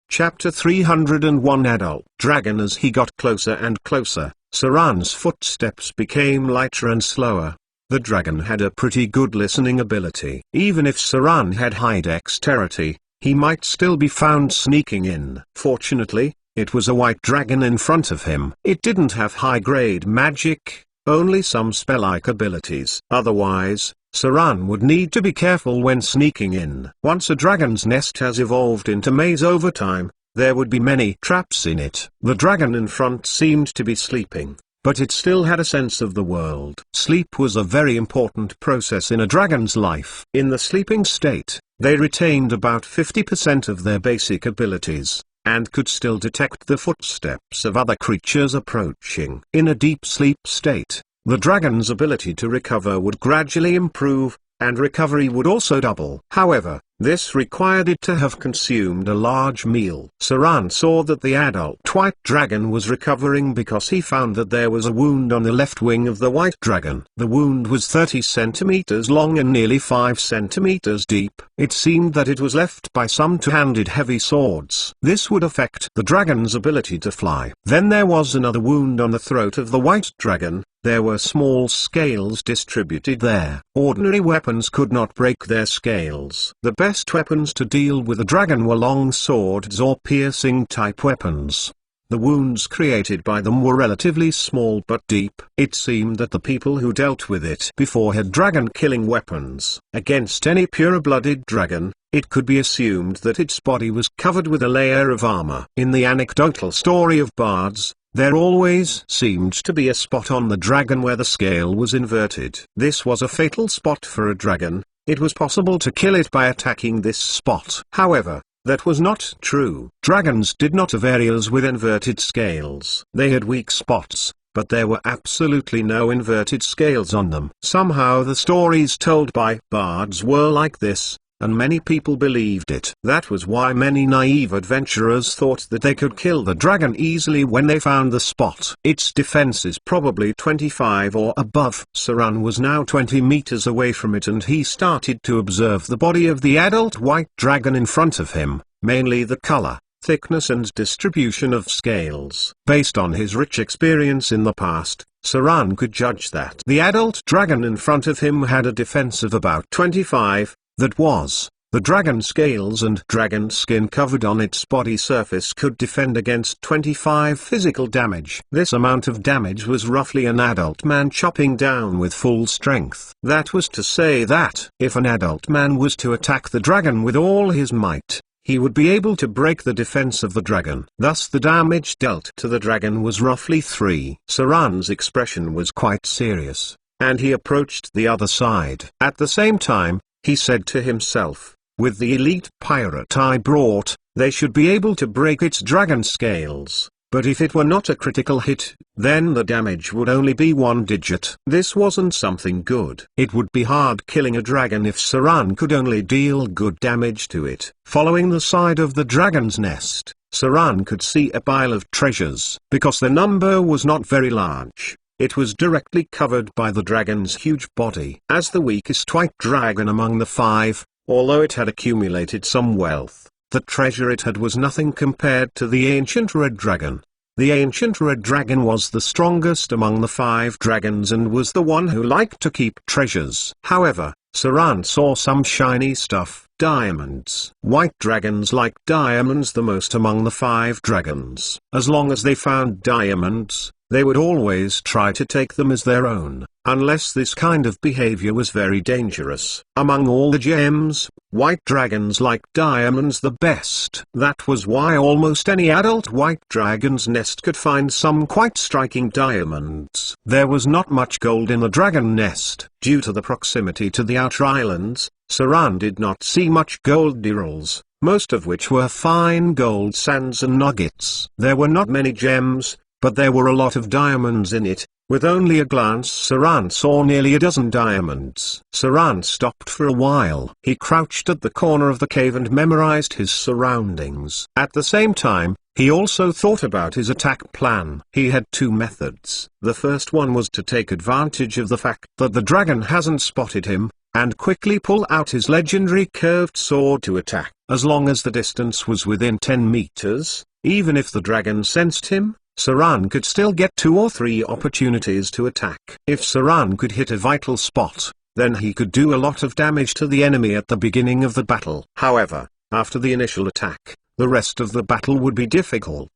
Chapter 301 Adult Dragon. As he got closer and closer, Saran's footsteps became lighter and slower. The dragon had a pretty good listening ability. Even if Saran had high dexterity, he might still be found sneaking in. Fortunately, it was a white dragon in front of him. It didn't have high-grade magic, only some spell-like abilities. Otherwise, Saran would need to be careful when sneaking in. Once a dragon's nest has evolved into maze over time, there would be many traps in it. The dragon in front seemed to be sleeping, but it still had a sense of the world. Sleep was a very important process in a dragon's life. In the sleeping state, they retained about 50% of their basic abilities, and could still detect the footsteps of other creatures approaching. In a deep sleep state, the dragon's ability to recover would gradually improve, and recovery would also double. However, this required it to have consumed a large meal. Saran saw that the adult white dragon was recovering because he found that there was a wound on the left wing of the white dragon. The wound was 30 centimeters long and nearly 5 centimeters deep. It seemed that it was left by some two-handed heavy swords. This would affect the dragon's ability to fly. Then there was another wound on the throat of the white dragon. There were small scales distributed there. Ordinary weapons could not break their scales. The best weapons to deal with a dragon were long swords or piercing-type weapons. The wounds created by them were relatively small but deep. It seemed that the people who dealt with it before had dragon-killing weapons. Against any pure-blooded dragon, it could be assumed that its body was covered with a layer of armor. In the anecdotal story of bards, there always seemed to be a spot on the dragon where the scale was inverted. This was a fatal spot for a dragon. It was possible to kill it by attacking this spot. However, that was not true. Dragons did not have areas with inverted scales. They had weak spots, but there were absolutely no inverted scales on them. Somehow the stories told by bards were like this, and many people believed it. That was why many naive adventurers thought that they could kill the dragon easily when they found the spot. Its defense is probably 25 or above. Saran was now 20 meters away from it, and he started to observe the body of the adult white dragon in front of him, mainly the color, thickness and distribution of scales. Based on his rich experience in the past, Saran could judge that the adult dragon in front of him had a defense of about 25. That was, the dragon scales and dragon skin covered on its body surface could defend against 25 physical damage. This amount of damage was roughly an adult man chopping down with full strength. That was to say that, if an adult man was to attack the dragon with all his might, he would be able to break the defense of the dragon. Thus the damage dealt to the dragon was roughly 3. Saran's expression was quite serious, and he approached the other side. At the same time, he said to himself, with the elite pirate I brought, they should be able to break its dragon scales, but if it were not a critical hit, then the damage would only be 1 digit. This wasn't something good. It would be hard killing a dragon if Saran could only deal good damage to it. Following the side of the dragon's nest, Saran could see a pile of treasures. Because the number was not very large, it was directly covered by the dragon's huge body. As the weakest white dragon among the 5, although it had accumulated some wealth, the treasure it had was nothing compared to the ancient red dragon. The ancient red dragon was the strongest among the 5 dragons and was the one who liked to keep treasures. However, Saran saw some shiny stuff, diamonds. White dragons liked diamonds the most among the 5 dragons. As long as they found diamonds, they would always try to take them as their own, unless this kind of behavior was very dangerous. Among all the gems, white dragons liked diamonds the best. That was why almost any adult white dragon's nest could find some quite striking diamonds. There was not much gold in the dragon nest. Due to the proximity to the outer islands, Saran did not see much gold emeralds, most of which were fine gold sands and nuggets. There were not many gems, but there were a lot of diamonds in it. With only a glance Saran saw nearly a dozen diamonds. Saran stopped for a while. He crouched at the corner of the cave and memorized his surroundings. At the same time, he also thought about his attack plan. He had 2 methods. The first one was to take advantage of the fact that the dragon hasn't spotted him, and quickly pull out his legendary curved sword to attack. as long as the distance was within 10 meters. Even if the dragon sensed him, Saran could still get 2 or 3 opportunities to attack. If Saran could hit a vital spot, then he could do a lot of damage to the enemy at the beginning of the battle. However, after the initial attack, the rest of the battle would be difficult.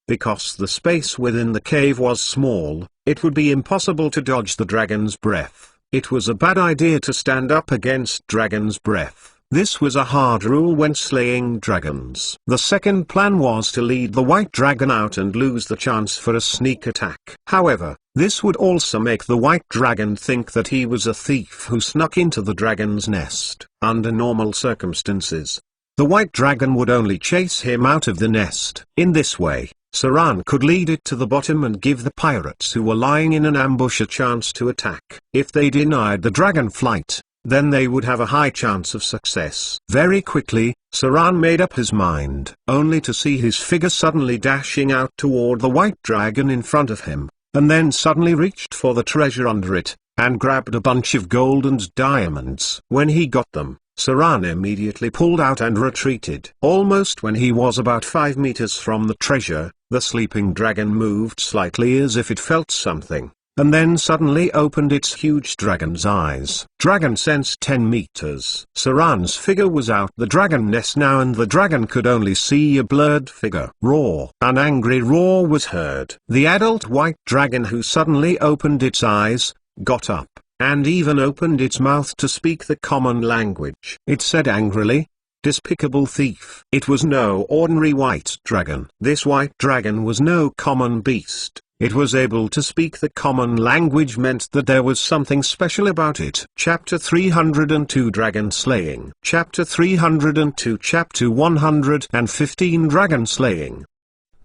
Because the space within the cave was small, it would be impossible to dodge the dragon's breath. It was a bad idea to stand up against dragon's breath. This was a hard rule when slaying dragons. The second plan was to lead the white dragon out and lose the chance for a sneak attack. However, this would also make the white dragon think that he was a thief who snuck into the dragon's nest. Under normal circumstances, the white dragon would only chase him out of the nest. In this way, Saran could lead it to the bottom and give the pirates who were lying in an ambush a chance to attack. If they denied the dragon flight, then they would have a high chance of success. Very quickly, Saran made up his mind, only to see his figure suddenly dashing out toward the white dragon in front of him, and then suddenly reached for the treasure under it, and grabbed a bunch of gold and diamonds. When he got them, Saran immediately pulled out and retreated. Almost when he was about 5 meters from the treasure, the sleeping dragon moved slightly as if it felt something, and then suddenly opened its huge dragon's eyes. Dragon sensed 10 meters. Saran's figure was out the dragon nest now, and the dragon could only see a blurred figure. Roar! An angry roar was heard. The adult white dragon, who suddenly opened its eyes, got up, and even opened its mouth to speak the common language. It said angrily, "Despicable thief." It was no ordinary white dragon. This white dragon was no common beast. It was able to speak the common language meant that there was something special about it. Chapter 302 Dragon Slaying. Chapter 302 Chapter 115 Dragon Slaying.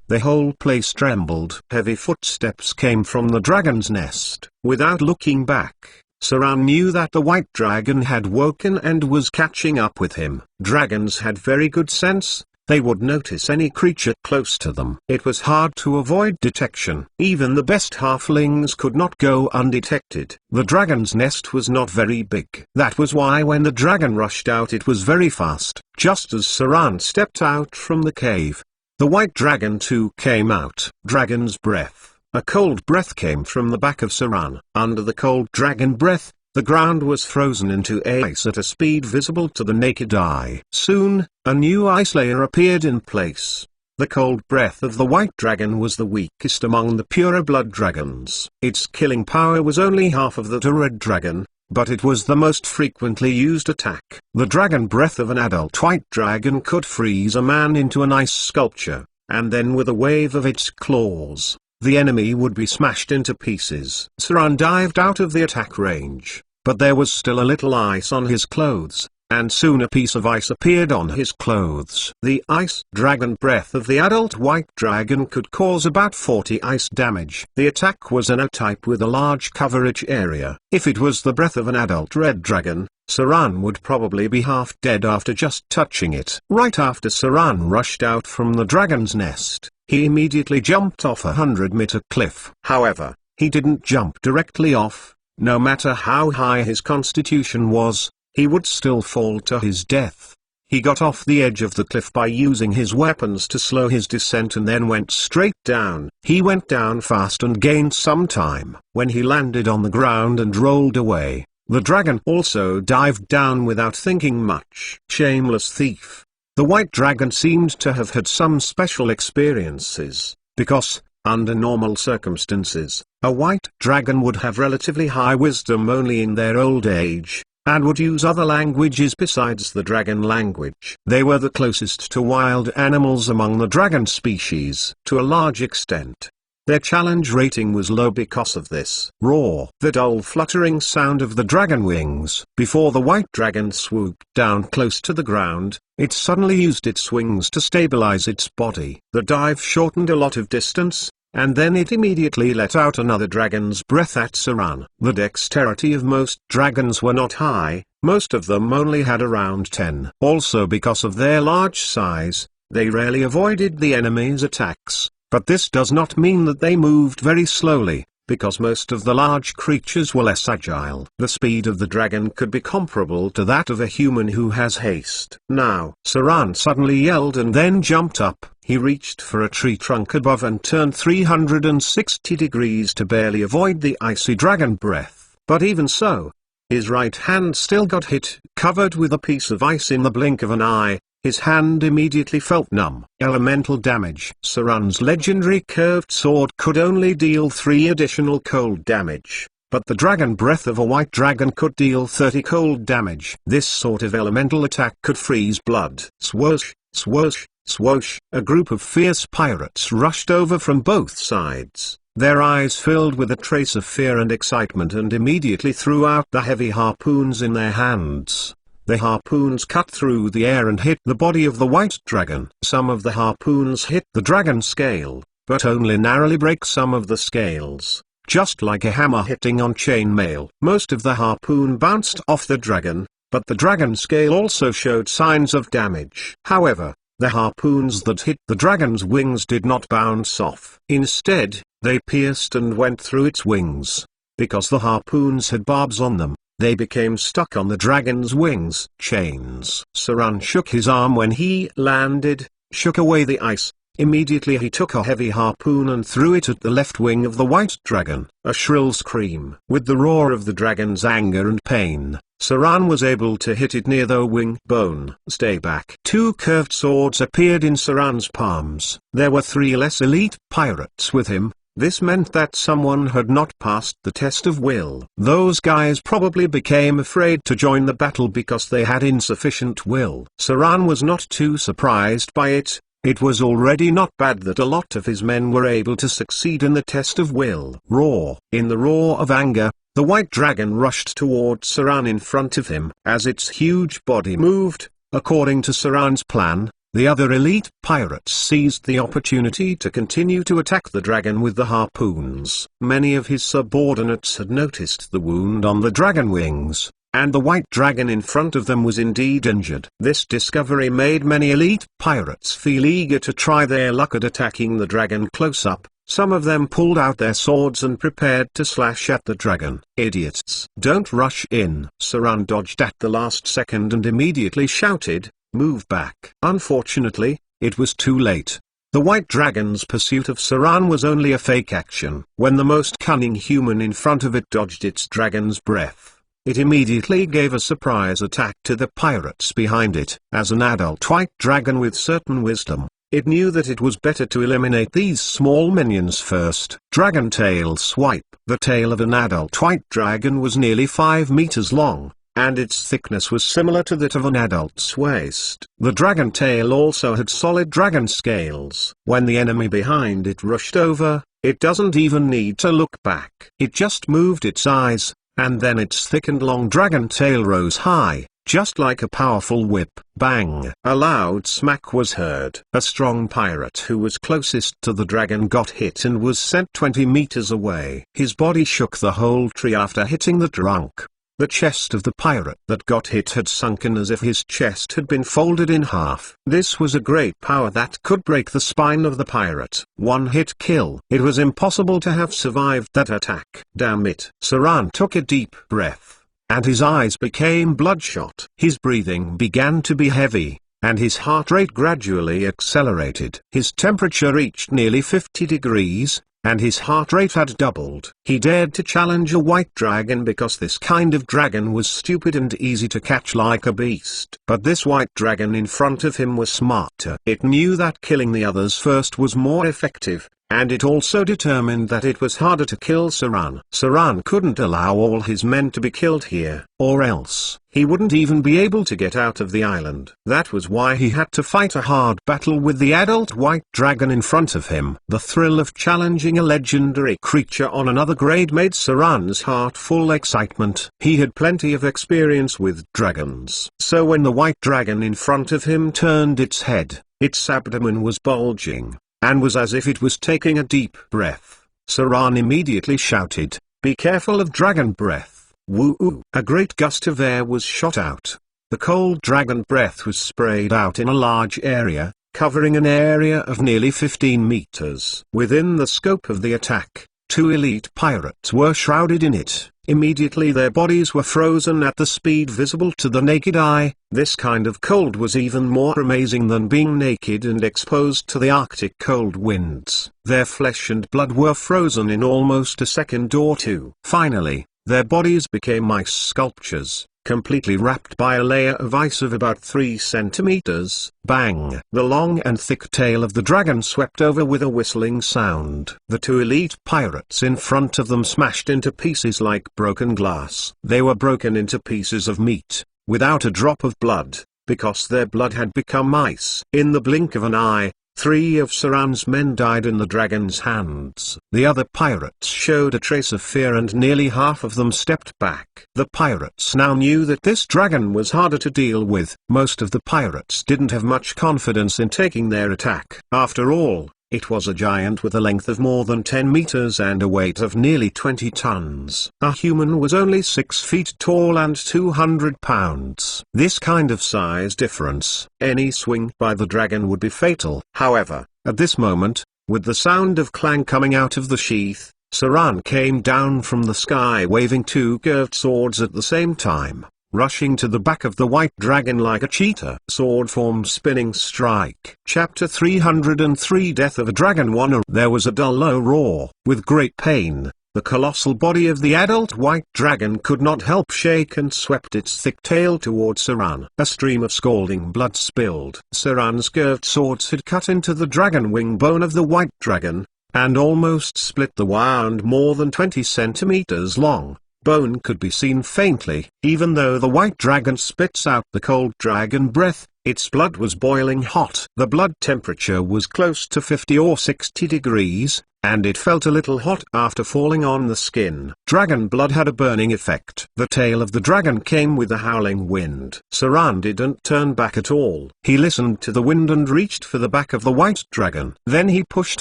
The whole place trembled. Heavy footsteps came from the dragon's nest. Without looking back, Saran knew that the white dragon had woken and was catching up with him. Dragons had very good sense. They would notice any creature close to them. It was hard to avoid detection. Even the best halflings could not go undetected. The dragon's nest was not very big. That was why when the dragon rushed out, it was very fast. Just as Saran stepped out from the cave, the white dragon too came out. Dragon's breath. A cold breath came from the back of Saran. Under the cold dragon breath, the ground was frozen into ice at a speed visible to the naked eye. Soon, a new ice layer appeared in place. The cold breath of the white dragon was the weakest among the purer blood dragons. Its killing power was only half of that of a red dragon, but it was the most frequently used attack. The dragon breath of an adult white dragon could freeze a man into an ice sculpture, and then with a wave of its claws, the enemy would be smashed into pieces. Saran dived out of the attack range, but there was still a little ice on his clothes, and soon a piece of ice appeared on his clothes. The ice dragon breath of the adult white dragon could cause about 40 ice damage. The attack was an O-type with a large coverage area. If it was the breath of an adult red dragon, Saran would probably be half dead after just touching it. Right after Saran rushed out from the dragon's nest, he immediately jumped off a 100-meter cliff. However, he didn't jump directly off. No matter how high his constitution was, he would still fall to his death. He got off the edge of the cliff by using his weapons to slow his descent and then went straight down. He went down fast and gained some time. When he landed on the ground and rolled away, the dragon also dived down without thinking much. Shameless thief. The white dragon seemed to have had some special experiences, because, under normal circumstances, a white dragon would have relatively high wisdom only in their old age, and would use other languages besides the dragon language. They were the closest to wild animals among the dragon species. To a large extent, their challenge rating was low because of this. Roar! The dull fluttering sound of the dragon wings. Before the white dragon swooped down close to the ground, it suddenly used its wings to stabilize its body. The dive shortened a lot of distance, and then it immediately let out another dragon's breath at Saran. The dexterity of most dragons were not high, most of them only had around 10. Also because of their large size, they rarely avoided the enemy's attacks, but this does not mean that they moved very slowly. because most of the large creatures were less agile. The speed of the dragon could be comparable to that of a human who has haste. Now, Saran suddenly yelled and then jumped up. He reached for a tree trunk above and turned 360 degrees to barely avoid the icy dragon breath. But even so, his right hand still got hit. Covered with a piece of ice in the blink of an eye, his hand immediately felt numb. Elemental damage. Saran's legendary curved sword could only deal 3 additional cold damage, but the dragon breath of a white dragon could deal 30 cold damage. This sort of elemental attack could freeze blood. Swoosh, swoosh, swoosh. A group of fierce pirates rushed over from both sides. Their eyes filled with a trace of fear and excitement, and immediately threw out the heavy harpoons in their hands. The harpoons cut through the air and hit the body of the white dragon. Some of the harpoons hit the dragon scale, but only narrowly break some of the scales, just like a hammer hitting on chainmail. Most of the harpoon bounced off the dragon, but the dragon scale also showed signs of damage. However, the harpoons that hit the dragon's wings did not bounce off. Instead, they pierced and went through its wings. Because the harpoons had barbs on them, they became stuck on the dragon's wings. Chains. Saran shook his arm when he landed, shook away the ice. Immediately he took a heavy harpoon and threw it at the left wing of the white dragon. A shrill scream. With the roar of the dragon's anger and pain, Saran was able to hit it near the wing bone. Stay back. 2 curved swords appeared in Saran's palms. There were 3 less elite pirates with him. This meant that someone had not passed the test of will. Those guys probably became afraid to join the battle because they had insufficient will. Saran was not too surprised by it. It was already not bad that a lot of his men were able to succeed in the test of will. Roar. In the roar of anger, the white dragon rushed towards Saran in front of him. As its huge body moved, according to Saran's plan, the other elite pirates seized the opportunity to continue to attack the dragon with the harpoons. Many of his subordinates had noticed the wound on the dragon wings, and the white dragon in front of them was indeed injured. This discovery made many elite pirates feel eager to try their luck at attacking the dragon close up. Some of them pulled out their swords and prepared to slash at the dragon. Idiots. Don't rush in. Saran dodged at the last second and immediately shouted, "Move back." Unfortunately, it was too late. The white dragon's pursuit of Saran was only a fake action. When the most cunning human in front of it dodged its dragon's breath, it immediately gave a surprise attack to the pirates behind it. As an adult white dragon with certain wisdom, it knew that it was better to eliminate these small minions first. Dragon tail swipe. The tail of an adult white dragon was nearly 5 meters long, and its thickness was similar to that of an adult's waist. The dragon tail also had solid dragon scales. When the enemy behind it rushed over, it doesn't even need to look back. It just moved its eyes, and then its thick and long dragon tail rose high, just like a powerful whip. Bang! A loud smack was heard. A strong pirate who was closest to the dragon got hit and was sent 20 meters away. His body shook the whole tree after hitting the trunk. The chest of the pirate that got hit had sunken as if his chest had been folded in half. This was a great power that could break the spine of the pirate. One hit kill. It was impossible to have survived that attack. Damn it. Saran took a deep breath, and his eyes became bloodshot. His breathing began to be heavy, and his heart rate gradually accelerated. His temperature reached nearly 50 degrees. And his heart rate had doubled. He dared to challenge a white dragon because this kind of dragon was stupid and easy to catch like a beast. But this white dragon in front of him was smarter. It knew that killing the others first was more effective, and it also determined that it was harder to kill Saran. Saran couldn't allow all his men to be killed here, or else he wouldn't even be able to get out of the island. That was why he had to fight a hard battle with the adult white dragon in front of him. The thrill of challenging a legendary creature on another grade made Saran's heart full excitement. He had plenty of experience with dragons. So when the white dragon in front of him turned its head, its abdomen was bulging, and was as if it was taking a deep breath. Saran immediately shouted, "Be careful of dragon breath." Woo-oo! A great gust of air was shot out. The cold dragon breath was sprayed out in a large area, covering an area of nearly 15 meters. Within the scope of the attack, Two elite pirates were shrouded in it. Immediately their bodies were frozen at the speed visible to the naked eye. This kind of cold was even more amazing than being naked and exposed to the Arctic cold winds. Their flesh and blood were frozen in almost a second or two. Finally, their bodies became ice sculptures, completely wrapped by a layer of ice of about 3 centimeters. Bang! The long and thick tail of the dragon swept over with a whistling sound. The two elite pirates in front of them smashed into pieces like broken glass. They were broken into pieces of meat, without a drop of blood, because their blood had become ice. In the blink of an eye, 3 of Saran's men died in the dragon's hands. The other pirates showed a trace of fear and nearly half of them stepped back. The pirates now knew that this dragon was harder to deal with. Most of the pirates didn't have much confidence in taking their attack. After all, it was a giant with a length of more than 10 meters and a weight of nearly 20 tons. A human was only 6 feet tall and 200 pounds. This kind of size difference, any swing by the dragon would be fatal. However, at this moment, with the sound of clang coming out of the sheath, Saran came down from the sky waving 2 curved swords at the same time, rushing to the back of the white dragon like a cheetah. Sword form spinning strike. Chapter 303 Death of a Dragon 1. There was a dull low roar. With great pain, the colossal body of the adult white dragon could not help shake and swept its thick tail toward Saran. A stream of scalding blood spilled. Saran's curved swords had cut into the dragon wing bone of the white dragon, and almost split the wound more than 20 centimeters long. Bone could be seen faintly. Even though the white dragon spits out the cold dragon breath, its blood was boiling hot. The blood temperature was close to 50 or 60 degrees, and it felt a little hot after falling on the skin. Dragon blood had a burning effect. The tail of the dragon came with a howling wind. Saran didn't turn back at all. He listened to the wind and reached for the back of the white dragon. Then he pushed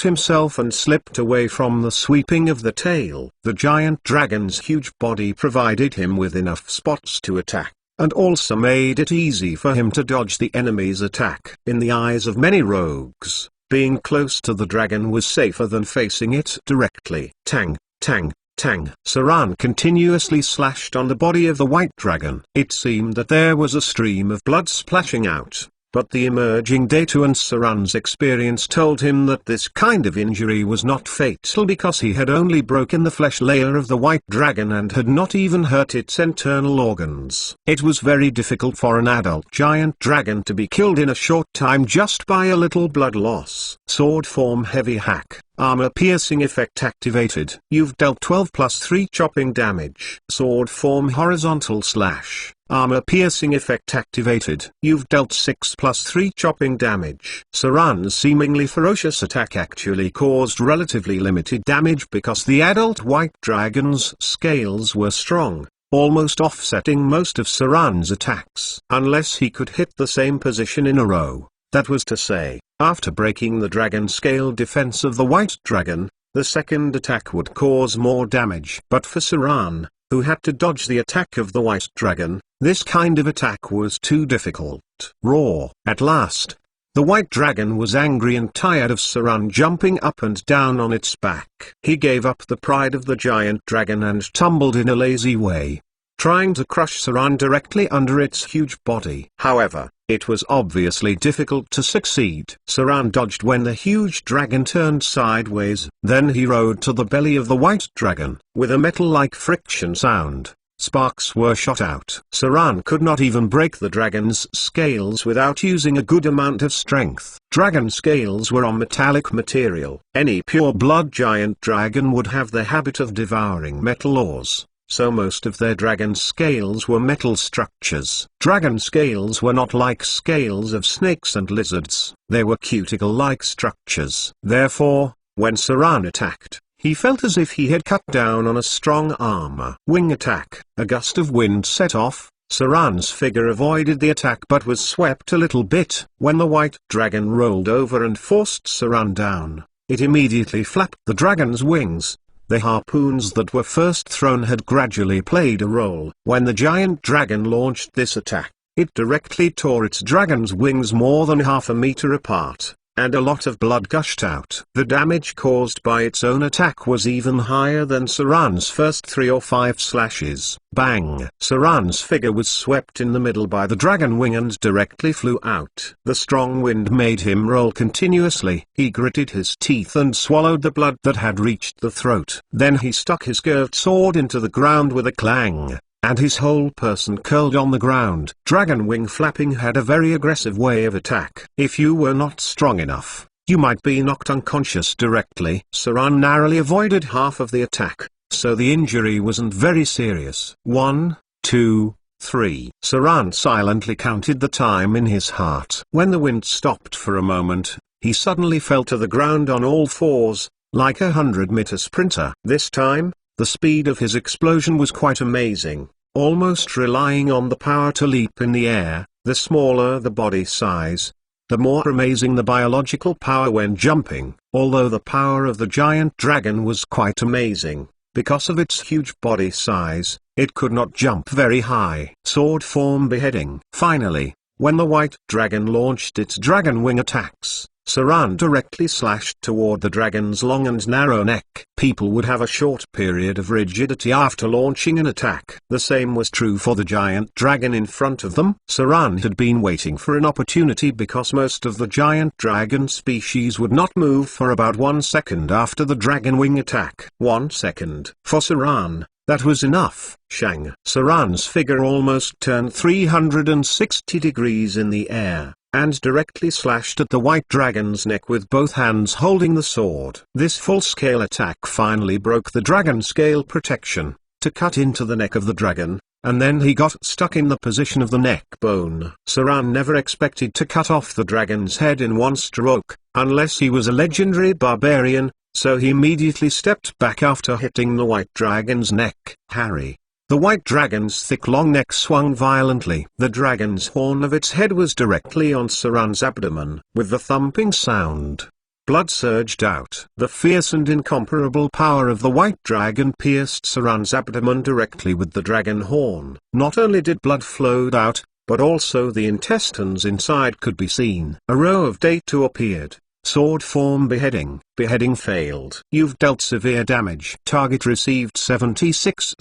himself and slipped away from the sweeping of the tail. The giant dragon's huge body provided him with enough spots to attack, and also made it easy for him to dodge the enemy's attack. In the eyes of many rogues, being close to the dragon was safer than facing it directly. Tang, tang, tang. Saran continuously slashed on the body of the white dragon. It seemed that there was a stream of blood splashing out, but the emerging data and Saran's experience told him that this kind of injury was not fatal because he had only broken the flesh layer of the white dragon and had not even hurt its internal organs. It was very difficult for an adult giant dragon to be killed in a short time just by a little blood loss. Sword form heavy hack. Armor piercing effect activated. You've dealt 12 plus 3 chopping damage. Sword form horizontal slash. Armor piercing effect activated. You've dealt 6 plus 3 chopping damage. Saran's seemingly ferocious attack actually caused relatively limited damage because the adult white dragon's scales were strong, almost offsetting most of Saran's attacks. Unless he could hit the same position in a row. That was to say, after breaking the dragon scale defense of the white dragon, the second attack would cause more damage. But for Saran, who had to dodge the attack of the white dragon, this kind of attack was too difficult. Roar. At last, the white dragon was angry and tired of Saran jumping up and down on its back. He gave up the pride of the giant dragon and tumbled in a lazy way, trying to crush Saran directly under its huge body. However, it was obviously difficult to succeed. Saran dodged when the huge dragon turned sideways. Then he rode to the belly of the white dragon. With a metal-like friction sound, sparks were shot out. Saran could not even break the dragon's scales without using a good amount of strength. Dragon scales were on metallic material. Any pure-blood giant dragon would have the habit of devouring metal ores, so most of their dragon scales were metal structures. Dragon scales were not like scales of snakes and lizards. They were cuticle-like structures. Therefore, when Saran attacked, he felt as if he had cut down on a strong armor. Wing attack. A gust of wind set off. Saran's figure avoided the attack but was swept a little bit. When the white dragon rolled over and forced Saran down, it immediately flapped the dragon's wings. The harpoons that were first thrown had gradually played a role. When the giant dragon launched this attack, it directly tore its dragon's wings more than half a meter apart. and a lot of blood gushed out. The damage caused by its own attack was even higher than Saran's first 3 or 5 slashes. Bang! Saran's figure was swept in the middle by the dragon wing and directly flew out. The strong wind made him roll continuously. He gritted his teeth and swallowed the blood that had reached the throat. Then he stuck his curved sword into the ground with a clang, and his whole person curled on the ground. Dragon wing flapping had a very aggressive way of attack. If you were not strong enough, you might be knocked unconscious directly. Saran narrowly avoided half of the attack, so the injury wasn't very serious. 1, 2, 3. Saran silently counted the time in his heart. When the wind stopped for a moment, he suddenly fell to the ground on all fours, like a 100-meter sprinter. This time, the speed of his explosion was quite amazing. Almost relying on the power to leap in the air. The smaller the body size, the more amazing the biological power when jumping. Although the power of the giant dragon was quite amazing, because of its huge body size, it could not jump very high. Sword form beheading. Finally, when the white dragon launched its dragon wing attacks, Saran directly slashed toward the dragon's long and narrow neck. People would have a short period of rigidity after launching an attack. The same was true for the giant dragon in front of them. Saran had been waiting for an opportunity because most of the giant dragon species would not move for about 1 second after the dragon wing attack. 1 second. For Saran, that was enough. Shang. Saran's figure almost turned 360 degrees in the air, and directly slashed at the white dragon's neck with both hands holding the sword. This full-scale attack finally broke the dragon scale protection, to cut into the neck of the dragon, and then he got stuck in the position of the neck bone. Saran never expected to cut off the dragon's head in one stroke, unless he was a legendary barbarian, so he immediately stepped back after hitting the white dragon's neck. Harry. The white dragon's thick long neck swung violently. The dragon's horn of its head was directly on Saran's abdomen. With the thumping sound, blood surged out. The fierce and incomparable power of the white dragon pierced Saran's abdomen directly with the dragon horn. Not only did blood flow out, but also the intestines inside could be seen. A row of day 2 appeared. Sword form beheading. Beheading failed. You've dealt severe damage. Target received 76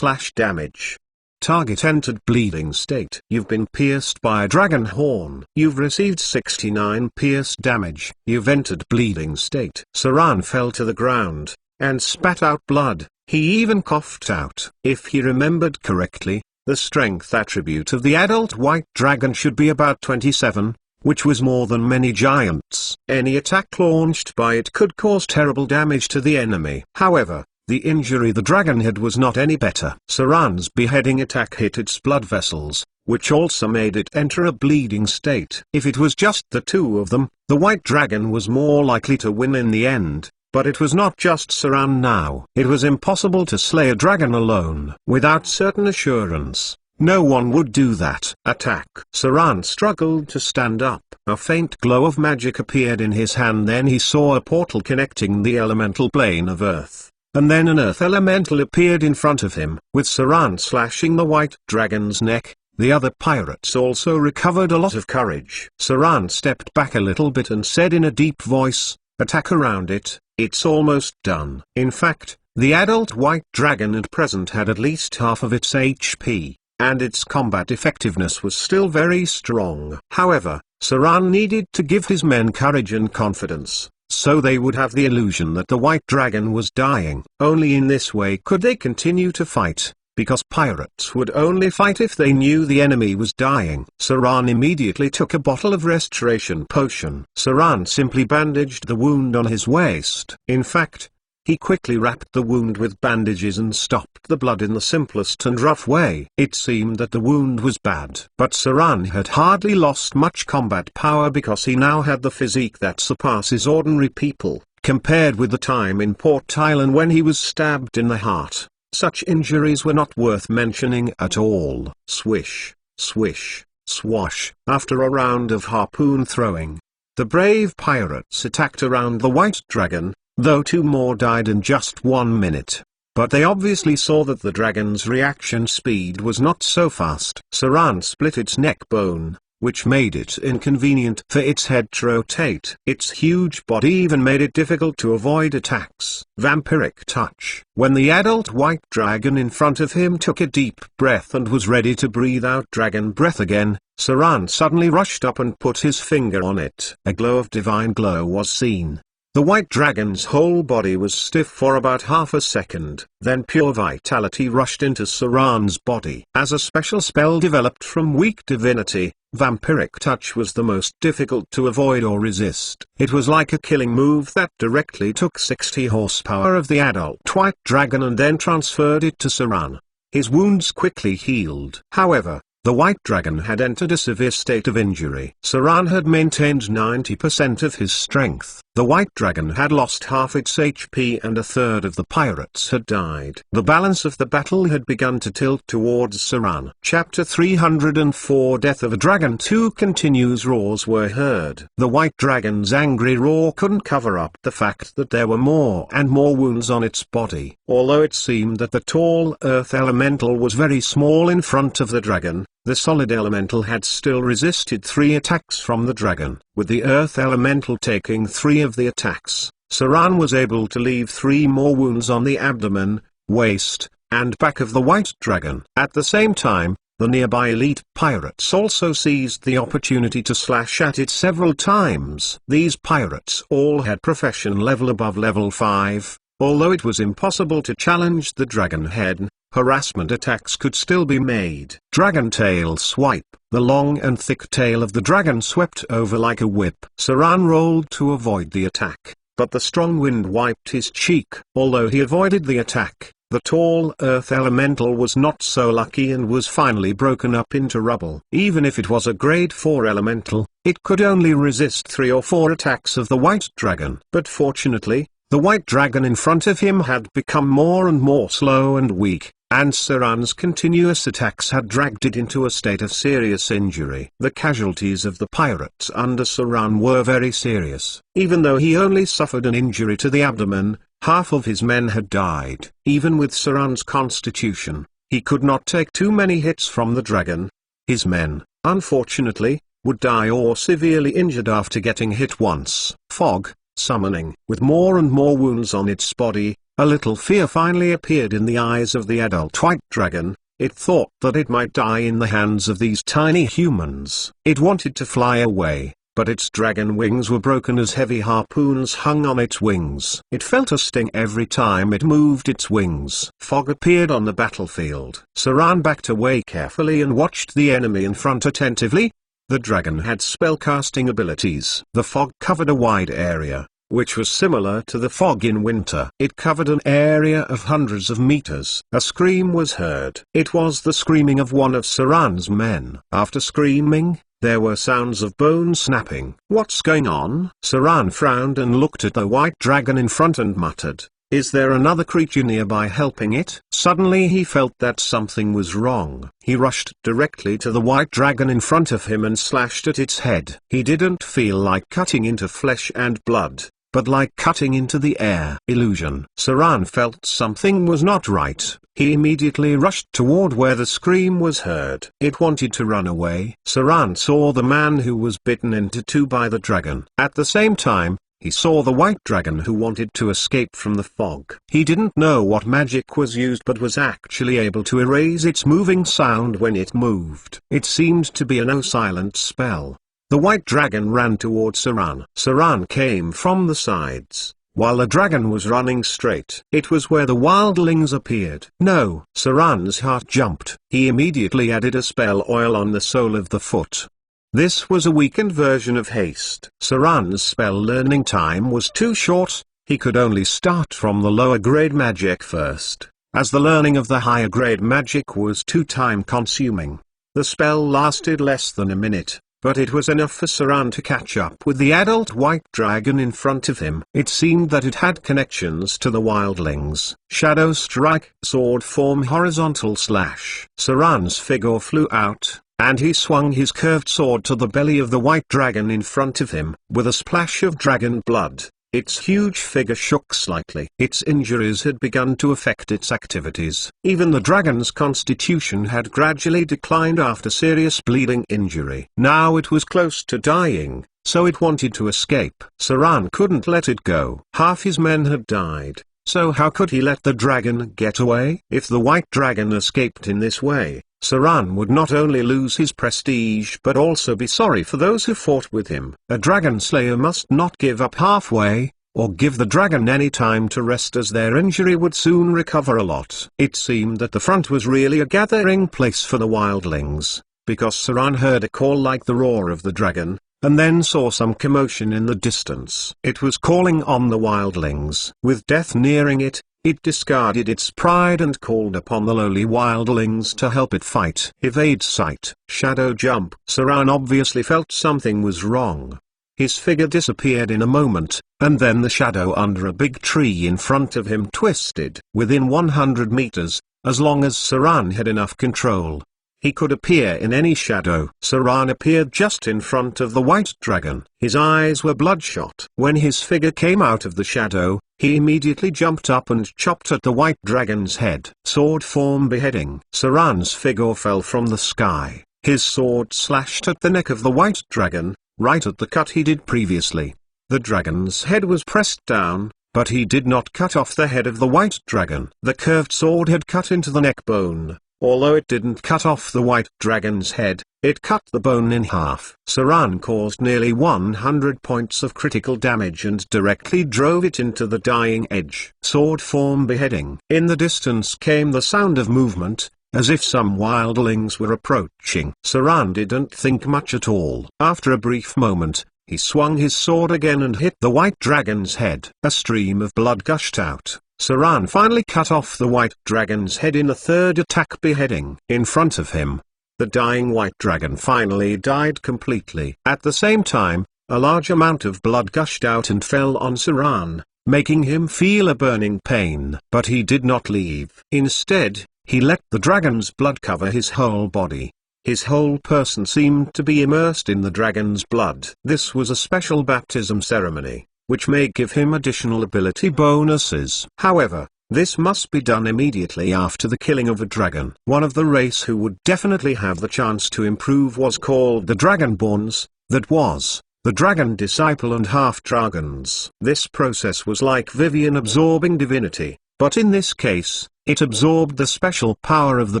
damage. Target entered bleeding state. You've been pierced by a dragon horn. You've received 69 pierced damage. You've entered bleeding state. Saran fell to the ground, and spat out blood. He even coughed out. If he remembered correctly, the strength attribute of the adult white dragon should be about 27. Which was more than many giants. Any attack launched by it could cause terrible damage to the enemy. However, the injury the dragon had was not any better. Saran's beheading attack hit its blood vessels, which also made it enter a bleeding state. If it was just the two of them, the white dragon was more likely to win in the end. But it was not just Saran now. It was impossible to slay a dragon alone. Without certain assurance, no one would do that. Attack. Saran struggled to stand up. A faint glow of magic appeared in his hand. Then he saw a portal connecting the elemental plane of Earth. And then an Earth elemental appeared in front of him. With Saran slashing the white dragon's neck, the other pirates also recovered a lot of courage. Saran stepped back a little bit and said in a deep voice, "Attack around it, it's almost done." In fact, the adult white dragon at present had at least half of its HP. And its combat effectiveness was still very strong. However, Saran needed to give his men courage and confidence, so they would have the illusion that the white dragon was dying. Only in this way could they continue to fight, because pirates would only fight if they knew the enemy was dying. Saran immediately took a bottle of restoration potion. Saran simply bandaged the wound on his waist. In fact, he quickly wrapped the wound with bandages and stopped the blood in the simplest and rough way. It seemed that the wound was bad. But Saran had hardly lost much combat power because he now had the physique that surpasses ordinary people. Compared with the time in Port Island when he was stabbed in the heart, such injuries were not worth mentioning at all. Swish, swish, swash. After a round of harpoon throwing, the brave pirates attacked around the white dragon, though 2 more died in just 1 minute. But they obviously saw that the dragon's reaction speed was not so fast. Saran split its neck bone, which made it inconvenient for its head to rotate. Its huge body even made it difficult to avoid attacks. Vampiric touch. When the adult white dragon in front of him took a deep breath and was ready to breathe out dragon breath again, Saran suddenly rushed up and put his finger on it. A glow of divine glow was seen. The white dragon's whole body was stiff for about half a second, then pure vitality rushed into Saran's body. As a special spell developed from weak divinity, Vampiric Touch was the most difficult to avoid or resist. It was like a killing move that directly took 60 horsepower of the adult white dragon and then transferred it to Saran. His wounds quickly healed. However, the white dragon had entered a severe state of injury. Saran had maintained 90% of his strength. The white dragon had lost half its HP and a third of the pirates had died. The balance of the battle had begun to tilt towards Saran. Chapter 304 Death of a Dragon 2 continues. Roars were heard. The white dragon's angry roar couldn't cover up the fact that there were more and more wounds on its body. Although it seemed that the tall earth elemental was very small in front of the dragon, the solid elemental had still resisted 3 attacks from the dragon. With the earth elemental taking 3 of the attacks, Saran was able to leave 3 more wounds on the abdomen, waist, and back of the white dragon. At the same time, the nearby elite pirates also seized the opportunity to slash at it several times. These pirates all had profession level above level 5. Although it was impossible to challenge the dragon head, harassment attacks could still be made. Dragon Tail Swipe. The long and thick tail of the dragon swept over like a whip. Saran rolled to avoid the attack, but the strong wind wiped his cheek. Although he avoided the attack, the tall earth elemental was not so lucky and was finally broken up into rubble. Even if it was a grade 4 elemental, it could only resist 3 or 4 attacks of the white dragon. But fortunately, the white dragon in front of him had become more and more slow and weak, and Saran's continuous attacks had dragged it into a state of serious injury. The casualties of the pirates under Saran were very serious. Even though he only suffered an injury to the abdomen, half of his men had died. Even with Saran's constitution, he could not take too many hits from the dragon. His men, unfortunately, would die or severely injured after getting hit once. Fog. Summoning. With more and more wounds on its body, a little fear finally appeared in the eyes of the adult white dragon. It thought that it might die in the hands of these tiny humans. It wanted to fly away, but its dragon wings were broken as heavy harpoons hung on its wings. It felt a sting every time it moved its wings. Fog appeared on the battlefield. Saran backed away carefully and watched the enemy in front attentively. The dragon had spellcasting abilities. The fog covered a wide area, which was similar to the fog in winter. It covered an area of hundreds of meters. A scream was heard. It was the screaming of one of Saran's men. After screaming, there were sounds of bone snapping. "What's going on?" Saran frowned and looked at the white dragon in front and muttered, "Is there another creature nearby helping it?" Suddenly he felt that something was wrong. He rushed directly to the white dragon in front of him and slashed at its head. He didn't feel like cutting into flesh and blood, but like cutting into the air. Illusion. Saran felt something was not right. He immediately rushed toward where the scream was heard. It wanted to run away. Saran saw the man who was bitten into 2 by the dragon. At the same time, he saw the white dragon who wanted to escape from the fog. He didn't know what magic was used but was actually able to erase its moving sound when it moved. It seemed to be a no-silent spell. The white dragon ran toward Saran. Saran came from the sides, while the dragon was running straight. It was where the wildlings appeared. No! Saran's heart jumped. He immediately added a spell oil on the sole of the foot. This was a weakened version of haste. Saran's spell learning time was too short. He could only start from the lower grade magic first, as the learning of the higher grade magic was too time consuming. The spell lasted less than a minute, but it was enough for Saran to catch up with the adult white dragon in front of him. It seemed that it had connections to the wildlings. Shadow strike, sword form, horizontal slash. Saran's figure flew out, and he swung his curved sword to the belly of the white dragon in front of him. With a splash of dragon blood, Its huge figure shook slightly. Its injuries had begun to affect its activities. Even the dragon's constitution had gradually declined after serious bleeding injury. Now it was close to dying, so it wanted to escape. Saran couldn't let it go. Half his men had died, so how could he let the dragon get away? If the white dragon escaped in this way, Saran would not only lose his prestige but also be sorry for those who fought with him. A dragon slayer must not give up halfway, or give the dragon any time to rest, as their injury would soon recover a lot. It seemed that the front was really a gathering place for the wildlings, because Saran heard a call like the roar of the dragon, and then saw some commotion in the distance. It was calling on the wildlings. With death nearing it, it discarded its pride and called upon the lowly wildlings to help it fight. Evade sight, shadow jump. Saran obviously felt something was wrong. His figure disappeared in a moment, and then the shadow under a big tree in front of him twisted. Within 100 meters, as long as Saran had enough control, he could appear in any shadow. Saran appeared just in front of the white dragon. His eyes were bloodshot. When his figure came out of the shadow, he immediately jumped up and chopped at the white dragon's head. Sword form beheading. Saran's figure fell from the sky. His sword slashed at the neck of the white dragon, right at the cut he did previously. The dragon's head was pressed down, but he did not cut off the head of the white dragon. The curved sword had cut into the neck bone. Although it didn't cut off the white dragon's head, it cut the bone in half. Saran caused nearly 100 points of critical damage and directly drove it into the dying edge. Sword form beheading. In the distance came the sound of movement, as if some wildlings were approaching. Saran didn't think much at all. After a brief moment, he swung his sword again and hit the white dragon's head. A stream of blood gushed out. Saran finally cut off the white dragon's head in a third attack beheading. In front of him, the dying white dragon finally died completely. At the same time, a large amount of blood gushed out and fell on Saran, making him feel a burning pain. But he did not leave. Instead, he let the dragon's blood cover his whole body. His whole person seemed to be immersed in the dragon's blood. This was a special baptism ceremony, which may give him additional ability bonuses. However, this must be done immediately after the killing of a dragon. One of the race who would definitely have the chance to improve was called the Dragonborns, that was, the dragon disciple and half-dragons. This process was like Vivian absorbing divinity, but in this case, it absorbed the special power of the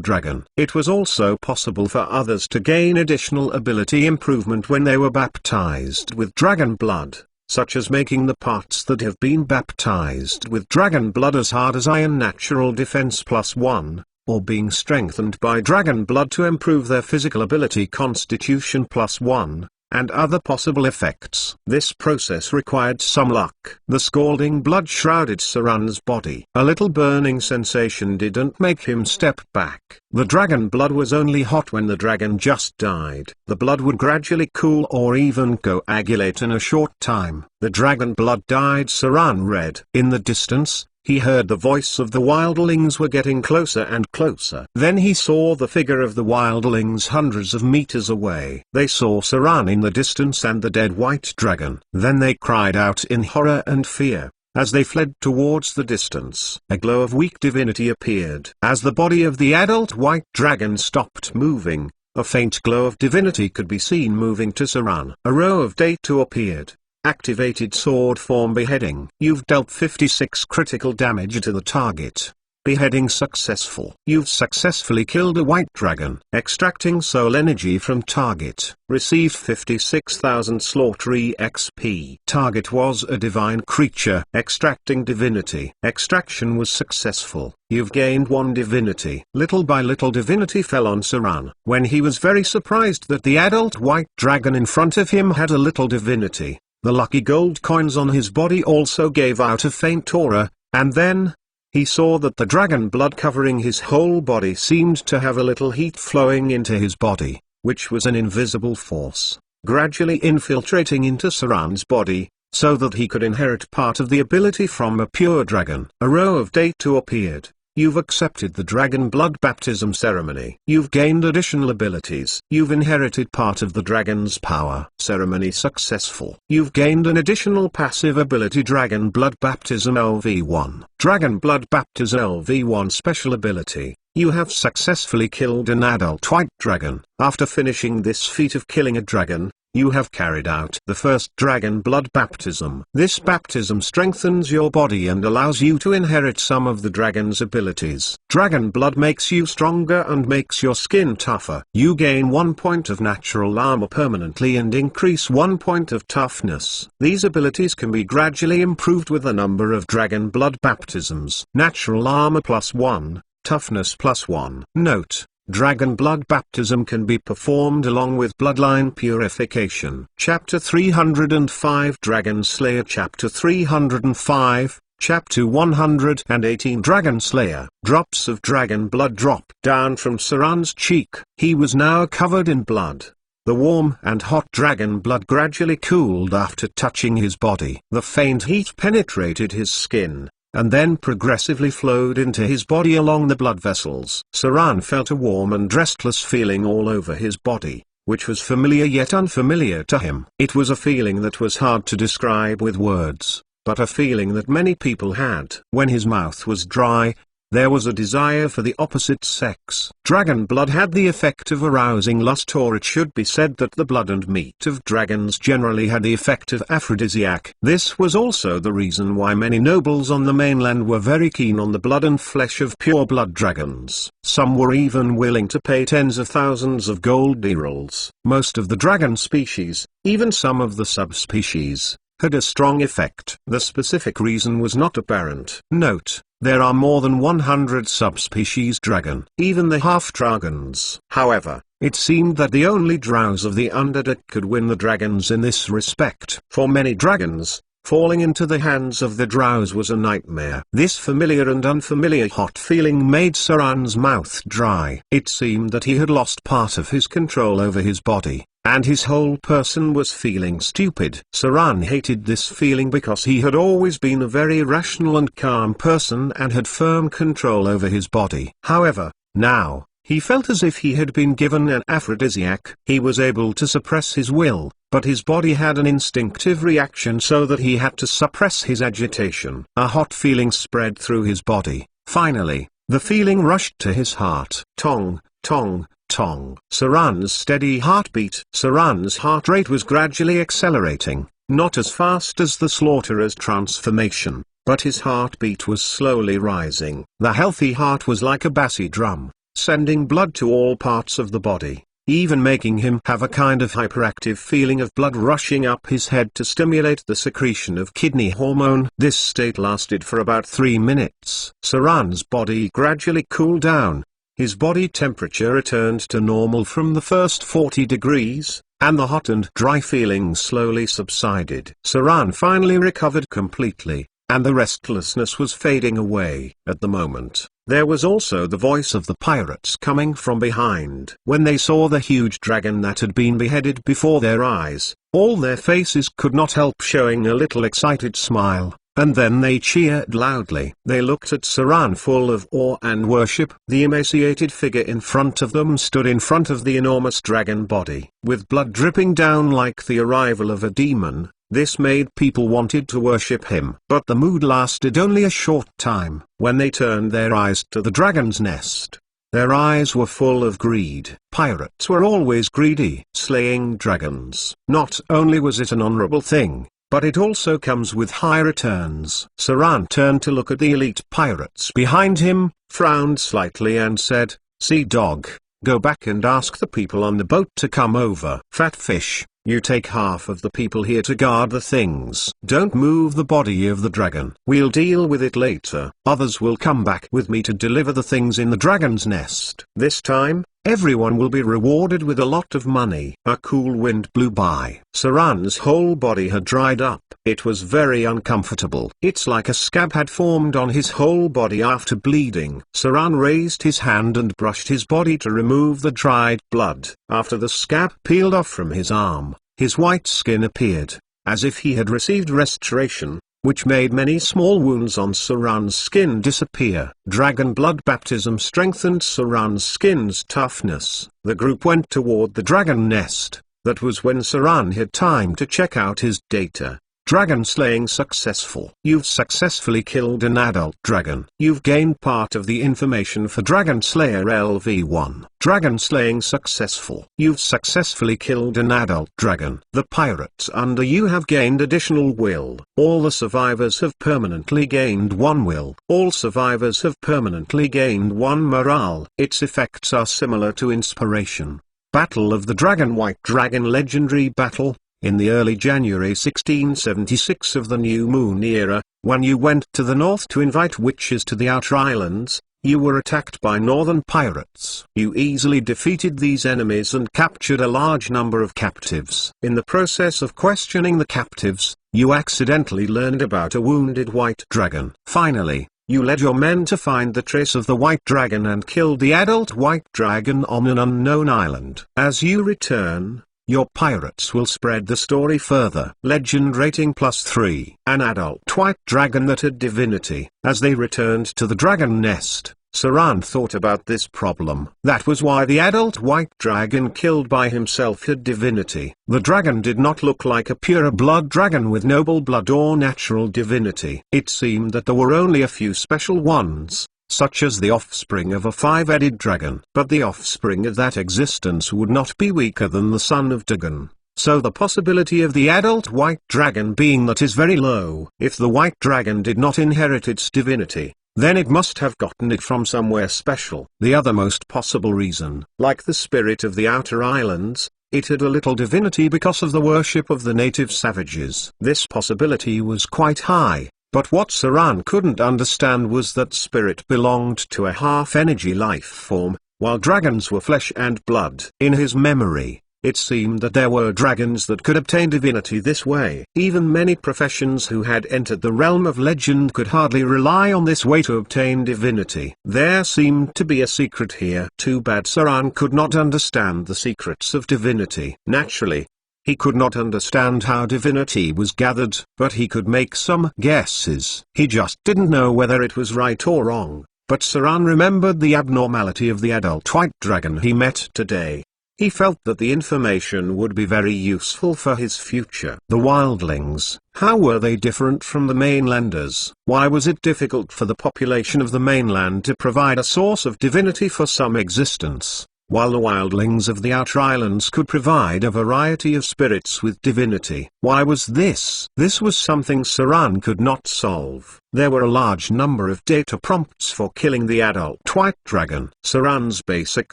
dragon. It was also possible for others to gain additional ability improvement when they were baptized with dragon blood, such as making the parts that have been baptized with dragon blood as hard as iron natural defense +1, or being strengthened by dragon blood to improve their physical ability constitution +1, and other possible effects. This process required some luck. The scalding blood shrouded Saran's body. A little burning sensation didn't make him step back. The dragon blood was only hot when the dragon just died. The blood would gradually cool or even coagulate in a short time. The dragon blood dyed Saran red. In the distance, he heard the voice of the wildlings were getting closer and closer. Then he saw the figure of the wildlings hundreds of meters away. They saw Saran in the distance and the dead white dragon. Then they cried out in horror and fear. As they fled towards the distance, a glow of weak divinity appeared. As the body of the adult white dragon stopped moving, a faint glow of divinity could be seen moving to Saran. A row of data appeared. Activated sword form beheading. You've dealt 56 critical damage to the target. Beheading successful. You've successfully killed a white dragon. Extracting soul energy from target. Received 56,000 slaughter XP. Target was a divine creature. Extracting divinity. Extraction was successful. You've gained 1 divinity. Little by little divinity fell on Saran. When he was very surprised that the adult white dragon in front of him had a little divinity, the lucky gold coins on his body also gave out a faint aura, and then he saw that the dragon blood covering his whole body seemed to have a little heat flowing into his body, which was an invisible force, gradually infiltrating into Saran's body, so that he could inherit part of the ability from a pure dragon. A row of data appeared. You've accepted the dragon blood baptism ceremony. You've gained additional abilities. You've inherited part of the dragon's power. Ceremony successful. You've gained an additional passive ability, Dragon Blood Baptism LV1. Dragon Blood Baptism LV1 special ability. You have successfully killed an adult white dragon. After finishing this feat of killing a dragon, you have carried out the first dragon blood baptism. This baptism strengthens your body and allows you to inherit some of the dragon's abilities. Dragon blood makes you stronger and makes your skin tougher. You gain 1 point of natural armor permanently and increase 1 point of toughness. These abilities can be gradually improved with a number of dragon blood baptisms. Natural armor +1, toughness +1. Note: Dragon blood baptism can be performed along with bloodline purification. Chapter 305 Dragon Slayer. Chapter 305, Chapter 118 Dragon Slayer. Drops of dragon blood dropped down from Saran's cheek. He was now covered in blood. The warm and hot dragon blood gradually cooled after touching his body. The faint heat penetrated his skin, and then progressively flowed into his body along the blood vessels. Saran felt a warm and restless feeling all over his body, which was familiar yet unfamiliar to him. It was a feeling that was hard to describe with words, but a feeling that many people had. When his mouth was dry, there was a desire for the opposite sex. Dragon blood had the effect of arousing lust, or it should be said that the blood and meat of dragons generally had the effect of aphrodisiac. This was also the reason why many nobles on the mainland were very keen on the blood and flesh of pure-blood dragons. Some were even willing to pay tens of thousands of gold emeralds. Most of the dragon species, even some of the subspecies, had a strong effect. The specific reason was not apparent. Note: there are more than 100 subspecies dragon, even the half-dragons. However, it seemed that the only drows of the Underdark could win the dragons in this respect. For many dragons, falling into the hands of the drows was a nightmare. This familiar and unfamiliar hot feeling made Saran's mouth dry. It seemed that he had lost part of his control over his body, and his whole person was feeling stupid. Saran hated this feeling because he had always been a very rational and calm person and had firm control over his body. However, now, he felt as if he had been given an aphrodisiac. He was able to suppress his will, but his body had an instinctive reaction so that he had to suppress his agitation. A hot feeling spread through his body. Finally, the feeling rushed to his heart. Tong, tong, tong. Saran's steady heartbeat. Saran's heart rate was gradually accelerating, not as fast as the slaughterer's transformation, but his heartbeat was slowly rising. The healthy heart was like a bassy drum, sending blood to all parts of the body, even making him have a kind of hyperactive feeling of blood rushing up his head to stimulate the secretion of kidney hormone. This state lasted for about 3 minutes. Saran's body gradually cooled down. His body temperature returned to normal from the first 40 degrees, and the hot and dry feeling slowly subsided. Saran finally recovered completely, and the restlessness was fading away. At the moment, there was also the voice of the pirates coming from behind. When they saw the huge dragon that had been beheaded before their eyes, all their faces could not help showing a little excited smile. And then they cheered loudly. They looked at Saran full of awe and worship. The emaciated figure in front of them stood in front of the enormous dragon body, with blood dripping down like the arrival of a demon. This made people wanted to worship him. But the mood lasted only a short time. When they turned their eyes to the dragon's nest, their eyes were full of greed. Pirates were always greedy. Slaying dragons. Not only was it an honorable thing, but it also comes with high returns. Saran turned to look at the elite pirates behind him, frowned slightly and said, "Sea Dog, go back and ask the people on the boat to come over. Fat Fish, you take half of the people here to guard the things. Don't move the body of the dragon. We'll deal with it later. Others will come back with me to deliver the things in the dragon's nest. This time, everyone will be rewarded with a lot of money." A cool wind blew by. Saran's whole body had dried up. It was very uncomfortable. It's like a scab had formed on his whole body after bleeding. Saran raised his hand and brushed his body to remove the dried blood. After the scab peeled off from his arm, his white skin appeared, as if he had received restoration. which made many small wounds on Saran's skin disappear. Dragon blood baptism strengthened Saran's skin's toughness. The group went toward the dragon nest. That was when Saran had time to check out his data. Dragon slaying successful. You've successfully killed an adult dragon. You've gained part of the information for Dragon Slayer LV1. Dragon slaying successful. You've successfully killed an adult dragon. The pirates under you have gained additional will. All the survivors have permanently gained 1 will. All survivors have permanently gained 1 morale. Its effects are similar to inspiration. Battle of the Dragon. White Dragon Legendary Battle. In the early January 1676 of the New Moon era, when you went to the north to invite witches to the Outer Islands, you were attacked by northern pirates. You easily defeated these enemies and captured a large number of captives. In the process of questioning the captives, you accidentally learned about a wounded white dragon. Finally, you led your men to find the trace of the white dragon and killed the adult white dragon on an unknown island. As you return, your pirates will spread the story further. Legend rating +3. An adult white dragon that had divinity. As they returned to the dragon nest, Saran thought about this problem. That was why the adult white dragon killed by himself had divinity. The dragon did not look like a pure blood dragon with noble blood or natural divinity. It seemed that there were only a few special ones, such as the offspring of a 5-headed dragon. But the offspring of that existence would not be weaker than the son of Dagon. So the possibility of the adult white dragon being that is very low. If the white dragon did not inherit its divinity, then it must have gotten it from somewhere special. The other most possible reason, like the spirit of the Outer Islands, it had a little divinity because of the worship of the native savages. This possibility was quite high. But what Saran couldn't understand was that spirit belonged to a half-energy life form, while dragons were flesh and blood. In his memory, it seemed that there were dragons that could obtain divinity this way. Even many professions who had entered the realm of legend could hardly rely on this way to obtain divinity. There seemed to be a secret here. Too bad Saran could not understand the secrets of divinity. Naturally, he could not understand how divinity was gathered, but he could make some guesses. He just didn't know whether it was right or wrong. But Saran remembered the abnormality of the adult white dragon he met today. He felt that the information would be very useful for his future. The wildlings, how were they different from the mainlanders? Why was it difficult for the population of the mainland to provide a source of divinity for some existence, while the wildlings of the Outer Islands could provide a variety of spirits with divinity? Why was this? This was something Saran could not solve. There were a large number of data prompts for killing the adult white dragon. Saran's basic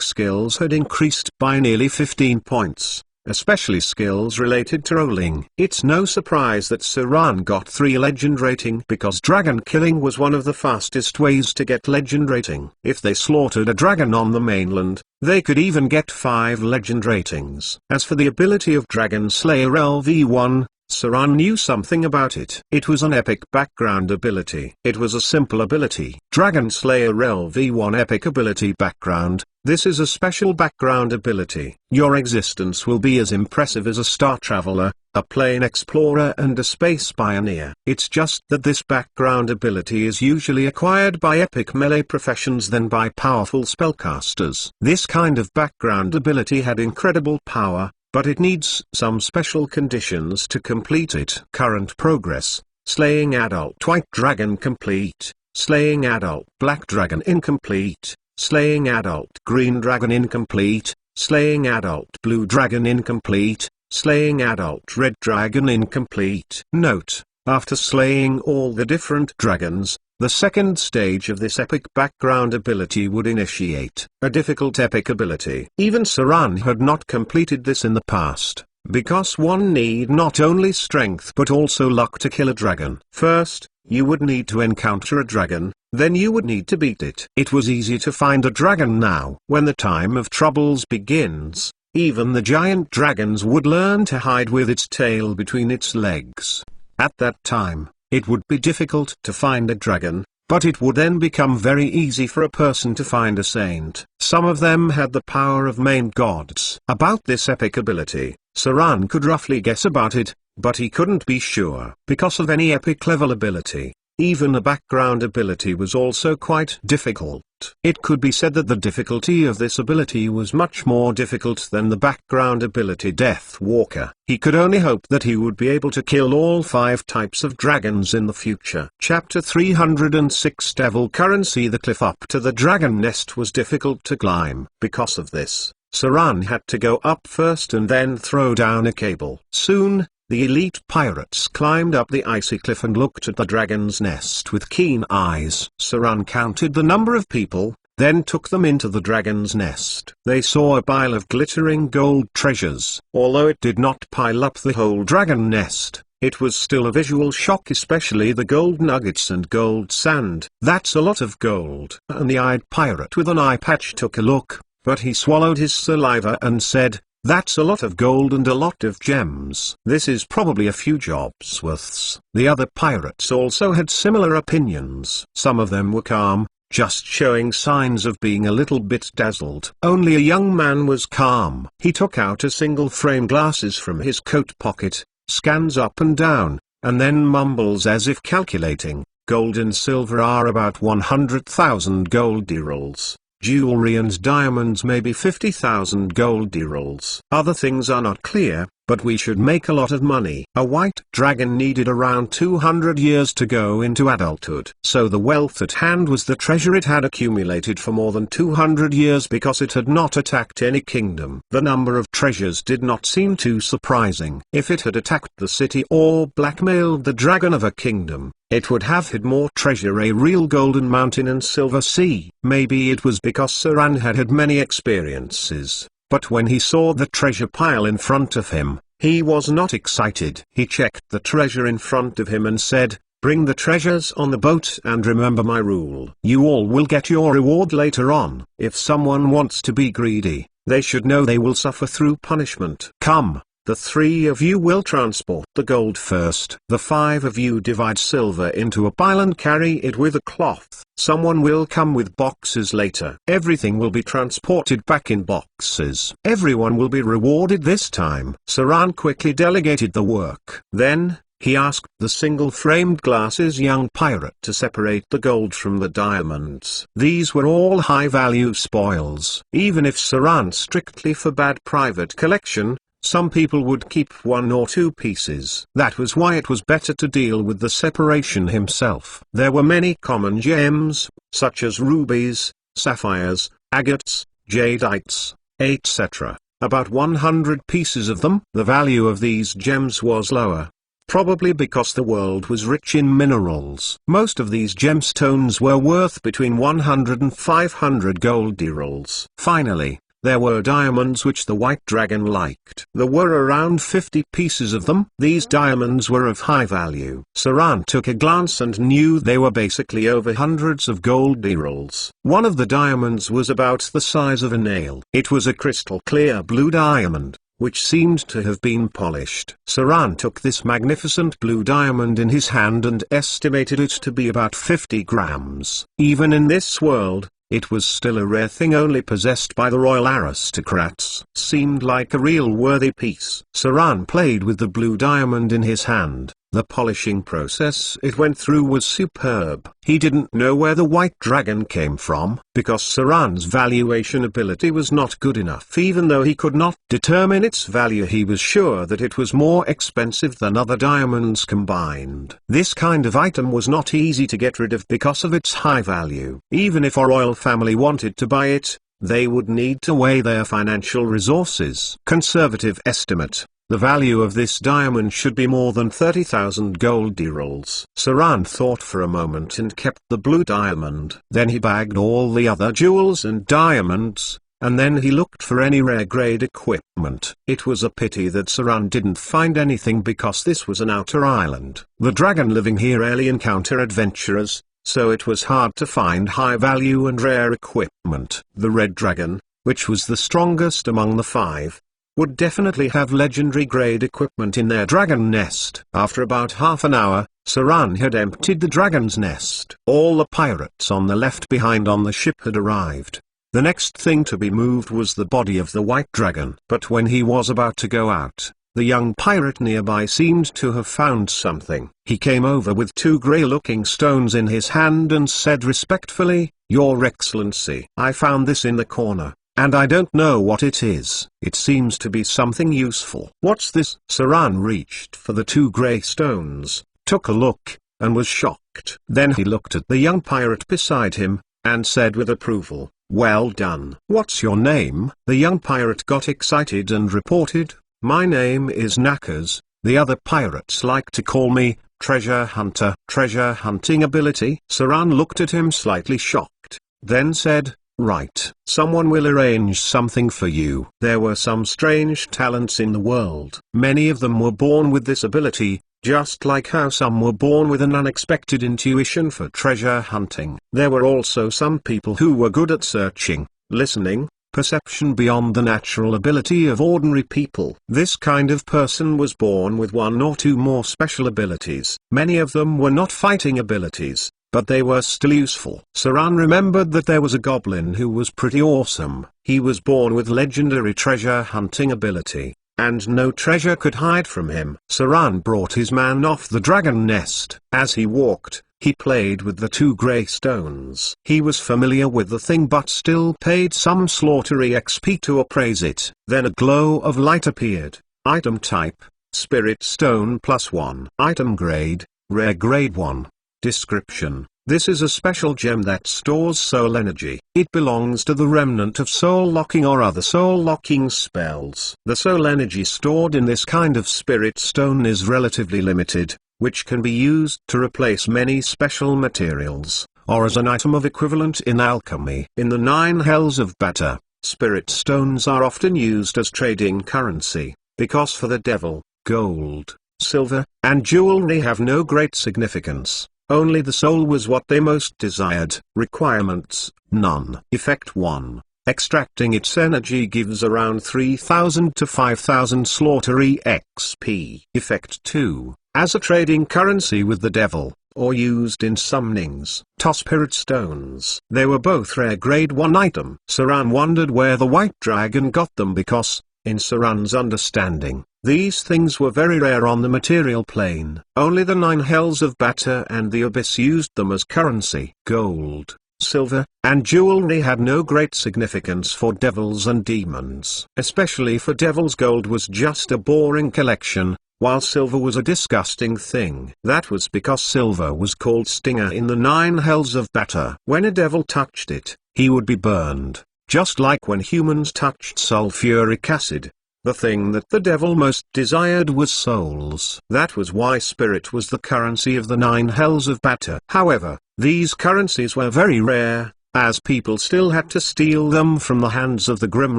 skills had increased by nearly 15 points, especially skills related to rolling. It's no surprise that Saran got 3 legend rating, because dragon killing was one of the fastest ways to get legend rating. If they slaughtered a dragon on the mainland, they could even get 5 legend ratings. As for the ability of Dragon Slayer LV1, Saran knew something about it. It was an epic background ability. It was a simple ability. Dragon Slayer LV1 epic ability background. This is a special background ability. Your existence will be as impressive as a star traveler, a plane explorer and a space pioneer. It's just that this background ability is usually acquired by epic melee professions than by powerful spellcasters. This kind of background ability had incredible power, but it needs some special conditions to complete it. Current progress: slaying adult white dragon complete, slaying adult black dragon incomplete, slaying adult green dragon incomplete, slaying adult blue dragon incomplete, slaying adult red dragon incomplete. Note: after slaying all the different dragons, the second stage of this epic background ability would initiate. A difficult epic ability. Even Saran had not completed this in the past, because one need not only strength but also luck to kill a dragon. First, you would need to encounter a dragon, then you would need to beat it. It was easy to find a dragon now. When the time of troubles begins, even the giant dragons would learn to hide with its tail between its legs. At that time, it would be difficult to find a dragon, but it would then become very easy for a person to find a saint. Some of them had the power of main gods. About this epic ability, Saran could roughly guess about it, but he couldn't be sure because of any epic level ability. Even a background ability was also quite difficult. It could be said that the difficulty of this ability was much more difficult than the background ability Death Walker. He could only hope that he would be able to kill all 5 types of dragons in the future. Chapter 306 Devil Currency. The cliff up to the dragon nest was difficult to climb. Because of this, Saran had to go up first and then throw down a cable. Soon, the elite pirates climbed up the icy cliff and looked at the dragon's nest with keen eyes. Saran counted the number of people, then took them into the dragon's nest. They saw a pile of glittering gold treasures. Although it did not pile up the whole dragon nest, it was still a visual shock, especially the gold nuggets and gold sand. "That's a lot of gold." And the eyed pirate with an eye patch took a look, but he swallowed his saliva and said, "That's a lot of gold and a lot of gems. This is probably a few jobs worths." The other pirates also had similar opinions. Some of them were calm, just showing signs of being a little bit dazzled. Only a young man was calm. He took out a single frame glasses from his coat pocket, scans up and down, and then mumbles as if calculating. "Gold and silver are about 100,000 gold dirhams. Jewelry and diamonds maybe 50,000 gold dirhams. Other things are not clear, but we should make a lot of money." A white dragon needed around 200 years to go into adulthood. So the wealth at hand was the treasure it had accumulated for more than 200 years because it had not attacked any kingdom. The number of treasures did not seem too surprising. If it had attacked the city or blackmailed the dragon of a kingdom, it would have hid more treasure, a real golden mountain and silver sea. Maybe it was because Saran had had many experiences. But when he saw the treasure pile in front of him, he was not excited. He checked the treasure in front of him and said, "Bring the treasures on the boat and remember my rule. You all will get your reward later on. If someone wants to be greedy, they should know they will suffer through punishment. Come. The 3 of you will transport the gold first. The 5 of you divide silver into a pile and carry it with a cloth. Someone will come with boxes later. Everything will be transported back in boxes. Everyone will be rewarded this time." Saran quickly delegated the work. Then, he asked the single-framed glasses young pirate to separate the gold from the diamonds. These were all high-value spoils. Even if Saran strictly forbade private collection, some people would keep 1 or 2 pieces. That was why it was better to deal with the separation himself. There were many common gems, such as rubies, sapphires, agates, jadites, etc. About 100 pieces of them. The value of these gems was lower, probably because the world was rich in minerals. Most of these gemstones were worth between 100 and 500 gold dirhams. Finally, there were diamonds which the white dragon liked. There were around 50 pieces of them. These diamonds were of high value. Saran took a glance and knew they were basically over hundreds of gold dirhams. One of the diamonds was about the size of a nail. It was a crystal clear blue diamond, which seemed to have been polished. Saran took this magnificent blue diamond in his hand and estimated it to be about 50 grams. Even in this world, it was still a rare thing only possessed by the royal aristocrats. Seemed like a real worthy piece. Saran played with the blue diamond in his hand. The polishing process it went through was superb. He didn't know where the white dragon came from, because Saran's valuation ability was not good enough. Even though he could not determine its value, he was sure that it was more expensive than other diamonds combined. This kind of item was not easy to get rid of because of its high value. Even if a royal family wanted to buy it, they would need to weigh their financial resources. Conservative estimate: the value of this diamond should be more than 30,000 gold dirhams. Saran thought for a moment and kept the blue diamond. Then he bagged all the other jewels and diamonds, and then he looked for any rare grade equipment. It was a pity that Saran didn't find anything because this was an outer island. The dragon living here rarely encounter adventurers, so it was hard to find high value and rare equipment. The red dragon, which was the strongest among the 5, would definitely have legendary grade equipment in their dragon nest. After about half an hour, Saran had emptied the dragon's nest. All the pirates on the left behind on the ship had arrived. The next thing to be moved was the body of the white dragon. But when he was about to go out, The young pirate nearby seemed to have found something. He came over with 2 grey-looking stones in his hand and said respectfully, "Your Excellency, I found this in the corner, and I don't know what it is. It seems to be something useful." "What's this?" Saran reached for the 2 grey stones, took a look, and was shocked. Then he looked at the young pirate beside him, and said with approval, "Well done." "What's your name?" The young pirate got excited and reported, "My name is Knackers. The other pirates like to call me Treasure Hunter." "Treasure hunting ability?" Saran looked at him slightly shocked, then said, "Right. Someone will arrange something for you." There were some strange talents in the world. Many of them were born with this ability, just like how some were born with an unexpected intuition for treasure hunting. There were also some people who were good at searching, listening, perception beyond the natural ability of ordinary people. This kind of person was born with 1 or 2 more special abilities. Many of them were not fighting abilities, but they were still useful. Saran remembered that there was a goblin who was pretty awesome. He was born with legendary treasure hunting ability, and no treasure could hide from him. Saran brought his man off the dragon nest. As he walked, he played with the 2 grey stones. He was familiar with the thing but still paid some slaughtery XP to appraise it. Then a glow of light appeared. Item type, Spirit Stone +1. Item grade, Rare grade 1. Description: this is a special gem that stores soul energy. It belongs to the remnant of soul locking or other soul locking spells. The soul energy stored in this kind of spirit stone is relatively limited, which can be used to replace many special materials, or as an item of equivalent in alchemy. In the 9 hells of Bata, spirit stones are often used as trading currency, because for the devil, gold, silver, and jewelry have no great significance. Only the soul was what they most desired. Requirements: none. Effect 1. Extracting its energy gives around 3000 to 5000 slaughtery XP. Effect 2. As a trading currency with the devil, or used in summonings. Spirit stones. They were both rare grade 1 item. Saran wondered where the white dragon got them because, in Saran's understanding, these things were very rare on the material plane. Only the 9 hells of Bata and the Abyss used them as currency. Gold, silver, and jewelry had no great significance for devils and demons. Especially for devils, gold was just a boring collection, while silver was a disgusting thing. That was because silver was called stinger in the 9 hells of Bata. When a devil touched it, he would be burned, just like when humans touched sulfuric acid. The thing that the devil most desired was souls. That was why spirit was the currency of the 9 hells of Bata. However, these currencies were very rare, as people still had to steal them from the hands of the Grim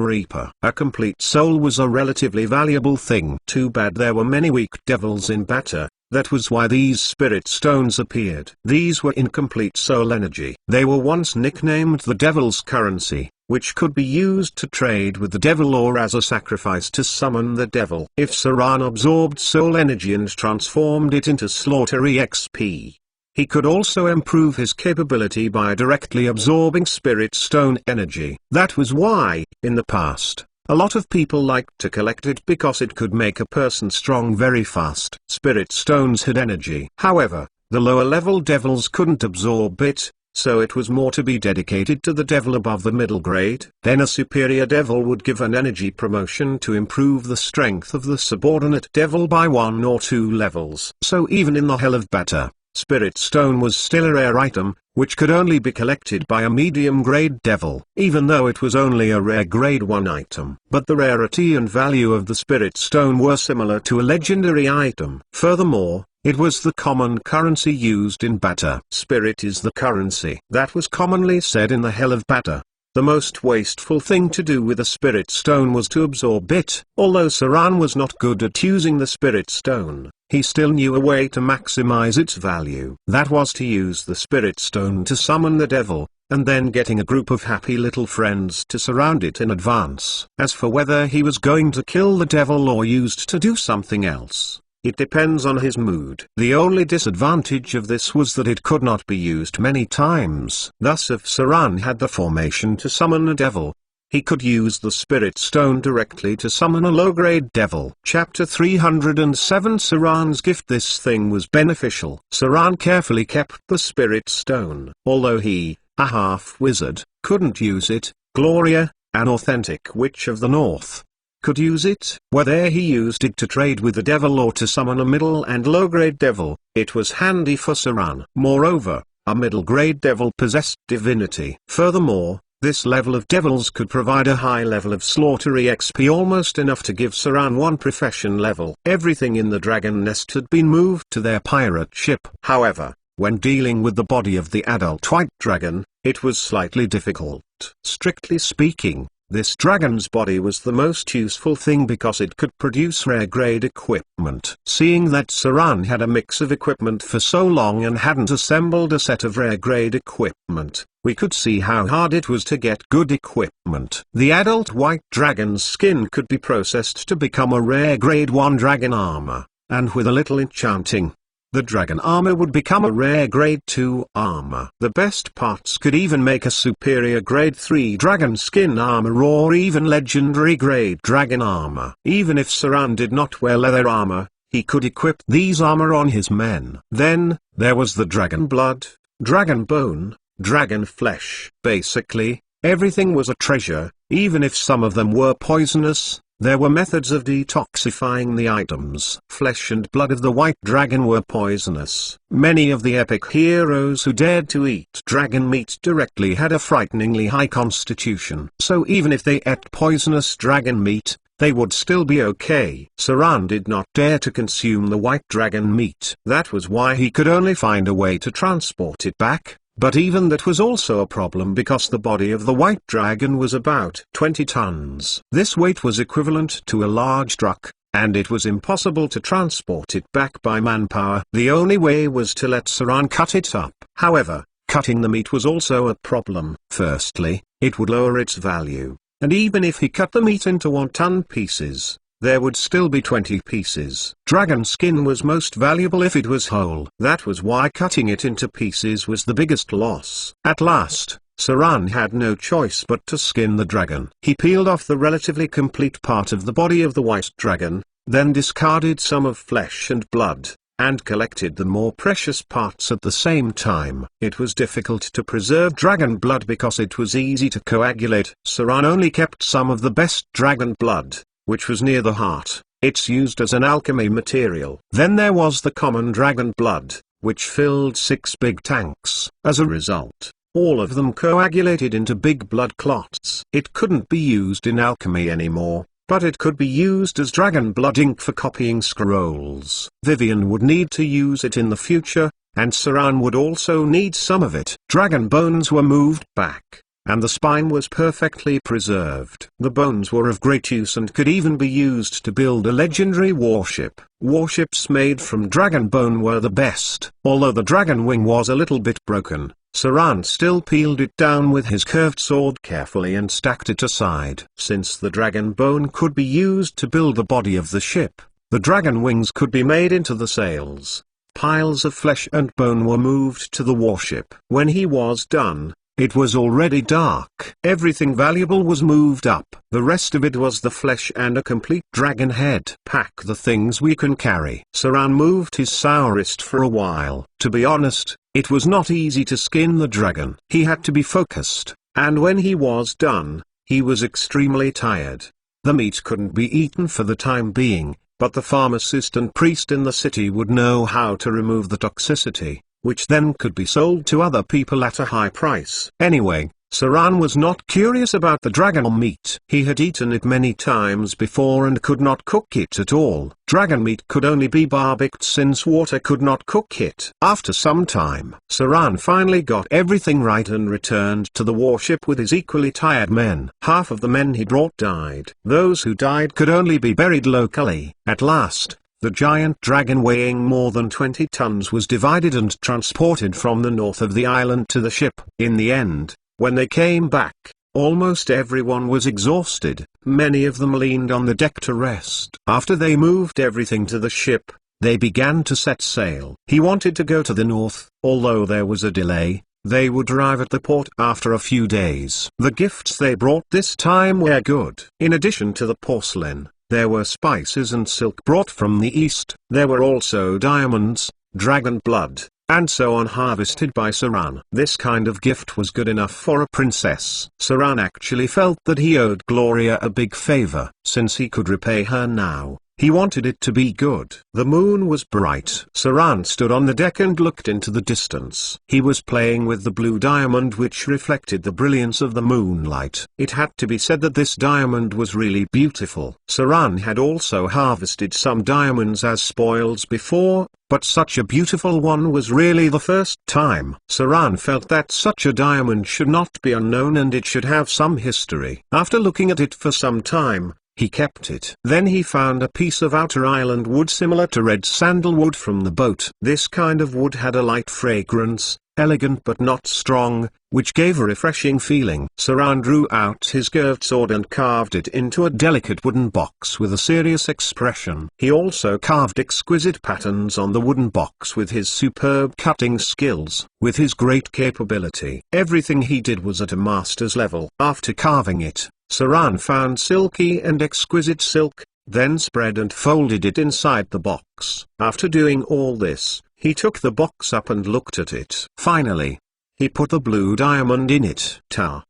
Reaper. A complete soul was a relatively valuable thing. Too bad there were many weak devils in Bata. That was why these spirit stones appeared. These were incomplete soul energy. They were once nicknamed the devil's currency, which could be used to trade with the devil or as a sacrifice to summon the devil. If Saran absorbed soul energy and transformed it into slaughtery XP, he could also improve his capability by directly absorbing spirit stone energy. That was why, in the past, a lot of people liked to collect it because it could make a person strong very fast. Spirit stones had energy. However, the lower level devils couldn't absorb it, so it was more to be dedicated to the devil above the middle grade. Then a superior devil would give an energy promotion to improve the strength of the subordinate devil by 1 or 2 levels. So even in the Hell of Bata, Spirit Stone was still a rare item, which could only be collected by a medium-grade devil, even though it was only a rare grade 1 item. But the rarity and value of the Spirit Stone were similar to a legendary item. Furthermore, it was the common currency used in Bata. Spirit is the currency. That was commonly said in the Hell of Bata. The most wasteful thing to do with a Spirit Stone was to absorb it. Although Saran was not good at using the Spirit Stone, he still knew a way to maximize its value. That was to use the Spirit Stone to summon the devil, and then getting a group of happy little friends to surround it in advance. As for whether he was going to kill the devil or used to do something else, it depends on his mood. The only disadvantage of this was that it could not be used many times. Thus if Saran had the formation to summon a devil, he could use the Spirit Stone directly to summon a low-grade devil. Chapter 307 Saran's gift. This thing was beneficial. Saran carefully kept the Spirit Stone. Although he, a half-wizard, couldn't use it, Gloria, an authentic witch of the north, could use it. Whether he used it to trade with the devil or to summon a middle and low-grade devil, it was handy for Saran. Moreover, a middle-grade devil possessed divinity. Furthermore, this level of devils could provide a high level of slaughter EXP, almost enough to give Saran one profession level. Everything in the dragon nest had been moved to their pirate ship. However, when dealing with the body of the adult white dragon, it was slightly difficult. Strictly speaking, this dragon's body was the most useful thing because it could produce rare-grade equipment. Seeing that Saran had a mix of equipment for so long and hadn't assembled a set of rare-grade equipment, we could see how hard it was to get good equipment. The adult white dragon's skin could be processed to become a rare grade 1 dragon armor, and with a little enchanting, the dragon armor would become a rare grade 2 armor. The best parts could even make a superior grade 3 dragon skin armor or even legendary grade dragon armor. Even if Saran did not wear leather armor, he could equip these armor on his men. Then, there was the dragon blood, dragon bone, dragon flesh. Basically, everything was a treasure. Even if some of them were poisonous, there were methods of detoxifying the items. Flesh and blood of the white dragon were poisonous. Many of the epic heroes who dared to eat dragon meat directly had a frighteningly high constitution. So even if they ate poisonous dragon meat, they would still be okay. Saran did not dare to consume the white dragon meat. That was why he could only find a way to transport it back. But even that was also a problem because the body of the white dragon was about 20 tons. This weight was equivalent to a large truck, and it was impossible to transport it back by manpower. The only way was to let Saran cut it up. However, cutting the meat was also a problem. Firstly, it would lower its value, and even if he cut the meat into 1-ton pieces, there would still be 20 pieces. Dragon skin was most valuable if it was whole. That was why cutting it into pieces was the biggest loss. At last, Saran had no choice but to skin the dragon. He peeled off the relatively complete part of the body of the white dragon, then discarded some of flesh and blood, and collected the more precious parts at the same time. It was difficult to preserve dragon blood because it was easy to coagulate. Saran only kept some of the best dragon blood, which was near the heart. It's used as an alchemy material. Then there was the common dragon blood, which filled 6 big tanks. As a result, all of them coagulated into big blood clots. It couldn't be used in alchemy anymore, but it could be used as dragon blood ink for copying scrolls. Vivian would need to use it in the future, and Saran would also need some of it. Dragon bones were moved back, and the spine was perfectly preserved. The bones were of great use and could even be used to build a legendary warship. Warships made from dragon bone were the best. Although the dragon wing was a little bit broken, Saran still peeled it down with his curved sword carefully and stacked it aside. Since the dragon bone could be used to build the body of the ship, the dragon wings could be made into the sails. Piles of flesh and bone were moved to the warship. When he was done, it was already dark. Everything valuable was moved up. The rest of it was the flesh and a complete dragon head. Pack the things we can carry. Saran moved his sourest for a while. To be honest, it was not easy to skin the dragon. He had to be focused, and when he was done, he was extremely tired. The meat couldn't be eaten for the time being, but the pharmacist and priest in the city would know how to remove the toxicity, which then could be sold to other people at a high price. Anyway, Saran was not curious about the dragon meat. He had eaten it many times before and could not cook it at all. Dragon meat could only be barbecued since water could not cook it. After some time, Saran finally got everything right and returned to the warship with his equally tired men. Half of the men he brought died. Those who died could only be buried locally. At last, the giant dragon weighing more than 20 tons was divided and transported from the north of the island to the ship. In the end, when they came back, almost everyone was exhausted. Many of them leaned on the deck to rest. After they moved everything to the ship, they began to set sail. He wanted to go to the north. Although there was a delay, They would arrive at the port after a few days. The gifts they brought this time were good. In addition to the porcelain, there were spices and silk brought from the east. There were also diamonds, dragon blood, and so on harvested by Saran. This kind of gift was good enough for a princess. Saran actually felt that he owed Gloria a big favor. Since he could repay her now, he wanted it to be good. The moon was bright. Saran stood on the deck and looked into the distance. He was playing with the blue diamond which reflected the brilliance of the moonlight. It had to be said that this diamond was really beautiful. Saran had also harvested some diamonds as spoils before, but such a beautiful one was really the first time. Saran felt that such a diamond should not be unknown and it should have some history. After looking at it for some time, he kept it. Then he found a piece of outer island wood similar to red sandalwood from the boat. This kind of wood had a light fragrance, elegant but not strong, which gave a refreshing feeling. Saran drew out his curved sword and carved it into a delicate wooden box with a serious expression. He also carved exquisite patterns on the wooden box with his superb cutting skills. With his great capability, everything he did was at a master's level. After carving it, Saran found silky and exquisite silk, then spread and folded it inside the box. After doing all this, he took the box up and looked at it. Finally, he put the blue diamond in it.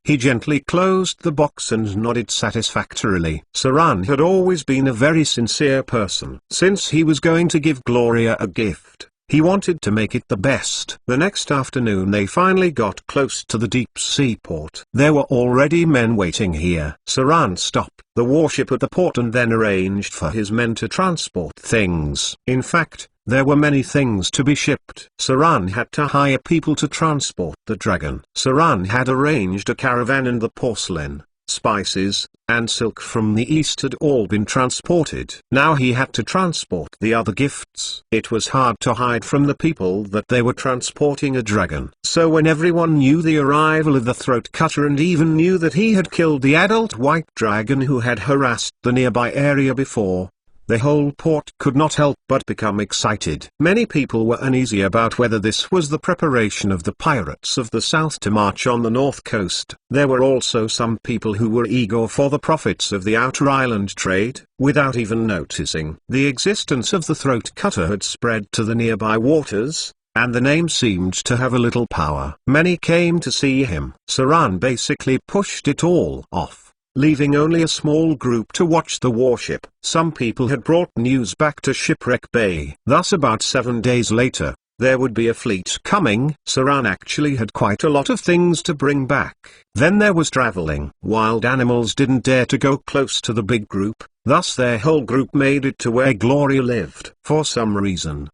He gently closed the box and nodded satisfactorily. Saran had always been a very sincere person. Since he was going to give Gloria a gift, he wanted to make it the best. The next afternoon they finally got close to the deep sea port. There were already men waiting here. Saran stopped the warship at the port and then arranged for his men to transport things. In fact, there were many things to be shipped. Saran had to hire people to transport the dragon. Saran had arranged a caravan and the porcelain, spices, and silk from the east had all been transported. Now he had to transport the other gifts. It was hard to hide from the people that they were transporting a dragon. So when everyone knew the arrival of the throat cutter and even knew that he had killed the adult white dragon who had harassed the nearby area before, the whole port could not help but become excited. Many people were uneasy about whether this was the preparation of the pirates of the south to march on the north coast. There were also some people who were eager for the profits of the outer island trade, without even noticing. The existence of the throat cutter had spread to the nearby waters, and the name seemed to have a little power. Many came to see him. Saran basically pushed it all off, leaving only a small group to watch the warship. Some people had brought news back to Shipwreck Bay. Thus about 7 days later, there would be a fleet coming. Saran actually had quite a lot of things to bring back. Then there was traveling. Wild animals didn't dare to go close to the big group, thus their whole group made it to where Gloria lived. For some reason,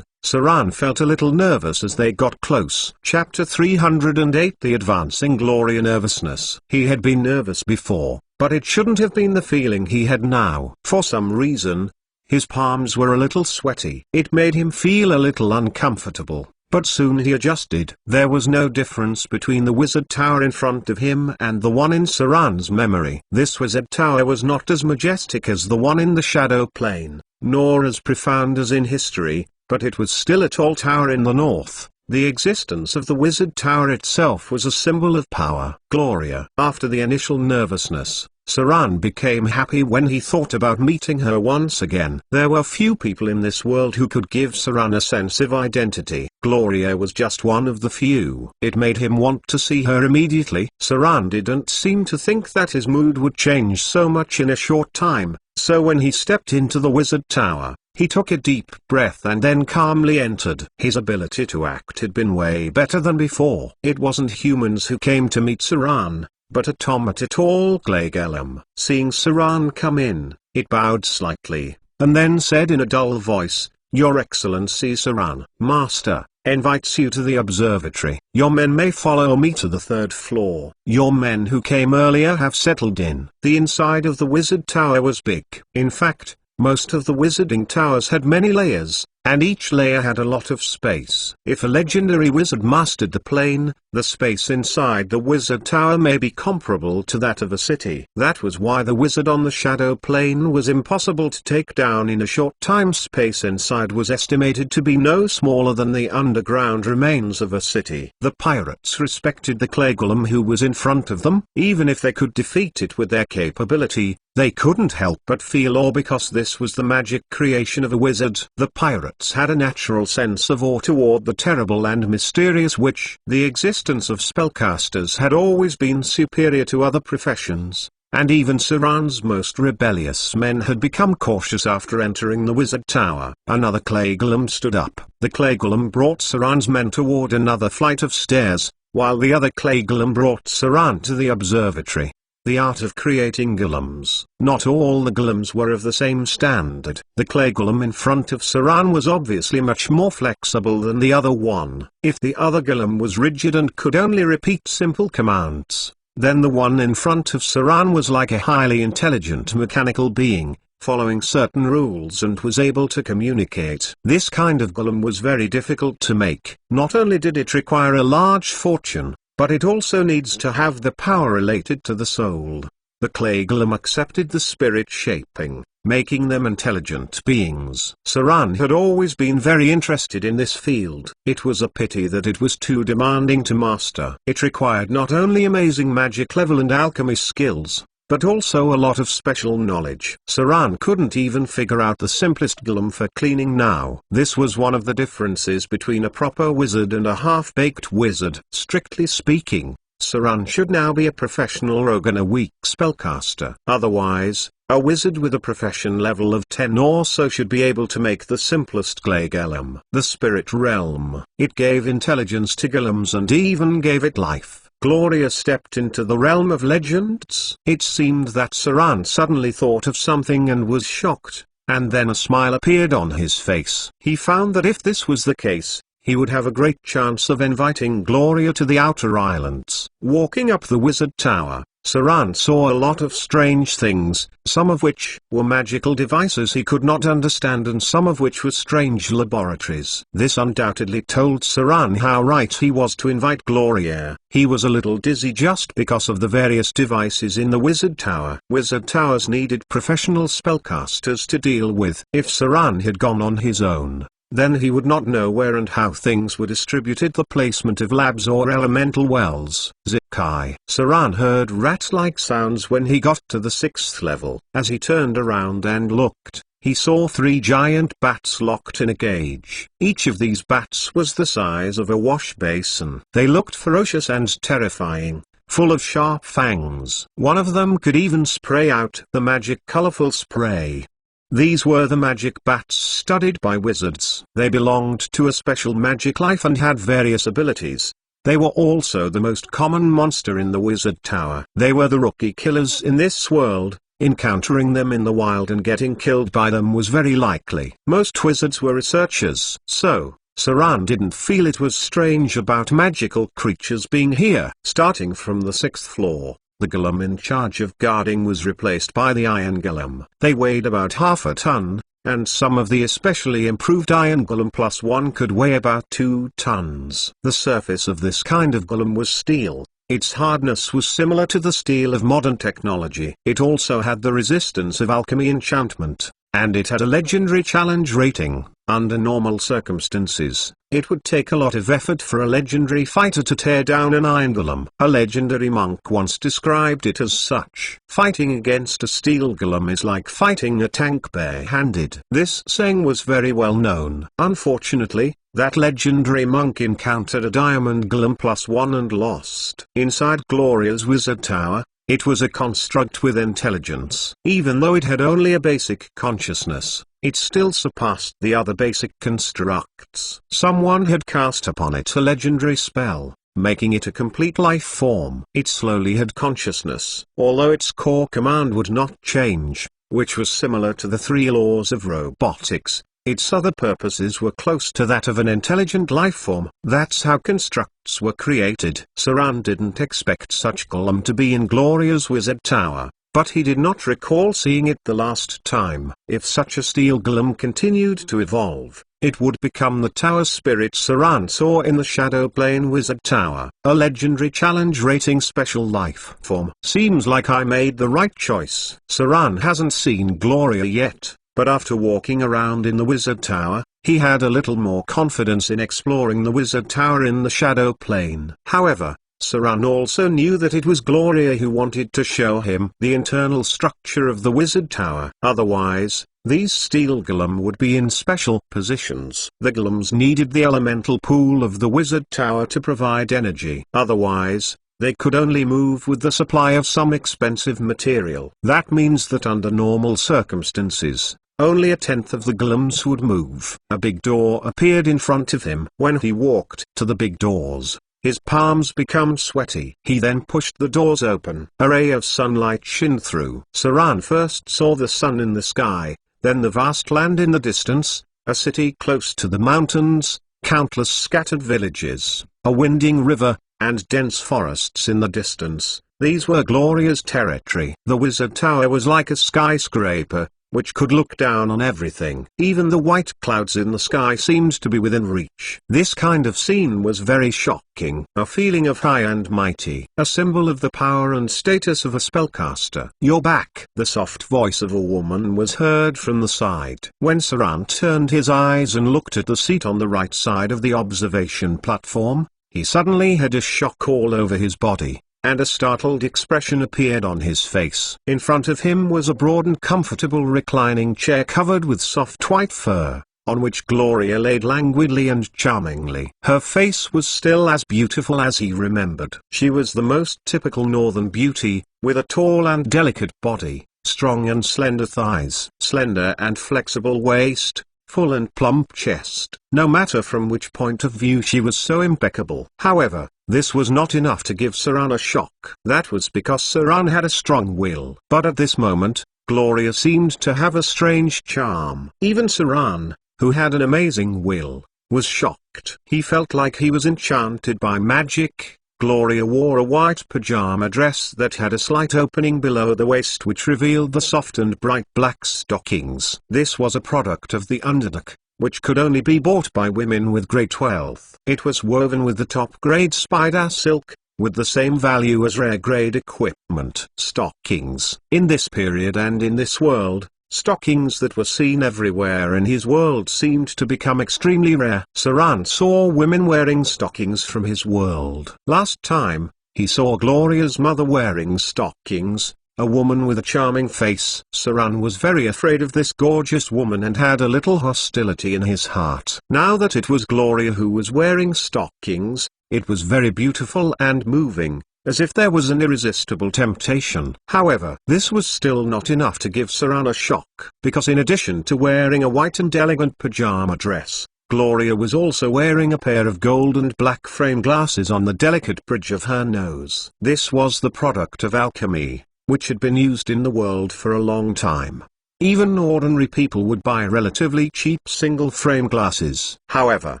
Saran felt a little nervous as they got close. Chapter 308 The Advancing Gloria Nervousness. He had been nervous before, but it shouldn't have been the feeling he had now. For some reason, his palms were a little sweaty. It made him feel a little uncomfortable, but soon he adjusted. There was no difference between the wizard tower in front of him and the one in Saran's memory. This wizard tower was not as majestic as the one in the shadow plane, nor as profound as in history, but it was still a tall tower in the north. The existence of the wizard tower itself was a symbol of power. Gloria. After the initial nervousness, Saran became happy when he thought about meeting her once again. There were few people in this world who could give Saran a sense of identity. Gloria was just one of the few. It made him want to see her immediately. Saran didn't seem to think that his mood would change so much in a short time, so when he stepped into the wizard tower, he took a deep breath and then calmly entered. His ability to act had been way better than before. It wasn't humans who came to meet Saran, but automata tall Glagelum. Seeing Saran come in, it bowed slightly, and then said in a dull voice, "Your Excellency Saran, Master, invites you to the observatory. Your men may follow me to the 3rd floor. Your men who came earlier have settled in." The inside of the wizard tower was big. In fact, most of the wizarding towers had many layers, and each layer had a lot of space. If a legendary wizard mastered the plane, the space inside the wizard tower may be comparable to that of a city. That was why the wizard on the shadow plane was impossible to take down in a short time. Space inside was estimated to be no smaller than the underground remains of a city. The pirates respected the clay golem who was in front of them. Even if they could defeat it with their capability, they couldn't help but feel awe because this was the magic creation of a wizard. The pirates had a natural sense of awe toward the terrible and mysterious witch. The existence of spellcasters had always been superior to other professions, and even Saran's most rebellious men had become cautious after entering the wizard tower. Another clay golem stood up. The clay golem brought Saran's men toward another flight of stairs, while the other clay golem brought Saran to the observatory. The art of creating golems. Not all the golems were of the same standard. The clay golem in front of Saran was obviously much more flexible than the other one. If the other golem was rigid and could only repeat simple commands, then the one in front of Saran was like a highly intelligent mechanical being, following certain rules and was able to communicate. This kind of golem was very difficult to make. Not only did it require a large fortune, but it also needs to have the power related to the soul. The clay golem accepted the spirit shaping, making them intelligent beings. Saran had always been very interested in this field. It was a pity that it was too demanding to master. It required not only amazing magic level and alchemy skills, but also a lot of special knowledge. Saran couldn't even figure out the simplest golem for cleaning now. This was one of the differences between a proper wizard and a half-baked wizard. Strictly speaking, Saran should now be a professional rogue and a weak spellcaster. Otherwise, a wizard with a profession level of 10 or so should be able to make the simplest clay golem. The spirit realm. It gave intelligence to golems and even gave it life. Gloria stepped into the realm of legends. It seemed that Saran suddenly thought of something and was shocked, and then a smile appeared on his face. He found that if this was the case, he would have a great chance of inviting Gloria to the outer islands. Walking up the wizard tower, Saran saw a lot of strange things, some of which were magical devices he could not understand and some of which were strange laboratories. This undoubtedly told Saran how right he was to invite Gloria. He was a little dizzy just because of the various devices in the wizard tower. Wizard towers needed professional spellcasters to deal with. If Saran had gone on his own, then he would not know where and how things were distributed, the placement of labs or elemental wells. Zikai. Saran heard rat-like sounds when he got to the 6th level. As he turned around and looked, he saw 3 giant bats locked in a cage. Each of these bats was the size of a wash basin. They looked ferocious and terrifying, full of sharp fangs. One of them could even spray out the magic colorful spray. These were the magic bats studied by wizards. They belonged to a special magic life and had various abilities. They were also the most common monster in the wizard tower. They were the rookie killers in this world. Encountering them in the wild and getting killed by them was very likely. Most wizards were researchers. So, Saran didn't feel it was strange about magical creatures being here. Starting from the 6th floor, the golem in charge of guarding was replaced by the iron golem. They weighed about half a ton, and some of the especially improved iron golem plus 1 could weigh about 2 tons. The surface of this kind of golem was steel. Its hardness was similar to the steel of modern technology. It also had the resistance of alchemy enchantment, and it had a legendary challenge rating. Under normal circumstances, it would take a lot of effort for a legendary fighter to tear down an iron golem. A legendary monk once described it as such. Fighting against a steel golem is like fighting a tank bare-handed. This saying was very well known. Unfortunately, that legendary monk encountered a diamond golem plus 1 and lost. Inside Gloria's wizard tower, it was a construct with intelligence. Even though it had only a basic consciousness, it still surpassed the other basic constructs. Someone had cast upon it a legendary spell, making it a complete life form. It slowly had consciousness, although its core command would not change, which was similar to the 3 laws of robotics. Its other purposes were close to that of an intelligent life form. That's how constructs were created. Saran didn't expect such golem to be in Gloria's wizard tower, but he did not recall seeing it the last time. If such a steel golem continued to evolve, it would become the tower spirit Saran saw in the Shadow Plane Wizard Tower. A legendary challenge rating special life form. Seems like I made the right choice. Saran hasn't seen Gloria yet, but after walking around in the Wizard Tower, he had a little more confidence in exploring the Wizard Tower in the Shadow Plane. However, Saran also knew that it was Gloria who wanted to show him the internal structure of the Wizard Tower. Otherwise, these steel golem would be in special positions. The golems needed the elemental pool of the Wizard Tower to provide energy. Otherwise, they could only move with the supply of some expensive material. That means that under normal circumstances, only a tenth of the golems would move. A big door appeared in front of him. When he walked to the big doors, his palms became sweaty. He then pushed the doors open. A ray of sunlight shone through. Saran first saw the sun in the sky, then the vast land in the distance, a city close to the mountains, countless scattered villages, a winding river, and dense forests in the distance. These were Gloria's territory. The Wizard Tower was like a skyscraper, which could look down on everything. Even the white clouds in the sky seemed to be within reach. This kind of scene was very shocking. A feeling of high and mighty, a symbol of the power and status of a spellcaster. "You're back." The soft voice of a woman was heard from the side. When Saran turned his eyes and looked at the seat on the right side of the observation platform, he suddenly had a shock all over his body, and a startled expression appeared on his face. In front of him was a broad and comfortable reclining chair covered with soft white fur, on which Gloria laid languidly and charmingly. Her face was still as beautiful as he remembered. She was the most typical northern beauty, with a tall and delicate body, strong and slender thighs, slender and flexible waist, full and plump chest. No matter from which point of view she was so impeccable. However, this was not enough to give Saran a shock. That was because Saran had a strong will. But at this moment, Gloria seemed to have a strange charm. Even Saran, who had an amazing will, was shocked. He felt like he was enchanted by magic. Gloria wore a white pajama dress that had a slight opening below the waist which revealed the soft and bright black stockings. This was a product of the Underdark, which could only be bought by women with great wealth. It was woven with the top-grade spider silk, with the same value as rare-grade equipment. Stockings. In this period and in this world, stockings that were seen everywhere in his world seemed to become extremely rare. Saran saw women wearing stockings from his world. Last time, he saw Gloria's mother wearing stockings, a woman with a charming face. Saran was very afraid of this gorgeous woman and had a little hostility in his heart. Now that it was Gloria who was wearing stockings, it was very beautiful and moving, as if there was an irresistible temptation. However, this was still not enough to give Saran a shock, because in addition to wearing a white and elegant pajama dress, Gloria was also wearing a pair of gold and black frame glasses on the delicate bridge of her nose. This was the product of alchemy, which had been used in the world for a long time. Even ordinary people would buy relatively cheap single-frame glasses. However,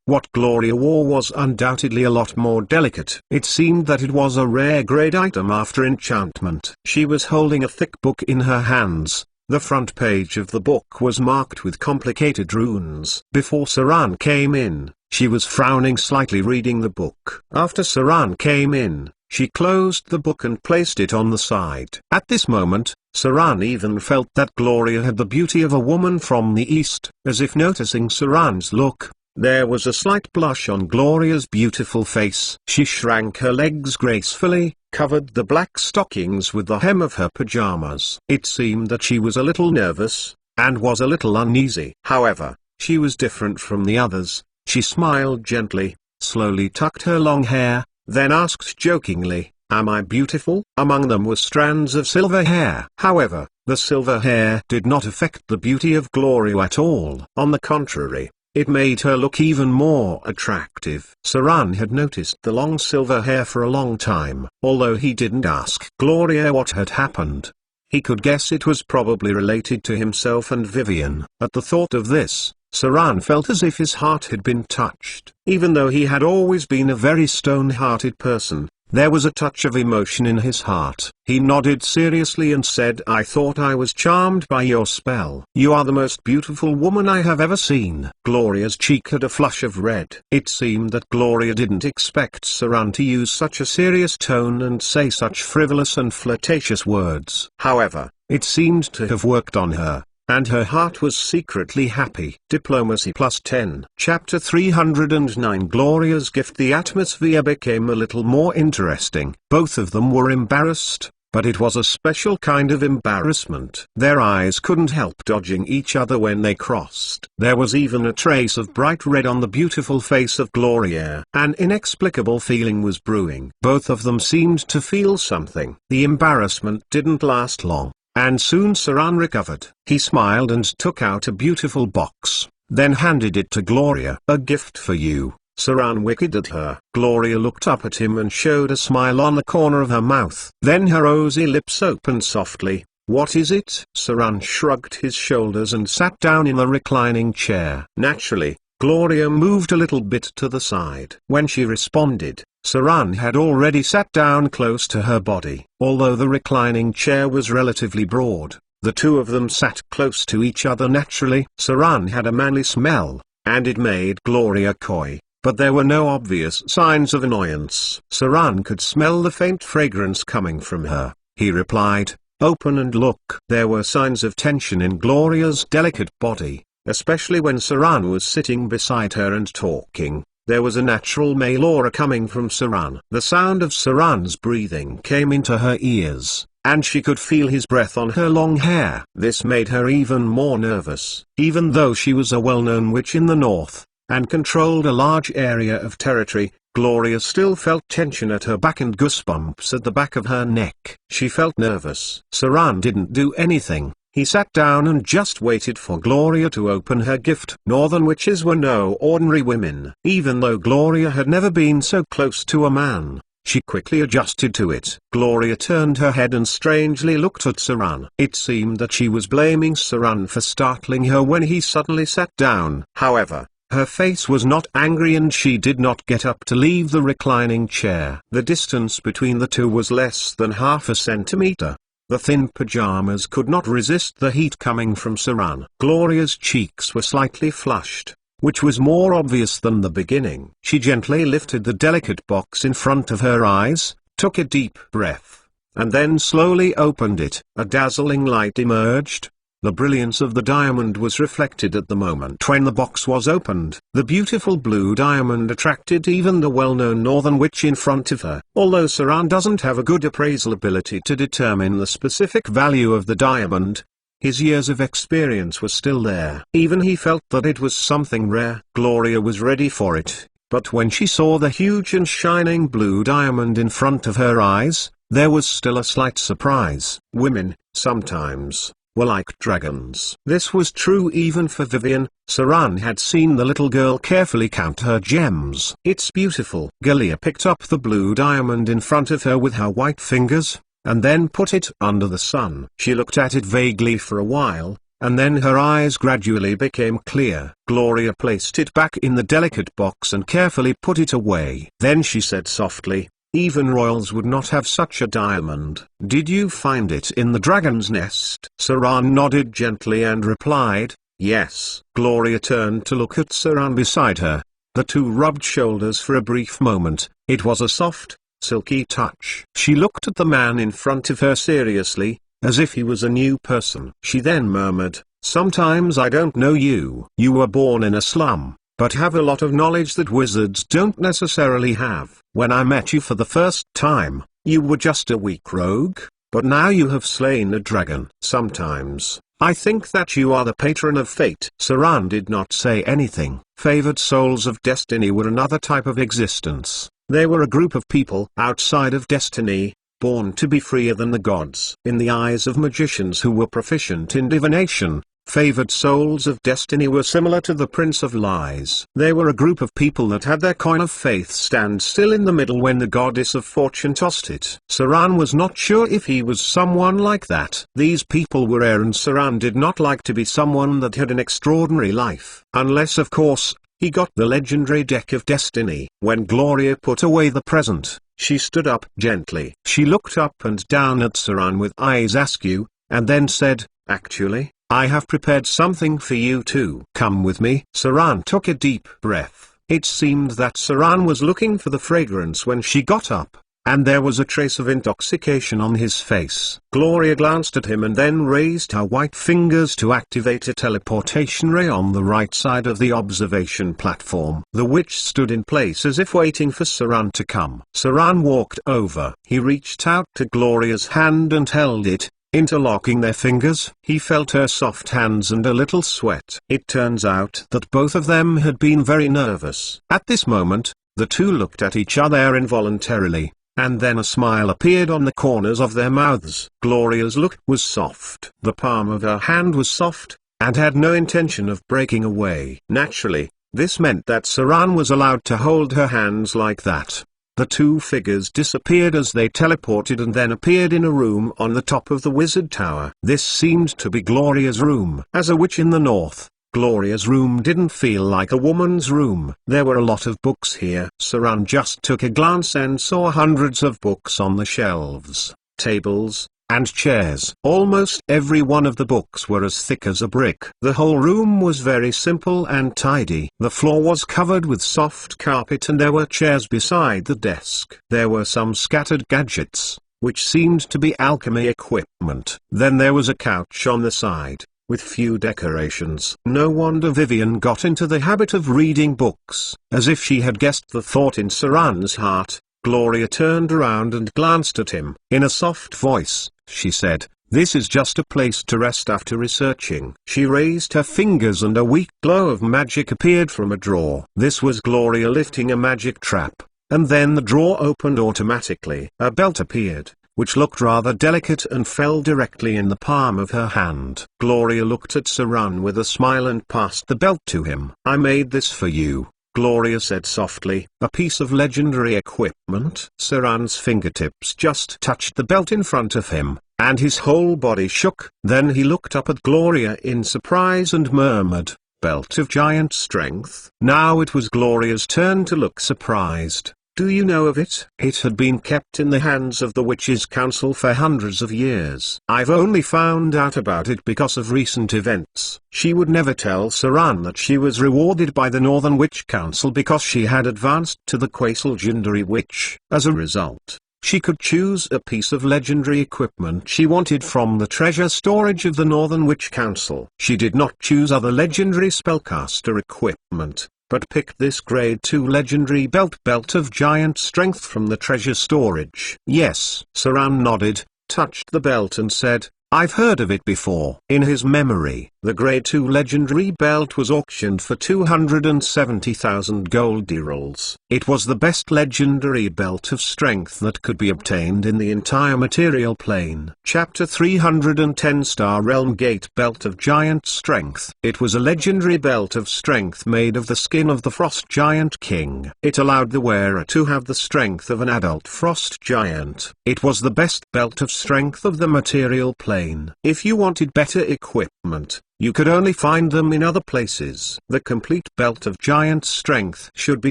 what Gloria wore was undoubtedly a lot more delicate. It seemed that it was a rare-grade item after enchantment. She was holding a thick book in her hands. The front page of the book was marked with complicated runes. Before Saran came in, she was frowning slightly reading the book. After Saran came in, she closed the book and placed it on the side. At this moment, Saran even felt that Gloria had the beauty of a woman from the east. As if noticing Saran's look, there was a slight blush on Gloria's beautiful face. She shrank her legs gracefully, covered the black stockings with the hem of her pajamas. It seemed that she was a little nervous, and was a little uneasy. However, she was different from the others. She smiled gently, slowly tucked her long hair, then asked jokingly, "Am I beautiful?" Among them were strands of silver hair. However, the silver hair did not affect the beauty of Gloria at all. On the contrary, it made her look even more attractive. Saran had noticed the long silver hair for a long time. Although he didn't ask Gloria what had happened, he could guess it was probably related to himself and Vivian. At the thought of this, Saran felt as if his heart had been touched. Even though he had always been a very stone-hearted person, There was a touch of emotion in his heart. He nodded seriously and said, "I thought I was charmed by your spell. You are the most beautiful woman I have ever seen." Gloria's cheek had a flush of red. It seemed that Gloria didn't expect Saran to use such a serious tone and say such frivolous and flirtatious words. However, it seemed to have worked on her, and her heart was secretly happy. Diplomacy +10. Chapter 309. Gloria's gift. The atmosphere became a little more interesting. Both of them were embarrassed, but it was a special kind of embarrassment. Their eyes couldn't help dodging each other when they crossed. There was even a trace of bright red on the beautiful face of Gloria. An inexplicable feeling was brewing. Both of them seemed to feel something. The embarrassment didn't last long, and soon Saran recovered. He smiled and took out a beautiful box, then handed it to Gloria. "A gift for you." Saran winked at her. Gloria looked up at him and showed a smile on the corner of her mouth. Then her rosy lips opened softly. "What is it?" Saran shrugged his shoulders and sat down in the reclining chair. Naturally, Gloria moved a little bit to the side. When she responded, Saran had already sat down close to her body. Although the reclining chair was relatively broad, the two of them sat close to each other naturally. Saran had a manly smell, and it made Gloria coy, but there were no obvious signs of annoyance. Saran could smell the faint fragrance coming from her. He replied, "Open and look." There were signs of tension in Gloria's delicate body, especially when Saran was sitting beside her and talking. There was a natural male aura coming from Saran. The sound of Saran's breathing came into her ears, and she could feel his breath on her long hair. This made her even more nervous. Even though she was a well-known witch in the north, and controlled a large area of territory, Gloria still felt tension at her back and goosebumps at the back of her neck. She felt nervous. Saran didn't do anything. He sat down and just waited for Gloria to open her gift. Northern witches were no ordinary women. Even though Gloria had never been so close to a man, she quickly adjusted to it. Gloria turned her head and strangely looked at Saran. It seemed that she was blaming Saran for startling her when he suddenly sat down. However, her face was not angry and she did not get up to leave the reclining chair. The distance between the two was less than half a centimeter. The thin pajamas could not resist the heat coming from Saran. Gloria's cheeks were slightly flushed, which was more obvious than the beginning. She gently lifted the delicate box in front of her eyes, took a deep breath, and then slowly opened it. A dazzling light emerged. The brilliance of the diamond was reflected at the moment when the box was opened. The beautiful blue diamond attracted even the well-known northern witch in front of her. Although Saran doesn't have a good appraisal ability to determine the specific value of the diamond, his years of experience were still there. Even he felt that it was something rare. Gloria was ready for it, but when she saw the huge and shining blue diamond in front of her eyes, there was still a slight surprise. Women, sometimes, were like dragons. This was true even for Vivian. Saran had seen the little girl carefully count her gems. "It's beautiful." Galia picked up the blue diamond in front of her with her white fingers, and then put it under the sun. She looked at it vaguely for a while, and then her eyes gradually became clear. Gloria placed it back in the delicate box and carefully put it away. Then she said softly, "Even royals would not have such a diamond." "Did you find it in the dragon's nest?" Saran nodded gently and replied, "Yes." Gloria turned to look at Saran beside her. The two rubbed shoulders for a brief moment. It was a soft, silky touch. She looked at the man in front of her seriously, as if he was a new person. She then murmured, "Sometimes I don't know you. You were born in a slum, but have a lot of knowledge that wizards don't necessarily have. When I met you for the first time, you were just a weak rogue, but now you have slain a dragon. Sometimes, I think that you are the patron of fate." Saran did not say anything. Favored souls of destiny were another type of existence. They were a group of people outside of destiny, born to be freer than the gods. In the eyes of magicians who were proficient in divination, favored souls of destiny were similar to the Prince of Lies. They were a group of people that had their coin of faith stand still in the middle when the goddess of fortune tossed it. Saran was not sure if he was someone like that. These people were rare and Saran did not like to be someone that had an extraordinary life. Unless of course, he got the legendary deck of destiny. When Gloria put away the present, She stood up gently. She looked up and down at Saran with eyes askew, and then said, "Actually, I have prepared something for you too. Come with me." Saran took a deep breath. It seemed that Saran was looking for the fragrance when she got up, and there was a trace of intoxication on his face. Gloria glanced at him and then raised her white fingers to activate a teleportation ray on the right side of the observation platform. The witch stood in place as if waiting for Saran to come. Saran walked over. He reached out to Gloria's hand and held it, interlocking their fingers. He felt her soft hands and a little sweat. It turns out that both of them had been very nervous. At this moment, the two looked at each other involuntarily, and then a smile appeared on the corners of their mouths. Gloria's look was soft. The palm of her hand was soft, and had no intention of breaking away. Naturally, this meant that Saran was allowed to hold her hands like that. The two figures disappeared as they teleported and then appeared in a room on the top of the wizard tower. This seemed to be Gloria's room. As a witch in the north, Gloria's room didn't feel like a woman's room. There were a lot of books here. Saran just took a glance and saw hundreds of books on the shelves, tables, and chairs. Almost every one of the books were as thick as a brick. The whole room was very simple and tidy. The floor was covered with soft carpet and there were chairs beside the desk. There were some scattered gadgets, which seemed to be alchemy equipment. Then there was a couch on the side, with few decorations. No wonder Vivian got into the habit of reading books. As if she had guessed the thought in Saran's heart, Gloria turned around and glanced at him. In a soft voice, she said, "This is just a place to rest after researching." She raised her fingers and a weak glow of magic appeared from a drawer. This was Gloria lifting a magic trap, and then the drawer opened automatically. A belt appeared, which looked rather delicate and fell directly in the palm of her hand. Gloria looked at Saran with a smile and passed the belt to him. "I made this for you," Gloria said softly. "A piece of legendary equipment." Saran's fingertips just touched the belt in front of him, and his whole body shook. Then he looked up at Gloria in surprise and murmured, "Belt of giant strength." Now it was Gloria's turn to look surprised. "Do you know of it?" "It had been kept in the hands of the Witches' Council for hundreds of years. I've only found out about it because of recent events." She would never tell Saran that she was rewarded by the Northern Witch Council because she had advanced to the Quasi-Legendary Witch. As a result, she could choose a piece of legendary equipment she wanted from the treasure storage of the Northern Witch Council. She did not choose other legendary spellcaster equipment, but picked this grade 2 legendary belt of giant strength from the treasure storage. "Yes." Saran nodded, touched the belt and said, "I've heard of it before." In his memory, the grade 2 legendary belt was auctioned for 270,000 gold dirals. It was the best legendary belt of strength that could be obtained in the entire material plane. Chapter 310 Star Realm Gate Belt of Giant Strength. It was a legendary belt of strength made of the skin of the Frost Giant King. It allowed the wearer to have the strength of an adult Frost Giant. It was the best belt of strength of the material plane. If you wanted better equipment, you could only find them in other places. The complete belt of giant strength should be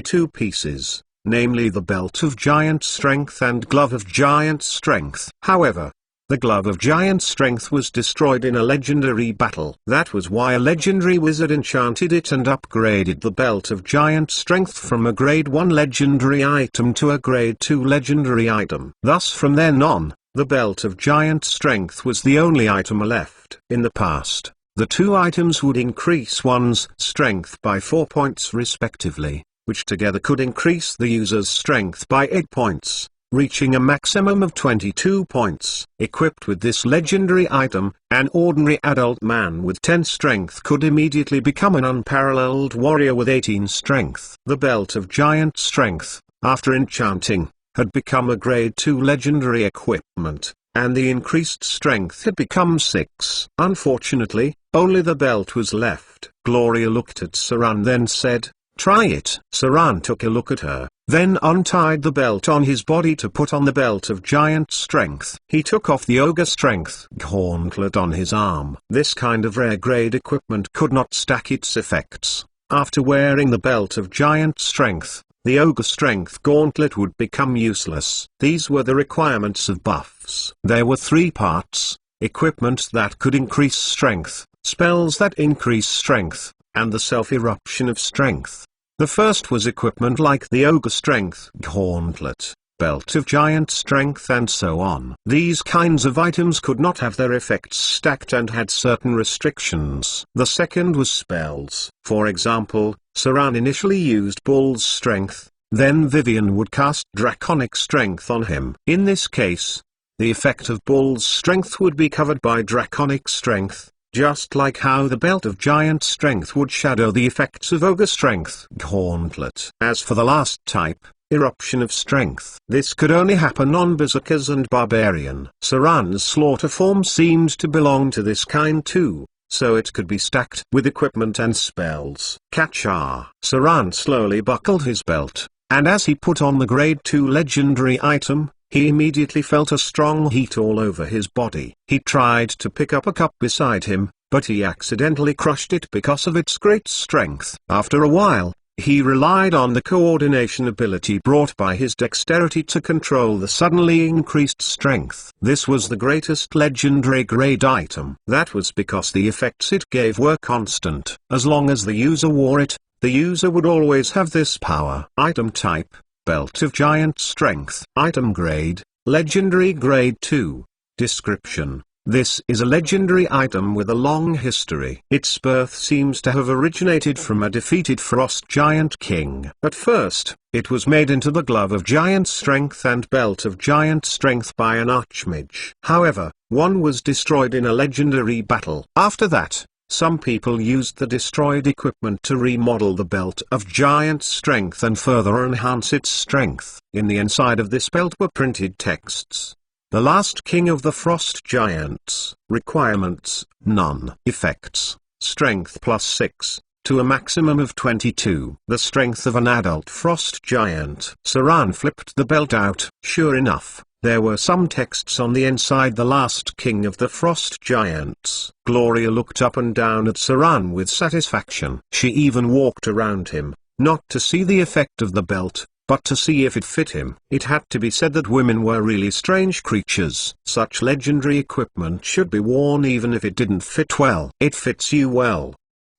2 pieces, namely the belt of giant strength and glove of giant strength. However, the glove of giant strength was destroyed in a legendary battle. That was why a legendary wizard enchanted it and upgraded the belt of giant strength from a grade 1 legendary item to a grade 2 legendary item. Thus from then on, the belt of giant strength was the only item left. In the past, the 2 items would increase one's strength by 4 points respectively, which together could increase the user's strength by 8 points, reaching a maximum of 22 points. Equipped with this legendary item, an ordinary adult man with 10 strength could immediately become an unparalleled warrior with 18 strength. The belt of giant strength, after enchanting, had become a grade 2 legendary equipment, and the increased strength had become 6. Unfortunately, only the belt was left. Gloria looked at Saran then said, "Try it." Saran took a look at her, then untied the belt on his body to put on the belt of giant strength. He took off the ogre strength gauntlet on his arm. This kind of rare grade equipment could not stack its effects. After wearing the belt of giant strength, the ogre strength gauntlet would become useless. These were the requirements of buffs. There were 3 parts: equipment that could increase strength, spells that increase strength, and the self-eruption of strength. The first was equipment like the ogre strength gauntlet, belt of giant strength, and so on. These kinds of items could not have their effects stacked and had certain restrictions. The second was spells. For example, Saran initially used Bull's strength, then Vivian would cast draconic strength on him. In this case, the effect of Bull's strength would be covered by draconic strength, just like how the belt of giant strength would shadow the effects of ogre strength gauntlet. As for the last type, eruption of strength, this could only happen on berserkers and barbarian. Saran's slaughter form seemed to belong to this kind too, so it could be stacked with equipment and spells. Catch-ah! Saran slowly buckled his belt, and as he put on the grade 2 legendary item, he immediately felt a strong heat all over his body. He tried to pick up a cup beside him, but he accidentally crushed it because of its great strength. After a while, he relied on the coordination ability brought by his dexterity to control the suddenly increased strength. This was the greatest legendary grade item. That was because the effects it gave were constant. As long as the user wore it, the user would always have this power. Item type: belt of giant strength. Item grade: legendary grade 2. Description: this is a legendary item with a long history. Its birth seems to have originated from a defeated frost giant king. At first, it was made into the glove of giant strength and belt of giant strength by an archmage. However, one was destroyed in a legendary battle. After that, some people used the destroyed equipment to remodel the belt of giant strength and further enhance its strength. In the inside of this belt were printed texts: the last king of the frost giants. Requirements: none. Effects: strength +6, to a maximum of 22. The strength of an adult frost giant. Saran flipped the belt out. Sure enough, there were some texts on the inside: the last king of the frost giants. Gloria looked up and down at Saran with satisfaction. She even walked around him, not to see the effect of the belt, but to see if it fit him. It had to be said that women were really strange creatures. Such legendary equipment should be worn even if it didn't fit well. It fits you well.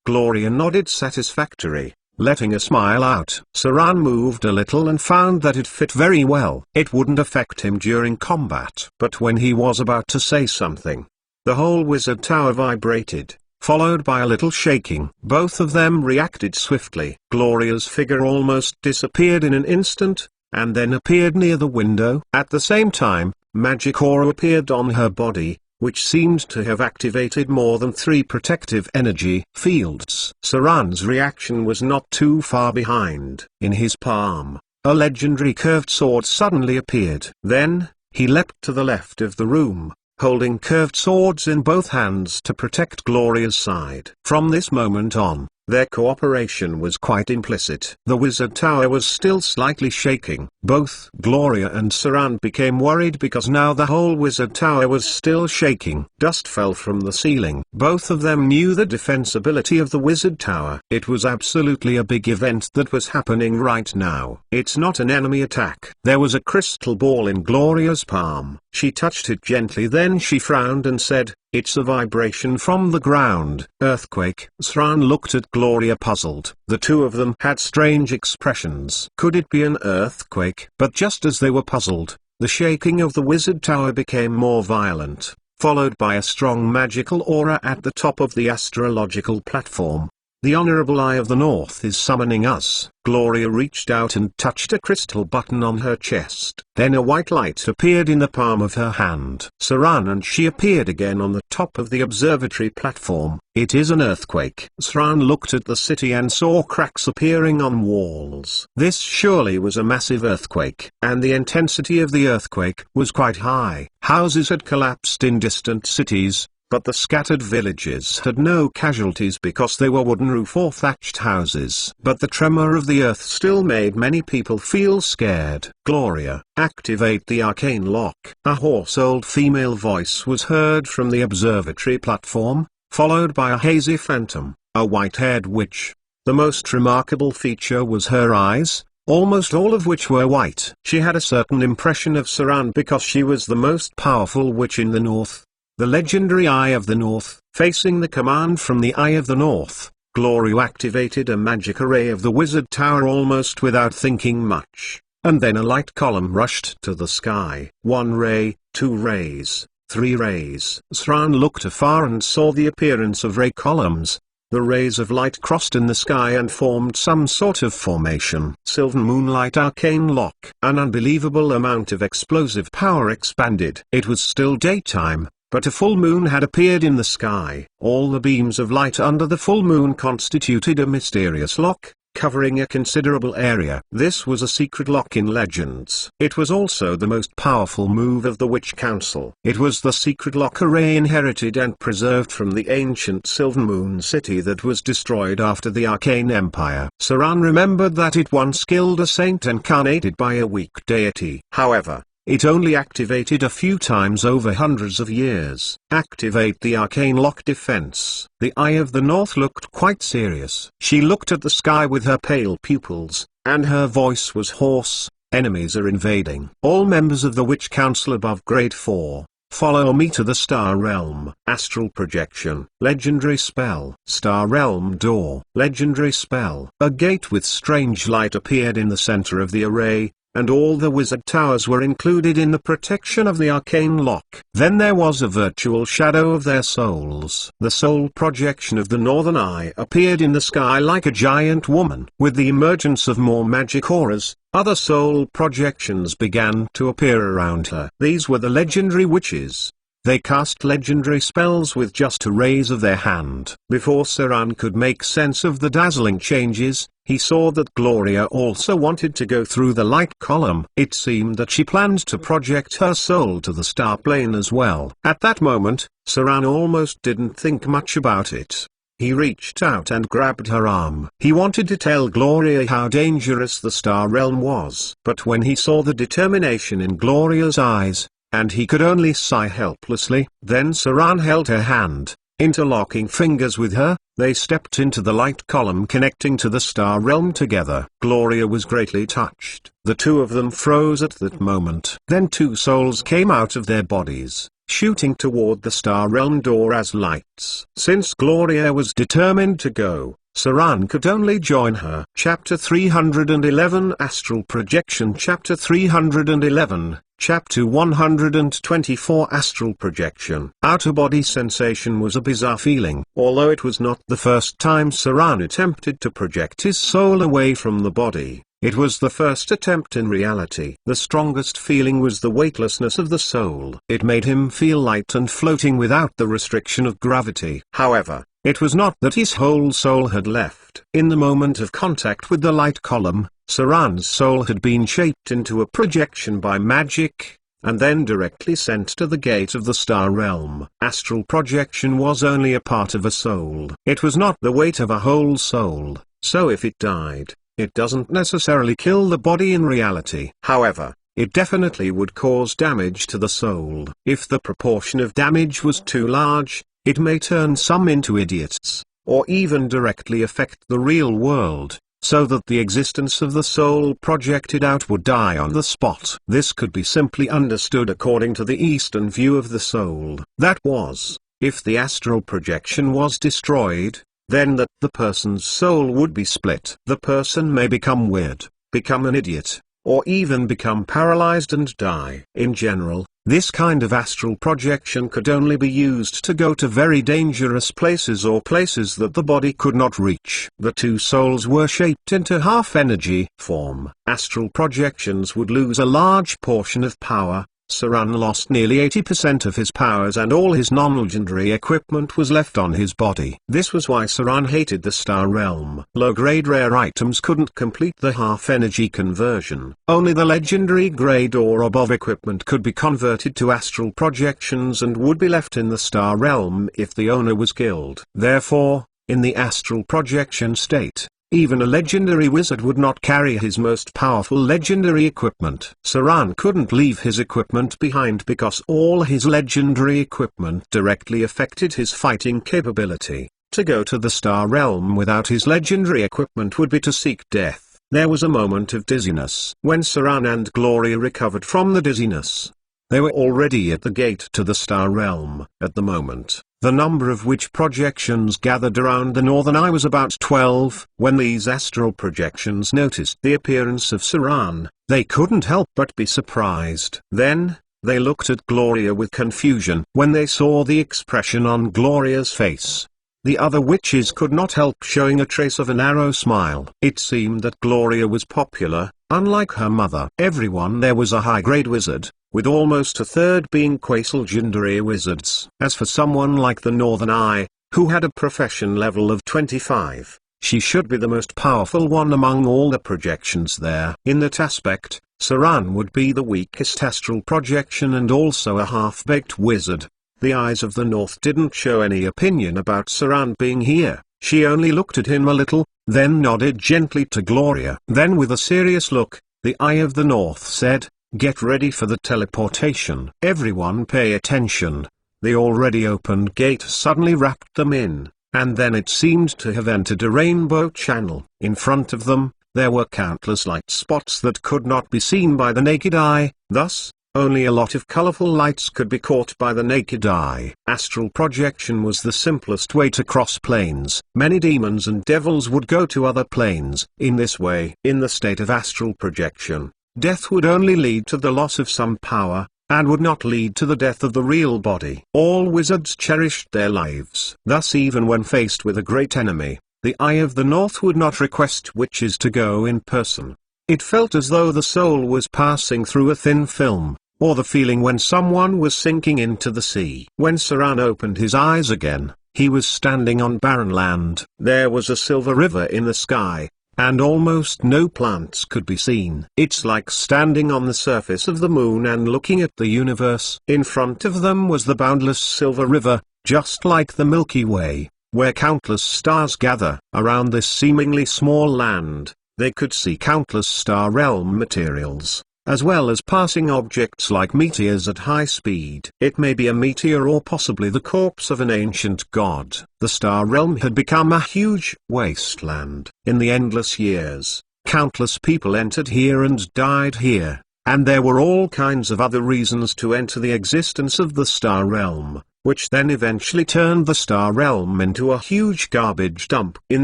Gloria nodded satisfactory, letting a smile out. Saran moved a little and found that it fit very well. It wouldn't affect him during combat. But when he was about to say something, the whole wizard tower vibrated, followed by a little shaking. Both of them reacted swiftly. Gloria's figure almost disappeared in an instant, and then appeared near the window. At the same time, magic aura appeared on her body, which seemed to have activated more than 3 protective energy fields. Saran's reaction was not too far behind. In his palm, a legendary curved sword suddenly appeared. Then, he leapt to the left of the room, holding curved swords in both hands to protect Gloria's side. From this moment on, their cooperation was quite implicit. The wizard tower was still slightly shaking. Both Gloria and Saran became worried because now the whole wizard tower was still shaking. Dust fell from the ceiling. Both of them knew the defensibility of the wizard tower. It was absolutely a big event that was happening right now. It's not an enemy attack. There was a crystal ball in Gloria's palm. She touched it gently, then she frowned and said, "It's a vibration from the ground." Earthquake. Saran looked at Gloria puzzled. The two of them had strange expressions. Could it be an earthquake? But just as they were puzzled, the shaking of the wizard tower became more violent, followed by a strong magical aura at the top of the astrological platform. "The Honorable Eye of the North is summoning us." Gloria reached out and touched a crystal button on her chest. Then a white light appeared in the palm of her hand. Saran and she appeared again on the top of the observatory platform. "It is an earthquake." Saran looked at the city and saw cracks appearing on walls. This surely was a massive earthquake. And the intensity of the earthquake was quite high. Houses had collapsed in distant cities, but the scattered villages had no casualties because they were wooden roof or thatched houses. But the tremor of the earth still made many people feel scared. "Gloria, activate the arcane lock." A hoarse old female voice was heard from the observatory platform, followed by a hazy phantom, a white-haired witch. The most remarkable feature was her eyes, almost all of which were white. She had a certain impression of Saran because she was the most powerful witch in the north. The legendary Eye of the North, facing the command from the Eye of the North, Gloria activated a magic array of the wizard tower almost without thinking much, and then a light column rushed to the sky. 1 ray, 2 rays, 3 rays. Saran looked afar and saw the appearance of ray columns. The rays of light crossed in the sky and formed some sort of formation. Sylvan Moonlight Arcane Lock. An unbelievable amount of explosive power expanded. It was still daytime, but a full moon had appeared in the sky. All the beams of light under the full moon constituted a mysterious lock, covering a considerable area. This was a secret lock in Legends. It was also the most powerful move of the Witch Council. It was the secret lock array inherited and preserved from the ancient Sylvan Moon City that was destroyed after the Arcane Empire. Saran remembered that it once killed a saint incarnated by a weak deity. However, it only activated a few times over hundreds of years. Activate the arcane lock defense. The Eye of the North looked quite serious. She looked at the sky with her pale pupils, and her voice was hoarse. Enemies are invading. All members of the Witch Council above grade 4, follow me to the Star Realm. Astral projection. Legendary spell. Star Realm door. Legendary spell. A gate with strange light appeared in the center of the array, and all the wizard towers were included in the protection of the arcane lock. Then there was a virtual shadow of their souls. The soul projection of the Northern Eye appeared in the sky like a giant woman. With the emergence of more magic auras, other soul projections began to appear around her. These were the legendary witches. They cast legendary spells with just a raise of their hand. Before Saran could make sense of the dazzling changes, he saw that Gloria also wanted to go through the light column. It seemed that she planned to project her soul to the star plane as well. At that moment, Saran almost didn't think much about it. He reached out and grabbed her arm. He wanted to tell Gloria how dangerous the Star Realm was. But when he saw the determination in Gloria's eyes, and he could only sigh helplessly, then Saran held her hand. Interlocking fingers with her, they stepped into the light column connecting to the Star Realm together. Gloria was greatly touched. The two of them froze at that moment. Then two souls came out of their bodies, shooting toward the Star Realm door as lights. Since Gloria was determined to go, Saran could only join her. Chapter 311 Astral Projection. Chapter 311 Chapter 124 Astral Projection. Outer-body sensation was a bizarre feeling. Although it was not the first time Saran attempted to project his soul away from the body, it was the first attempt in reality. The strongest feeling was the weightlessness of the soul. It made him feel light and floating without the restriction of gravity. However, it was not that his whole soul had left. In the moment of contact with the light column, Saran's soul had been shaped into a projection by magic, and then directly sent to the gate of the Star Realm. Astral projection was only a part of a soul. It was not the weight of a whole soul, so if it died, it doesn't necessarily kill the body in reality. However, it definitely would cause damage to the soul. If the proportion of damage was too large, it may turn some into idiots, or even directly affect the real world, so that the existence of the soul projected out would die on the spot. This could be simply understood according to the Eastern view of the soul. That was, if the astral projection was destroyed, then that the person's soul would be split. The person may become weird, become an idiot, or even become paralyzed and die. In general, this kind of astral projection could only be used to go to very dangerous places or places that the body could not reach. The two souls were shaped into half-energy form. Astral projections would lose a large portion of power. Saran lost nearly 80% of his powers and all his non-legendary equipment was left on his body. This was why Saran hated the Star Realm. Low-grade rare items couldn't complete the half-energy conversion. Only the legendary grade or above equipment could be converted to astral projections and would be left in the Star Realm if the owner was killed. Therefore, in the astral projection state, even a legendary wizard would not carry his most powerful legendary equipment. Saran couldn't leave his equipment behind because all his legendary equipment directly affected his fighting capability. To go to the Star Realm without his legendary equipment would be to seek death. There was a moment of dizziness. When Saran and Gloria recovered from the dizziness, they were already at the gate to the star realm. At the moment, the number of which projections gathered around the northern eye was about 12. When these astral projections noticed the appearance of Saran, they couldn't help but be surprised. Then, they looked at Gloria with confusion. When they saw the expression on Gloria's face, the other witches could not help showing a trace of a narrow smile. It seemed that Gloria was popular, unlike her mother. Everyone there was a high-grade wizard, with almost a third being quasi-legendary wizards. As for someone like the Northern Eye, who had a profession level of 25, she should be the most powerful one among all the projections there. In that aspect, Saran would be the weakest astral projection and also a half-baked wizard. The eyes of the North didn't show any opinion about Saran being here. She only looked at him a little, then nodded gently to Gloria. Then with a serious look, the Eye of the North said, "Get ready for the teleportation. Everyone pay attention." The already opened gate suddenly wrapped them in, and then it seemed to have entered a rainbow channel. In front of them, there were countless light spots that could not be seen by the naked eye, thus, only a lot of colorful lights could be caught by the naked eye. Astral projection was the simplest way to cross planes. Many demons and devils would go to other planes. In this way, in the state of astral projection, death would only lead to the loss of some power, and would not lead to the death of the real body. All wizards cherished their lives. Thus even when faced with a great enemy, the Eye of the North would not request witches to go in person. It felt as though the soul was passing through a thin film, or the feeling when someone was sinking into the sea. When Saran opened his eyes again, he was standing on barren land. There was a silver river in the sky, and almost no plants could be seen. It's like standing on the surface of the moon and looking at the universe. In front of them was the boundless silver river, just like the Milky Way, where countless stars gather. Around this seemingly small land, they could see countless star realm materials, as well as passing objects like meteors at high speed. It may be a meteor or possibly the corpse of an ancient god. The star realm had become a huge wasteland. In the endless years, countless people entered here and died here, and there were all kinds of other reasons to enter the existence of the star realm, which then eventually turned the star realm into a huge garbage dump. In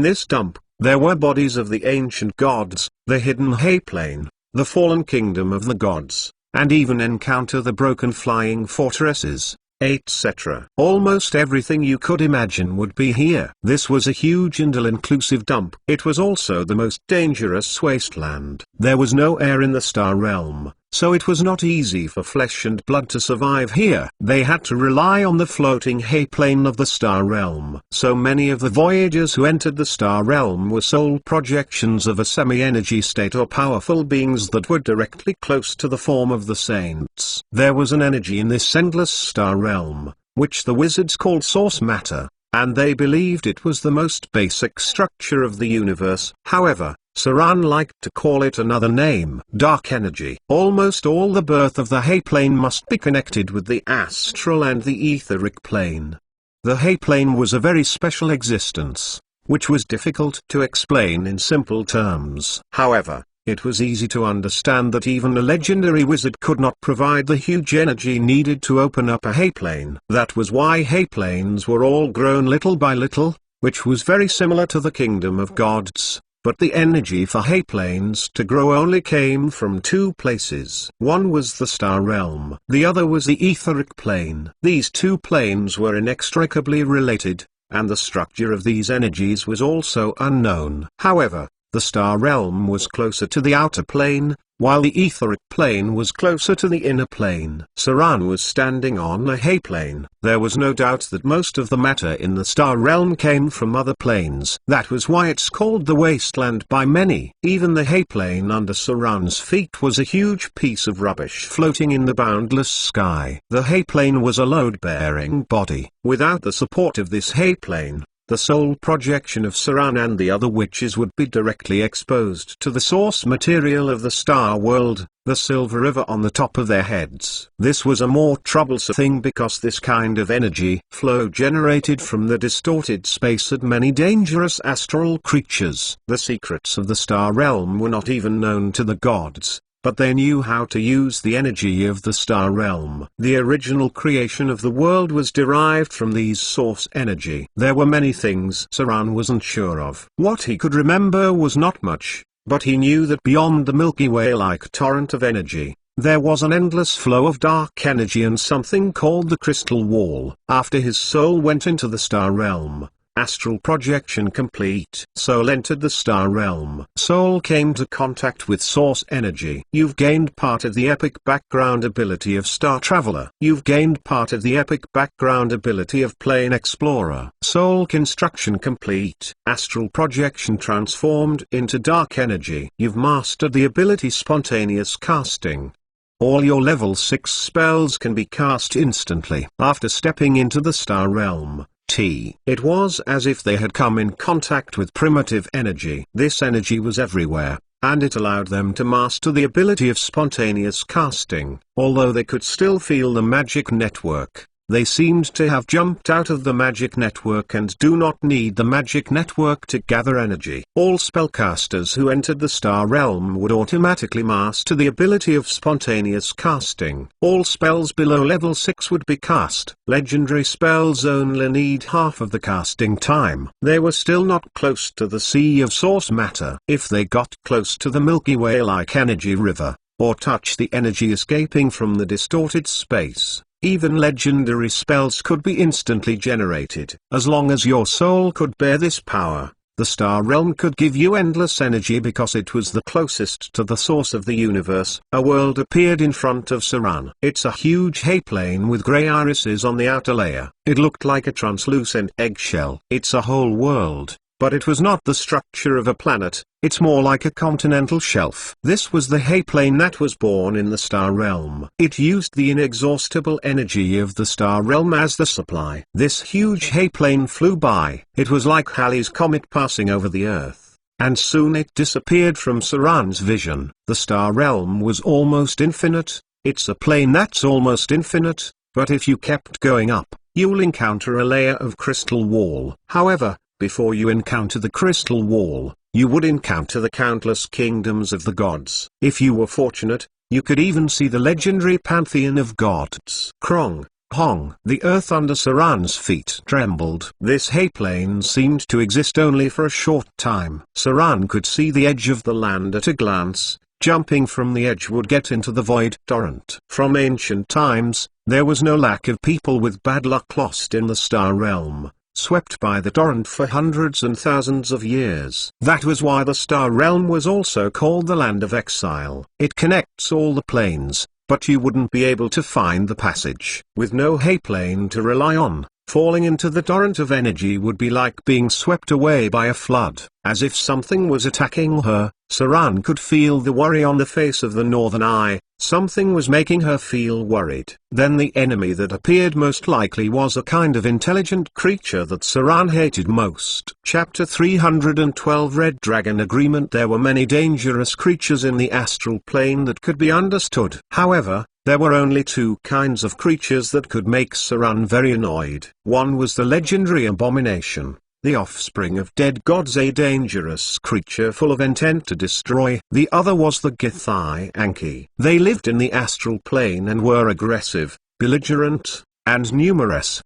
this dump, there were bodies of the ancient gods, the hidden Hayplane, the fallen kingdom of the gods, and even encounter the broken flying fortresses, etc. Almost everything you could imagine would be here. This was a huge and all-inclusive dump. It was also the most dangerous wasteland. There was no air in the star realm, so it was not easy for flesh and blood to survive here. They had to rely on the floating hayplane of the star realm. So many of the voyagers who entered the star realm were soul projections of a semi-energy state or powerful beings that were directly close to the form of the saints. There was an energy in this endless star realm, which the wizards called source matter, and they believed it was the most basic structure of the universe. However, Saran liked to call it another name, dark energy. Almost all the birth of the hayplane must be connected with the astral and the etheric plane. The hayplane was a very special existence, which was difficult to explain in simple terms. However, it was easy to understand that even a legendary wizard could not provide the huge energy needed to open up a hayplane. That was why hayplanes were all grown little by little, which was very similar to the kingdom of gods. But the energy for hayplanes to grow only came from two places. One was the star realm. The other was the etheric plane. These two planes were inextricably related, and the structure of these energies was also unknown. However, the star realm was closer to the outer plane, while the etheric plane was closer to the inner plane. Saran was standing on a hayplane. There was no doubt that most of the matter in the star realm came from other planes. That was why it's called the wasteland by many. Even the hayplane under Saran's feet was a huge piece of rubbish floating in the boundless sky. The hayplane was a load-bearing body. Without the support of this hayplane, the soul projection of Saran and the other witches would be directly exposed to the source material of the star world, the silver river on the top of their heads. This was a more troublesome thing because this kind of energy flow generated from the distorted space had many dangerous astral creatures. The secrets of the star realm were not even known to the gods, but they knew how to use the energy of the star realm. The original creation of the world was derived from these source energy. There were many things Saran wasn't sure of. What he could remember was not much, but he knew that beyond the Milky Way-like torrent of energy, there was an endless flow of dark energy and something called the crystal wall. After his soul went into the star realm, astral projection complete. Soul entered the star realm. Soul came to contact with source energy. You've gained part of the epic background ability of Star Traveler. You've gained part of the epic background ability of Plane Explorer. Soul construction complete. Astral projection transformed into dark energy. You've mastered the ability spontaneous casting. All your level 6 spells can be cast instantly. After stepping into the star realm, it was as if they had come in contact with primitive energy. This energy was everywhere, and it allowed them to master the ability of spontaneous casting. Although they could still feel the magic network, they seemed to have jumped out of the magic network and do not need the magic network to gather energy. All spellcasters who entered the star realm would automatically master the ability of spontaneous casting. All spells below level 6 would be cast. Legendary spells only need half of the casting time. They were still not close to the sea of source matter. If they got close to the Milky Way-like energy river, or touch the energy escaping from the distorted space, even legendary spells could be instantly generated. As long as your soul could bear this power, the star realm could give you endless energy because it was the closest to the source of the universe. A world appeared in front of Saran. It's a huge hayplane with grey irises on the outer layer. It looked like a translucent eggshell. It's a whole world, but it was not the structure of a planet. It's more like a continental shelf. This was the hayplane that was born in the star realm. It used the inexhaustible energy of the star realm as the supply. This huge hayplane flew by. It was like Halley's comet passing over the Earth, and soon it disappeared from Saran's vision. The star realm was almost infinite. It's a plane that's almost infinite, but if you kept going up, you'll encounter a layer of crystal wall. However, before you encounter the crystal wall, you would encounter the countless kingdoms of the gods. If you were fortunate, you could even see the legendary pantheon of gods. Krong, Hong. The earth under Saran's feet trembled. This hayplane seemed to exist only for a short time. Saran could see the edge of the land at a glance. Jumping from the edge would get into the void torrent. From ancient times, there was no lack of people with bad luck lost in the star realm, swept by the torrent for hundreds and thousands of years. That was why the star realm was also called the land of exile. It connects all the planes, but you wouldn't be able to find the passage. With no hayplane to rely on, falling into the torrent of energy would be like being swept away by a flood. As if something was attacking her, Saran could feel the worry on the face of the Northern Eye. Something was making her feel worried. Then the enemy that appeared most likely was a kind of intelligent creature that Saran hated most. Chapter 312 Red Dragon Agreement. There were many dangerous creatures in the astral plane that could be understood. However, there were only two kinds of creatures that could make Saran very annoyed. One was the legendary Abomination, the offspring of dead gods, a dangerous creature full of intent to destroy. The other was the Githai Anki. They lived in the astral plane and were aggressive, belligerent, and numerous.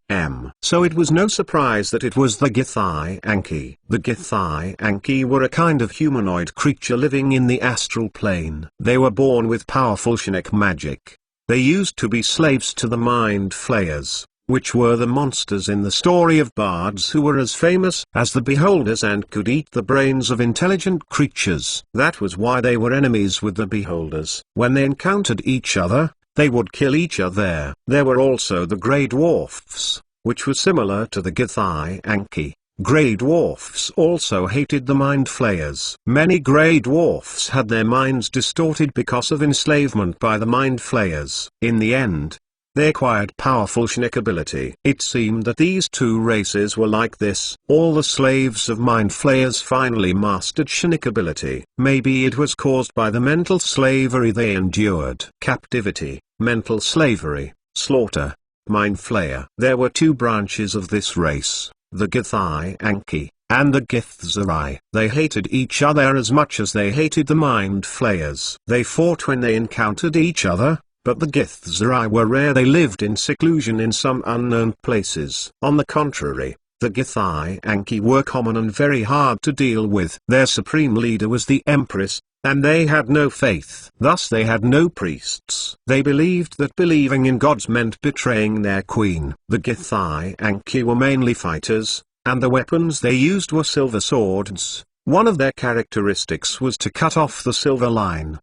So it was no surprise that it was the Githai Anki. The Githai Anki were a kind of humanoid creature living in the astral plane. They were born with powerful Shinik magic. They used to be slaves to the Mind Flayers, which were the monsters in the story of bards who were as famous as the Beholders and could eat the brains of intelligent creatures. That was why they were enemies with the Beholders. When they encountered each other, they would kill each other. There were also the Grey Dwarfs, which were similar to the Githai Anki. Grey Dwarfs also hated the Mind Flayers. Many Grey Dwarfs had their minds distorted because of enslavement by the Mind Flayers. In the end, They acquired powerful Shnik ability. It seemed that these two races were like this. All the slaves of mind flayers finally mastered Shnik ability. Maybe it was caused by the mental slavery they endured. Captivity, mental slavery, slaughter, mind flayer. There were two branches of this race, the Githyanki and the Githzerai. They hated each other as much as they hated the mind flayers. They fought when they encountered each other, but the Githzerai were rare. They lived in seclusion in some unknown places. On the contrary, the Githyanki were common and very hard to deal with. Their supreme leader was the Empress, and they had no faith. Thus they had no priests. They believed that believing in gods meant betraying their queen. The Githyanki were mainly fighters, and the weapons they used were silver swords. One of their characteristics was to cut off the silver line.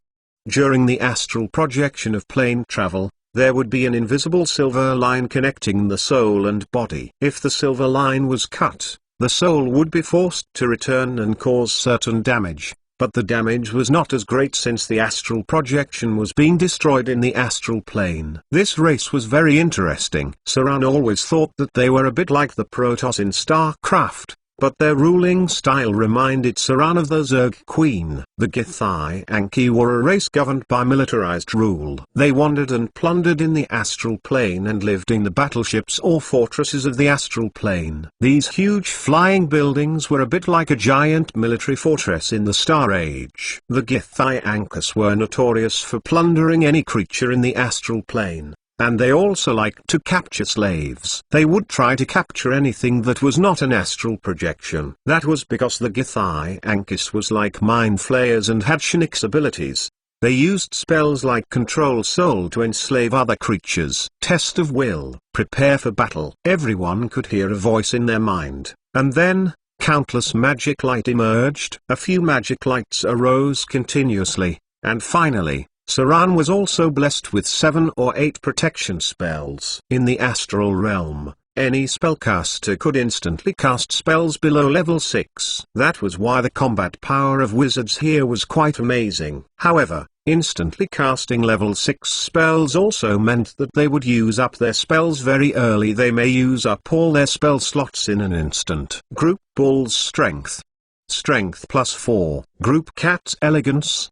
During the astral projection of plane travel, there would be an invisible silver line connecting the soul and body. If the silver line was cut, the soul would be forced to return and cause certain damage, but the damage was not as great since the astral projection was being destroyed in the astral plane. This race was very interesting. Saran always thought that they were a bit like the Protoss in StarCraft, but their ruling style reminded Saran of the Zerg Queen. The Githyanki were a race governed by militarized rule. They wandered and plundered in the astral plane and lived in the battleships or fortresses of the astral plane. These huge flying buildings were a bit like a giant military fortress in the Star Age. The Githyankas were notorious for plundering any creature in the astral plane. And they also liked to capture slaves. They would try to capture anything that was not an astral projection. That was because the Githyankas was like mind flayers and had Shnik's abilities. They used spells like Control Soul to enslave other creatures. Test of Will, prepare for battle. Everyone could hear a voice in their mind. And then, countless magic light emerged. A few magic lights arose continuously, and finally, Saran was also blessed with 7 or 8 protection spells. In the astral realm, any spellcaster could instantly cast spells below level 6. That was why the combat power of wizards here was quite amazing. However, instantly casting level 6 spells also meant that they would use up their spells very early. They may use up all their spell slots in an instant. Group Bull's Strength. Strength +4. Group Cat's Elegance.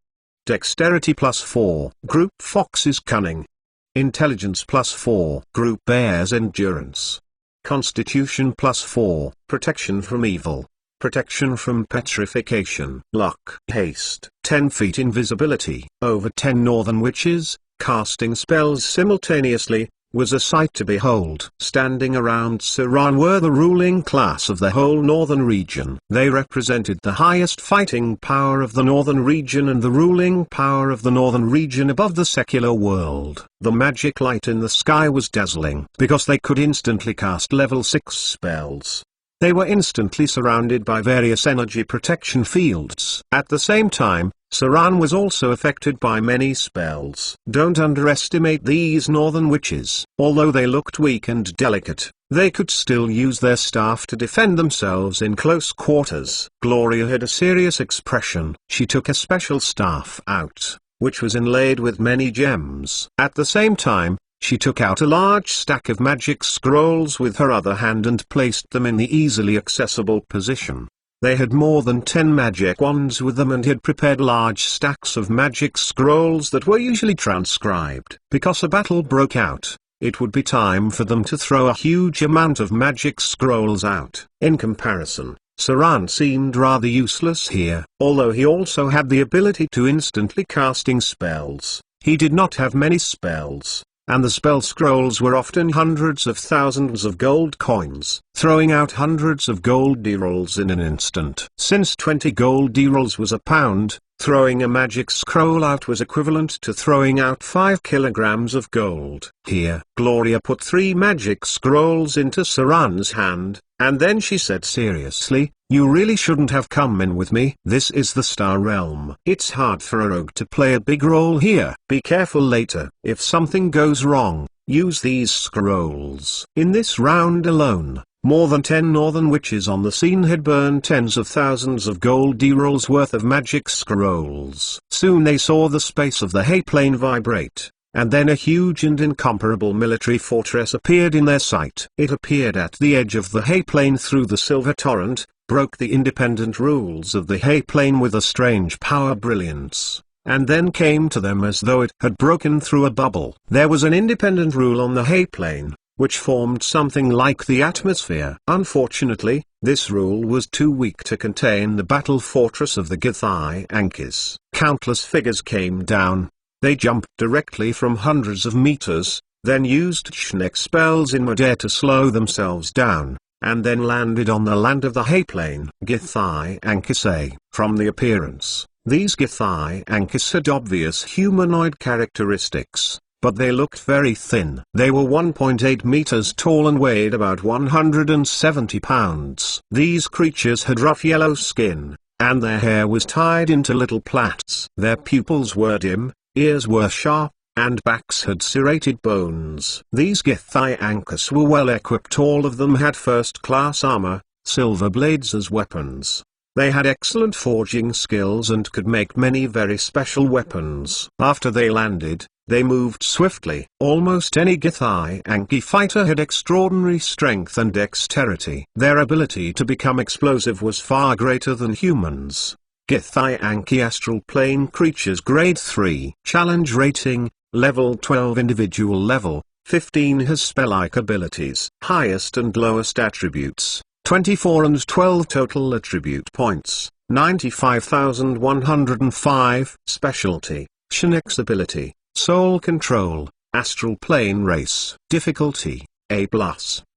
Dexterity +4. Group Fox's Cunning. Intelligence +4. Group Bear's Endurance. Constitution +4. Protection from Evil. Protection from Petrification. Luck. Haste. 10 feet invisibility. Over 10 Northern Witches, casting spells simultaneously, was a sight to behold. Standing around Saran were the ruling class of the whole northern region. They represented the highest fighting power of the northern region and the ruling power of the northern region above the secular world. The magic light in the sky was dazzling because they could instantly cast level 6 spells. They were instantly surrounded by various energy protection fields. At the same time, Saran was also affected by many spells. Don't underestimate these northern witches. Although they looked weak and delicate, they could still use their staff to defend themselves in close quarters. Gloria had a serious expression. She took a special staff out, which was inlaid with many gems. At the same time, she took out a large stack of magic scrolls with her other hand and placed them in the easily accessible position. They had more than 10 magic wands with them and had prepared large stacks of magic scrolls that were usually transcribed. Because a battle broke out, it would be time for them to throw a huge amount of magic scrolls out. In comparison, Saran seemed rather useless here. Although he also had the ability to instantly casting spells, he did not have many spells. And the spell scrolls were often hundreds of thousands of gold coins, throwing out hundreds of gold D-rolls in an instant. Since 20 gold D-rolls was a pound, throwing a magic scroll out was equivalent to throwing out 5 kilograms of gold. Here, Gloria put 3 magic scrolls into Saran's hand, and then she said seriously, "You really shouldn't have come in with me. This is the Star Realm. It's hard for a rogue to play a big role here. Be careful later. If something goes wrong, use these scrolls." In this round alone, more than 10 northern witches on the scene had burned tens of thousands of gold D-rolls worth of magic scrolls. Soon they saw the space of the hay plane vibrate. and then a huge and incomparable military fortress appeared in their sight. It appeared at the edge of the hay plain through the silver torrent, broke the independent rules of the hay plain with a strange power brilliance, and then came to them as though it had broken through a bubble. There was an independent rule on the hay plain, which formed something like the atmosphere. Unfortunately, this rule was too weak to contain the battle fortress of the Githyanki. Countless figures came down. They jumped directly from hundreds of meters, then used Schneck spells in midair to slow themselves down, and then landed on the land of the hay plain. Githyanki. From the appearance, these Githyanki had obvious humanoid characteristics, but they looked very thin. They were 1.8 meters tall and weighed about 170 pounds. These creatures had rough yellow skin, and their hair was tied into little plaits. Their pupils were dim, ears were sharp, and backs had serrated bones. These Githyanki were well equipped. All of them had first-class armor, silver blades as weapons. They had excellent forging skills and could make many very special weapons. After they landed, they moved swiftly. Almost any Githyanki fighter had extraordinary strength and dexterity. Their ability to become explosive was far greater than humans. Githyanki astral plane creatures grade 3. Challenge rating, level 12 individual level, 15 has spell-like abilities. Highest and lowest attributes, 24 and 12 total attribute points, 95,105. Specialty, Schneck's ability, soul control, astral plane race. Difficulty, A+.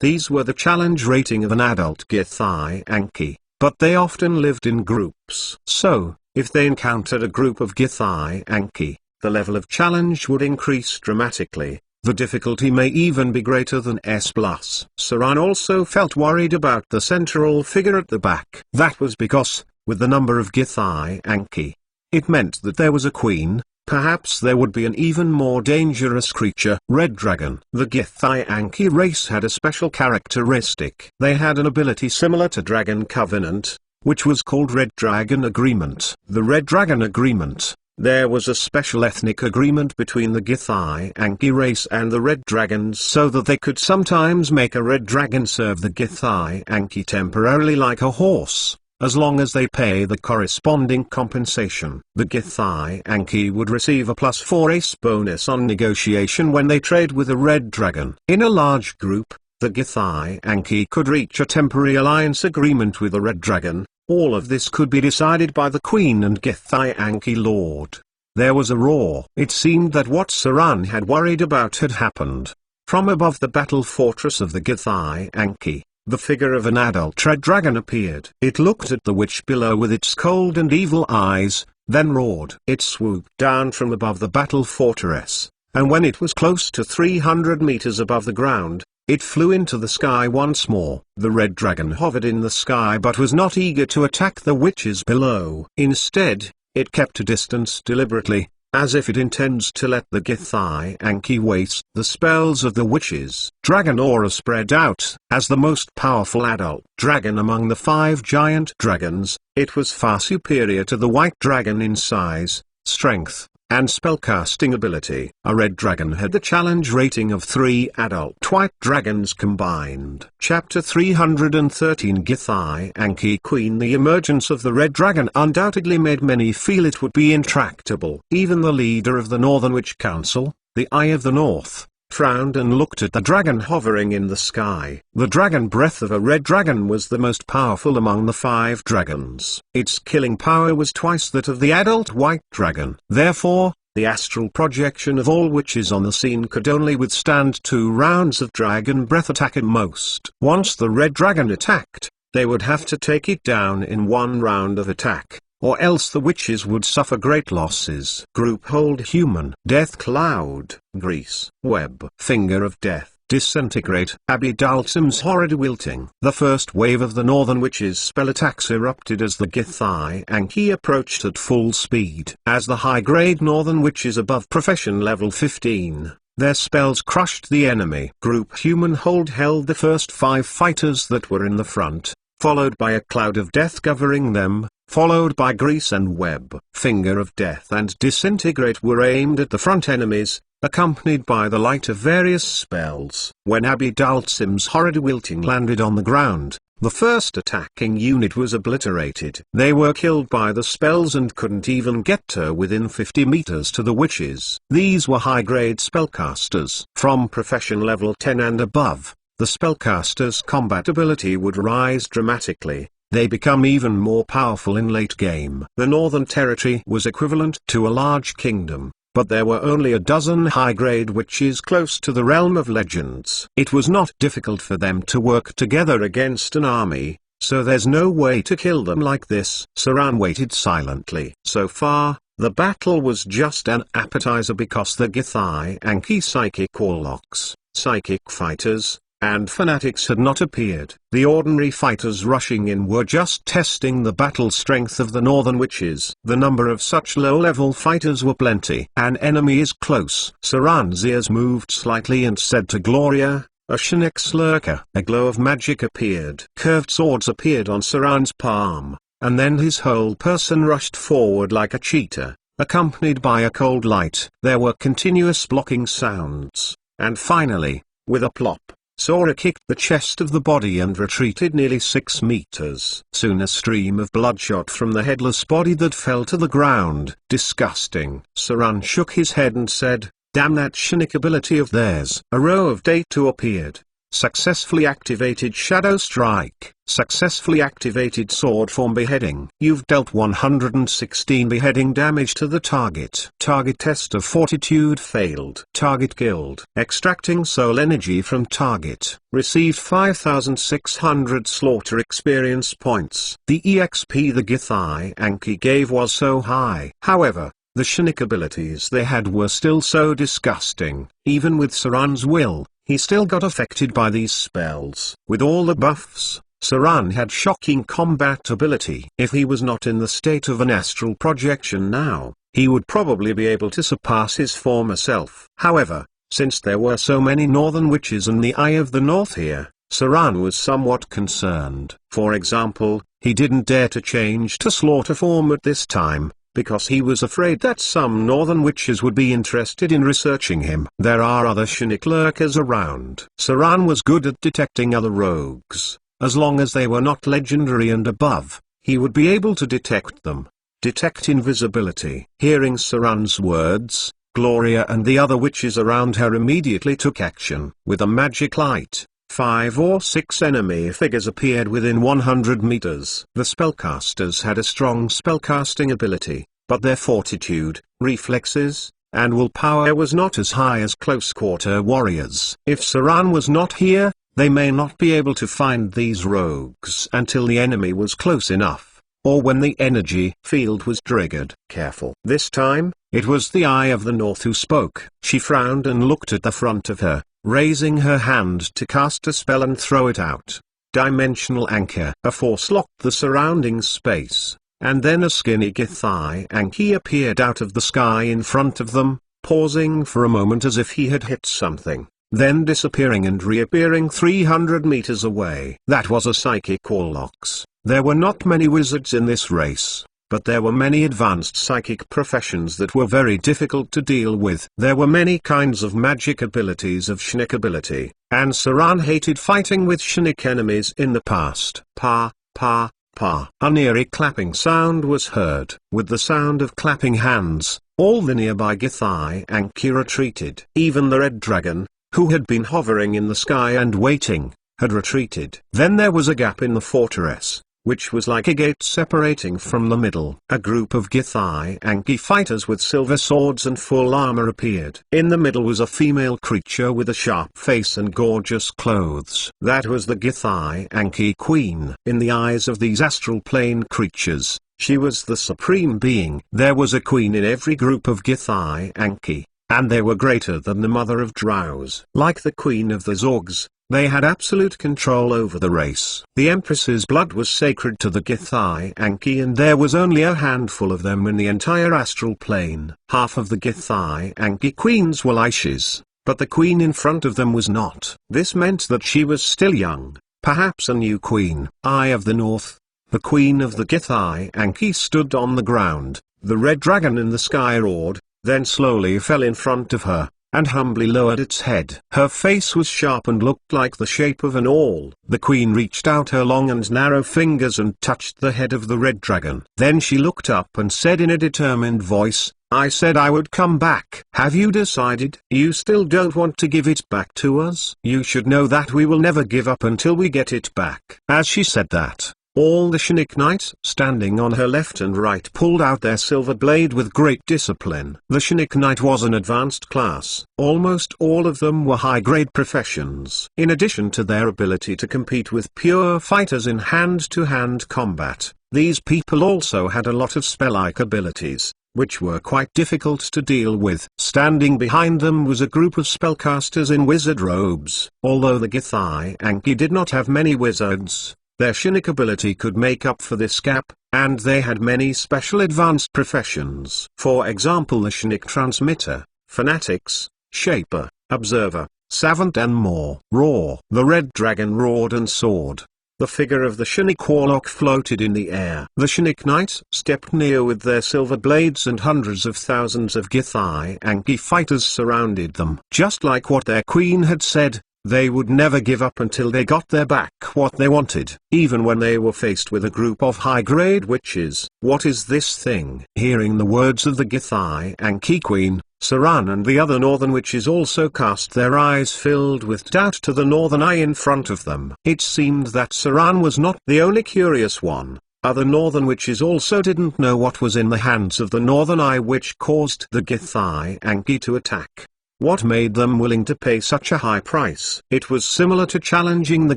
These were the challenge rating of an adult Githyanki. But they often lived in groups. So, if they encountered a group of Githyanki, the level of challenge would increase dramatically. The difficulty may even be greater than S+. Saran also felt worried about the central figure at the back. That was because, with the number of Githyanki, it meant that there was a queen. Perhaps there would be an even more dangerous creature. Red Dragon. The Githyanki race had a special characteristic. They had an ability similar to Dragon Covenant, which was called Red Dragon Agreement. The Red Dragon Agreement. There was a special ethnic agreement between the Githyanki race and the Red Dragons so that they could sometimes make a Red Dragon serve the Githyanki temporarily like a horse, as long as they pay the corresponding compensation. The Githyanki would receive a +4 ace bonus on negotiation when they trade with a Red Dragon. In a large group, the Githyanki could reach a temporary alliance agreement with a Red Dragon. All of this could be decided by the Queen and Githyanki Lord. There was a roar. It seemed that what Saran had worried about had happened. From above the battle fortress of the Githyanki, the figure of an adult Red Dragon appeared. It looked at the witch below with its cold and evil eyes, then roared. It swooped down from above the battle fortress, and when it was close to 300 meters above the ground, it flew into the sky once more. The Red Dragon hovered in the sky but was not eager to attack the witches below. Instead, it kept a distance deliberately, as if it intends to let the Githyanki waste the spells of the witches. Dragon aura spread out. As the most powerful adult dragon among the 5 giant dragons, it was far superior to the white dragon in size, strength, and spellcasting ability. A Red Dragon had the challenge rating of 3 adult white dragons combined. Chapter 313 Githyanki Queen. The emergence of the Red Dragon undoubtedly made many feel it would be intractable. Even the leader of the Northern Witch Council, the Eye of the North, frowned and looked at the dragon hovering in the sky. The dragon breath of a Red Dragon was the most powerful among the 5 dragons. Its killing power was twice that of the adult white dragon. Therefore, the astral projection of all witches on the scene could only withstand 2 rounds of dragon breath attack at most. Once the Red Dragon attacked, they would have to take it down in 1 round of attack, or else the witches would suffer great losses. Group hold human. Death cloud, grease, web, finger of death, disintegrate. Abby Dalsum's horrid wilting. The first wave of the Northern Witches' spell attacks erupted as the Githyanki approached at full speed. As the high-grade Northern Witches above profession level 15, their spells crushed the enemy. Group human hold held the first 5 fighters that were in the front, followed by a cloud of death covering them, followed by grease and web. Finger of death and disintegrate were aimed at the front enemies, accompanied by the light of various spells. When Abi Dalsim's horrid wilting landed on the ground, the first attacking unit was obliterated. They were killed by the spells and couldn't even get to within 50 meters to the witches. These were high-grade spellcasters. From profession level 10 and above, the spellcaster's combat ability would rise dramatically. They become even more powerful in late game. The Northern Territory was equivalent to a large kingdom, but there were only a dozen high-grade witches close to the realm of legends. It was not difficult for them to work together against an army, so there's no way to kill them like this. Saran waited silently. So far, the battle was just an appetizer because the Githyanki psychic warlocks, psychic fighters, and fanatics had not appeared. The ordinary fighters rushing in were just testing the battle strength of the Northern Witches. The number of such low-level fighters were plenty. An enemy is close. Saran's ears moved slightly and said to Gloria, "A Shinix lurker." A glow of magic appeared. Curved swords appeared on Saran's palm, and then his whole person rushed forward like a cheetah, accompanied by a cold light. There were continuous blocking sounds, and finally, with a plop, Sora kicked the chest of the body and retreated nearly 6 meters. Soon a stream of blood shot from the headless body that fell to the ground. Disgusting. Saran shook his head and said, "Damn that Shinnik ability of theirs." A row of data appeared. Successfully activated Shadow Strike. Successfully activated Sword Form Beheading. You've dealt 116 beheading damage to the target. Target test of fortitude failed. Target killed. Extracting soul energy from target. Received 5,600 slaughter experience points. The EXP the Githyanki gave was so high. However, the Shinnik abilities they had were still so disgusting. Even with Saran's will, he still got affected by these spells. With all the buffs, Saran had shocking combat ability. If he was not in the state of an astral projection now, he would probably be able to surpass his former self. However, since there were so many Northern Witches in the Eye of the North here, Saran was somewhat concerned. For example, he didn't dare to change to slaughter form at this time, because he was afraid that some Northern Witches would be interested in researching him. There are other Shinnik lurkers around. Saran was good at detecting other rogues. As long as they were not legendary and above, he would be able to detect them. Detect invisibility. Hearing Saran's words, Gloria and the other witches around her immediately took action. With a magic light, 5 or 6 enemy figures appeared within 100 meters. The spellcasters had a strong spellcasting ability, but their fortitude, reflexes, and willpower was not as high as close-quarter warriors. If Saran was not here, they may not be able to find these rogues until the enemy was close enough, or when the energy field was triggered. Careful. This time, it was the Eye of the North who spoke. She frowned and looked at the front of her, raising her hand to cast a spell and throw it out. Dimensional Anchor. A force locked the surrounding space, and then a skinny Githyanki appeared out of the sky in front of them, pausing for a moment as if he had hit something, then disappearing and reappearing 300 meters away. That was a psychic warlocks. There were not many wizards in this race, but there were many advanced psychic professions that were very difficult to deal with. There were many kinds of magic abilities of Shinnik ability, and Saran hated fighting with Shinnik enemies in the past. Pa, pa, pa. An eerie clapping sound was heard. With the sound of clapping hands, all the nearby Githyanki retreated. Even the red dragon, who had been hovering in the sky and waiting, had retreated. Then there was a gap in the fortress, which was like a gate separating from the middle. A group of Githyanki fighters with silver swords and full armor appeared. In the middle was a female creature with a sharp face and gorgeous clothes. That was the Githyanki queen. In the eyes of these astral plane creatures, she was the supreme being. There was a queen in every group of Githyanki, and they were greater than the mother of drows. Like the queen of the Zorgs, they had absolute control over the race. The Empress's blood was sacred to the Githyanki, and there was only a handful of them in the entire astral plane. Half of the Githyanki queens were Lyches, but the queen in front of them was not. This meant that she was still young, perhaps a new queen. Eye of the North, the queen of the Githyanki, stood on the ground. The red dragon in the sky roared, then slowly fell in front of her. and humbly lowered its head. Her face was sharp and looked like the shape of an awl. The queen reached out her long and narrow fingers and touched the head of the red dragon. Then she looked up and said in a determined voice, "I said I would come back. Have you decided? You still don't want to give it back to us? You should know that we will never give up until we get it back." As she said that, all the Shinik knights standing on her left and right pulled out their silver blade with great discipline. The Shinik knight was an advanced class. Almost all of them were high-grade professions. In addition to their ability to compete with pure fighters in hand-to-hand combat, these people also had a lot of spell-like abilities, which were quite difficult to deal with. Standing behind them was a group of spellcasters in wizard robes. Although the Githyanki did not have many wizards, their Shinik ability could make up for this gap, and they had many special advanced professions. For example, the Shinik transmitter, fanatics, shaper, observer, savant and more. Roar! The red dragon roared and soared. The figure of the Shinik warlock floated in the air. The Shinik knights stepped near with their silver blades, and hundreds of thousands of Githyanki fighters surrounded them. Just like what their queen had said, they would never give up until they got their back what they wanted, even when they were faced with a group of high-grade witches. What is this thing? Hearing the words of the Githyanki queen, Saran and the other northern witches also cast their eyes filled with doubt to the northern eye in front of them. It seemed that Saran was not the only curious one. Other northern witches also didn't know what was in the hands of the northern eye, which caused the Githyanki to attack. What made them willing to pay such a high price? It was similar to challenging the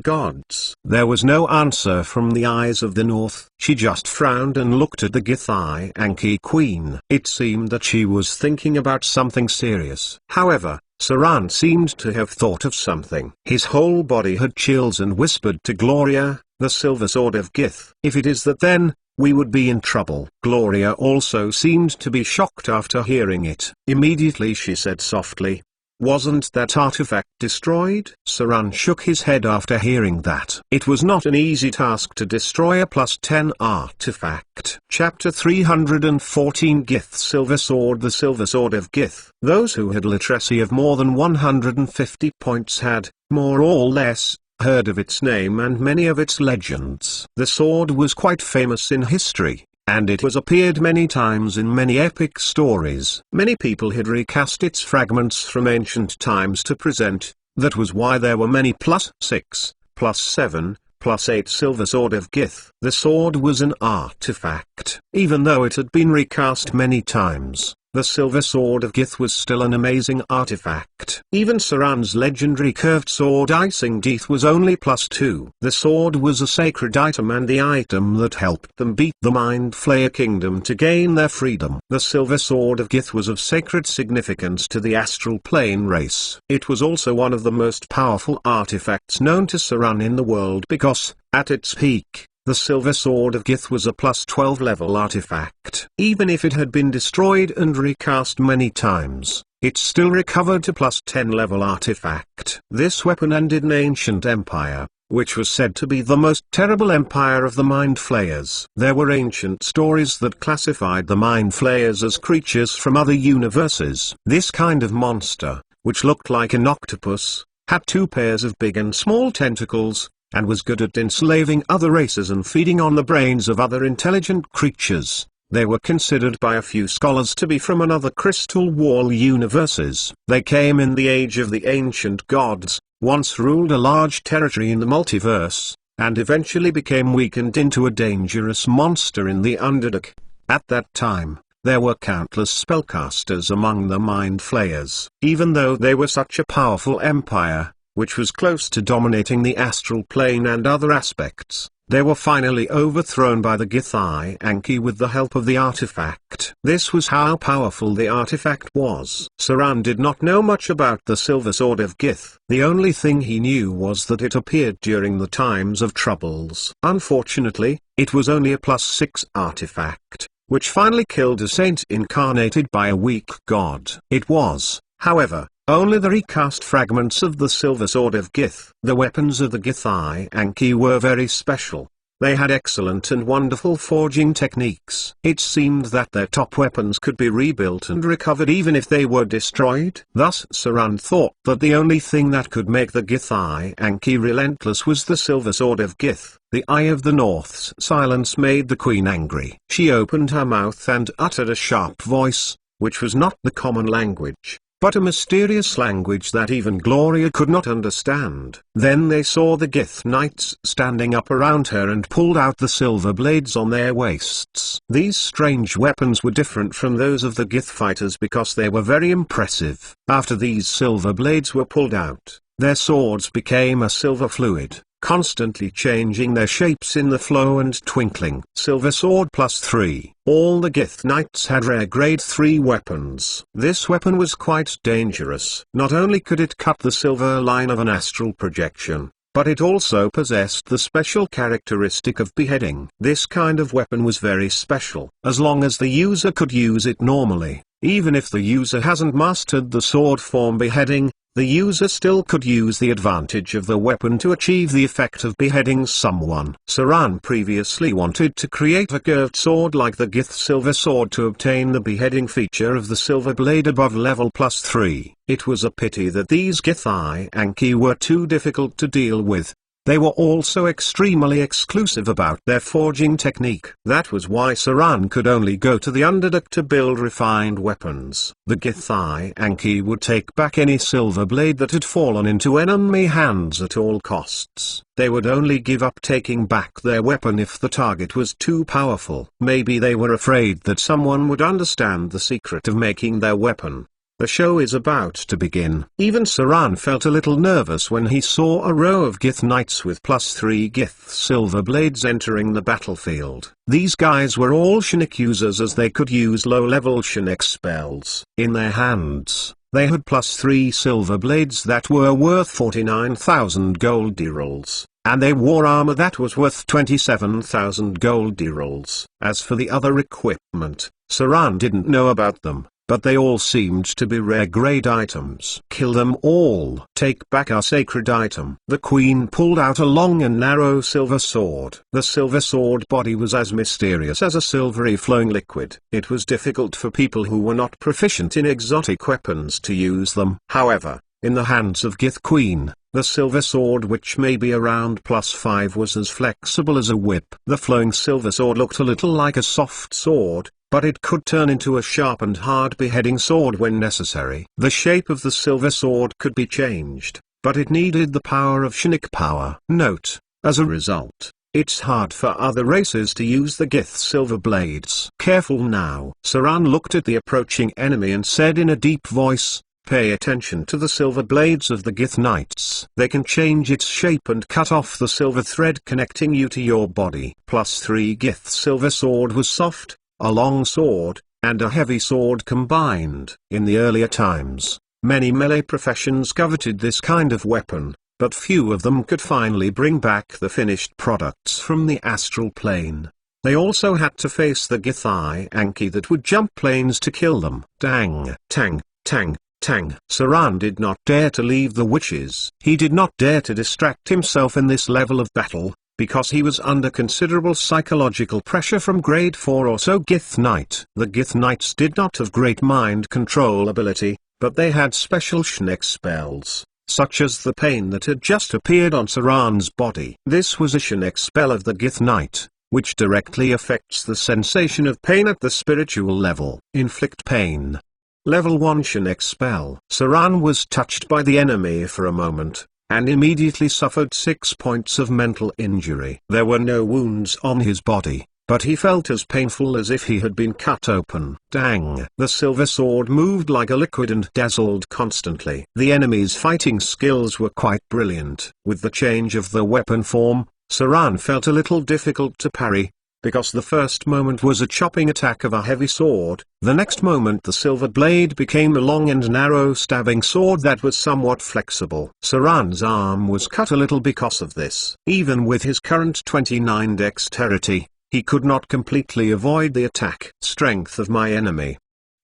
gods. There was no answer from the eyes of the north. She just frowned and looked at the Githyanki queen. It seemed that she was thinking about something serious. However, Saran seemed to have thought of something. His whole body had chills and whispered to Gloria, the silver sword of Gith. "If it is that, then we would be in trouble." Gloria also seemed to be shocked after hearing it. Immediately she said softly, "Wasn't that artifact destroyed?" Saran shook his head after hearing that. It was not an easy task to destroy a +10 artifact. Chapter 314 Gith Silver Sword. The Silver Sword of Gith. Those who had literacy of more than 150 points had, more or less, heard of its name and many of its legends. The sword was quite famous in history, and it was appeared many times in many epic stories. Many people had recast its fragments from ancient times to present. That was why there were many +6, +7, +8 Silver Sword of Gith. The sword was an artifact. Even though it had been recast many times, the Silver Sword of Gith was still an amazing artifact. Even Saran's legendary curved sword Icing Teeth was only +2. The sword was a sacred item and the item that helped them beat the Mind Flayer Kingdom to gain their freedom. The Silver Sword of Gith was of sacred significance to the astral plane race. It was also one of the most powerful artifacts known to Saran in the world because, at its peak, the Silver Sword of Gith was a +12 level artifact. Even if it had been destroyed and recast many times, it still recovered to +10 level artifact. This weapon ended an ancient empire, which was said to be the most terrible empire of the Mind Flayers. There were ancient stories that classified the Mind Flayers as creatures from other universes. This kind of monster, which looked like an octopus, had 2 pairs of big and small tentacles, and was good at enslaving other races and feeding on the brains of other intelligent creatures. They were considered by a few scholars to be from another Crystal Wall universes. They came in the age of the ancient gods, once ruled a large territory in the multiverse, and eventually became weakened into a dangerous monster in the Underdark. At that time, there were countless spellcasters among the Mind Flayers. Even though they were such a powerful empire, which was close to dominating the astral plane and other aspects, they were finally overthrown by the Githyanki with the help of the artifact. This was how powerful the artifact was. Saran did not know much about the Silver Sword of Gith. The only thing he knew was that it appeared during the times of troubles. Unfortunately, it was only a +6 artifact, which finally killed a saint incarnated by a weak god. It was, however, only the recast fragments of the Silver Sword of Gith. The weapons of the Githyanki were very special. They had excellent and wonderful forging techniques. It seemed that their top weapons could be rebuilt and recovered even if they were destroyed. Thus Saran thought that the only thing that could make the Githyanki relentless was the silver sword of Gith. The Eye of the North's silence made the queen angry. She opened her mouth and uttered a sharp voice, which was not the common language, but a mysterious language that even Gloria could not understand. Then they saw the Gith knights standing up around her and pulled out the silver blades on their waists. These strange weapons were different from those of the Gith fighters because they were very impressive. After these silver blades were pulled out, their swords became a silver fluid, constantly changing their shapes in the flow and twinkling. Silver sword +3. All the Gith knights had rare grade 3 weapons. This weapon was quite dangerous. Not only could it cut the silver line of an astral projection, but it also possessed the special characteristic of beheading. This kind of weapon was very special, as long as the user could use it normally. Even if the user hasn't mastered the sword form beheading, the user still could use the advantage of the weapon to achieve the effect of beheading someone. Saran previously wanted to create a curved sword like the Gith silver sword to obtain the beheading feature of the silver blade above level +3. It was a pity that these Githyanki were too difficult to deal with. They were also extremely exclusive about their forging technique. That was why Saran could only go to the Underdark to build refined weapons. The Githyanki would take back any silver blade that had fallen into enemy hands at all costs. They would only give up taking back their weapon if the target was too powerful. Maybe they were afraid that someone would understand the secret of making their weapon. The show is about to begin. Even Saran felt a little nervous when he saw a row of Gith knights with +3 Gith silver blades entering the battlefield. These guys were all Shinik users as they could use low-level Shinik spells. In their hands, they had +3 silver blades that were worth 49,000 gold dirals, and they wore armor that was worth 27,000 gold dirals. As for the other equipment, Saran didn't know about them, but they all seemed to be rare grade items. Kill them all. Take back our sacred item. The queen pulled out a long and narrow silver sword. The silver sword body was as mysterious as a silvery flowing liquid. It was difficult for people who were not proficient in exotic weapons to use them. However, in the hands of Gith Queen, the silver sword, which may be around +5, was as flexible as a whip. The flowing silver sword looked a little like a soft sword, but it could turn into a sharp and hard beheading sword when necessary. The shape of the silver sword could be changed, but it needed the power of Shinik power. Note: as a result, it's hard for other races to use the Gith silver blades. Careful now. Saran looked at the approaching enemy and said in a deep voice, "Pay attention to the silver blades of the Gith knights. They can change its shape and cut off the silver thread connecting you to your body." +3 Gith silver sword was soft, a long sword, and a heavy sword combined. In the earlier times, many melee professions coveted this kind of weapon, but few of them could finally bring back the finished products from the astral plane. They also had to face the Githyanki that would jump planes to kill them. Tang, tang, tang, tang. Saran did not dare to leave the witches. He did not dare to distract himself in this level of battle, because he was under considerable psychological pressure from grade 4 or so Gith Knight. The Gith Knights did not have great mind control ability, but they had special Shinik spells, such as the pain that had just appeared on Saran's body. This was a Shinik spell of the Gith Knight, which directly affects the sensation of pain at the spiritual level. Inflict pain. Level 1 Shinik spell. Saran was touched by the enemy for a moment, and immediately suffered 6 points of mental injury. There were no wounds on his body, but he felt as painful as if he had been cut open. Dang! The silver sword moved like a liquid and dazzled constantly. The enemy's fighting skills were quite brilliant. With the change of the weapon form, Saran felt a little difficult to parry, because the first moment was a chopping attack of a heavy sword, the next moment the silver blade became a long and narrow stabbing sword that was somewhat flexible. Saran's arm was cut a little because of this. Even with his current 29 dexterity, he could not completely avoid the attack. Strength of my enemy.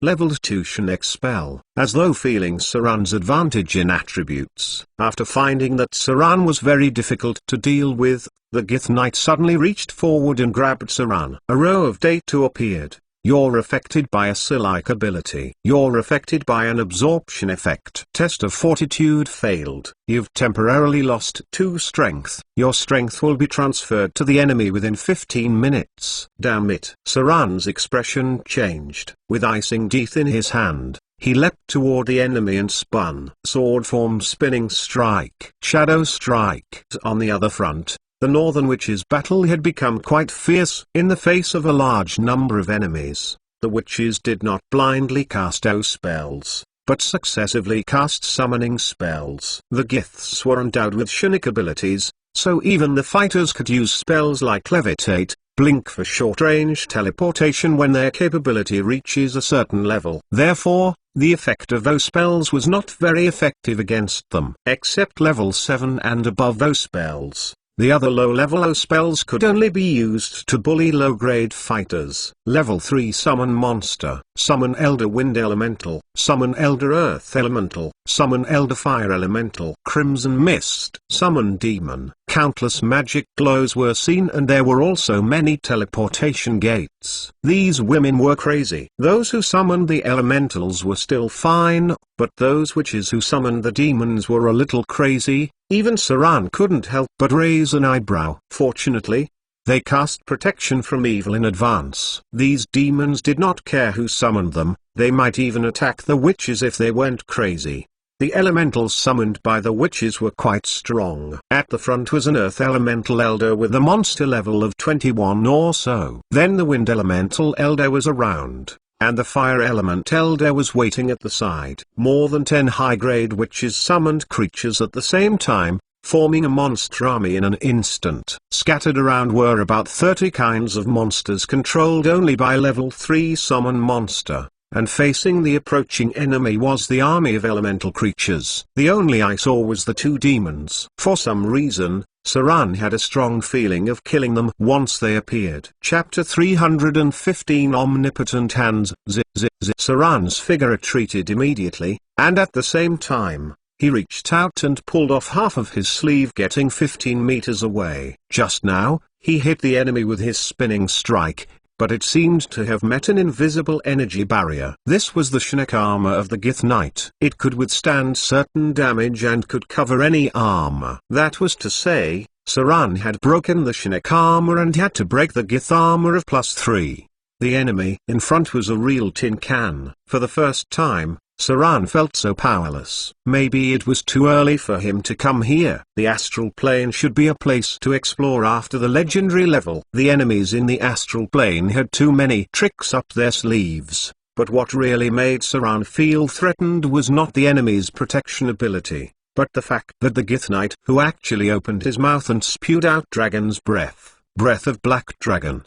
Level 2 Shnek Spell. As though feeling Saran's advantage in attributes, after finding that Saran was very difficult to deal with, the Gith Knight suddenly reached forward and grabbed Saran. A row of data appeared. You're affected by a Psy-like ability. You're affected by an absorption effect. Test of fortitude failed. You've temporarily lost 2 strength. Your strength will be transferred to the enemy within 15 minutes. Damn it. Saran's expression changed. With icing teeth in his hand, he leapt toward the enemy and spun. Sword form spinning strike. Shadow strike. On the other front, the Northern Witches' battle had become quite fierce. In the face of a large number of enemies, the witches did not blindly cast spells, but successively cast summoning spells. The Giths were endowed with Shnik abilities, so even the fighters could use spells like Levitate, Blink for short-range teleportation when their capability reaches a certain level. Therefore, the effect of those spells was not very effective against them. Except level 7 and above those spells, the other low-level spells could only be used to bully low-grade fighters. Level 3 Summon Monster, Summon Elder Wind Elemental, Summon Elder Earth Elemental, Summon Elder Fire Elemental, Crimson Mist, Summon Demon. Countless magic glows were seen and there were also many teleportation gates. These women were crazy. Those who summoned the elementals were still fine, but those witches who summoned the demons were a little crazy. Even Saran couldn't help but raise an eyebrow. Fortunately, they cast protection from evil in advance. These demons did not care who summoned them, they might even attack the witches if they went crazy. The elementals summoned by the witches were quite strong. At the front was an earth elemental elder with a monster level of 21 or so. Then the wind elemental elder was around, and the fire element elder was waiting at the side. More than 10 high-grade witches summoned creatures at the same time, forming a monster army in an instant. Scattered around were about 30 kinds of monsters controlled only by level 3 summon monster. And facing the approaching enemy was the army of elemental creatures. The only I saw was the 2 demons. For some reason, Saran had a strong feeling of killing them once they appeared. Chapter 315 Omnipotent Hands. Saran's figure retreated immediately, and at the same time, he reached out and pulled off half of his sleeve, getting 15 meters away. Just now, he hit the enemy with his spinning strike, but it seemed to have met an invisible energy barrier. This was the Shnek armor of the Gith Knight. It could withstand certain damage and could cover any armor. That was to say, Saran had broken the Shnek armor and had to break the Gith armor of +3. The enemy in front was a real tin can. For the first time, Saran felt so powerless. Maybe it was too early for him to come here. The astral plane should be a place to explore after the legendary level. The enemies in the astral plane had too many tricks up their sleeves, but what really made Saran feel threatened was not the enemy's protection ability, but the fact that the Gith Knight who actually opened his mouth and spewed out dragon's breath of black dragon.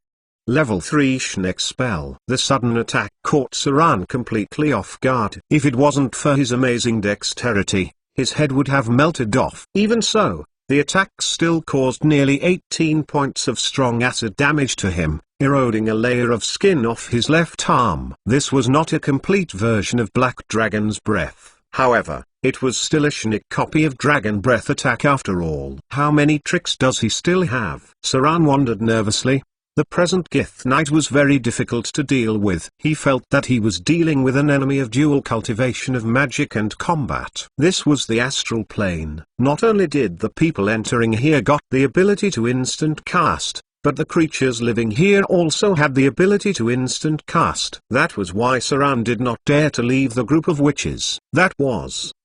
Level 3 Shnek Spell. The sudden attack caught Saran completely off guard. If it wasn't for his amazing dexterity, his head would have melted off. Even so, the attack still caused nearly 18 points of strong acid damage to him, eroding a layer of skin off his left arm. This was not a complete version of Black Dragon's breath. However, it was still a Shnek copy of Dragon Breath attack after all. How many tricks does he still have? Saran wondered nervously. The present Gith Knight was very difficult to deal with. He felt that he was dealing with an enemy of dual cultivation of magic and combat. This was the astral plane. Not only did the people entering here got the ability to instant cast, but the creatures living here also had the ability to instant cast. That was why Saran did not dare to leave the group of witches.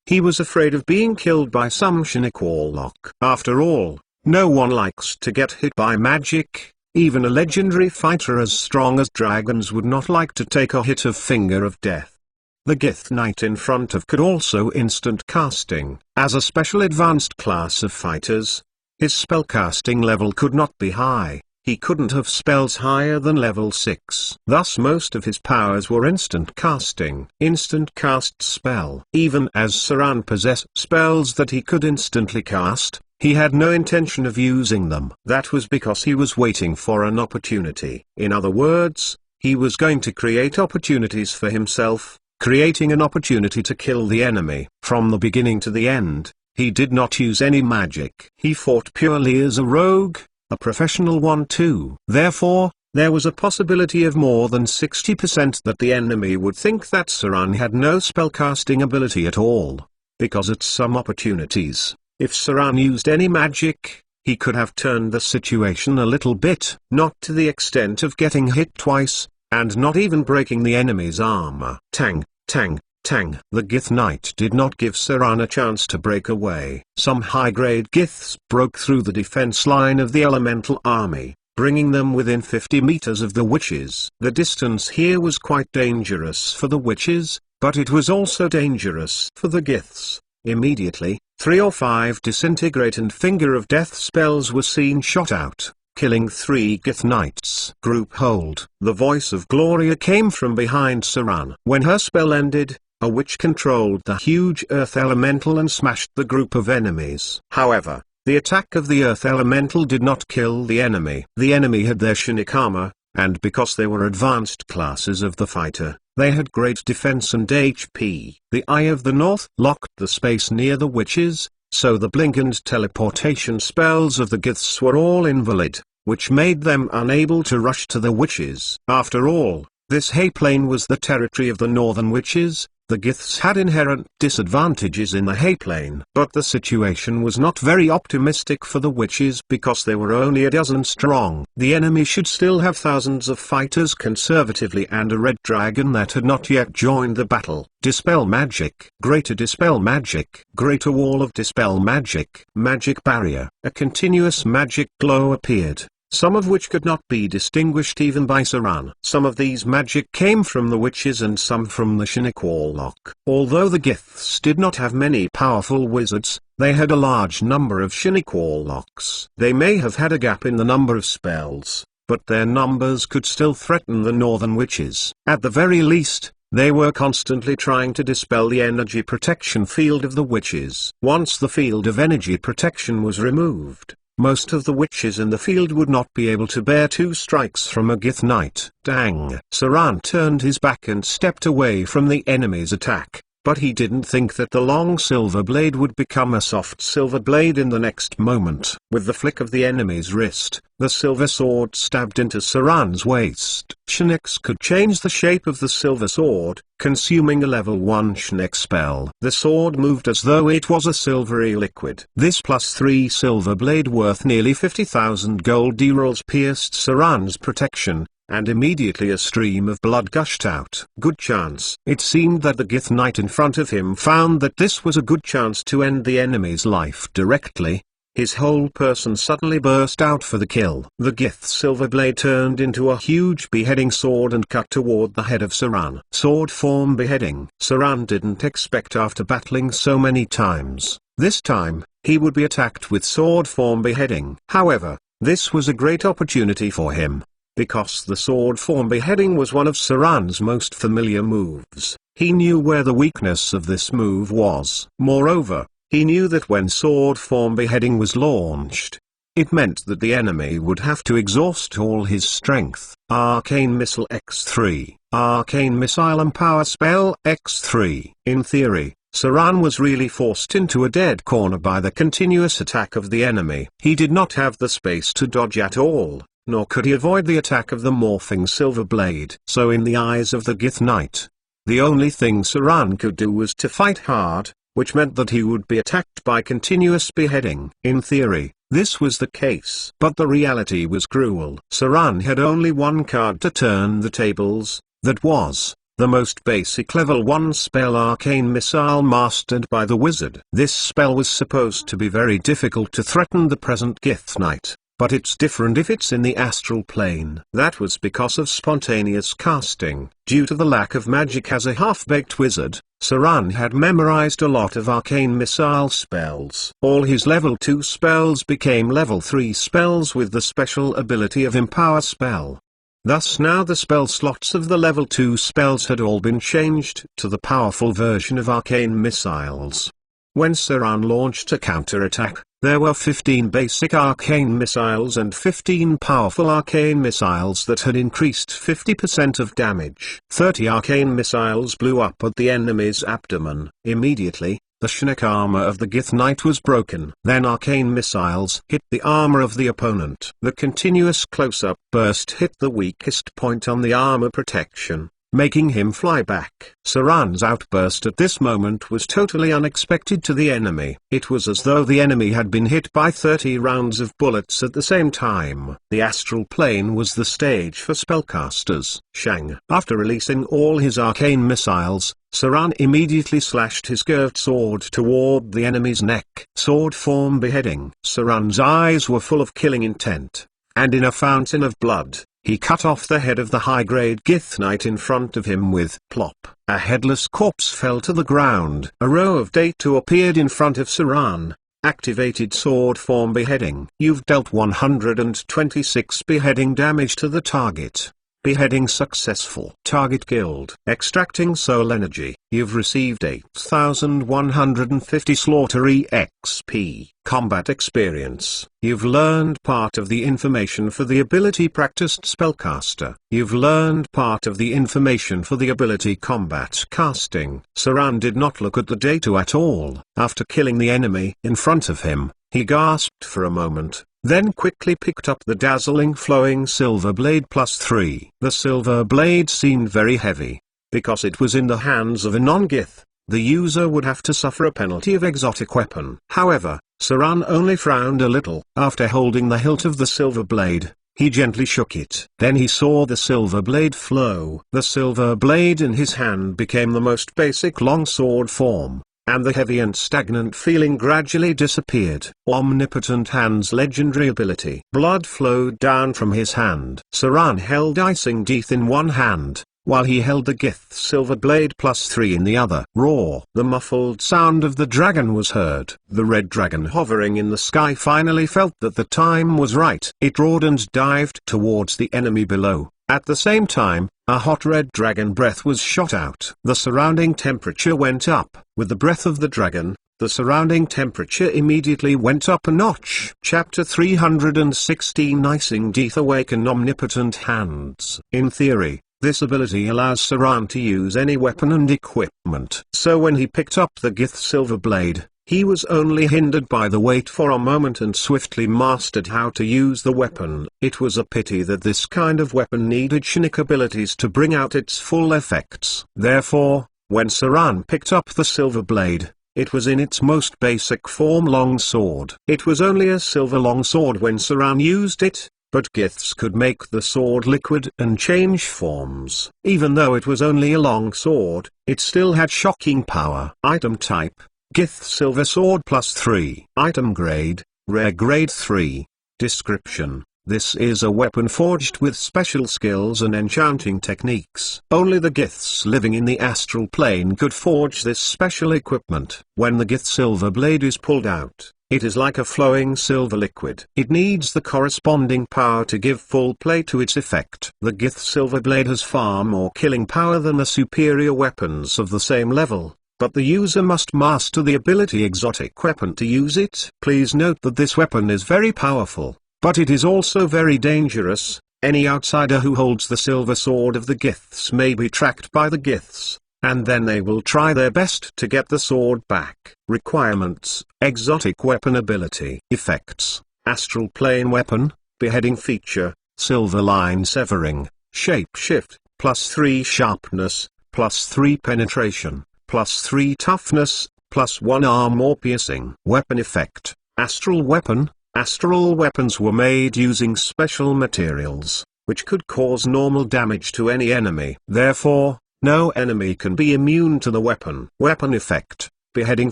He was afraid of being killed by some Shnek warlock. After all, no one likes to get hit by magic. Even a legendary fighter as strong as dragons would not like to take a hit of Finger of Death. The Gith Knight in front of could also instant casting. As a special advanced class of fighters, his spellcasting level could not be high. He couldn't have spells higher than level 6. Thus most of his powers were instant casting. Instant cast spell. Even as Saran possessed spells that he could instantly cast, he had no intention of using them. That was because he was waiting for an opportunity. In other words, He was going to create opportunities for himself, creating an opportunity to kill the enemy. From the beginning to the end, he did not use any magic. He fought purely as a rogue, a professional one too. Therefore, there was a possibility of more than 60% that the enemy would think that Saran had no spellcasting ability at all. Because at some opportunities, if Saran used any magic, he could have turned the situation a little bit, not to the extent of getting hit twice, and not even breaking the enemy's armor. Tang, tang, tang. The Gith Knight did not give Saran a chance to break away. Some high-grade Giths broke through the defense line of the elemental army, bringing them within 50 meters of the witches. The distance here was quite dangerous for the witches, but it was also dangerous for the Giths. Immediately, 3 or 5 disintegrate and Finger of Death spells were seen shot out, killing 3 Gith Knights. Group hold. The voice of Gloria came from behind Saran. When her spell ended, a witch controlled the huge earth elemental and smashed the group of enemies. However, the attack of the earth elemental did not kill the enemy. The enemy had their Shinic armor, and because they were advanced classes of the fighter, they had great defense and HP. The Eye of the North locked the space near the witches, so the blink and teleportation spells of the Giths were all invalid, which made them unable to rush to the witches. After all, this Hayplane was the territory of the northern witches. The Giths had inherent disadvantages in the Hayplane. But the situation was not very optimistic for the witches because they were only a dozen strong. The enemy should still have thousands of fighters conservatively and a red dragon that had not yet joined the battle. Dispel magic. Greater dispel magic. Greater wall of dispel magic. Magic barrier. A continuous magic glow appeared, some of which could not be distinguished even by Saran. Some of these magic came from the witches and some from the Shinic Warlock. Although the Giths did not have many powerful wizards, they had a large number of Shinic Warlocks. They may have had a gap in the number of spells, but their numbers could still threaten the northern witches. At the very least, they were constantly trying to dispel the energy protection field of the witches. Once the field of energy protection was removed, most of the witches in the field would not be able to bear 2 strikes from a Gith Knight. Dang! Saran turned his back and stepped away from the enemy's attack, but he didn't think that the long silver blade would become a soft silver blade in the next moment. With the flick of the enemy's wrist, the silver sword stabbed into Saran's waist. Shinics could change the shape of the silver sword, consuming a level 1 Shinic spell. The sword moved as though it was a silvery liquid. This +3 silver blade worth nearly 50,000 gold derals pierced Saran's protection, and immediately a stream of blood gushed out. Good chance. It seemed that the Gith Knight in front of him found that this was a good chance to end the enemy's life directly. His whole person suddenly burst out for the kill. The Gith silver blade turned into a huge beheading sword and cut toward the head of Saran. Sword form beheading. Saran didn't expect after battling so many times, this time, he would be attacked with sword form beheading. However, this was a great opportunity for him. Because the sword form beheading was one of Saran's most familiar moves, he knew where the weakness of this move was. Moreover, he knew that when sword form beheading was launched, it meant that the enemy would have to exhaust all his strength. Arcane Missile X3. Arcane Missile and Power Spell X3. In theory, Saran was really forced into a dead corner by the continuous attack of the enemy. He did not have the space to dodge at all, nor could he avoid the attack of the morphing silver blade. So in the eyes of the Gith Knight, the only thing Saran could do was to fight hard, which meant that he would be attacked by continuous beheading. In theory, this was the case. But the reality was cruel. Saran had only one card to turn the tables, that was the most basic level 1 spell, Arcane Missile, mastered by the wizard. This spell was supposed to be very difficult to threaten the present Gith Knight. But it's different if it's in the astral plane. That was because of spontaneous casting. Due to the lack of magic as a half-baked wizard, Saran had memorized a lot of arcane missile spells. All his level 2 spells became level 3 spells with the special ability of Empower spell. Thus now the spell slots of the level 2 spells had all been changed to the powerful version of arcane missiles. When Saran launched a counterattack, There were 15 basic arcane missiles and 15 powerful arcane missiles that had increased 50% of damage. 30 arcane missiles blew up at the enemy's abdomen. Immediately, the Schneck armor of the Gith Knight was broken. Then arcane missiles hit the armor of the opponent. The continuous close-up burst hit the weakest point on the armor protection, making him fly back. Saran's outburst at this moment was totally unexpected to the enemy. It was as though the enemy had been hit by 30 rounds of bullets at the same time. The astral plane was the stage for spellcasters. Shang. After releasing all his arcane missiles, Saran immediately slashed his curved sword toward the enemy's neck. Sword form beheading. Saran's eyes were full of killing intent, and in a fountain of blood, he cut off the head of the high-grade Gith Knight in front of him with plop. A headless corpse fell to the ground. A row of Datu appeared in front of Saran. Activated sword form beheading. You've dealt 126 beheading damage to the target. Beheading successful. Target killed. Extracting soul energy. You've received 8,150 slaughter EXP. Combat experience. You've learned part of the information for the ability practiced spellcaster. You've learned part of the information for the ability combat casting. Saran did not look at the data at all. After killing the enemy in front of him, he gasped for a moment, then quickly picked up the dazzling flowing silver blade +3. The silver blade seemed very heavy. Because it was in the hands of a non-Gith, the user would have to suffer a penalty of exotic weapon. However, Saran only frowned a little. After holding the hilt of the silver blade, he gently shook it. Then he saw the silver blade flow. The silver blade in his hand became the most basic longsword form, and the heavy and stagnant feeling gradually disappeared. Omnipotent Hand's legendary ability. Blood flowed down from his hand. Saran held Icing Teeth in one hand, while he held the Gith silver blade +3 in the other. Roar! The muffled sound of the dragon was heard. The red dragon hovering in the sky finally felt that the time was right. It roared and dived towards the enemy below. At the same time, a hot red dragon breath was shot out. The surrounding temperature went up. With the breath of the dragon, the surrounding temperature immediately went up a notch. Chapter 316 Icing Teeth Awaken Omnipotent Hands. In theory, this ability allows Saran to use any weapon and equipment. So when he picked up the Gith silver blade, he was only hindered by the weight for a moment and swiftly mastered how to use the weapon. It was a pity that this kind of weapon needed Schneck abilities to bring out its full effects. Therefore, when Saran picked up the silver blade, it was in its most basic form longsword. It was only a silver longsword when Saran used it, but Giths could make the sword liquid and change forms. Even though it was only a longsword, it still had shocking power. Item type: Gith silver sword +3. Item grade: rare grade 3. Description: this is a weapon forged with special skills and enchanting techniques. Only the Giths living in the astral plane could forge this special equipment. When the Gith silver blade is pulled out, it is like a flowing silver liquid. It needs the corresponding power to give full play to its effect. The Gith silver blade has far more killing power than the superior weapons of the same level, but the user must master the ability exotic weapon to use it. Please note that this weapon is very powerful, but it is also very dangerous. Any outsider who holds the silver sword of the Giths may be tracked by the Giths, and then they will try their best to get the sword back. Requirements: exotic weapon ability. Effects: astral plane weapon, beheading feature, silver line severing, shape shift, +3 sharpness, +3 penetration, +3 toughness, +1 armor piercing. Weapon effect: astral weapon. Astral weapons were made using special materials, which could cause normal damage to any enemy. Therefore, no enemy can be immune to the weapon. Weapon effect: beheading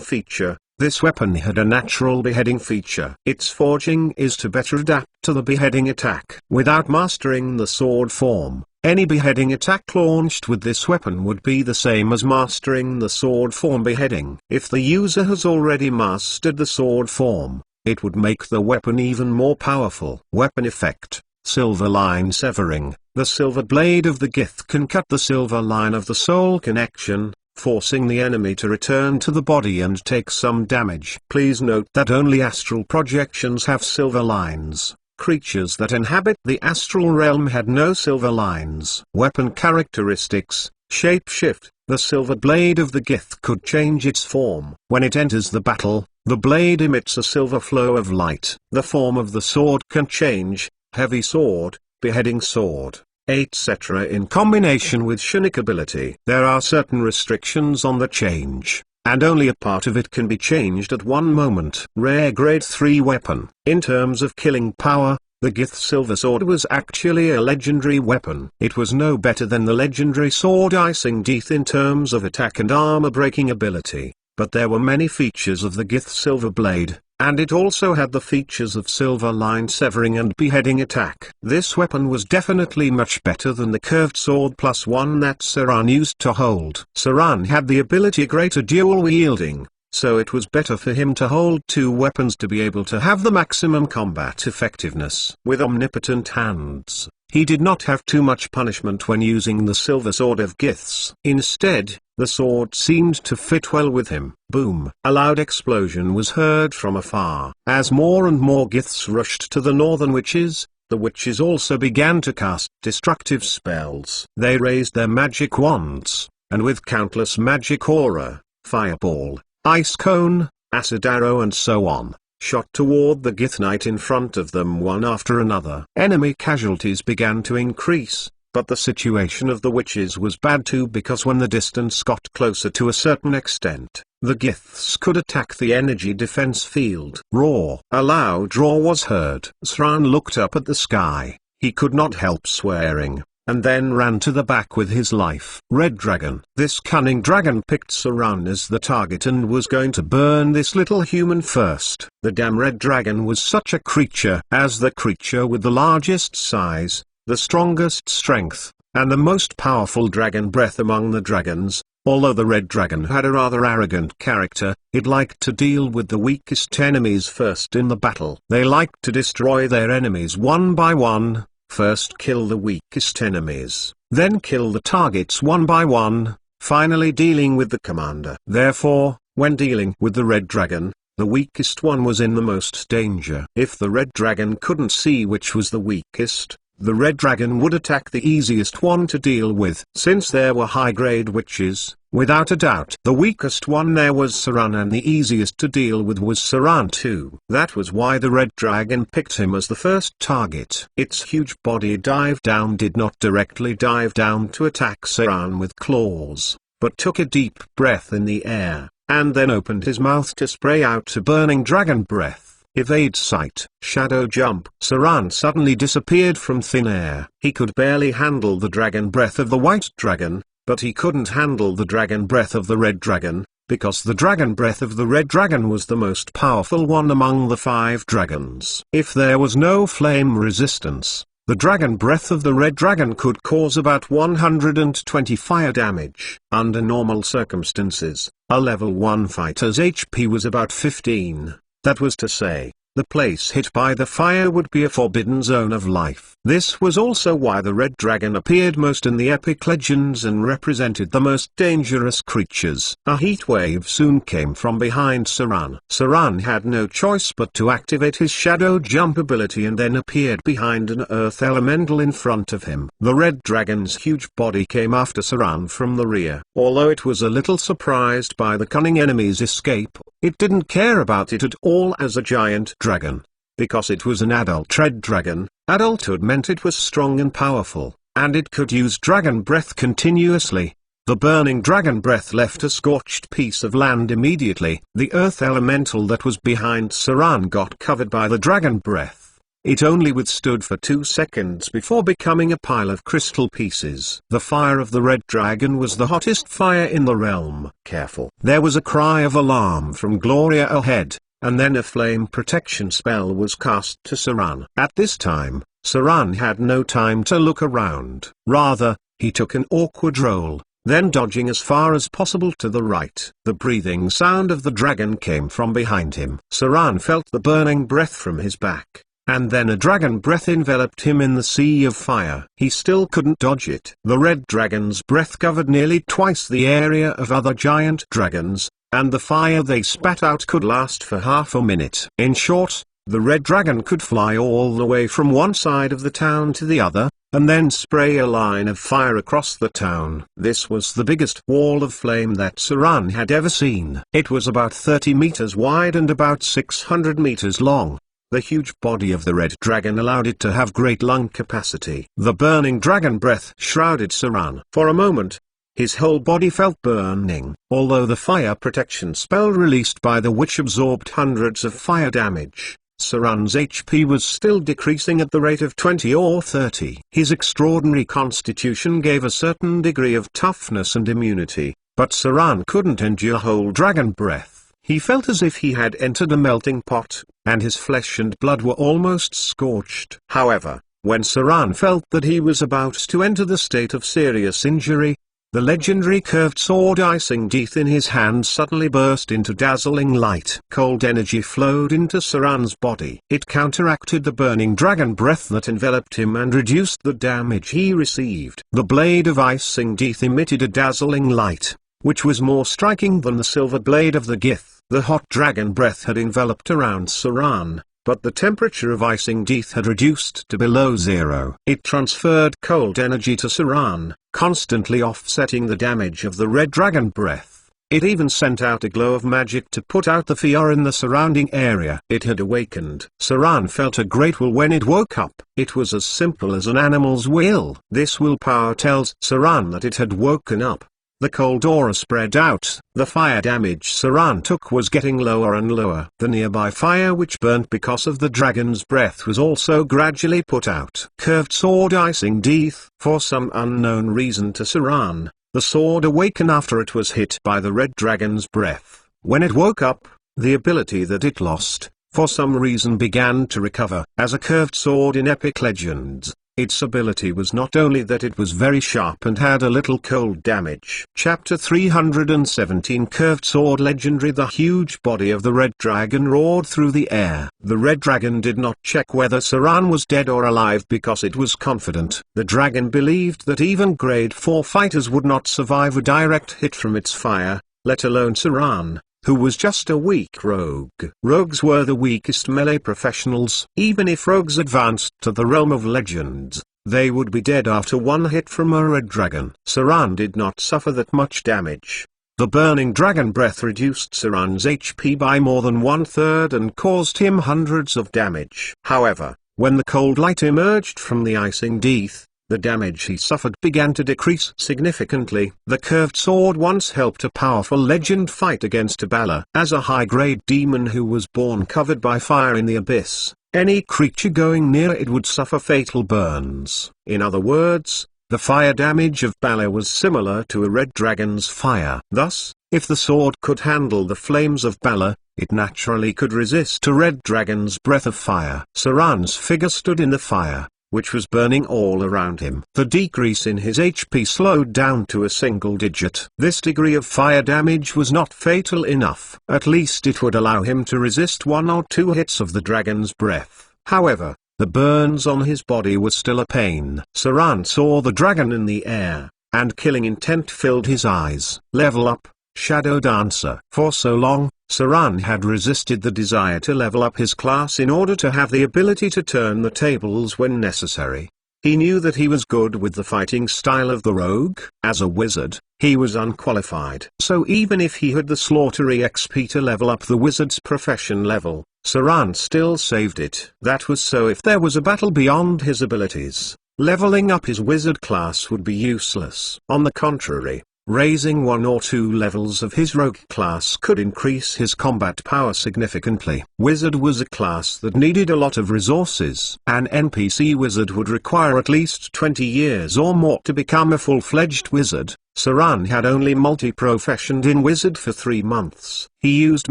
feature. This weapon had a natural beheading feature. Its forging is to better adapt to the beheading attack. Without mastering the sword form, any beheading attack launched with this weapon would be the same as mastering the sword form beheading. If the user has already mastered the sword form, it would make the weapon even more powerful. Weapon effect: silver line severing. The silver blade of the Gith can cut the silver line of the soul connection, forcing the enemy to return to the body and take some damage. Please note that only astral projections have silver lines. Creatures that inhabit the astral realm had no silver lines. Weapon characteristics: shapeshift. The silver blade of the Gith could change its form. When it enters the battle, the blade emits a silver flow of light. The form of the sword can change: heavy sword, beheading sword, etc. in combination with Shunnik ability. There are certain restrictions on the change, and only a part of it can be changed at one moment. Rare grade 3 weapon. In terms of killing power, the Gith Silver Sword was actually a legendary weapon. It was no better than the legendary sword Icing Death in terms of attack and armor breaking ability, but there were many features of the Gith Silver Blade, and it also had the features of silver line severing and beheading attack. This weapon was definitely much better than the curved sword +1 that Saran used to hold. Saran had the ability greater dual wielding, so it was better for him to hold two weapons to be able to have the maximum combat effectiveness. With omnipotent hands, he did not have too much punishment when using the Silver Sword of Giths. Instead, the sword seemed to fit well with him. Boom! A loud explosion was heard from afar. As more and more Giths rushed to the northern witches, the witches also began to cast destructive spells. They raised their magic wands, and with countless magic aura, fireball, ice cone, acid arrow and so on, shot toward the Gith Knight in front of them one after another. Enemy casualties began to increase, but the situation of the witches was bad too, because when the distance got closer to a certain extent, the Giths could attack the energy defense field. Roar! A loud roar was heard. Sran looked up at the sky. He could not help swearing, and then ran to the back with his life. Red Dragon. This cunning dragon picked Saran as the target and was going to burn this little human first. The damn Red Dragon was such a creature. As the creature with the largest size, the strongest strength, and the most powerful dragon breath among the dragons, although the Red Dragon had a rather arrogant character, it liked to deal with the weakest enemies first in the battle. They liked to destroy their enemies one by one. First kill the weakest enemies, then kill the targets one by one, finally dealing with the commander. Therefore, when dealing with the Red Dragon, the weakest one was in the most danger. If the Red Dragon couldn't see which was the weakest, the Red Dragon would attack the easiest one to deal with. Since there were high-grade witches, without a doubt the weakest one there was Saran, and the easiest to deal with was Saran too. That was why the Red Dragon picked him as the first target. Its huge body dive down did not directly dive down to attack Saran with claws, but took a deep breath in the air, and then opened his mouth to spray out a burning dragon breath. Evade sight. Shadow jump. Saran suddenly disappeared from thin air. He could barely handle the dragon breath of the white dragon, but he couldn't handle the dragon breath of the red dragon, because the dragon breath of the red dragon was the most powerful one among the 5 dragons. If there was no flame resistance, the dragon breath of the red dragon could cause about 120 fire damage. Under normal circumstances, a level 1 fighter's HP was about 15. That was to say, the place hit by the fire would be a forbidden zone of life. This was also why the Red Dragon appeared most in the epic legends and represented the most dangerous creatures. A heat wave soon came from behind Saran. Saran had no choice but to activate his shadow jump ability and then appeared behind an earth elemental in front of him. The Red Dragon's huge body came after Saran from the rear. Although it was a little surprised by the cunning enemy's escape, it didn't care about it at all as a giant dragon. Because it was an adult red dragon, adulthood meant it was strong and powerful, and it could use dragon breath continuously. The burning dragon breath left a scorched piece of land immediately. The earth elemental that was behind Saran got covered by the dragon breath. It only withstood for 2 seconds before becoming a pile of crystal pieces. The fire of the red dragon was the hottest fire in the realm. Careful. There was a cry of alarm from Gloria ahead, and then a flame protection spell was cast to Saran. At this time, Saran had no time to look around. Rather, he took an awkward roll, then dodging as far as possible to the right. The breathing sound of the dragon came from behind him. Saran felt the burning breath from his back. and then a dragon breath enveloped him in the sea of fire. He still couldn't dodge it. The red dragon's breath covered nearly twice the area of other giant dragons, and the fire they spat out could last for half a minute. In short, the red dragon could fly all the way from one side of the town to the other, and then spray a line of fire across the town. This was the biggest wall of flame that Saran had ever seen. It was about 30 meters wide and about 600 meters long. The huge body of the red dragon allowed it to have great lung capacity. The burning dragon breath shrouded Saran. For a moment, his whole body felt burning, although the fire protection spell released by the witch absorbed hundreds of fire damage. Saran's HP was still decreasing at the rate of 20 or 30. His extraordinary constitution gave a certain degree of toughness and immunity, but Saran couldn't endure whole dragon breath. He felt as if he had entered a melting pot, and his flesh and blood were almost scorched. However, when Saran felt that he was about to enter the state of serious injury, the legendary curved sword icing teeth in his hand suddenly burst into dazzling light. Cold energy flowed into Saran's body. It counteracted the burning dragon breath that enveloped him and reduced the damage he received. The blade of icing teeth emitted a dazzling light, which was more striking than the silver blade of the Gith. The hot dragon breath had enveloped around Saran, but the temperature of icing teeth had reduced to below zero. It transferred cold energy to Saran, constantly offsetting the damage of the red dragon breath. It even sent out a glow of magic to put out the fear in the surrounding area. It had awakened. Saran felt a great will when it woke up. It was as simple as an animal's will. This willpower tells Saran that it had woken up. The cold aura spread out. The fire damage Saran took was getting lower and lower. The nearby fire which burnt because of the dragon's breath was also gradually put out. Curved sword icing teeth. For some unknown reason to Saran, the sword awakened after it was hit by the red dragon's breath. When it woke up, the ability that it lost, for some reason began to recover. As a curved sword in epic legends, its ability was not only that it was very sharp and had a little cold damage. Chapter 317 Curved Sword Legendary. The huge body of the red dragon roared through the air. The red dragon did not check whether Saran was dead or alive because it was confident. The dragon believed that even grade 4 fighters would not survive a direct hit from its fire, let alone Saran, who was just a weak rogue. Rogues were the weakest melee professionals. Even if rogues advanced to the realm of legends, they would be dead after one hit from a red dragon. Saran did not suffer that much damage. The burning dragon breath reduced Saran's HP by more than 1/3 and caused him hundreds of damage. However, when the cold light emerged from the icing teeth, the damage he suffered began to decrease significantly. The curved sword once helped a powerful legend fight against a Bala. As a high-grade demon who was born covered by fire in the abyss, any creature going near it would suffer fatal burns. In other words, the fire damage of Bala was similar to a red dragon's fire. Thus, if the sword could handle the flames of Bala, it naturally could resist a red dragon's breath of fire. Saran's figure stood in the fire, which was burning all around him. The decrease in his HP slowed down to a single digit. This degree of fire damage was not fatal enough. At least it would allow him to resist 1 or 2 hits of the dragon's breath. However, the burns on his body were still a pain. Saran saw the dragon in the air, and killing intent filled his eyes. Level up, Shadow Dancer. For so long, Saran had resisted the desire to level up his class in order to have the ability to turn the tables when necessary. He knew that he was good with the fighting style of the rogue. As a wizard, he was unqualified. So even if he had the slaughtery XP to level up the wizard's profession level, Saran still saved it. That was so if there was a battle beyond his abilities, leveling up his wizard class would be useless. On the contrary, raising 1 or 2 levels of his rogue class could increase his combat power significantly. Wizard was a class that needed a lot of resources. An NPC wizard would require at least 20 years or more to become a full-fledged wizard. Saran had only multi-professioned in wizard for 3 months. He used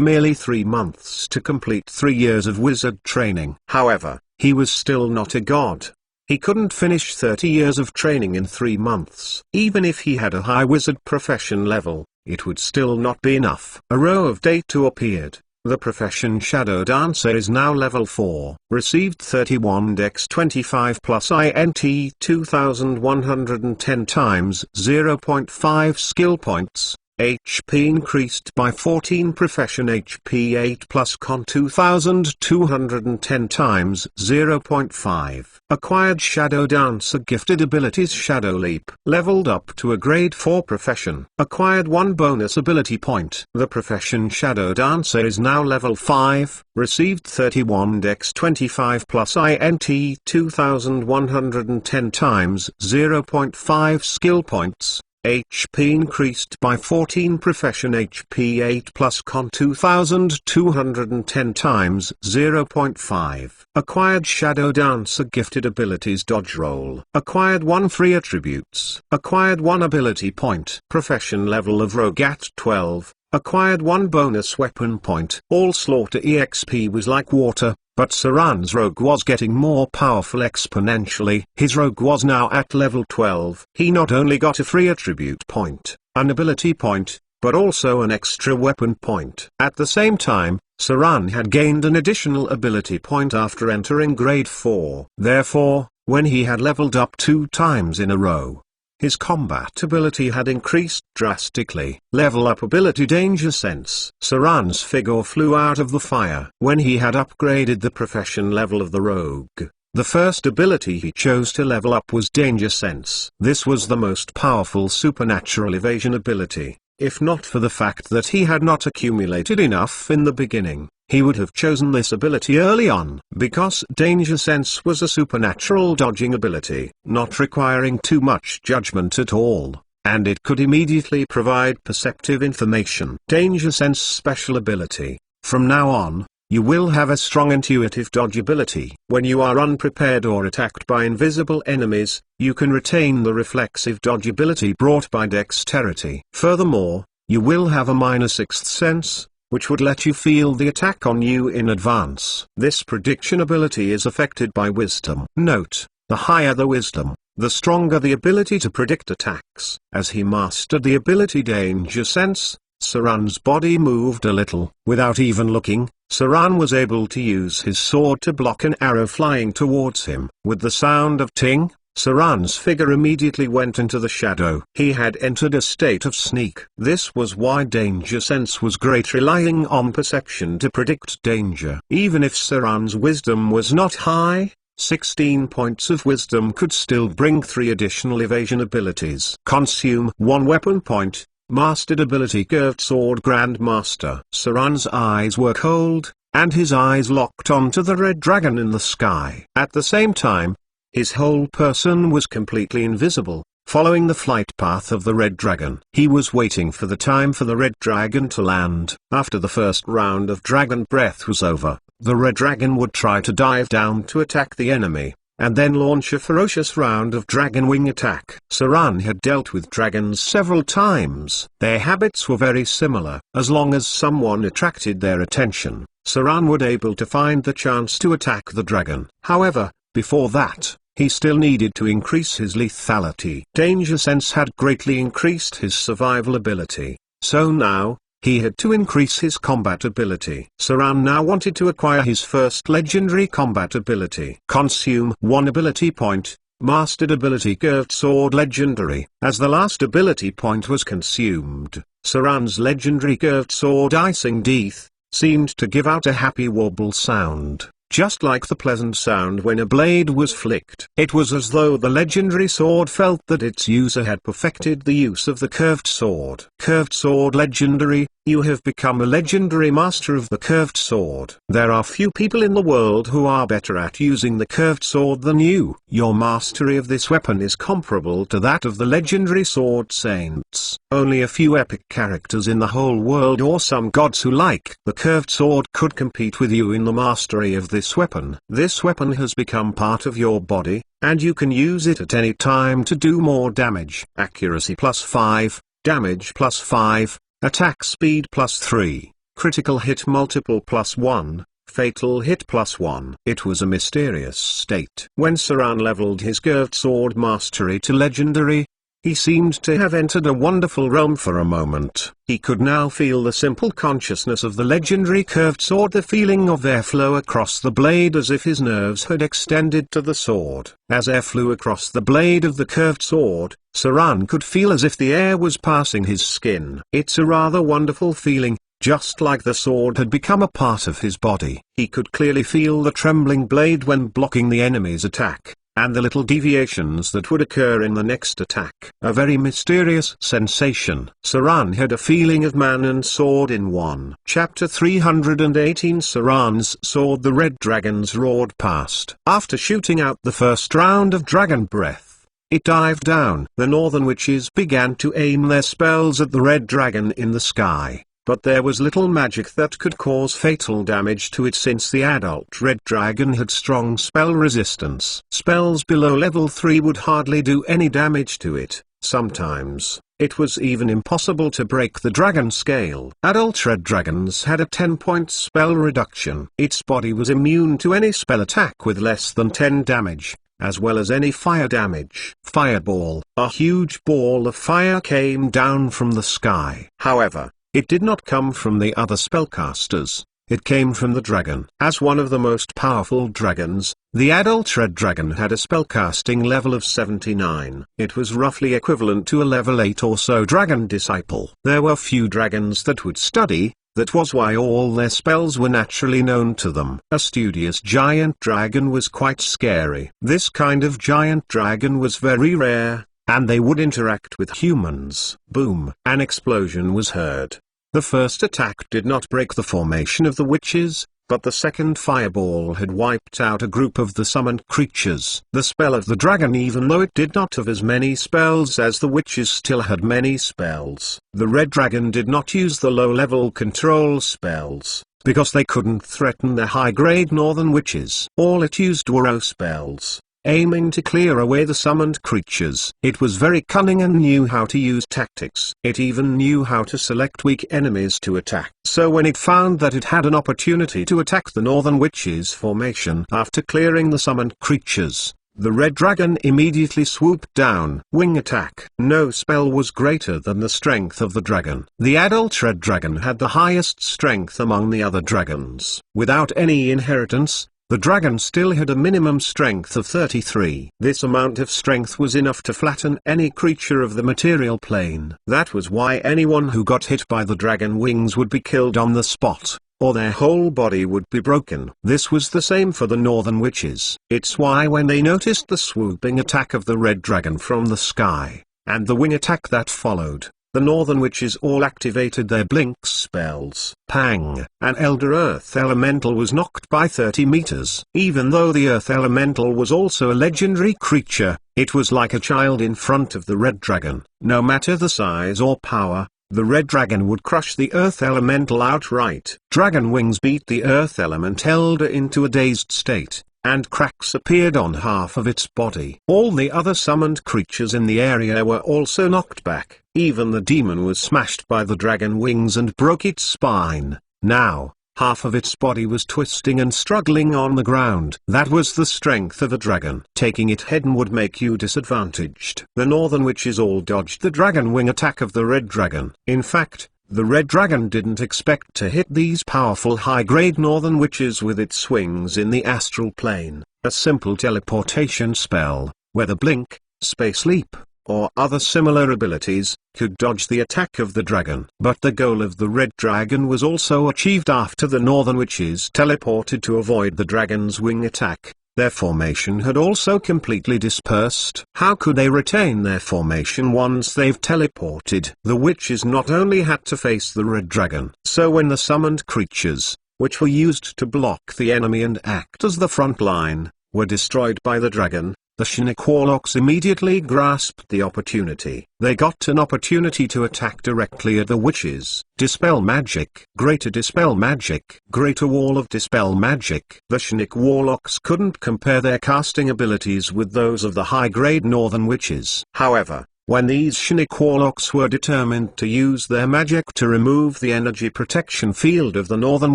merely 3 months to complete 3 years of wizard training. However, he was still not a god. He couldn't finish 30 years of training in 3 months. Even if he had a high wizard profession level, it would still not be enough. A row of data appeared. The profession Shadow Dancer is now level 4. Received 31 Dex 25 plus INT 2110 times 0.5 skill points. HP increased by 14. Profession HP 8 plus Con 2210 times 0.5. Acquired Shadow Dancer gifted abilities. Shadow Leap leveled up to a grade 4 profession. Acquired 1 bonus ability point. The profession Shadow Dancer is now level 5. Received 31 Dex 25 plus INT 2110 times 0.5 skill points. HP increased by 14. Profession HP 8 plus Con 2210 times 0.5. Acquired Shadow Dancer gifted abilities. Dodge roll. Acquired 1 free attributes. Acquired 1 ability point. Profession level of Rogue at 12. Acquired 1 bonus weapon point. All slaughter EXP was like water, but Saran's rogue was getting more powerful exponentially. His rogue was now at level 12. He not only got a free attribute point, an ability point, but also an extra weapon point. At the same time, Saran had gained an additional ability point after entering grade 4. Therefore, when he had leveled up 2 times in a row, his combat ability had increased drastically. Level up ability Danger Sense. Saran's figure flew out of the fire. When he had upgraded the profession level of the rogue, the first ability he chose to level up was Danger Sense. This was the most powerful supernatural evasion ability. If not for the fact that he had not accumulated enough in the beginning, he would have chosen this ability early on. Because Danger Sense was a supernatural dodging ability, not requiring too much judgment at all, and it could immediately provide perceptive information. Danger Sense special ability. From now on, you will have a strong intuitive dodge ability. When you are unprepared or attacked by invisible enemies, you can retain the reflexive dodge ability brought by dexterity. Furthermore, you will have a minor sixth sense, which would let you feel the attack on you in advance. This prediction ability is affected by wisdom. Note, the higher the wisdom, the stronger the ability to predict attacks. As he mastered the ability Danger Sense, Saran's body moved a little. Without even looking, Saran was able to use his sword to block an arrow flying towards him. With the sound of ting, Saran's figure immediately went into the shadow. He had entered a state of sneak. This was why Danger Sense was great, relying on perception to predict danger. Even if Saran's wisdom was not high, 16 points of wisdom could still bring 3 additional evasion abilities. Consume 1 weapon point. Mastered ability Curved Sword Grandmaster. Saran's eyes were cold, and his eyes locked onto the red dragon in the sky. At the same time, his whole person was completely invisible, following the flight path of the red dragon. He was waiting for the time for the red dragon to land. After the first round of dragon breath was over, the red dragon would try to dive down to attack the enemy, and then launch a ferocious round of dragon wing attack. Saran had dealt with dragons several times. Their habits were very similar. As long as someone attracted their attention, Saran would able to find the chance to attack the dragon. However, before that, he still needed to increase his lethality. Danger Sense had greatly increased his survival ability, so now, he had to increase his combat ability. Saran now wanted to acquire his first legendary combat ability. Consume 1 ability point. Mastered ability Curved Sword Legendary. As the last ability point was consumed, Saran's legendary Curved Sword Icing Death seemed to give out a happy warble sound, just like the pleasant sound when a blade was flicked. It was as though the legendary sword felt that its user had perfected the use of the curved sword. Curved Sword Legendary. You have become a legendary master of the curved sword. There are few people in the world who are better at using the curved sword than you. Your mastery of this weapon is comparable to that of the legendary sword saints. Only a few epic characters in the whole world or some gods who like the curved sword could compete with you in the mastery of this weapon. This weapon has become part of your body, and you can use it at any time to do more damage. Accuracy +5, damage +5. Attack speed +3, critical hit multiple +1, fatal hit +1. It was a mysterious state. When Saran leveled his curved sword mastery to legendary, He seemed to have entered a wonderful realm for a moment. He could now feel the simple consciousness of the legendary curved sword, the feeling of air flow across the blade as if his nerves had extended to the sword. As air flew across the blade of the curved sword, Saran could feel as if the air was passing his skin. It's a rather wonderful feeling, just like the sword had become a part of his body. He could clearly feel the trembling blade when blocking the enemy's attack, and the little deviations that would occur in the next attack. A very mysterious sensation. Saran had a feeling of man and sword in one. Chapter 318. Saran's sword. The red dragons roared past. After shooting out the first round of dragon breath, it dived down. The northern witches began to aim their spells at the red dragon in the sky. But there was little magic that could cause fatal damage to it, since the adult red dragon had strong spell resistance. Spells below level 3 would hardly do any damage to it. Sometimes, it was even impossible to break the dragon scale. Adult red dragons had a 10-point spell reduction. Its body was immune to any spell attack with less than 10 damage, as well as any fire damage. Fireball. A huge ball of fire came down from the sky. However, it did not come from the other spellcasters, it came from the dragon. As one of the most powerful dragons, the adult red dragon had a spellcasting level of 79. It was roughly equivalent to a level 8 or so dragon disciple. There were few dragons that would study, that was why all their spells were naturally known to them. A studious giant dragon was quite scary. This kind of giant dragon was very rare, and they would interact with humans. Boom! An explosion was heard. The first attack did not break the formation of the witches, but the second fireball had wiped out a group of the summoned creatures. The spell of the dragon, even though it did not have as many spells as the witches, still had many spells. The red dragon did not use the low-level control spells, because they couldn't threaten the high-grade northern witches. All it used were O spells, aiming to clear away the summoned creatures. It was very cunning and knew how to use tactics. It even knew how to select weak enemies to attack. So when it found that it had an opportunity to attack the northern witches' formation after clearing the summoned creatures, the red dragon immediately swooped down. Wing attack. No spell was greater than the strength of the dragon. The adult red dragon had the highest strength among the other dragons. Without any inheritance, the dragon still had a minimum strength of 33. This amount of strength was enough to flatten any creature of the material plane. That was why anyone who got hit by the dragon wings would be killed on the spot, or their whole body would be broken. This was the same for the northern witches. It's why when they noticed the swooping attack of the red dragon from the sky, and the wing attack that followed, the northern witches all activated their blink spells. Pang! An elder earth elemental was knocked by 30 meters. Even though the earth elemental was also a legendary creature, it was like a child in front of the red dragon. No matter the size or power, the red dragon would crush the earth elemental outright. Dragon wings beat the earth element elder into a dazed state, and cracks appeared on half of its body. All the other summoned creatures in the area were also knocked back. Even the demon was smashed by the dragon wings and broke its spine. Now, half of its body was twisting and struggling on the ground. That was the strength of a dragon. Taking it head-on would make you disadvantaged. The northern witches all dodged the dragon wing attack of the red dragon. In fact, the red dragon didn't expect to hit these powerful high-grade northern witches with its wings in the astral plane. A simple teleportation spell, whether blink, space leap, or other similar abilities, could dodge the attack of the dragon. But the goal of the red dragon was also achieved after the northern witches teleported to avoid the dragon's wing attack. Their formation had also completely dispersed. How could they retain their formation once they've teleported? The witches not only had to face the red dragon, so when the summoned creatures, which were used to block the enemy and act as the front line, were destroyed by the dragon, the Chinook warlocks immediately grasped the opportunity. They got an opportunity to attack directly at the witches. Dispel magic. Greater dispel magic. Greater wall of dispel magic. The Chinook warlocks couldn't compare their casting abilities with those of the high-grade northern witches. However, when these Chinook warlocks were determined to use their magic to remove the energy protection field of the northern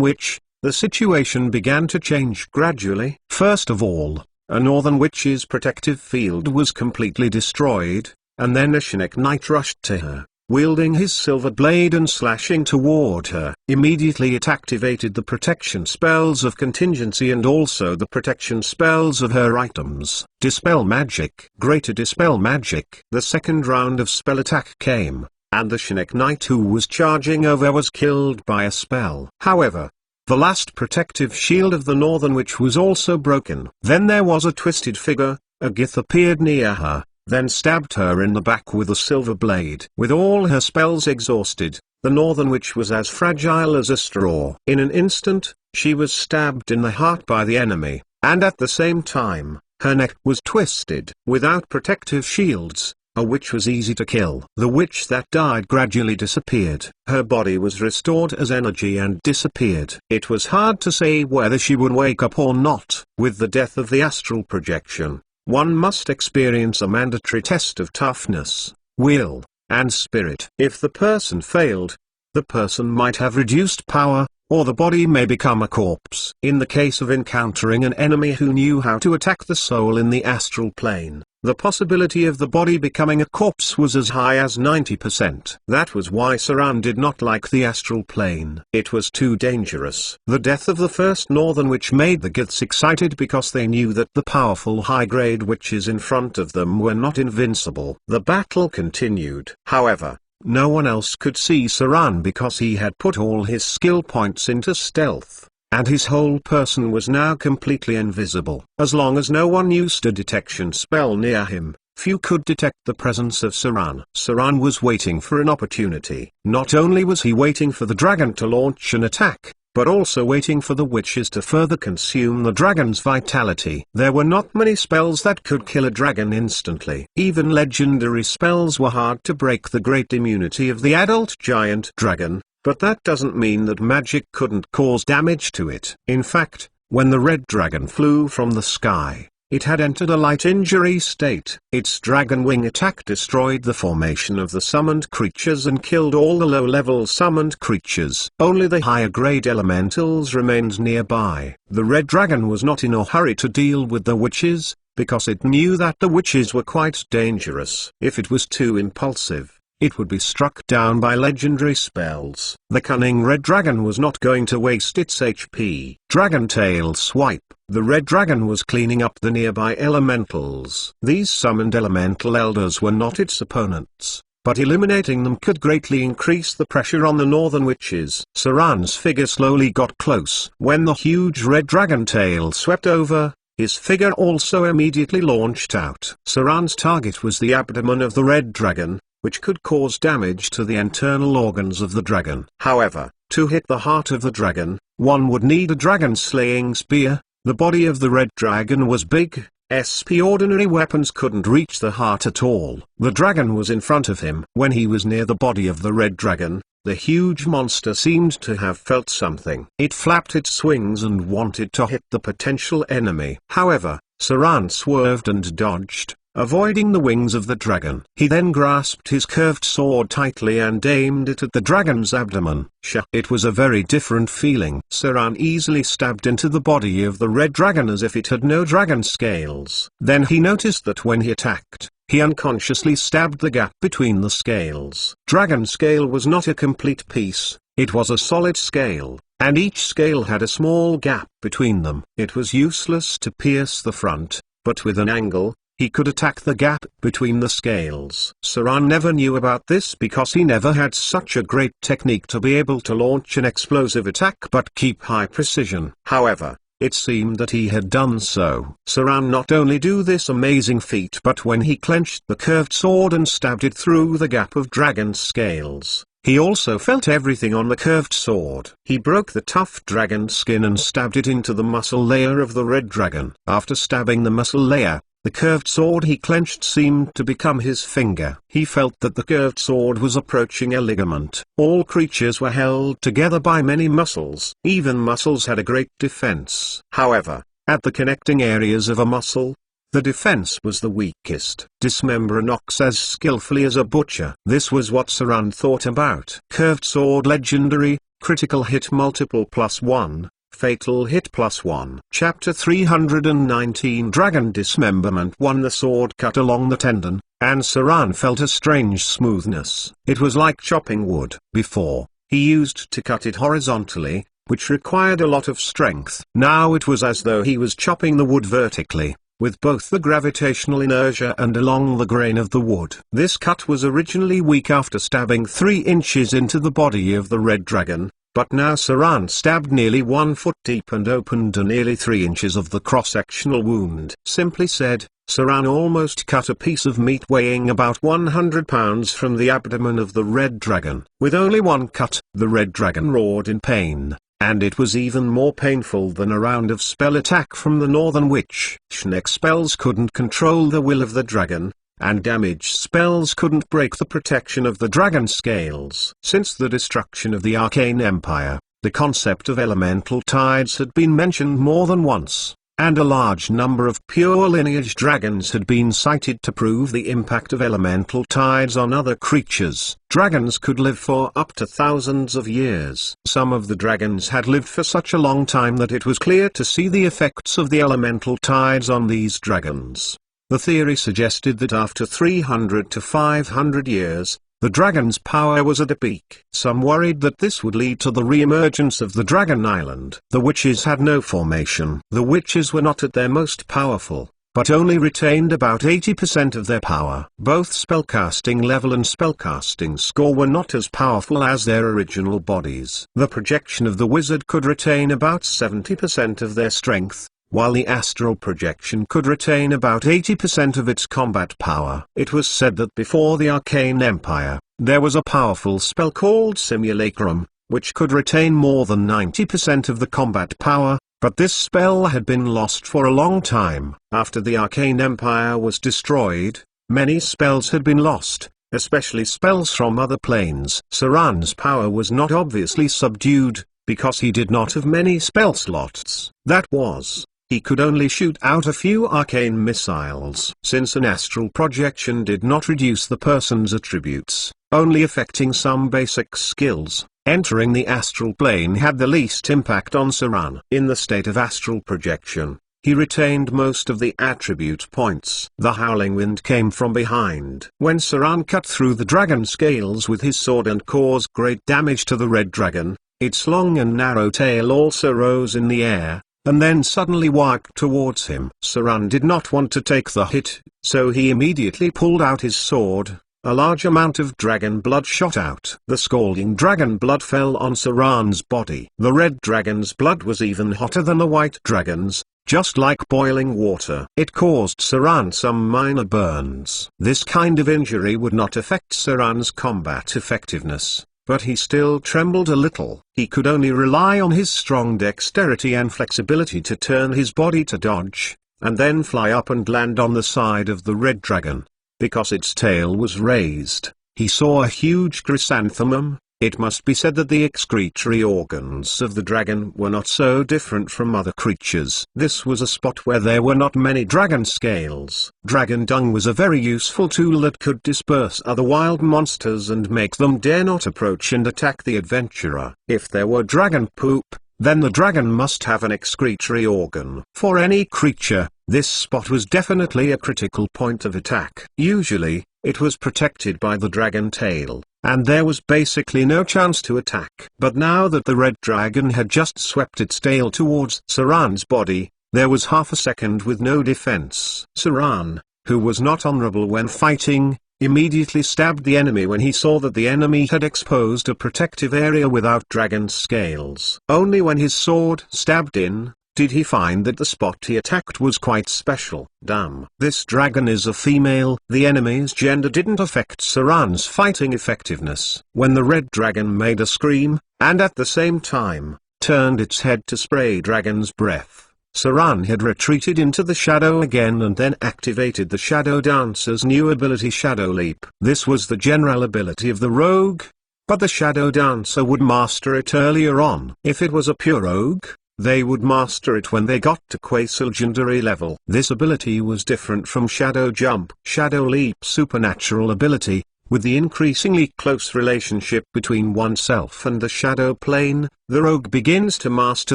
witch, the situation began to change gradually. First of all, a northern witch's protective field was completely destroyed, and then a Shinnok knight rushed to her, wielding his silver blade and slashing toward her. Immediately it activated the protection spells of contingency and also the protection spells of her items. Dispel magic. Greater dispel magic. The second round of spell attack came, and the Shinnok knight who was charging over was killed by a spell. However, the last protective shield of the Northern Witch was also broken. Then there was a twisted figure. A Gith appeared near her, then stabbed her in the back with a silver blade. With all her spells exhausted, the Northern Witch was as fragile as a straw. In an instant, she was stabbed in the heart by the enemy, and at the same time, her neck was twisted. Without protective shields, a witch was easy to kill. The witch that died gradually disappeared. Her body was restored as energy and disappeared. It was hard to say whether she would wake up or not. With the death of the astral projection, one must experience a mandatory test of toughness, will, and spirit. If the person failed, the person might have reduced power, or the body may become a corpse. In the case of encountering an enemy who knew how to attack the soul in the astral plane, the possibility of the body becoming a corpse was as high as 90%. That was why Saran did not like the astral plane. It was too dangerous. The death of the first Northern Witch made the Giths excited because they knew that the powerful high-grade witches in front of them were not invincible. The battle continued. However, no one else could see Saran because he had put all his skill points into stealth, and his whole person was now completely invisible. As long as no one used a detection spell near him, few could detect the presence of Saran. Saran was waiting for an opportunity. Not only was he waiting for the dragon to launch an attack, but also waiting for the witches to further consume the dragon's vitality. There were not many spells that could kill a dragon instantly. Even legendary spells were hard to break the great immunity of the adult giant dragon, but that doesn't mean that magic couldn't cause damage to it. In fact, when the red dragon flew from the sky, it had entered a light injury state. Its dragon wing attack destroyed the formation of the summoned creatures and killed all the low-level summoned creatures. Only the higher-grade elementals remained nearby. The red dragon was not in a hurry to deal with the witches, because it knew that the witches were quite dangerous. If it was too impulsive, it would be struck down by legendary spells. The cunning red dragon was not going to waste its HP. Dragon tail swipe. The red dragon was cleaning up the nearby elementals. These summoned elemental elders were not its opponents, but eliminating them could greatly increase the pressure on the Northern Witches. Saran's figure slowly got close. When the huge red dragon tail swept over, his figure also immediately launched out. Saran's target was the abdomen of the red dragon, which could cause damage to the internal organs of the dragon. However, to hit the heart of the dragon, one would need a dragon-slaying spear. The body of the red dragon was big, ordinary weapons couldn't reach the heart at all. The dragon was in front of him. When he was near the body of the red dragon, the huge monster seemed to have felt something. It flapped its wings and wanted to hit the potential enemy. However, Saran swerved and dodged, avoiding the wings of the dragon. He then grasped his curved sword tightly and aimed it at the dragon's abdomen. It was a very different feeling. Saran easily stabbed into the body of the red dragon as if it had no dragon scales. Then he noticed that when he attacked, he unconsciously stabbed the gap between the scales. Dragon scale was not a complete piece, it was a solid scale, and each scale had a small gap between them. It was useless to pierce the front, but with an angle, he could attack the gap between the scales. Saran never knew about this because he never had such a great technique to be able to launch an explosive attack but keep high precision. However, it seemed that he had done so. Saran not only do this amazing feat but when he clenched the curved sword and stabbed it through the gap of dragon scales, he also felt everything on the curved sword. He broke the tough dragon skin and stabbed it into the muscle layer of the red dragon. After stabbing the muscle layer, the curved sword he clenched seemed to become his finger. He felt that the curved sword was approaching a ligament. All creatures were held together by many muscles. Even muscles had a great defense. However, at the connecting areas of a muscle, the defense was the weakest. Dismember an ox as skillfully as a butcher. This was what Saran thought about. Curved sword legendary, critical hit multiple +1, Fatal Hit +1. Chapter 319 Dragon Dismemberment 1. The sword cut along the tendon, and Saran felt a strange smoothness. It was like chopping wood. Before, he used to cut it horizontally, which required a lot of strength. Now it was as though he was chopping the wood vertically, with both the gravitational inertia and along the grain of the wood. This cut was originally weak after stabbing 3 inches into the body of the red dragon, but now Saran stabbed nearly 1 foot deep and opened nearly 3 inches of the cross-sectional wound. Simply said, Saran almost cut a piece of meat weighing about 100 pounds from the abdomen of the red dragon. With only one cut, the red dragon roared in pain, and it was even more painful than a round of spell attack from the Northern Witch. Schneck spells couldn't control the will of the dragon, and damage spells couldn't break the protection of the dragon scales. Since the destruction of the Arcane Empire, the concept of elemental tides had been mentioned more than once, and a large number of pure lineage dragons had been cited to prove the impact of elemental tides on other creatures. Dragons could live for up to thousands of years. Some of the dragons had lived for such a long time that it was clear to see the effects of the elemental tides on these dragons. The theory suggested that after 300 to 500 years, the dragon's power was at a peak. Some worried that this would lead to the re-emergence of the Dragon Island. The witches had no formation. The witches were not at their most powerful, but only retained about 80% of their power. Both spellcasting level and spellcasting score were not as powerful as their original bodies. The projection of the wizard could retain about 70% of their strength, while the astral projection could retain about 80% of its combat power. It was said that before the Arcane Empire, there was a powerful spell called Simulacrum, which could retain more than 90% of the combat power, but this spell had been lost for a long time. After the Arcane Empire was destroyed, many spells had been lost, especially spells from other planes. Saran's power was not obviously subdued, because he did not have many spell slots. That was, he could only shoot out a few arcane missiles. Since an astral projection did not reduce the person's attributes, only affecting some basic skills, entering the astral plane had the least impact on Saran. In the state of astral projection, he retained most of the attribute points. The howling wind came from behind. When Saran cut through the dragon scales with his sword and caused great damage to the red dragon, its long and narrow tail also rose in the air, and then suddenly walked towards him. Saran did not want to take the hit, so he immediately pulled out his sword. A large amount of dragon blood shot out. The scalding dragon blood fell on Saran's body. The red dragon's blood was even hotter than the white dragon's, just like boiling water. It caused Saran some minor burns. This kind of injury would not affect Saran's combat effectiveness, but he still trembled a little. He could only rely on his strong dexterity and flexibility to turn his body to dodge, and then fly up and land on the side of the red dragon. Because its tail was raised, he saw a huge chrysanthemum. It must be said that the excretory organs of the dragon were not so different from other creatures. This was a spot where there were not many dragon scales. Dragon dung was a very useful tool that could disperse other wild monsters and make them dare not approach and attack the adventurer. If there were dragon poop, then the dragon must have an excretory organ. For any creature, this spot was definitely a critical point of attack. Usually, it was protected by the dragon tail, and there was basically no chance to attack. But now that the red dragon had just swept its tail towards Saran's body, there was half a second with no defense. Saran, who was not honorable when fighting, immediately stabbed the enemy when he saw that the enemy had exposed a protective area without dragon scales. Only when his sword stabbed in, did he find that the spot he attacked was quite special. Damn. This dragon is a female. The enemy's gender didn't affect Saran's fighting effectiveness. When the red dragon made a scream, and at the same time, turned its head to spray dragon's breath, Saran had retreated into the shadow again and then activated the Shadow Dancer's new ability Shadow Leap. This was the general ability of the rogue, but the Shadow Dancer would master it earlier on. If it was a pure rogue, they would master it when they got to quasi-legendary level. This ability was different from Shadow Jump. Shadow Leap supernatural ability, With the increasingly close relationship between oneself and the shadow plane, the rogue begins to master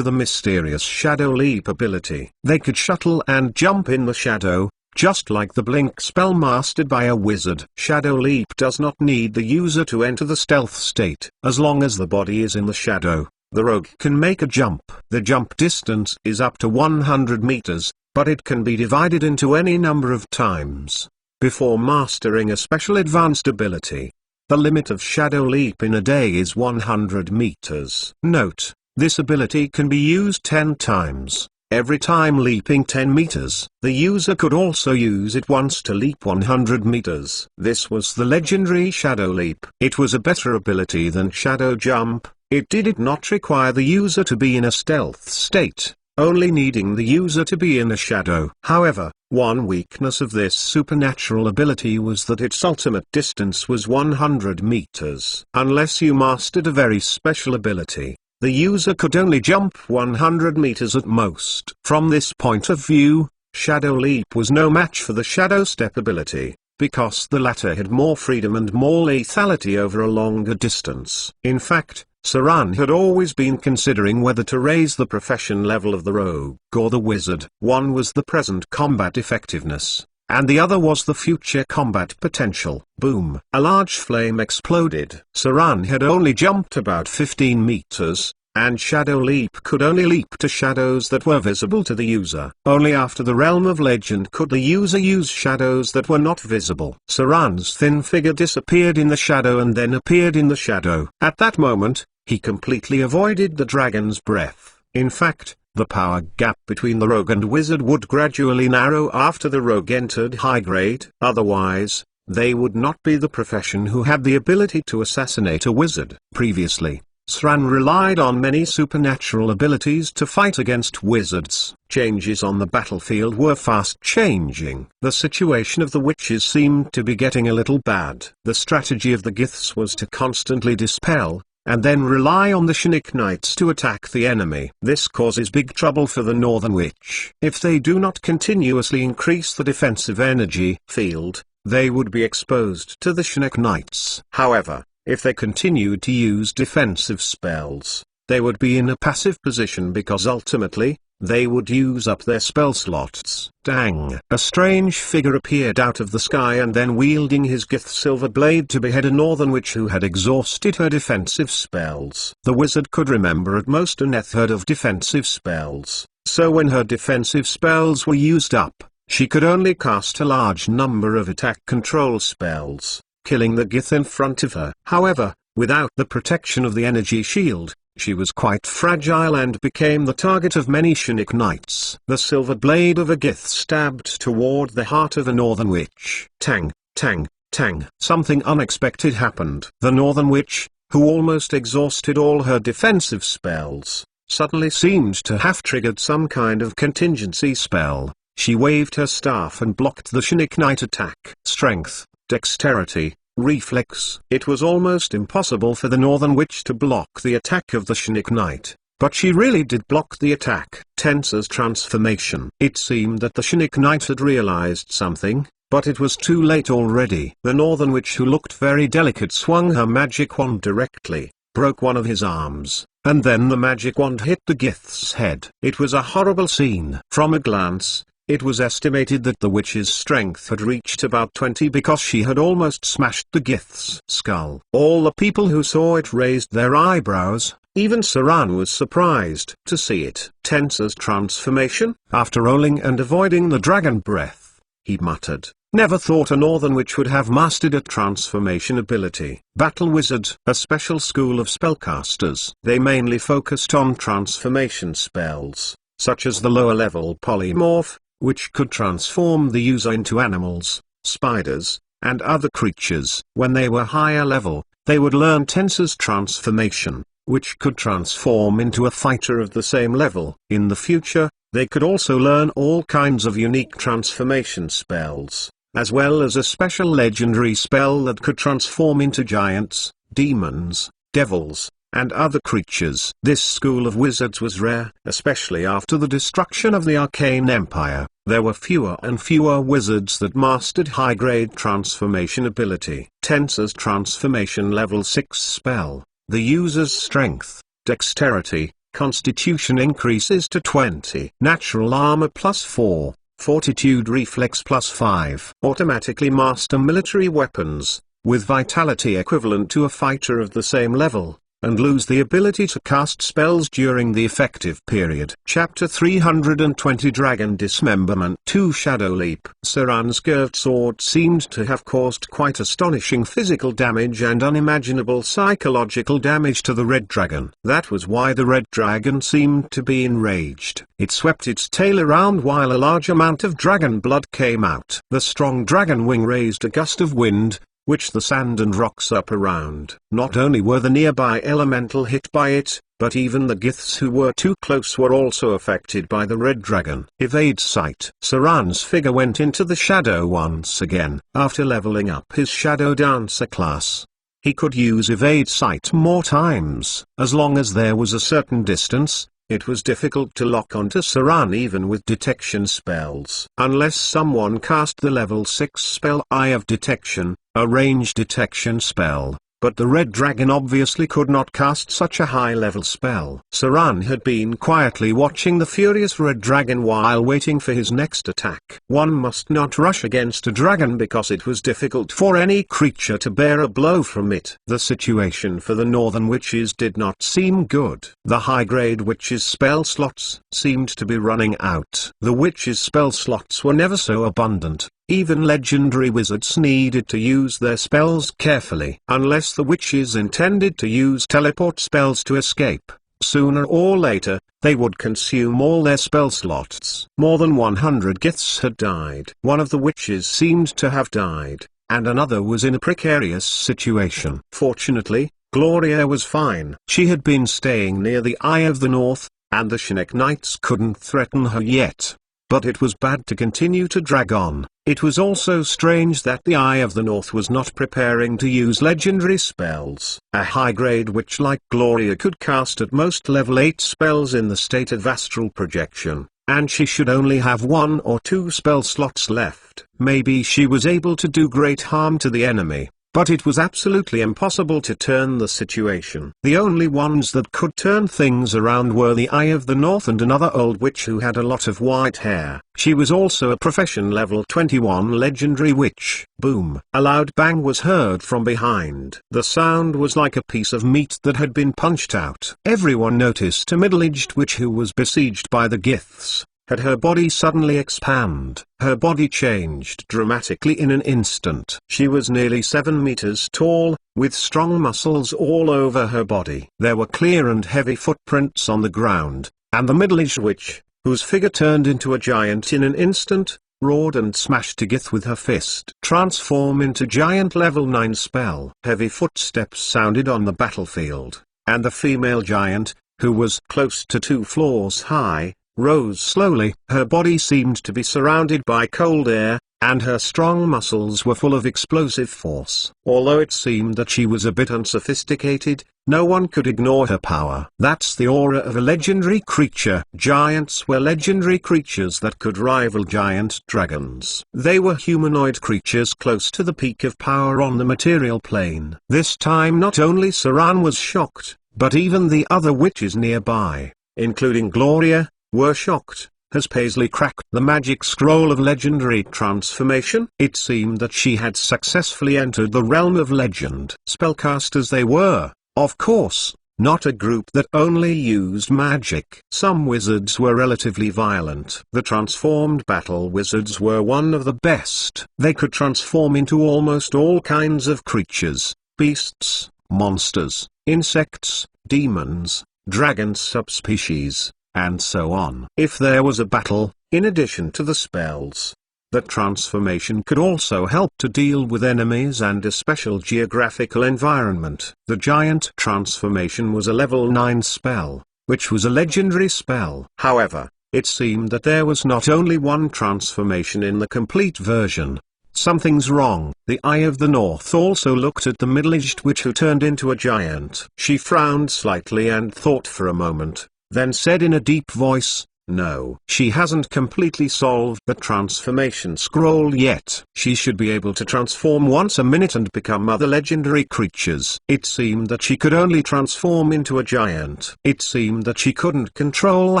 the mysterious shadow leap ability. They could shuttle and jump in the shadow, just like the blink spell mastered by a wizard. Shadow leap does not need the user to enter the stealth state. As long as the body is in the shadow, the rogue can make a jump. The jump distance is up to 100 meters, but it can be divided into any number of times. Before mastering a special advanced ability, the limit of shadow leap in a day is 100 meters. Note, this ability can be used 10 times. Every time leaping 10 meters, the user could also use it once to leap 100 meters. This was the legendary Shadow Leap. It was a better ability than Shadow Jump. It did not require the user to be in a stealth state, only needing the user to be in a shadow. However, one weakness of this supernatural ability was that its ultimate distance was 100 meters. Unless you mastered a very special ability, the user could only jump 100 meters at most. From this point of view, Shadow Leap was no match for the Shadow Step ability, because the latter had more freedom and more lethality over a longer distance. In fact, Saran had always been considering whether to raise the profession level of the rogue or the wizard. One was the present combat effectiveness, and the other was the future combat potential. Boom! A large flame exploded. Saran had only jumped about 15 meters, and Shadow Leap could only leap to shadows that were visible to the user. Only after the realm of legend could the user use shadows that were not visible. Saran's thin figure disappeared in the shadow and then appeared in the shadow. At that moment, he completely avoided the dragon's breath. In fact, the power gap between the rogue and wizard would gradually narrow after the rogue entered high grade. Otherwise, they would not be the profession who had the ability to assassinate a wizard. Previously, Sran relied on many supernatural abilities to fight against wizards. Changes on the battlefield were fast changing. The situation of the witches seemed to be getting a little bad. The strategy of the Giths was to constantly dispel, and then rely on the Chinook Knights to attack the enemy. This causes big trouble for the Northern Witch. If they do not continuously increase the defensive energy field, they would be exposed to the Chinook Knights. However, if they continued to use defensive spells, they would be in a passive position because ultimately, they would use up their spell slots. Dang! A strange figure appeared out of the sky and then wielding his Gith silver blade to behead a Northern Witch who had exhausted her defensive spells. The wizard could remember at most a third of defensive spells, so when her defensive spells were used up, she could only cast a large number of attack control spells, killing the Gith in front of her. However, without the protection of the energy shield, she was quite fragile and became the target of many Chinook Knights. The silver blade of a Gith stabbed toward the heart of a Northern Witch. Tang, tang, tang. Something unexpected happened. The Northern Witch, who almost exhausted all her defensive spells, suddenly seemed to have triggered some kind of contingency spell. She waved her staff and blocked the Chinook Knight attack. Strength, dexterity, reflex. It was almost impossible for the Northern Witch to block the attack of the Chinook Knight, but she really did block the attack. Tenser's transformation. It seemed that the Chinook Knight had realized something, but it was too late already. The Northern Witch, who looked very delicate, swung her magic wand directly, broke one of his arms, and then the magic wand hit the Gith's head. It was a horrible scene. From a glance, it was estimated that the witch's strength had reached about 20 because she had almost smashed the Gith's skull. All the people who saw it raised their eyebrows. Even Saran was surprised to see it. Tenser's transformation. After rolling and avoiding the dragon breath, he muttered, "Never thought a Northern Witch would have mastered a transformation ability." Battle Wizard, a special school of spellcasters. They mainly focused on transformation spells, such as the lower-level polymorph, which could transform the user into animals, spiders, and other creatures. When they were higher level, they would learn Tenser's transformation, which could transform into a fighter of the same level. In the future, they could also learn all kinds of unique transformation spells, as well as a special legendary spell that could transform into giants, demons, devils, and other creatures. This school of wizards was rare, especially after the destruction of the Arcane Empire. There were fewer and fewer wizards that mastered high-grade transformation ability. Tensor's transformation level 6 spell. The user's strength, dexterity, constitution increases to 20. Natural armor plus 4, fortitude reflex plus 5. Automatically master military weapons, with vitality equivalent to a fighter of the same level, and lose the ability to cast spells during the effective period. Chapter 320 Dragon Dismemberment 2 Shadow Leap. Saran's curved sword seemed to have caused quite astonishing physical damage and unimaginable psychological damage to the red dragon. That was why the red dragon seemed to be enraged. It swept its tail around while a large amount of dragon blood came out. The strong dragon wing raised a gust of wind, which the sand and rocks up around. Not only were the nearby elemental hit by it, but even the Giths who were too close were also affected by the red dragon. Evade sight. Saran's figure went into the shadow once again. After leveling up his shadow dancer class, he could use evade sight more times. As long as there was a certain distance, it was difficult to lock onto Saran even with detection spells. Unless someone cast the level 6 spell Eye of Detection, a range detection spell, but the red dragon obviously could not cast such a high-level spell. Saran had been quietly watching the furious red dragon while waiting for his next attack. One must not rush against a dragon because it was difficult for any creature to bear a blow from it. The situation for the northern witches did not seem good. The high-grade witches' spell slots seemed to be running out. The witches' spell slots were never so abundant. Even legendary wizards needed to use their spells carefully. Unless the witches intended to use teleport spells to escape, sooner or later, they would consume all their spell slots. More than 100 Giths had died. One of the witches seemed to have died, and another was in a precarious situation. Fortunately, Gloria was fine. She had been staying near the Eye of the North, and the Shinnok Knights couldn't threaten her yet. But it was bad to continue to drag on. It was also strange that the Eye of the North was not preparing to use legendary spells. A high-grade witch like Gloria could cast at most level 8 spells in the state of astral projection, and she should only have 1 or 2 spell slots left. Maybe she was able to do great harm to the enemy, but it was absolutely impossible to turn the situation. The only ones that could turn things around were the Eye of the North and another old witch who had a lot of white hair. She was also a profession level 21 legendary witch. Boom! A loud bang was heard from behind. The sound was like a piece of meat that had been punched out. Everyone noticed a middle-aged witch who was besieged by the Giths had her body suddenly expand. Her body changed dramatically in an instant. She was nearly 7 meters tall, with strong muscles all over her body. There were clear and heavy footprints on the ground, and the middle-aged witch, whose figure turned into a giant in an instant, roared and smashed a Gith with her fist. Transform into giant level 9 spell. Heavy footsteps sounded on the battlefield, and the female giant, who was close to 2 floors high, rose slowly. Her body seemed to be surrounded by cold air, and her strong muscles were full of explosive force. Although it seemed that she was a bit unsophisticated, no one could ignore her power. That's the aura of a legendary creature. Giants were legendary creatures that could rival giant dragons. They were humanoid creatures close to the peak of power on the material plane. This time not only Saran was shocked, but even the other witches nearby, including Gloria, were shocked. Has Paisley cracked the magic scroll of legendary transformation? It seemed that she had successfully entered the realm of legend. Spellcasters they were, of course, not a group that only used magic. Some wizards were relatively violent. The transformed battle wizards were one of the best. They could transform into almost all kinds of creatures, beasts, monsters, insects, demons, dragon subspecies, and so on. If there was a battle, in addition to the spells, the transformation could also help to deal with enemies and a special geographical environment. The giant transformation was a level 9 spell, which was a legendary spell. However, it seemed that there was not only one transformation in the complete version. Something's wrong. The Eye of the North also looked at the middle-aged witch who turned into a giant. She frowned slightly and thought for a moment, then said in a deep voice, No, she hasn't completely solved the transformation scroll yet. She should be able to transform once a minute and become other legendary creatures. It seemed that she could only transform into a giant. It seemed that she couldn't control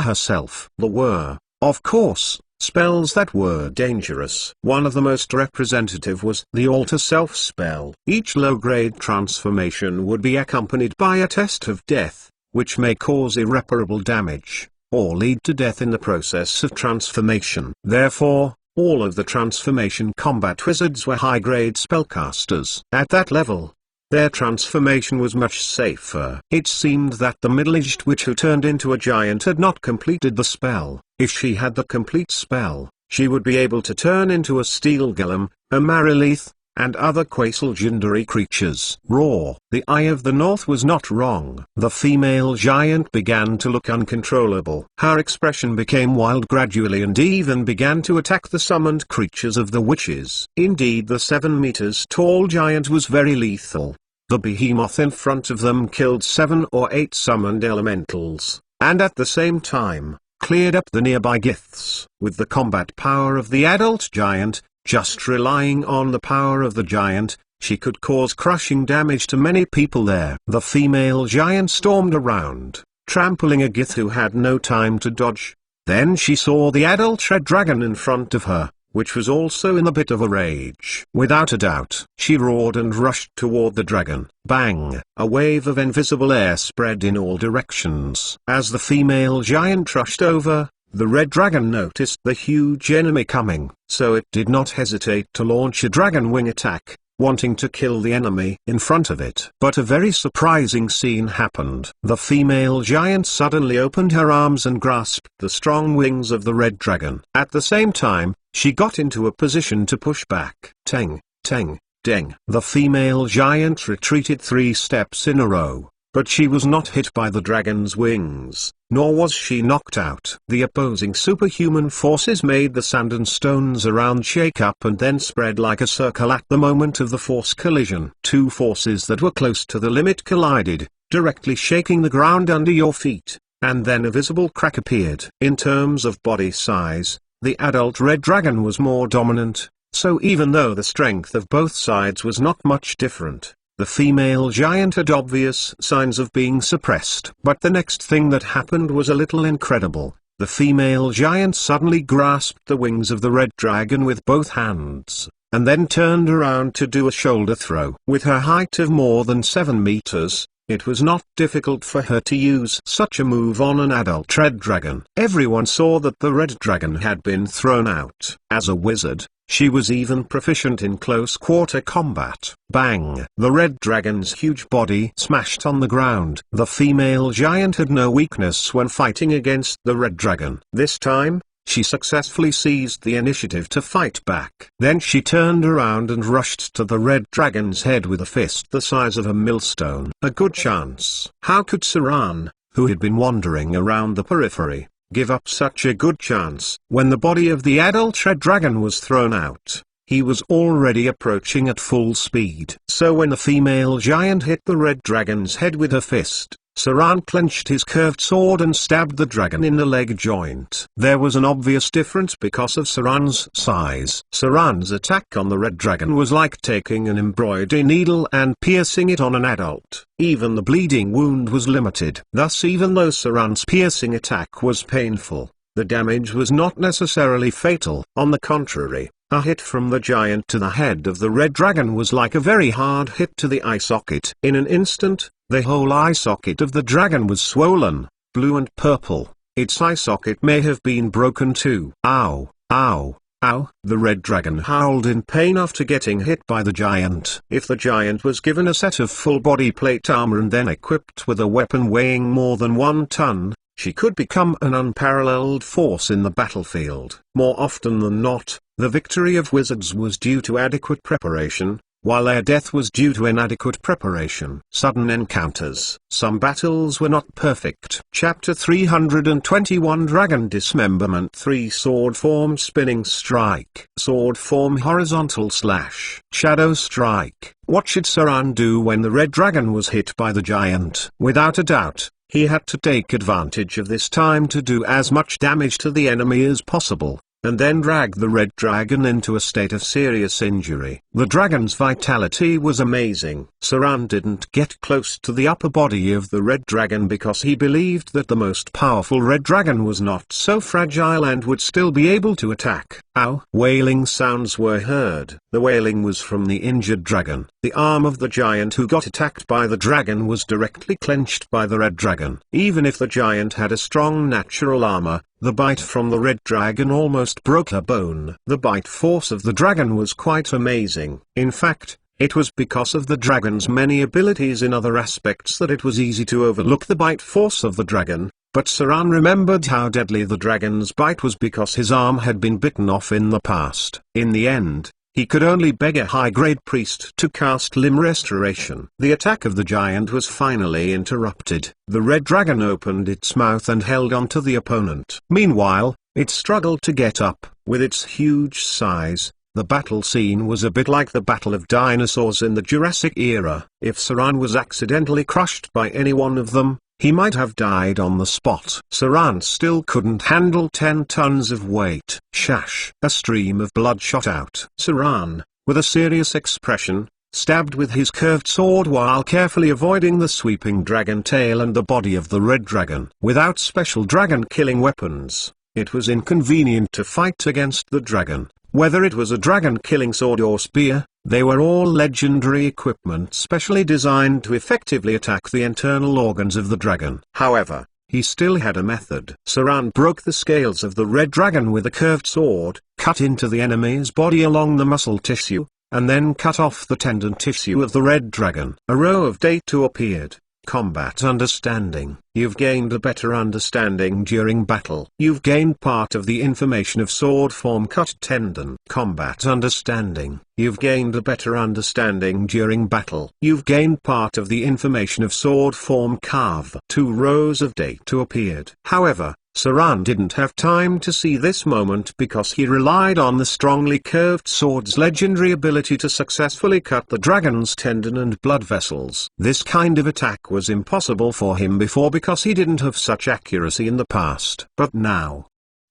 herself. There were, of course, spells that were dangerous. One of the most representative was the Alter Self spell. Each low-grade transformation would be accompanied by a test of death, which may cause irreparable damage, or lead to death in the process of transformation. Therefore, all of the transformation combat wizards were high-grade spellcasters. At that level, their transformation was much safer. It seemed that the middle-aged witch who turned into a giant had not completed the spell. If she had the complete spell, she would be able to turn into a steel golem, a Marilith, and other quasi-legendary creatures. Roar! The Eye of the North was not wrong. The female giant began to look uncontrollable. Her expression became wild gradually and even began to attack the summoned creatures of the witches. Indeed, the 7 meters tall giant was very lethal. The behemoth in front of them killed 7 or 8 summoned elementals, and at the same time, cleared up the nearby giths. With the combat power of the adult giant, just relying on the power of the giant, she could cause crushing damage to many people there. The female giant stormed around, trampling a gith who had no time to dodge. Then she saw the adult red dragon in front of her, which was also in a bit of a rage. Without a doubt, she roared and rushed toward the dragon. Bang! A wave of invisible air spread in all directions. As the female giant rushed over, the red dragon noticed the huge enemy coming, so it did not hesitate to launch a dragon wing attack, wanting to kill the enemy in front of it. But a very surprising scene happened. The female giant suddenly opened her arms and grasped the strong wings of the red dragon. At the same time, she got into a position to push back. Teng, teng, deng. The female giant retreated 3 steps in a row. But she was not hit by the dragon's wings, nor was she knocked out. The opposing superhuman forces made the sand and stones around shake up and then spread like a circle at the moment of the force collision. 2 forces that were close to the limit collided, directly shaking the ground under your feet, and then a visible crack appeared. In terms of body size, the adult red dragon was more dominant, so even though the strength of both sides was not much different, the female giant had obvious signs of being suppressed. But the next thing that happened was a little incredible. The female giant suddenly grasped the wings of the red dragon with both hands, and then turned around to do a shoulder throw. With her height of more than 7 meters, it was not difficult for her to use such a move on an adult red dragon. Everyone saw that the red dragon had been thrown out. As a wizard, she was even proficient in close-quarter combat. Bang! The red dragon's huge body smashed on the ground. The female giant had no weakness when fighting against the red dragon. This time, she successfully seized the initiative to fight back. Then she turned around and rushed to the red dragon's head with a fist the size of a millstone. A good chance. How could Saran, who had been wandering around the periphery, give up such a good chance? When the body of the adult red dragon was thrown out, he was already approaching at full speed. So when the female giant hit the red dragon's head with her fist, Saran clenched his curved sword and stabbed the dragon in the leg joint. There was an obvious difference because of Saran's size. Saran's attack on the red dragon was like taking an embroidery needle and piercing it on an adult. Even the bleeding wound was limited. Thus, even though Saran's piercing attack was painful, the damage was not necessarily fatal. On the contrary, a hit from the giant to the head of the red dragon was like a very hard hit to the eye socket. In an instant, the whole eye socket of the dragon was swollen, blue and purple. Its eye socket may have been broken too. Ow, ow, ow. The red dragon howled in pain after getting hit by the giant. If the giant was given a set of full body plate armor and then equipped with a weapon weighing more than 1 ton, she could become an unparalleled force in the battlefield. More often than not, the victory of wizards was due to adequate preparation, while their death was due to inadequate preparation. Sudden encounters. Some battles were not perfect. Chapter 321 Dragon Dismemberment 3 Sword Form Spinning Strike. Sword Form Horizontal Slash. Shadow Strike. What should Saran do when the red dragon was hit by the giant? Without a doubt, He had to take advantage of this time to do as much damage to the enemy as possible, and then drag the red dragon into a state of serious injury. The dragon's vitality was amazing. Saran didn't get close to the upper body of the red dragon because he believed that the most powerful red dragon was not so fragile and would still be able to attack. Ow! Wailing sounds were heard. The wailing was from the injured dragon. The arm of the giant who got attacked by the dragon was directly clenched by the red dragon. Even if the giant had a strong natural armor, the bite from the red dragon almost broke a bone. The bite force of the dragon was quite amazing. In fact, it was because of the dragon's many abilities in other aspects that it was easy to overlook the bite force of the dragon. But Saran remembered how deadly the dragon's bite was because his arm had been bitten off in the past. In the end, he could only beg a high-grade priest to cast limb restoration. The attack of the giant was finally interrupted. The red dragon opened its mouth and held onto the opponent. Meanwhile, it struggled to get up. With its huge size, the battle scene was a bit like the battle of dinosaurs in the Jurassic era. If Saran was accidentally crushed by any one of them, he might have died on the spot. Saran still couldn't handle 10 tons of weight. Shash! A stream of blood shot out. Saran, with a serious expression, stabbed with his curved sword while carefully avoiding the sweeping dragon tail and the body of the red dragon. Without special dragon-killing weapons, it was inconvenient to fight against the dragon. Whether it was a dragon-killing sword or spear, they were all legendary equipment specially designed to effectively attack the internal organs of the dragon. However, he still had a method. Saran broke the scales of the red dragon with a curved sword, cut into the enemy's body along the muscle tissue, and then cut off the tendon tissue of the red dragon. A row of data appeared. Combat understanding. You've gained a better understanding during battle. You've gained part of the information of sword form cut tendon. Combat understanding. You've gained a better understanding during battle. You've gained part of the information of sword form carve. 2 rows of data appeared. However, Saran didn't have time to see this moment because he relied on the strongly curved sword's legendary ability to successfully cut the dragon's tendon and blood vessels. This kind of attack was impossible for him before because he didn't have such accuracy in the past. But now,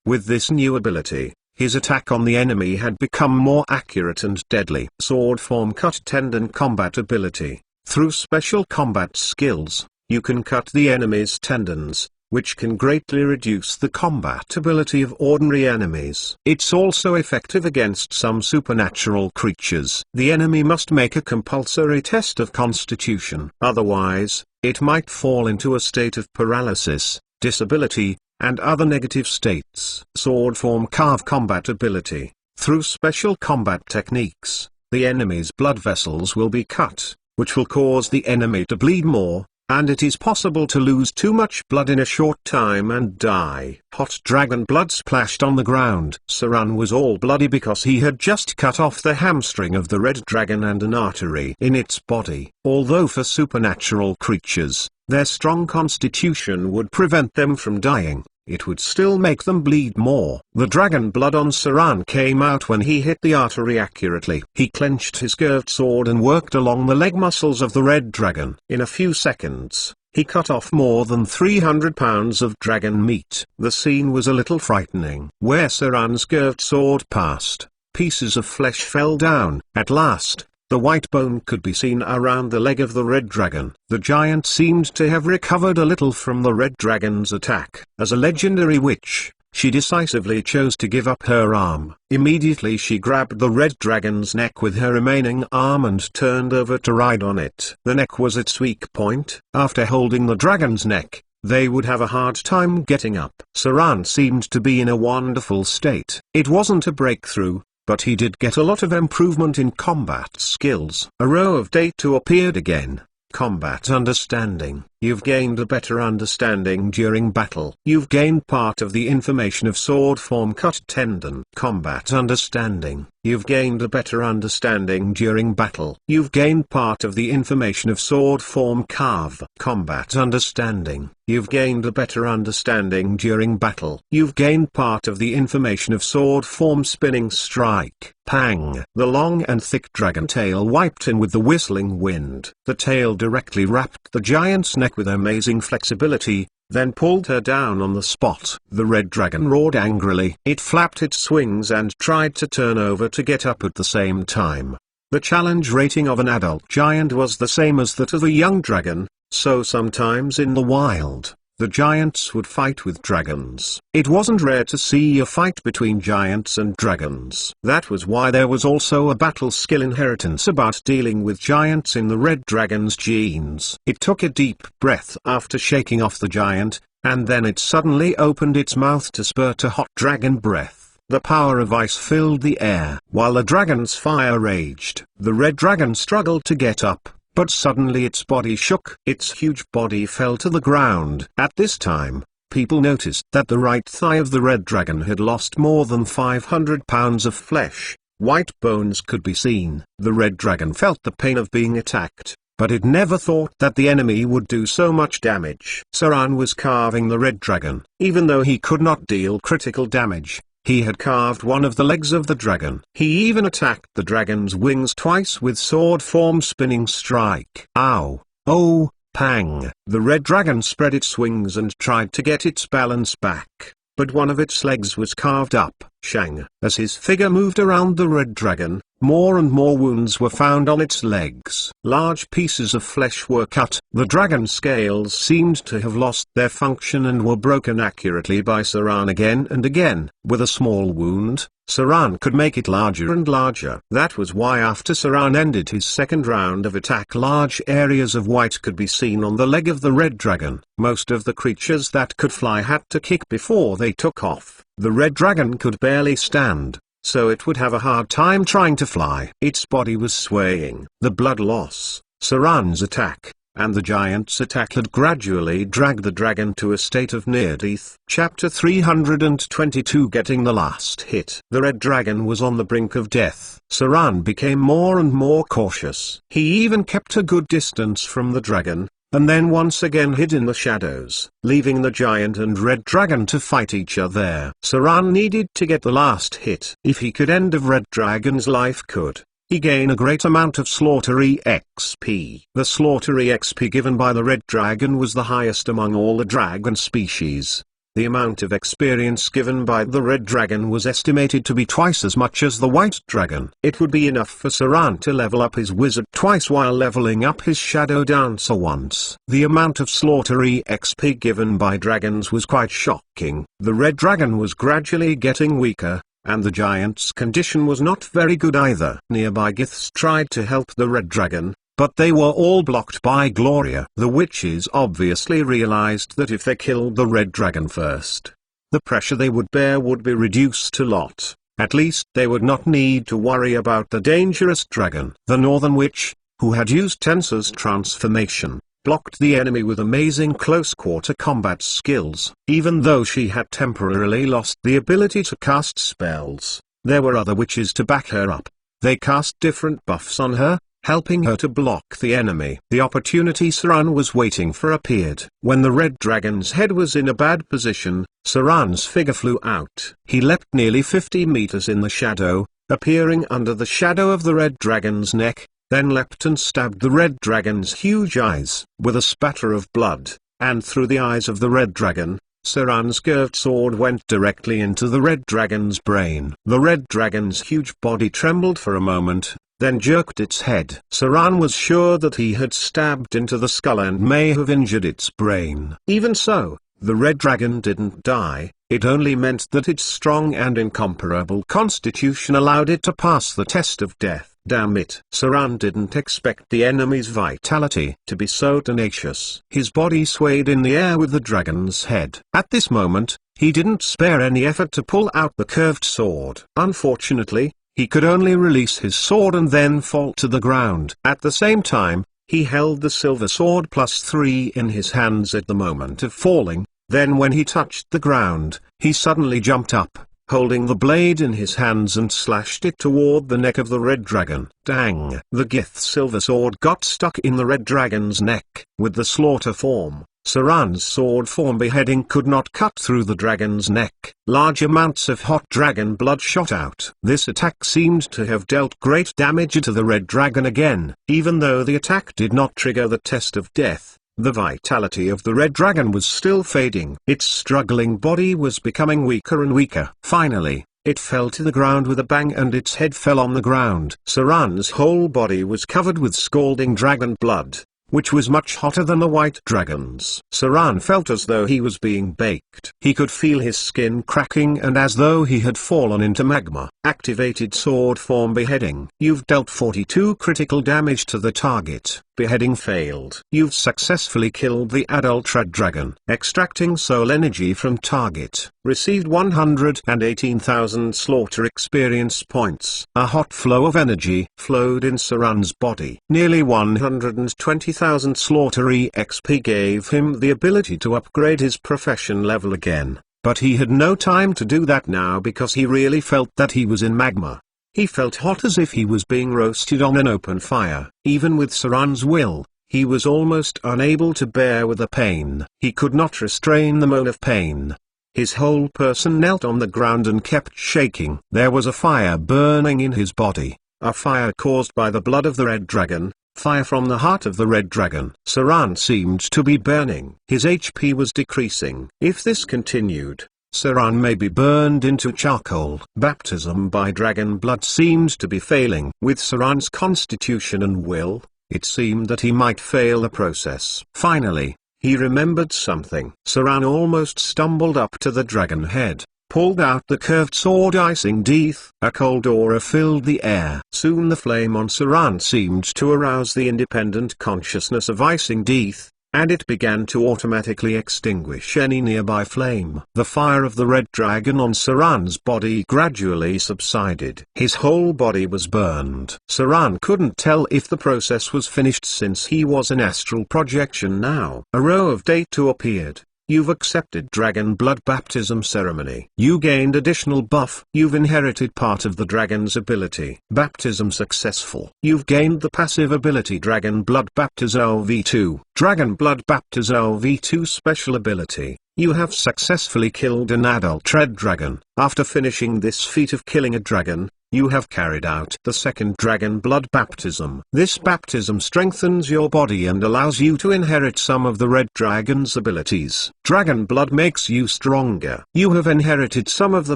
with this new ability, his attack on the enemy had become more accurate and deadly. Sword form cut tendon combat ability. Through special combat skills, you can cut the enemy's tendons, which can greatly reduce the combat ability of ordinary enemies. It's also effective against some supernatural creatures. The enemy must make a compulsory test of constitution. Otherwise, it might fall into a state of paralysis, disability, and other negative states. Sword form carve combat ability. Through special combat techniques, the enemy's blood vessels will be cut, which will cause the enemy to bleed more, and it is possible to lose too much blood in a short time and die. Hot dragon blood splashed on the ground. Saran was all bloody because he had just cut off the hamstring of the red dragon and an artery in its body. Although for supernatural creatures, their strong constitution would prevent them from dying, it would still make them bleed more. The dragon blood on Saran came out when he hit the artery accurately. He clenched his curved sword and worked along the leg muscles of the red dragon. In a few seconds, he cut off more than 300 pounds of dragon meat. The scene was a little frightening. Where Saran's curved sword passed, pieces of flesh fell down. At last, the white bone could be seen around the leg of the red dragon. The giant seemed to have recovered a little from the red dragon's attack. As a legendary witch, she decisively chose to give up her arm. Immediately she grabbed the red dragon's neck with her remaining arm and turned over to ride on it. The neck was its weak point. After holding the dragon's neck, they would have a hard time getting up. Saran seemed to be in a wonderful state. It wasn't a breakthrough, but he did get a lot of improvement in combat skills. A row of data appeared again. Combat understanding. You've gained a better understanding during battle. You've gained part of the information of sword form cut tendon. Combat understanding. You've gained a better understanding during battle. You've gained part of the information of sword form carve. Combat understanding. You've gained a better understanding during battle. You've gained part of the information of sword form spinning strike. Pang! The long and thick dragon tail wiped in with the whistling wind. The tail directly wrapped the giant's neck neck with amazing flexibility, then pulled her down on the spot. The red dragon roared angrily. It flapped its wings and tried to turn over to get up at the same time. The challenge rating of an adult giant was the same as that of a young dragon, so sometimes in the wild, the giants would fight with dragons. It wasn't rare to see a fight between giants and dragons. That was why there was also a battle skill inheritance about dealing with giants in the red dragon's genes. It took a deep breath after shaking off the giant, and then it suddenly opened its mouth to spurt a hot dragon breath. The power of ice filled the air. While the dragon's fire raged, the red dragon struggled to get up. But suddenly its body shook. Its huge body fell to the ground. At this time, people noticed that the right thigh of the red dragon had lost more than 500 pounds of flesh. White bones could be seen. The red dragon felt the pain of being attacked, but it never thought that the enemy would do so much damage. Saran was carving the red dragon. Even though he could not deal critical damage, he had carved one of the legs of the dragon. He even attacked the dragon's wings twice with sword form spinning strike. Ow! Oh, pang! The red dragon spread its wings and tried to get its balance back, but one of its legs was carved up. Shang! As his figure moved around the red dragon, more and more wounds were found on its legs. Large pieces of flesh were cut. The dragon's scales seemed to have lost their function and were broken accurately by Saran again and again. With a small wound, Saran could make it larger and larger. That was why after Saran ended his second round of attack, large areas of white could be seen on the leg of the red dragon. Most of the creatures that could fly had to kick before they took off. The red dragon could barely stand, so it would have a hard time trying to fly. Its body was swaying. The blood loss, Saran's attack, and the giant's attack had gradually dragged the dragon to a state of near-death. Chapter 322 Getting the Last Hit. The red dragon was on the brink of death. Saran became more and more cautious. He even kept a good distance from the dragon, and then once again hid in the shadows, leaving the giant and red dragon to fight each other. Saran needed to get the last hit. If he could end of red dragon's life, could he gain a great amount of slaughter EXP. The slaughter EXP given by the red dragon was the highest among all the dragon species. The amount of experience given by the red dragon was estimated to be twice as much as the white dragon. It would be enough for Saran to level up his wizard twice while leveling up his shadow dancer once. The amount of slaughter EXP given by dragons was quite shocking. The red dragon was gradually getting weaker, and the giant's condition was not very good either. Nearby Giths tried to help the red dragon, but they were all blocked by Gloria. The witches obviously realized that if they killed the red dragon first, the pressure they would bear would be reduced a lot. At least they would not need to worry about the dangerous dragon. The northern witch, who had used Tensor's transformation, blocked the enemy with amazing close-quarter combat skills. Even though she had temporarily lost the ability to cast spells, there were other witches to back her up. They cast different buffs on her, helping her to block the enemy. The opportunity Saran was waiting for appeared. When the red dragon's head was in a bad position, Saran's figure flew out. He leapt nearly 50 meters in the shadow, appearing under the shadow of the red dragon's neck, then leapt and stabbed the red dragon's huge eyes. With a spatter of blood, and through the eyes of the red dragon, Saran's curved sword went directly into the red dragon's brain. The red dragon's huge body trembled for a moment, then jerked its head. Saran was sure that he had stabbed into the skull and may have injured its brain. Even so, the red dragon didn't die. It only meant that its strong and incomparable constitution allowed it to pass the test of death. Damn it. Saran didn't expect the enemy's vitality to be so tenacious. His body swayed in the air with the dragon's head. At this moment, he didn't spare any effort to pull out the curved sword. Unfortunately, he could only release his sword and then fall to the ground. At the same time, he held the silver sword +3 in his hands at the moment of falling. Then when he touched the ground, he suddenly jumped up, holding the blade in his hands and slashed it toward the neck of the red dragon. Dang! The Gith silver sword got stuck in the red dragon's neck. With the slaughter form, Saran's sword form beheading could not cut through the dragon's neck. Large amounts of hot dragon blood shot out. This attack seemed to have dealt great damage to the red dragon again. Even though the attack did not trigger the test of death, The vitality of the red dragon was still fading. Its struggling body was becoming weaker and weaker. Finally, it fell to the ground with a bang and its head fell on the ground. Saran's whole body was covered with scalding dragon blood, which was much hotter than the white dragon's. Saran felt as though he was being baked. He could feel his skin cracking and as though he had fallen into magma. Activated sword form beheading. You've dealt 42 critical damage to the target. Beheading failed. You've successfully killed the adult red dragon. Extracting soul energy from target. Received 118,000 slaughter experience points. A hot flow of energy flowed in Saran's body. Nearly 120,000 slaughter EXP gave him the ability to upgrade his profession level again. But he had no time to do that now because he really felt that he was in magma. He felt hot as if he was being roasted on an open fire. Even with Saran's will, he was almost unable to bear with the pain. He could not restrain the moan of pain. His whole person knelt on the ground and kept shaking. There was a fire burning in his body, a fire caused by the blood of the red dragon, fire from the heart of the red dragon. Saran seemed to be burning. His HP was decreasing. If this continued, Saran may be burned into charcoal. Baptism by dragon blood seemed to be failing. With Saran's constitution and will, it seemed that he might fail the process. Finally, he remembered something. Saran almost stumbled up to the dragon head, pulled out the curved sword icing teeth. A cold aura filled the air. Soon the flame on Saran seemed to arouse the independent consciousness of icing teeth, and it began to automatically extinguish any nearby flame. The fire of the red dragon on Saran's body gradually subsided. His whole body was burned. Saran couldn't tell if the process was finished since he was an astral projection now. A row of data appeared. You've accepted Dragon Blood Baptism Ceremony. You gained additional buff. You've inherited part of the dragon's ability. Baptism successful. You've gained the passive ability Dragon Blood Baptism V2. Dragon Blood Baptism V2 special ability. You have successfully killed an adult red dragon. After finishing this feat of killing a dragon, you have carried out the second Dragon Blood Baptism. This baptism strengthens your body and allows you to inherit some of the red dragon's abilities. Dragon Blood makes you stronger. You have inherited some of the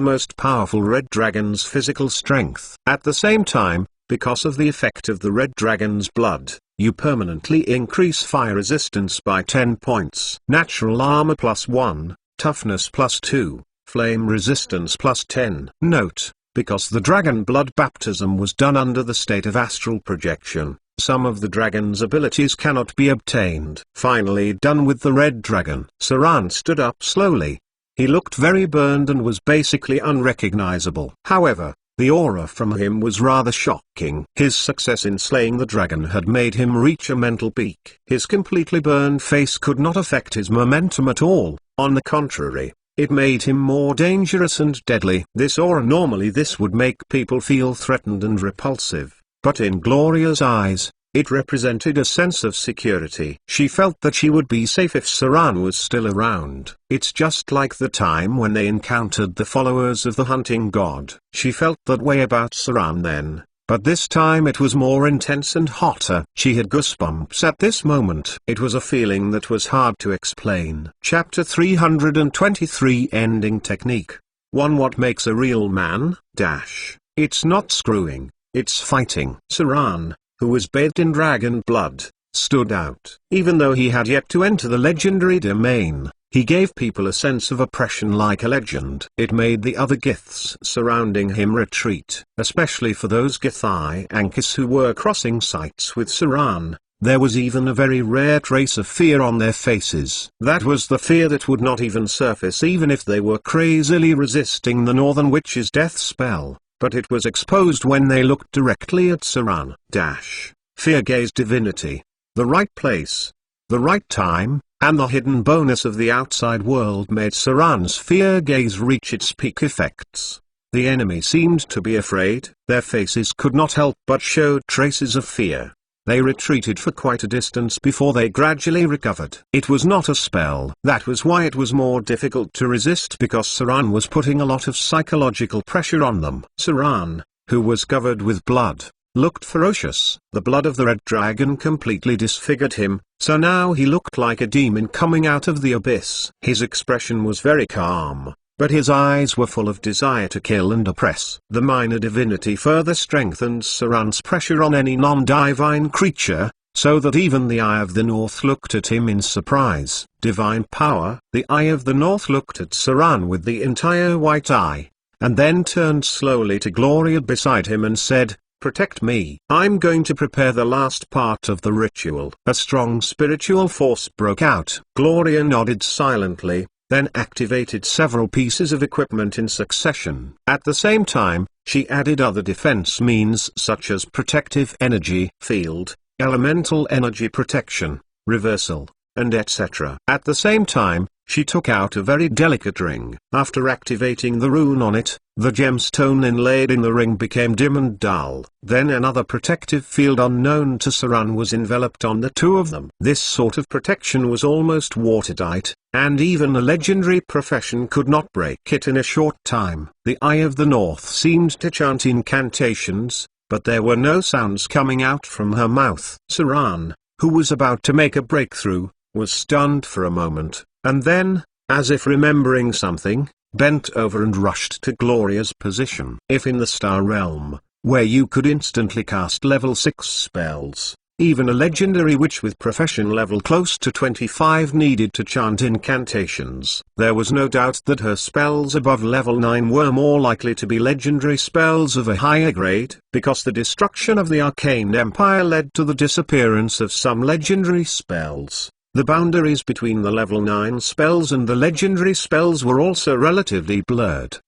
most powerful red dragon's physical strength. At the same time, because of the effect of the red dragon's blood, you permanently increase fire resistance by 10 points. Natural armor +1, toughness +2, flame resistance +10. Note: because the Dragon Blood Baptism was done under the state of astral projection, some of the dragon's abilities cannot be obtained. Finally done with the red dragon, Saran stood up slowly. He looked very burned and was basically unrecognizable. However, the aura from him was rather shocking. His success in slaying the dragon had made him reach a mental peak. His completely burned face could not affect his momentum at all. On the contrary, it made him more dangerous and deadly. This aura, normally this would make people feel threatened and repulsive, but in Gloria's eyes, it represented a sense of security. She felt that she would be safe if Saran was still around. It's just like the time when they encountered the followers of the hunting god. She felt that way about Saran then, but this time it was more intense and hotter. She had goosebumps at this moment. It was a feeling that was hard to explain. Chapter 323 Ending Technique 1. What makes a real man? It's not screwing, it's fighting. Saran, who was bathed in dragon blood, stood out. Even though he had yet to enter the legendary domain, he gave people a sense of oppression like a legend. It made the other Giths surrounding him retreat, especially for those Githai Ankis who were crossing sights with Saran. There was even a very rare trace of fear on their faces. That was the fear that would not even surface even if they were crazily resisting the Northern Witch's death spell, but it was exposed when they looked directly at Saran. Fear gaze divinity. The right place, the right time, and the hidden bonus of the outside world made Saran's fear gaze reach its peak effects. The enemy seemed to be afraid. Their faces could not help but show traces of fear. They retreated for quite a distance before they gradually recovered. It was not a spell. That was why it was more difficult to resist, because Saran was putting a lot of psychological pressure on them. Saran, who was covered with blood, looked ferocious. The blood of the red dragon completely disfigured him, so now he looked like a demon coming out of the abyss. His expression was very calm, but his eyes were full of desire to kill and oppress. The minor divinity further strengthened Saran's pressure on any non-divine creature, so that even the Eye of the North looked at him in surprise. Divine power. The Eye of the North looked at Saran with the entire white eye, and then turned slowly to Gloria beside him and said, "Protect me. I'm going to prepare the last part of the ritual." A strong spiritual force broke out. Gloria nodded silently, then activated several pieces of equipment in succession. At the same time, she added other defense means such as protective energy field, elemental energy protection, reversal, and etc. At the same time, she took out a very delicate ring. After activating the rune on it, the gemstone inlaid in the ring became dim and dull. Then another protective field unknown to Saran was enveloped on the two of them. This sort of protection was almost watertight, and even a legendary profession could not break it in a short time. The Eye of the North seemed to chant incantations, but there were no sounds coming out from her mouth. Saran, who was about to make a breakthrough, was stunned for a moment, and then, as if remembering something, bent over and rushed to Gloria's position. If in the Star Realm, where you could instantly cast level 6 spells, even a legendary witch with profession level close to 25 needed to chant incantations, there was no doubt that her spells above level 9 were more likely to be legendary spells of a higher grade, because the destruction of the Arcane Empire led to the disappearance of some legendary spells. The boundaries between the level 9 spells and the legendary spells were also relatively blurred.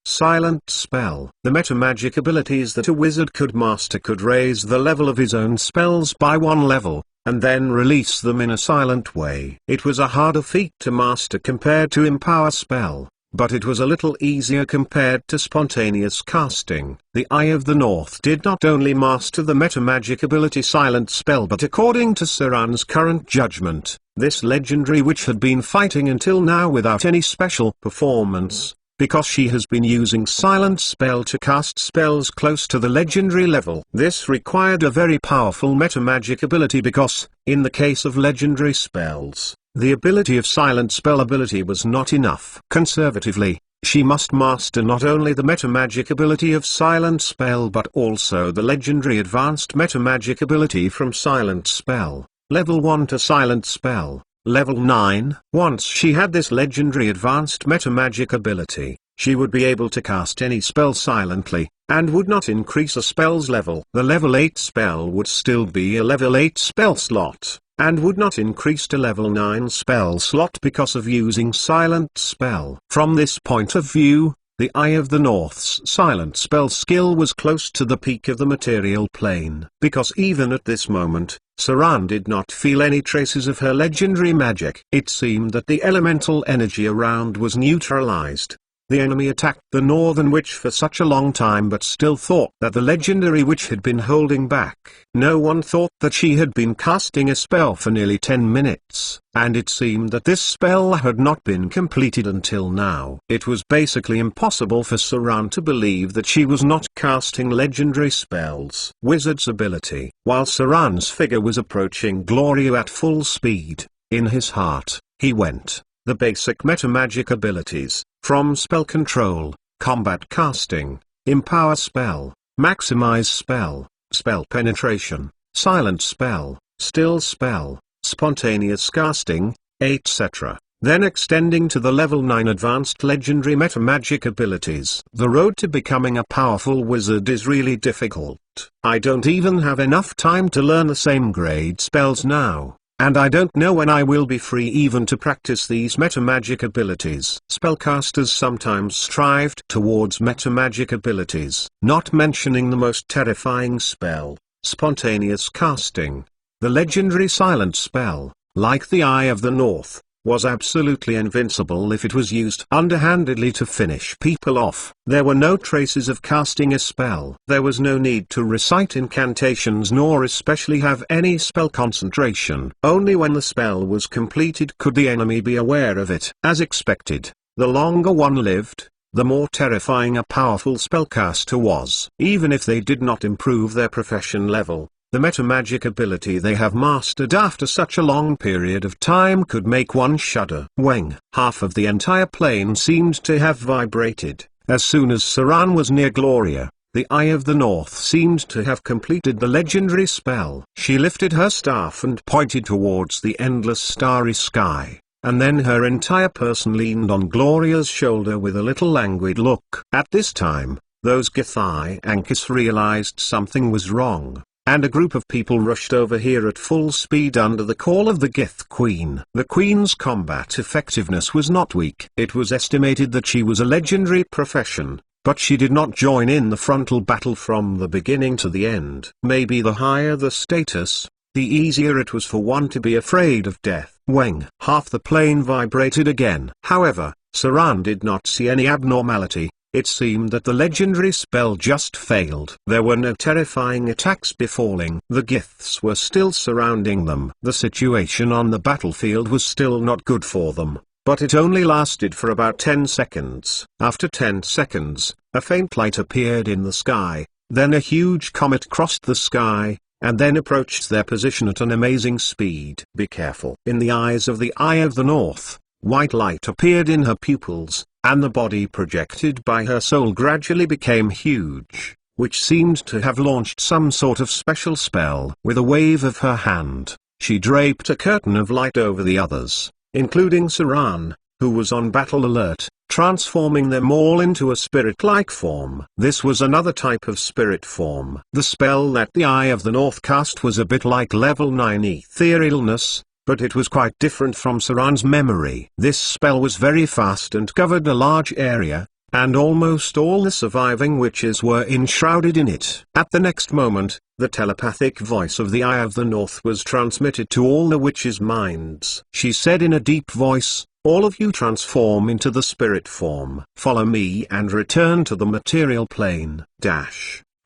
Silent spell. The meta-magic abilities that a wizard could master could raise the level of his own spells by 1 level, and then release them in a silent way. It was a harder feat to master compared to Empower spell, but it was a little easier compared to spontaneous casting. The Eye of the North did not only master the meta-magic ability Silent Spell, but according to Saran's current judgment, this legendary witch had been fighting until now without any special performance, because she has been using Silent Spell to cast spells close to the legendary level. This required a very powerful meta-magic ability because, in the case of legendary spells, the ability of Silent Spell ability was not enough. Conservatively, she must master not only the meta-magic ability of Silent Spell but also the legendary advanced meta-magic ability from Silent Spell, level 1 to Silent Spell, level 9. Once she had this legendary advanced meta-magic ability, she would be able to cast any spell silently, and would not increase a spell's level. The level 8 spell would still be a level 8 spell slot, and would not increase to level 9 spell slot because of using Silent Spell. From this point of view, the Eye of the North's Silent Spell skill was close to the peak of the material plane. Because even at this moment, Saran did not feel any traces of her legendary magic. It seemed that the elemental energy around was neutralized. The enemy attacked the Northern Witch for such a long time but still thought that the legendary witch had been holding back. No one thought that she had been casting a spell for nearly 10 minutes, and it seemed that this spell had not been completed until now. It was basically impossible for Saran to believe that she was not casting legendary spells. Wizard's ability. While Saran's figure was approaching Gloria at full speed, in his heart, he went. The basic meta-magic abilities, from spell control, combat casting, empower spell, maximize spell, spell penetration, silent spell, still spell, spontaneous casting, etc. Then extending to the level 9 advanced legendary meta-magic abilities. The road to becoming a powerful wizard is really difficult. I don't even have enough time to learn the same grade spells now. And I don't know when I will be free even to practice these meta-magic abilities. Spellcasters sometimes strived towards meta-magic abilities, not mentioning the most terrifying spell, spontaneous casting. The legendary silent spell, like the Eye of the North, was absolutely invincible if it was used underhandedly to finish people off. There were no traces of casting a spell. There was no need to recite incantations nor especially have any spell concentration. Only when the spell was completed could the enemy be aware of it. As expected, the longer one lived, the more terrifying a powerful spellcaster was. Even if they did not improve their profession level, the metamagic ability they have mastered after such a long period of time could make one shudder. Weng. Half of the entire plane seemed to have vibrated. As soon as Saran was near Gloria, the Eye of the North seemed to have completed the legendary spell. She lifted her staff and pointed towards the endless starry sky, and then her entire person leaned on Gloria's shoulder with a little languid look. At this time, those Githai Ankis realized something was wrong, and a group of people rushed over here at full speed under the call of the Gith Queen. The Queen's combat effectiveness was not weak. It was estimated that she was a legendary profession, but she did not join in the frontal battle from the beginning to the end. Maybe the higher the status, the easier it was for one to be afraid of death. Weng. Half the plane vibrated again. However, Saran did not see any abnormality. It seemed that the legendary spell just failed. There were no terrifying attacks befalling. The Giths were still surrounding them. The situation on the battlefield was still not good for them, but it only lasted for about 10 seconds. After 10 seconds, a faint light appeared in the sky, then a huge comet crossed the sky, and then approached their position at an amazing speed. Be careful. In the eyes of the Eye of the North, white light appeared in her pupils, and the body projected by her soul gradually became huge, which seemed to have launched some sort of special spell. With a wave of her hand, she draped a curtain of light over the others, including Saran, who was on battle alert, transforming them all into a spirit-like form. This was another type of spirit form. The spell that the Eye of the North cast was a bit like level 9 etherealness, but it was quite different from Saran's memory. This spell was very fast and covered a large area, and almost all the surviving witches were enshrouded in it. At the next moment, the telepathic voice of the Eye of the North was transmitted to all the witches' minds. She said in a deep voice, "All of you transform into the spirit form. Follow me and return to the material plane."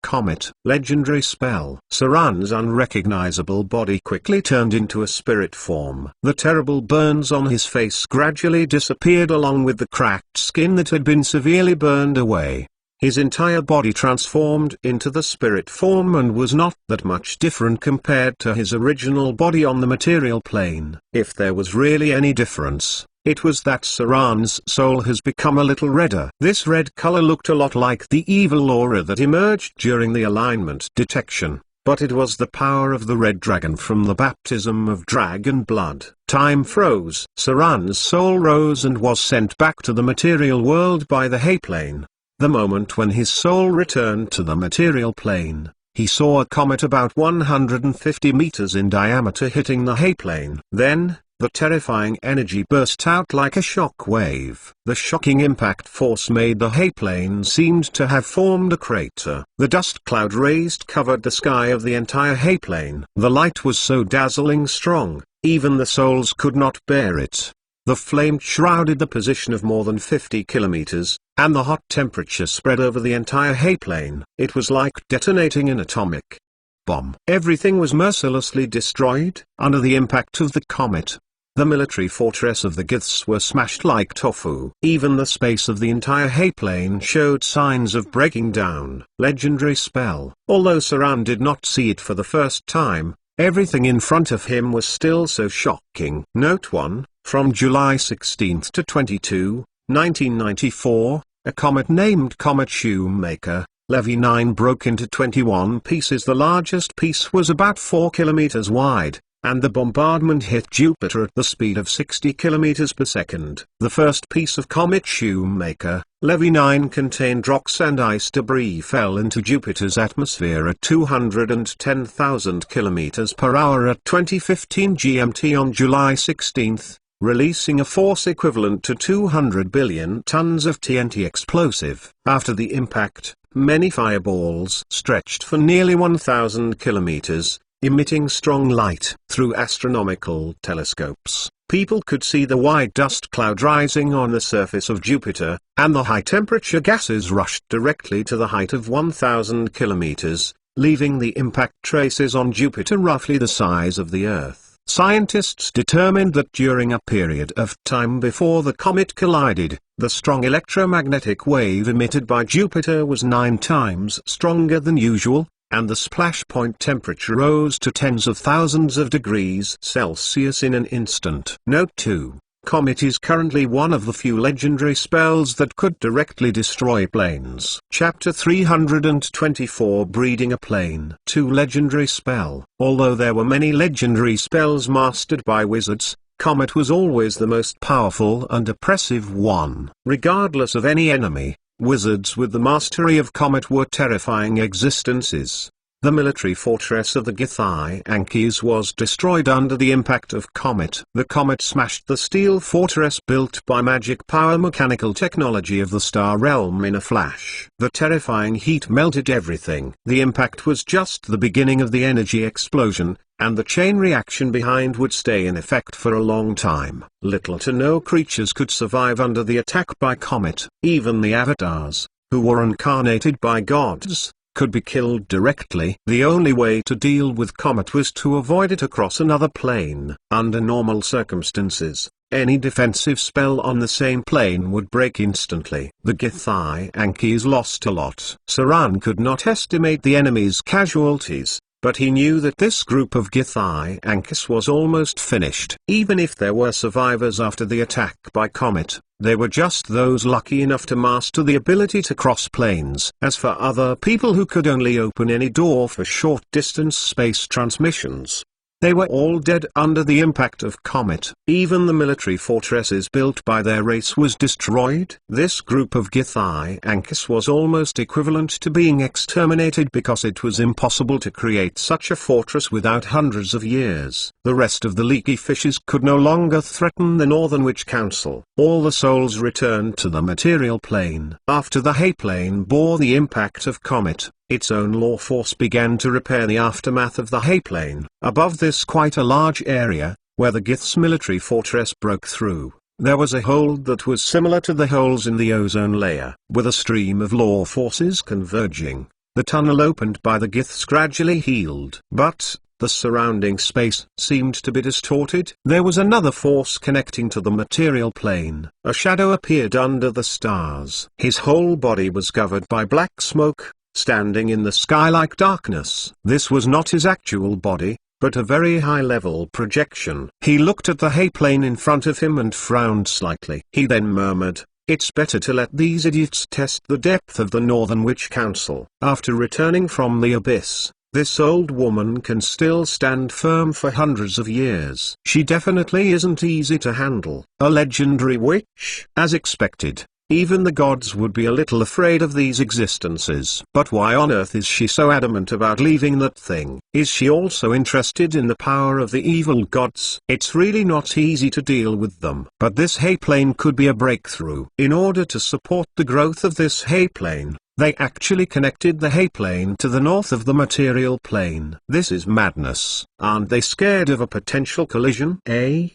Comet. Legendary spell. Saran's unrecognizable body quickly turned into a spirit form. The terrible burns on his face gradually disappeared along with the cracked skin that had been severely burned away. His entire body transformed into the spirit form and was not that much different compared to his original body on the material plane. If there was really any difference, it was that Saran's soul has become a little redder. This red color looked a lot like the evil aura that emerged during the alignment detection, but it was the power of the red dragon from the baptism of dragon blood. Time froze. Saran's soul rose and was sent back to the material world by the Hayplane. The moment when his soul returned to the material plane, he saw a comet about 150 meters in diameter hitting the Hayplane. Then, the terrifying energy burst out like a shock wave. The shocking impact force made the Hayplane seemed to have formed a crater. The dust cloud raised covered the sky of the entire Hayplane. The light was so dazzling strong, even the souls could not bear it. The flame shrouded the position of more than 50 kilometers, and the hot temperature spread over the entire Hayplane. It was like detonating an atomic bomb. Everything was mercilessly destroyed. Under the impact of the comet, the military fortress of the Giths were smashed like tofu. Even the space of the entire Hayplane showed signs of breaking down. Legendary spell. Although Saran did not see it for the first time, everything in front of him was still so shocking. Note 1, from July 16 to 22, 1994, a comet named Comet Shoemaker, Levy 9 broke into 21 pieces. The largest piece was about 4 kilometers wide, and the bombardment hit Jupiter at the speed of 60 kilometers per second. The first piece of Comet Shoemaker, Levy 9, contained rocks and ice debris fell into Jupiter's atmosphere at 210,000 kilometers per hour at 2015 GMT on July 16, releasing a force equivalent to 200 billion tons of TNT explosive. After the impact, many fireballs stretched for nearly 1,000 kilometers, emitting strong light. Through astronomical telescopes, people could see the wide dust cloud rising on the surface of Jupiter, and the high-temperature gases rushed directly to the height of 1,000 kilometers, leaving the impact traces on Jupiter roughly the size of the Earth. Scientists determined that during a period of time before the comet collided, the strong electromagnetic wave emitted by Jupiter was 9 times stronger than usual, and the splash point temperature rose to tens of thousands of degrees Celsius in an instant. Note 2. Comet is currently one of the few legendary spells that could directly destroy planes. Chapter 324 Breeding a Plane. 2 Legendary spell. Although there were many legendary spells mastered by wizards, Comet was always the most powerful and oppressive one. Regardless of any enemy, wizards with the mastery of Comet were terrifying existences. The military fortress of the Githyanki was destroyed under the impact of Comet. The comet smashed the steel fortress built by magic power mechanical technology of the star realm in a flash. The terrifying heat melted everything. The impact was just the beginning of the energy explosion, and the chain reaction behind would stay in effect for a long time. Little to no creatures could survive under the attack by Comet. Even the avatars, who were incarnated by gods, could be killed directly. The only way to deal with Comet was to avoid it across another plane. Under normal circumstances, any defensive spell on the same plane would break instantly. The Githyanki lost a lot. Saran could not estimate the enemy's casualties, but he knew that this group of Githyanki was almost finished. Even if there were survivors after the attack by Comet, they were just those lucky enough to master the ability to cross planes. As for other people who could only open any door for short-distance space transmissions, they were all dead under the impact of Comet. Even the military fortresses built by their race was destroyed. This group of Githyanki was almost equivalent to being exterminated because it was impossible to create such a fortress without hundreds of years. The rest of the leaky fishes could no longer threaten the Northern Witch Council. All the souls returned to the material plane. After the Hay plane bore the impact of Comet, its own law force began to repair the aftermath of the Hay plane. Above this quite a large area, where the Gith's military fortress broke through, there was a hole that was similar to the holes in the ozone layer. With a stream of law forces converging, the tunnel opened by the Giths gradually healed. But the surrounding space seemed to be distorted. There was another force connecting to the material plane. A shadow appeared under the stars. His whole body was covered by black smoke, standing in the sky like darkness. This was not his actual body, but a very high-level projection. He looked at the Hay plane in front of him and frowned slightly. He then murmured, "It's better to let these idiots test the depth of the Northern Witch Council." After returning from the abyss, this old woman can still stand firm for hundreds of years. She definitely isn't easy to handle. A legendary witch? As expected, even the gods would be a little afraid of these existences. But why on earth is she so adamant about leaving that thing? Is she also interested in the power of the evil gods? It's really not easy to deal with them. But this Hay plane could be a breakthrough. In order to support the growth of this Hay plane, they actually connected the Hay plane to the north of the material plane. This is madness. Aren't they scared of a potential collision?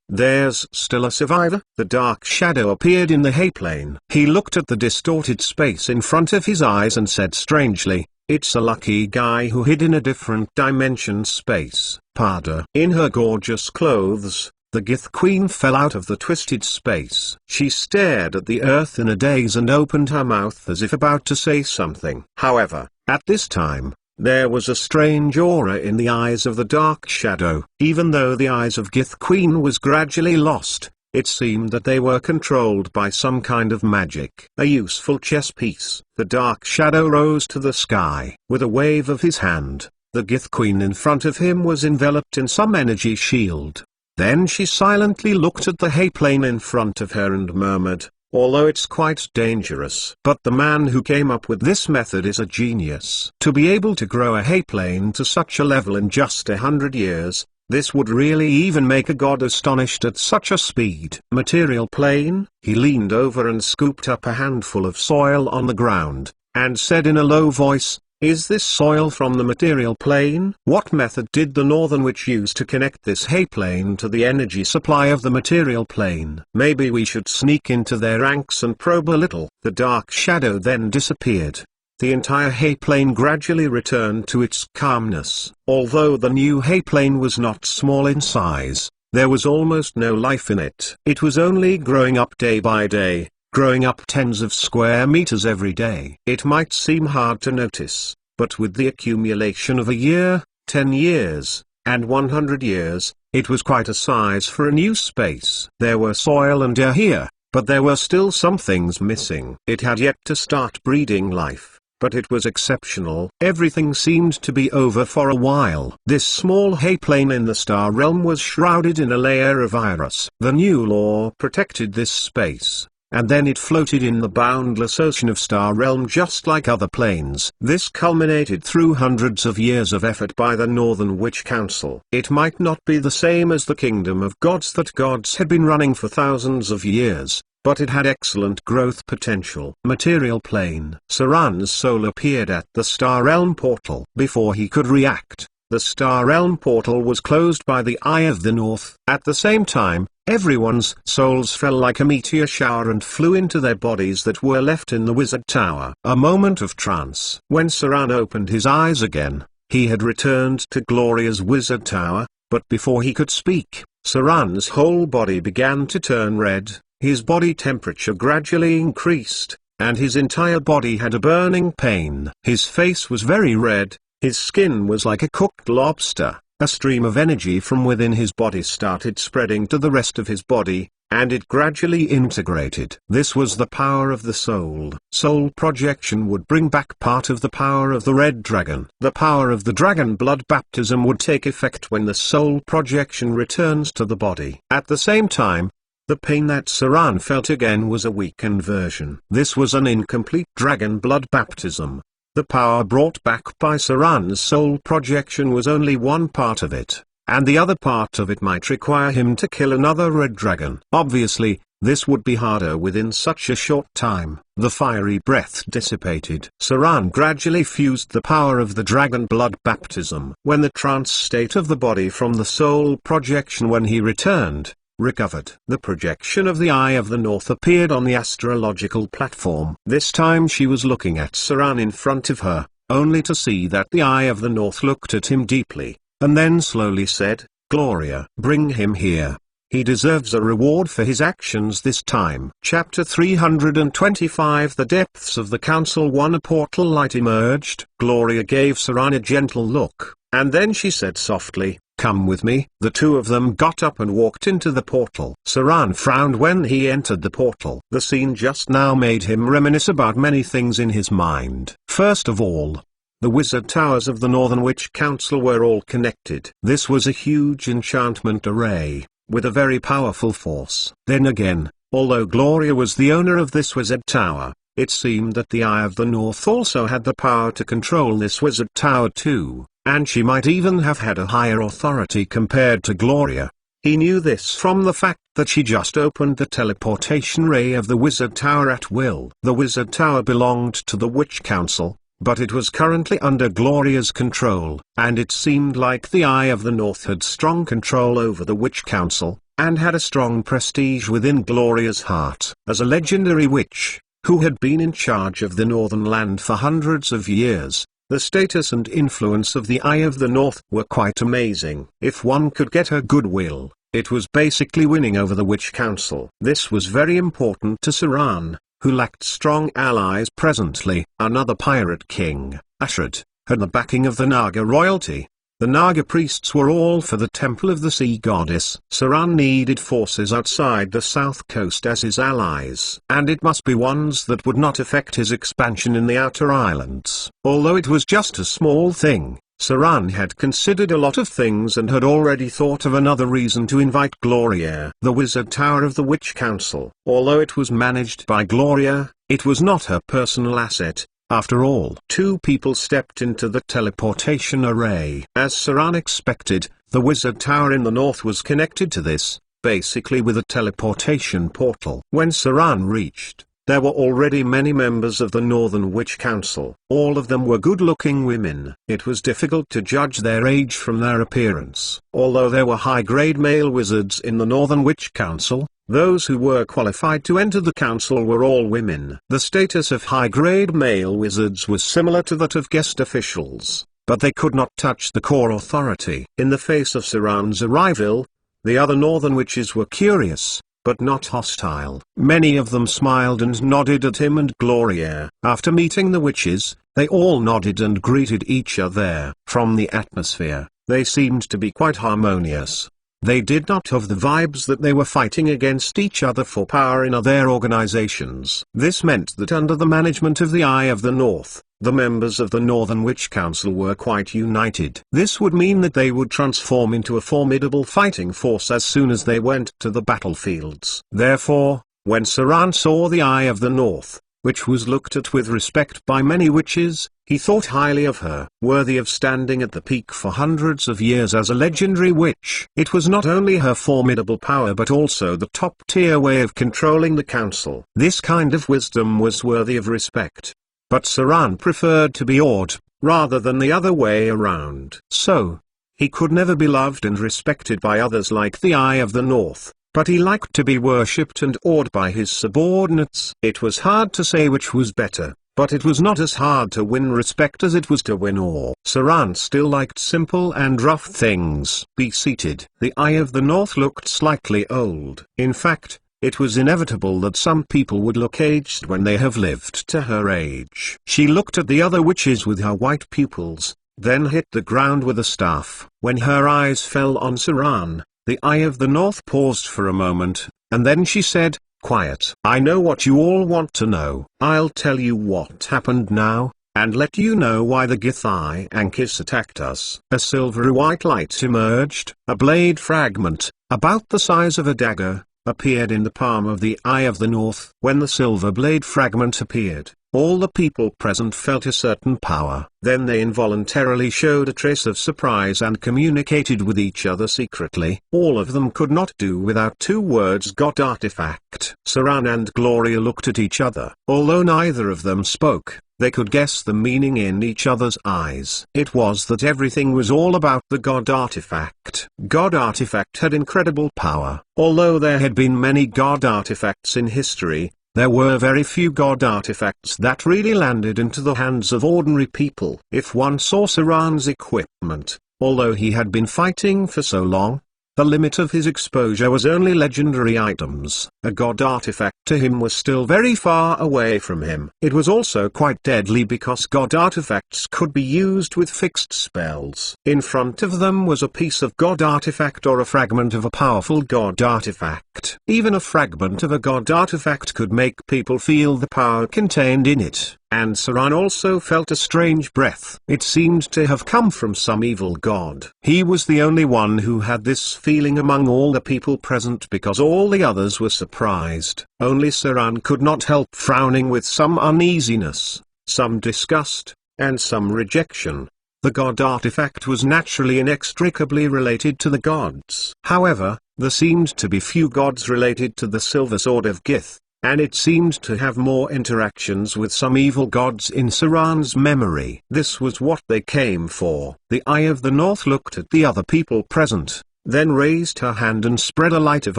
There's still a survivor. The dark shadow appeared in the Hay plane. He looked at the distorted space in front of his eyes and said strangely, "It's a lucky guy who hid in a different dimension space." Pada. In her gorgeous clothes, the Gith Queen fell out of the twisted space. She stared at the earth in a daze and opened her mouth as if about to say something. However, at this time, there was a strange aura in the eyes of the dark shadow. Even though the eyes of Gith Queen was gradually lost, it seemed that they were controlled by some kind of magic. A useful chess piece. The dark shadow rose to the sky. With a wave of his hand, the Gith Queen in front of him was enveloped in some energy shield. Then she silently looked at the Hay plane in front of her and murmured, "Although it's quite dangerous. But the man who came up with this method is a genius. To be able to grow a Hay plane to such a level in just 100 years, this would really even make a god astonished at such a speed." Material plane? He leaned over and scooped up a handful of soil on the ground, and said in a low voice, "Is this soil from the material plane?" What method did the Northern Witch use to connect this Hay plane to the energy supply of the material plane? Maybe we should sneak into their ranks and probe a little. The dark shadow then disappeared. the entire hay plain gradually returned to its calmness. Although the new hay plain was not small in size, there was almost no life in it. It was only growing up day by day, growing up tens of square meters every day. It might seem hard to notice, but with the accumulation of a year, 10 years, and 100 years, it was quite a size for a new space. There were soil and air here, but there were still some things missing. It had yet to start breeding life, but it was exceptional. Everything seemed to be over for a while. This small hay plain in the star realm was shrouded in a layer of iris. The new law protected this space, and then it floated in the boundless ocean of Star Realm just like other planes. This culminated through hundreds of years of effort by the Northern Witch Council. It might not be the same as the Kingdom of Gods that gods had been running for thousands of years, but it had excellent growth potential. Material plane. Saran's soul appeared at the Star Realm portal. Before he could react, the Star Realm portal was closed by the Eye of the North. At the same time, everyone's souls fell like a meteor shower and flew into their bodies that were left in the Wizard Tower. A moment of trance. When Saran opened his eyes again, he had returned to Gloria's Wizard Tower, but before he could speak, Saran's whole body began to turn red, his body temperature gradually increased, and his entire body had a burning pain. His face was very red, his skin was like a cooked lobster. A stream of energy from within his body started spreading to the rest of his body, and it gradually integrated. This was the power of the soul. Soul projection would bring back part of the power of the red dragon. The power of the dragon blood baptism would take effect when the soul projection returns to the body. At the same time, the pain that Saran felt again was a weakened version. This was an incomplete dragon blood baptism. The power brought back by Saran's soul projection was only one part of it, and the other part of it might require him to kill another red dragon. Obviously, this would be harder within such a short time. The fiery breath dissipated. Saran gradually fused the power of the dragon blood baptism. When the trance state of the body from the soul projection when he returned, recovered. The projection of the Eye of the North appeared on the astrological platform. This time she was looking at Saran in front of her, only to see that the Eye of the North looked at him deeply, and then slowly said, "Gloria, bring him here. He deserves a reward for his actions this time." Chapter 325 The Depths of the Council. A portal light emerged. Gloria gave Saran a gentle look, and then she said softly, "Come with me." The two of them got up and walked into the portal. Saran frowned when he entered the portal. The scene just now made him reminisce about many things in his mind. First of all, the wizard towers of the Northern Witch Council were all connected. This was a huge enchantment array, with a very powerful force. Then again, although Gloria was the owner of this wizard tower, it seemed that the Eye of the North also had the power to control this wizard tower too. And she might even have had a higher authority compared to Gloria. He knew this from the fact that she just opened the teleportation ray of the Wizard Tower at will. The Wizard Tower belonged to the Witch Council, but it was currently under Gloria's control, and it seemed like the Eye of the North had strong control over the Witch Council, and had a strong prestige within Gloria's heart. As a legendary witch, who had been in charge of the Northern Land for hundreds of years, the status and influence of the Eye of the North were quite amazing. If one could get her goodwill, it was basically winning over the Witch Council. This was very important to Saran, who lacked strong allies presently. Another pirate king, Ashrad, had the backing of the Naga royalty. The Naga priests were all for the Temple of the Sea Goddess. Saran needed forces outside the south coast as his allies, and it must be ones that would not affect his expansion in the outer islands. Although it was just a small thing, Saran had considered a lot of things and had already thought of another reason to invite Gloria. The Wizard Tower of the Witch Council. Although it was managed by Gloria, it was not her personal asset. After all, two people stepped into the teleportation array. As Saran expected, the Wizard Tower in the north was connected to this, basically with a teleportation portal. When Saran reached, there were already many members of the Northern Witch Council. All of them were good-looking women. It was difficult to judge their age from their appearance. Although there were high-grade male wizards in the Northern Witch Council, Those who were qualified to enter the council were all women. The status of high-grade male wizards was similar to that of guest officials, but they could not touch the core authority. In the face of Saran's arrival, the other northern witches were curious, but not hostile. Many of them smiled and nodded at him and Gloria. After meeting the witches, they all nodded and greeted each other. From the atmosphere, they seemed to be quite harmonious. They did not have the vibes that they were fighting against each other for power in other organizations. This meant that under the management of the Eye of the North, the members of the Northern Witch Council were quite united. This would mean that they would transform into a formidable fighting force as soon as they went to the battlefields. Therefore, when Saran saw the Eye of the North, which was looked at with respect by many witches, he thought highly of her, worthy of standing at the peak for hundreds of years as a legendary witch. It was not only her formidable power but also the top-tier way of controlling the council. This kind of wisdom was worthy of respect. But Saran preferred to be awed, rather than the other way around. So, he could never be loved and respected by others like the Eye of the North, but he liked to be worshipped and awed by his subordinates. It was hard to say which was better, but it was not as hard to win respect as it was to win awe. Saran still liked simple and rough things. Be seated. The Eye of the North looked slightly old. In fact, it was inevitable that some people would look aged when they have lived to her age. She looked at the other witches with her white pupils, then hit the ground with a staff. When her eyes fell on Saran, the Eye of the North paused for a moment, and then she said, "Quiet. I know what you all want to know. I'll tell you what happened now, and let you know why the Githai Ankis attacked us." A silvery white light emerged. A blade fragment, about the size of a dagger, appeared in the palm of the Eye of the North. When the silver blade fragment appeared, all the people present felt a certain power. Then they involuntarily showed a trace of surprise and communicated with each other secretly. All of them could not do without two words: God artifact. Saran and Gloria looked at each other. Although neither of them spoke, they could guess the meaning in each other's eyes. It was that everything was all about the God artifact. God artifact had incredible power. Although there had been many God artifacts in history, there were very few God artifacts that really landed into the hands of ordinary people. If one saw Saran's equipment, although he had been fighting for so long, the limit of his exposure was only legendary items. A God artifact to him was still very far away from him. It was also quite deadly because God artifacts could be used with fixed spells. In front of them was a piece of God artifact or a fragment of a powerful God artifact. Even a fragment of a God artifact could make people feel the power contained in it. And Saran also felt a strange breath. It seemed to have come from some evil god. He was the only one who had this feeling among all the people present because all the others were surprised. Only Saran could not help frowning with some uneasiness, some disgust, and some rejection. The god artifact was naturally inextricably related to the gods. However, there seemed to be few gods related to the Silver Sword of Gith, and it seemed to have more interactions with some evil gods in Saran's memory. This was what they came for. The Eye of the North looked at the other people present, then raised her hand and spread a light of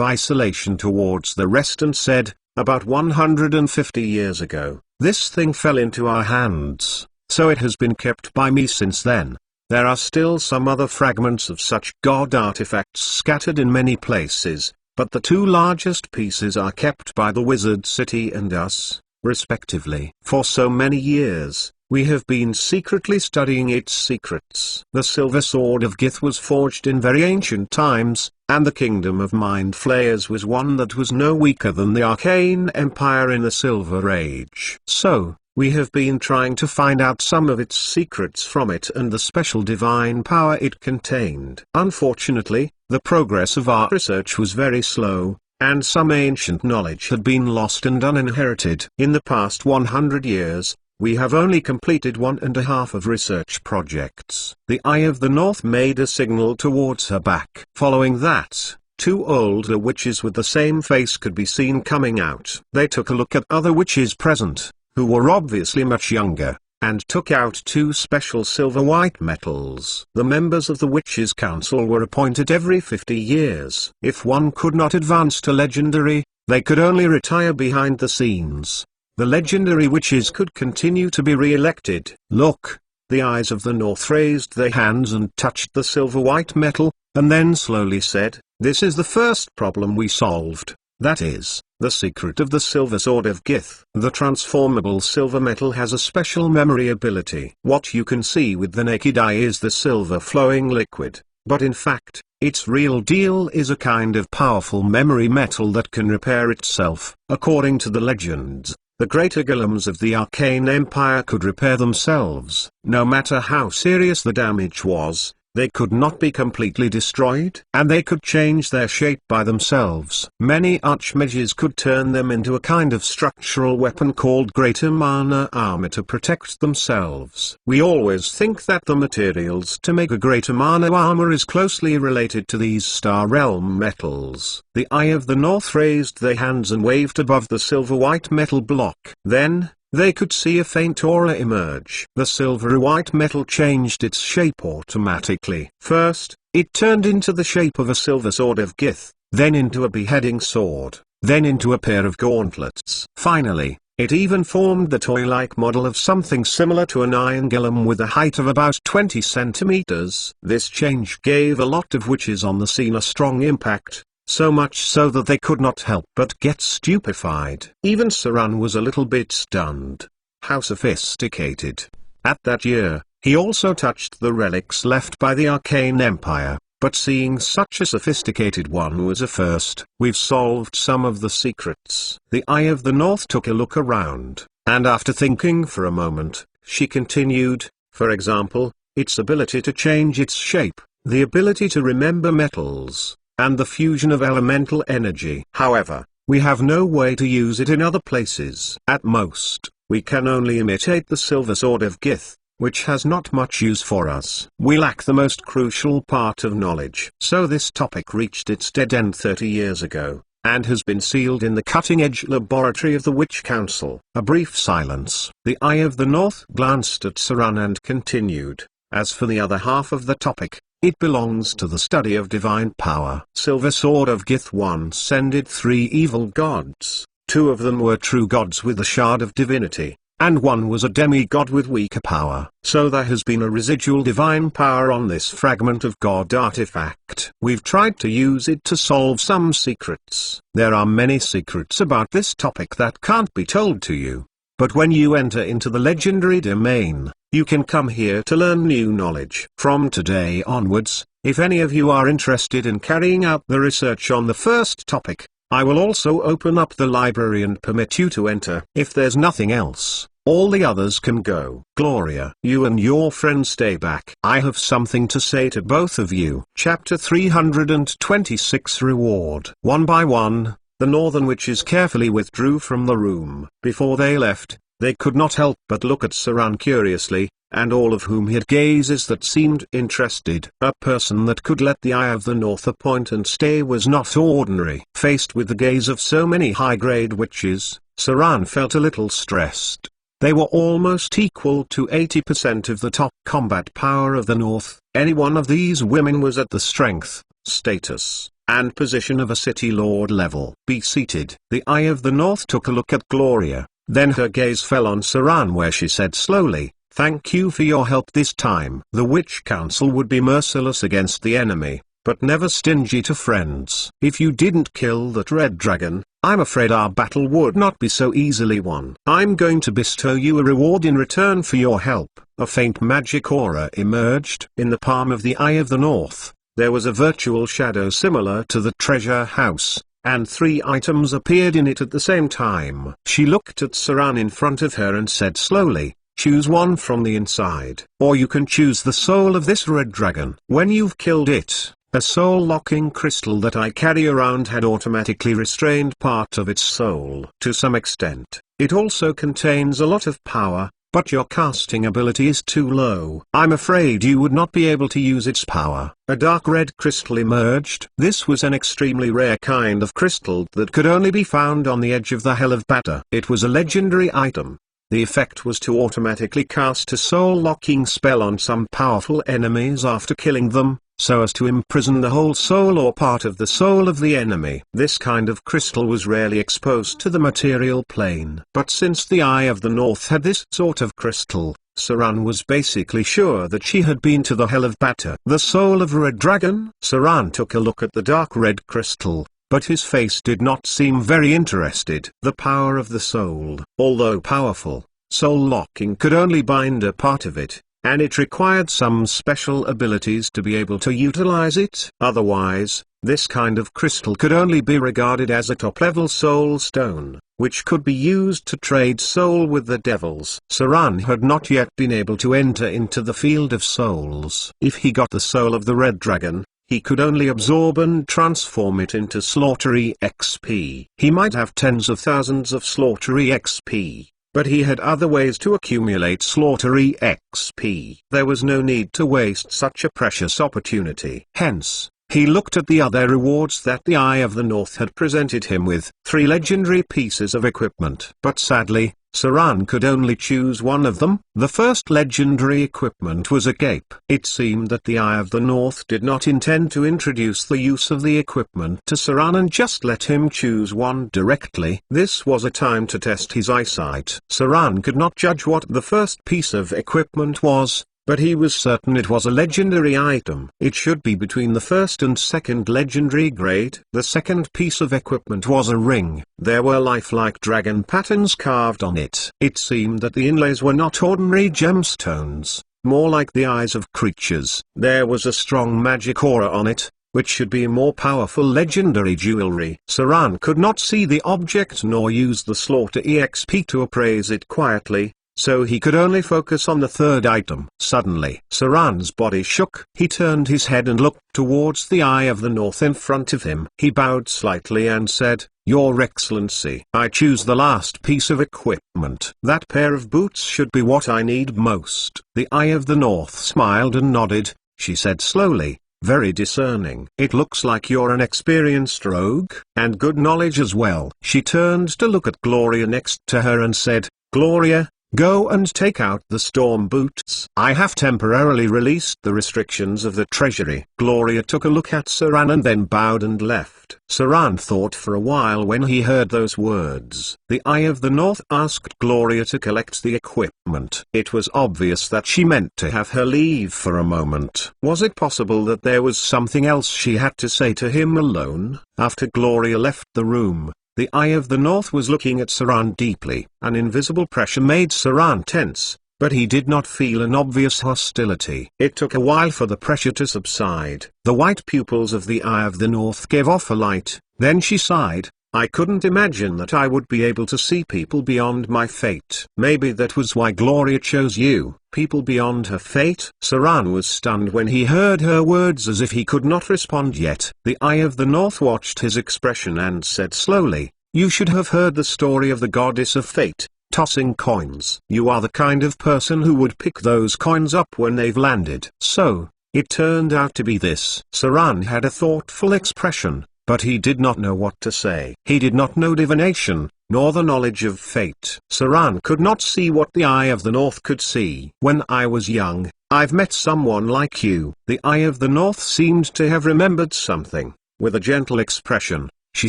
isolation towards the rest and said, "About 150 years ago, this thing fell into our hands, so it has been kept by me since then. There are still some other fragments of such god artifacts scattered in many places, but the two largest pieces are kept by the Wizard City and us, respectively. For so many years, we have been secretly studying its secrets. The Silver Sword of Gith was forged in very ancient times, and the Kingdom of Mind Flayers was one that was no weaker than the Arcane Empire in the Silver Age. So, we have been trying to find out some of its secrets from it and the special divine power it contained. Unfortunately, the progress of our research was very slow, and some ancient knowledge had been lost and uninherited. In the past 100 years, we have only completed 1.5 of research projects." The Eye of the North made a signal towards her back. Following that, two older witches with the same face could be seen coming out. They took a look at other witches present, who were obviously much younger, and took out 2 special silver-white metals. The members of the Witches' Council were appointed every 50 years. If one could not advance to legendary, they could only retire behind the scenes. The legendary witches could continue to be re-elected. Look! The eyes of the North raised their hands and touched the silver-white metal, and then slowly said, "This is the first problem we solved. That is, the secret of the Silver Sword of Gith." The transformable silver metal has a special memory ability. What you can see with the naked eye is the silver flowing liquid, but in fact, its real deal is a kind of powerful memory metal that can repair itself. According to the legends, the greater golems of the Arcane Empire could repair themselves. No matter how serious the damage was, they could not be completely destroyed, and they could change their shape by themselves. Many archmages could turn them into a kind of structural weapon called Greater Mana Armor to protect themselves. We always think that the materials to make a Greater Mana Armor is closely related to these Star Realm metals. The Eye of the North raised their hands and waved above the silver-white metal block. Then, they could see a faint aura emerge. The silvery-white metal changed its shape automatically. First, it turned into the shape of a silver sword of Gith, then into a beheading sword, then into a pair of gauntlets. Finally, it even formed the toy-like model of something similar to an iron golem with a height of about 20 centimeters. This change gave a lot of witches on the scene a strong impact. So much so that they could not help but get stupefied. Even Saran was a little bit stunned. How sophisticated. At that year, he also touched the relics left by the Arcane Empire, but seeing such a sophisticated one was a first. We've solved some of the secrets. The Eye of the North took a look around, and after thinking for a moment, she continued, for example, its ability to change its shape, the ability to remember metals, and the fusion of elemental energy. However, we have no way to use it in other places. At most, we can only imitate the Silver Sword of Gith, which has not much use for us. We lack the most crucial part of knowledge. So this topic reached its dead end 30 years ago, and has been sealed in the cutting-edge laboratory of the Witch Council. A brief silence. The Eye of the North glanced at Saran and continued, "As for the other half of the topic, it belongs to the study of divine power." Silver Sword of Gith once ended 3 evil gods. 2 of them were true gods with the shard of divinity, and 1 was a demigod with weaker power. So there has been a residual divine power on this fragment of god artifact. We've tried to use it to solve some secrets. There are many secrets about this topic that can't be told to you. But when you enter into the legendary domain, you can come here to learn new knowledge. From today onwards, if any of you are interested in carrying out the research on the first topic, I will also open up the library and permit you to enter. If there's nothing else, all the others can go. Gloria, you and your friend stay back. I have something to say to both of you. Chapter 326 Reward. One by one, the Northern Witches carefully withdrew from the room. Before they left, they could not help but look at Saran curiously, and all of whom had gazes that seemed interested. A person that could let the Eye of the North appoint and stay was not ordinary. Faced with the gaze of so many high-grade witches, Saran felt a little stressed. They were almost equal to 80% of the top combat power of the North. Any one of these women was at the strength, status, and position of a city lord level. Be seated. The Eye of the North took a look at Gloria, then her gaze fell on Saran where she said slowly, "Thank you for your help this time." The Witch Council would be merciless against the enemy, but never stingy to friends. If you didn't kill that red dragon, I'm afraid our battle would not be so easily won. I'm going to bestow you a reward in return for your help. A faint magic aura emerged. In the palm of the Eye of the North, there was a virtual shadow similar to the treasure house, and 3 items appeared in it at the same time. She looked at Saran in front of her and said slowly, "Choose one from the inside, or you can choose the soul of this red dragon." When you've killed it, a soul-locking crystal that I carry around had automatically restrained part of its soul. To some extent, it also contains a lot of power, but your casting ability is too low. I'm afraid you would not be able to use its power. A dark red crystal emerged. This was an extremely rare kind of crystal that could only be found on the edge of the Hell of Bata. It was a legendary item. The effect was to automatically cast a soul-locking spell on some powerful enemies after killing them, so as to imprison the whole soul or part of the soul of the enemy. This kind of crystal was rarely exposed to the material plane. But since the Eye of the North had this sort of crystal, Saran was basically sure that she had been to the Hell of Bata. The soul of Red Dragon? Saran took a look at the dark red crystal, but his face did not seem very interested. The power of the soul, although powerful, soul locking could only bind a part of it, and it required some special abilities to be able to utilize it. Otherwise, this kind of crystal could only be regarded as a top-level soul stone, which could be used to trade soul with the devils. Saran had not yet been able to enter into the field of souls. If he got the soul of the Red Dragon, he could only absorb and transform it into Slaughter EXP. He might have tens of thousands of Slaughter EXP, but he had other ways to accumulate Slaughter EXP. There was no need to waste such a precious opportunity. Hence, he looked at the other rewards that the Eye of the North had presented him with, 3 legendary pieces of equipment. But sadly, Saran could only choose one of them. The first legendary equipment was a cape. It seemed that the Eye of the North did not intend to introduce the use of the equipment to Saran and just let him choose one directly. This was a time to test his eyesight. Saran could not judge what the first piece of equipment was, but he was certain it was a legendary item. It should be between the first and second legendary grade. The second piece of equipment was a ring. There were lifelike dragon patterns carved on it. It seemed that the inlays were not ordinary gemstones, more like the eyes of creatures. There was a strong magic aura on it, which should be more powerful legendary jewelry. Saran could not see the object nor use the Slaughter EXP to appraise it quietly, so he could only focus on the third item. Suddenly, Saran's body shook. He turned his head and looked towards the Eye of the North in front of him. He bowed slightly and said, "Your Excellency, I choose the last piece of equipment. That pair of boots should be what I need most." The Eye of the North smiled and nodded. She said slowly, "Very discerning. It looks like you're an experienced rogue, and good knowledge as well." She turned to look at Gloria next to her and said, "Gloria, go and take out the storm boots. I have temporarily released the restrictions of the treasury." Gloria took a look at Saran and then bowed and left. Saran thought for a while when he heard those words. The Eye of the North asked Gloria to collect the equipment. It was obvious that she meant to have her leave for a moment. Was it possible that there was something else she had to say to him alone? After Gloria left the room, the Eye of the North was looking at Saran deeply. An invisible pressure made Saran tense, but he did not feel an obvious hostility. It took a while for the pressure to subside. The white pupils of the Eye of the North gave off a light, then she sighed. "I couldn't imagine that I would be able to see people beyond my fate." Maybe that was why Gloria chose you. People beyond her fate? Saran was stunned when he heard her words, as if he could not respond yet. The Eye of the North watched his expression and said slowly, "You should have heard the story of the goddess of fate, tossing coins. You are the kind of person who would pick those coins up when they've landed." So, it turned out to be this. Saran had a thoughtful expression, but he did not know what to say. He did not know divination, nor the knowledge of fate. Saran could not see what the Eye of the North could see. "When I was young, I've met someone like you." The Eye of the North seemed to have remembered something. With a gentle expression, she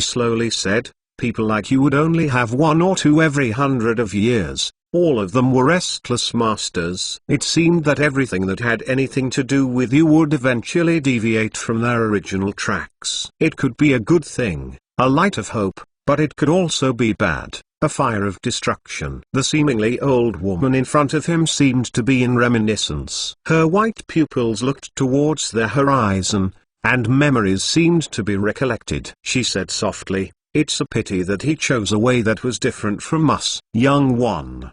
slowly said, "People like you would only have 1 or 2 every 100 of years. All of them were restless masters. It seemed that everything that had anything to do with you would eventually deviate from their original tracks. It could be a good thing, a light of hope, but it could also be bad, a fire of destruction." The seemingly old woman in front of him seemed to be in reminiscence. Her white pupils looked towards the horizon, and memories seemed to be recollected. She said softly, "It's a pity that he chose a way that was different from us." "Young one.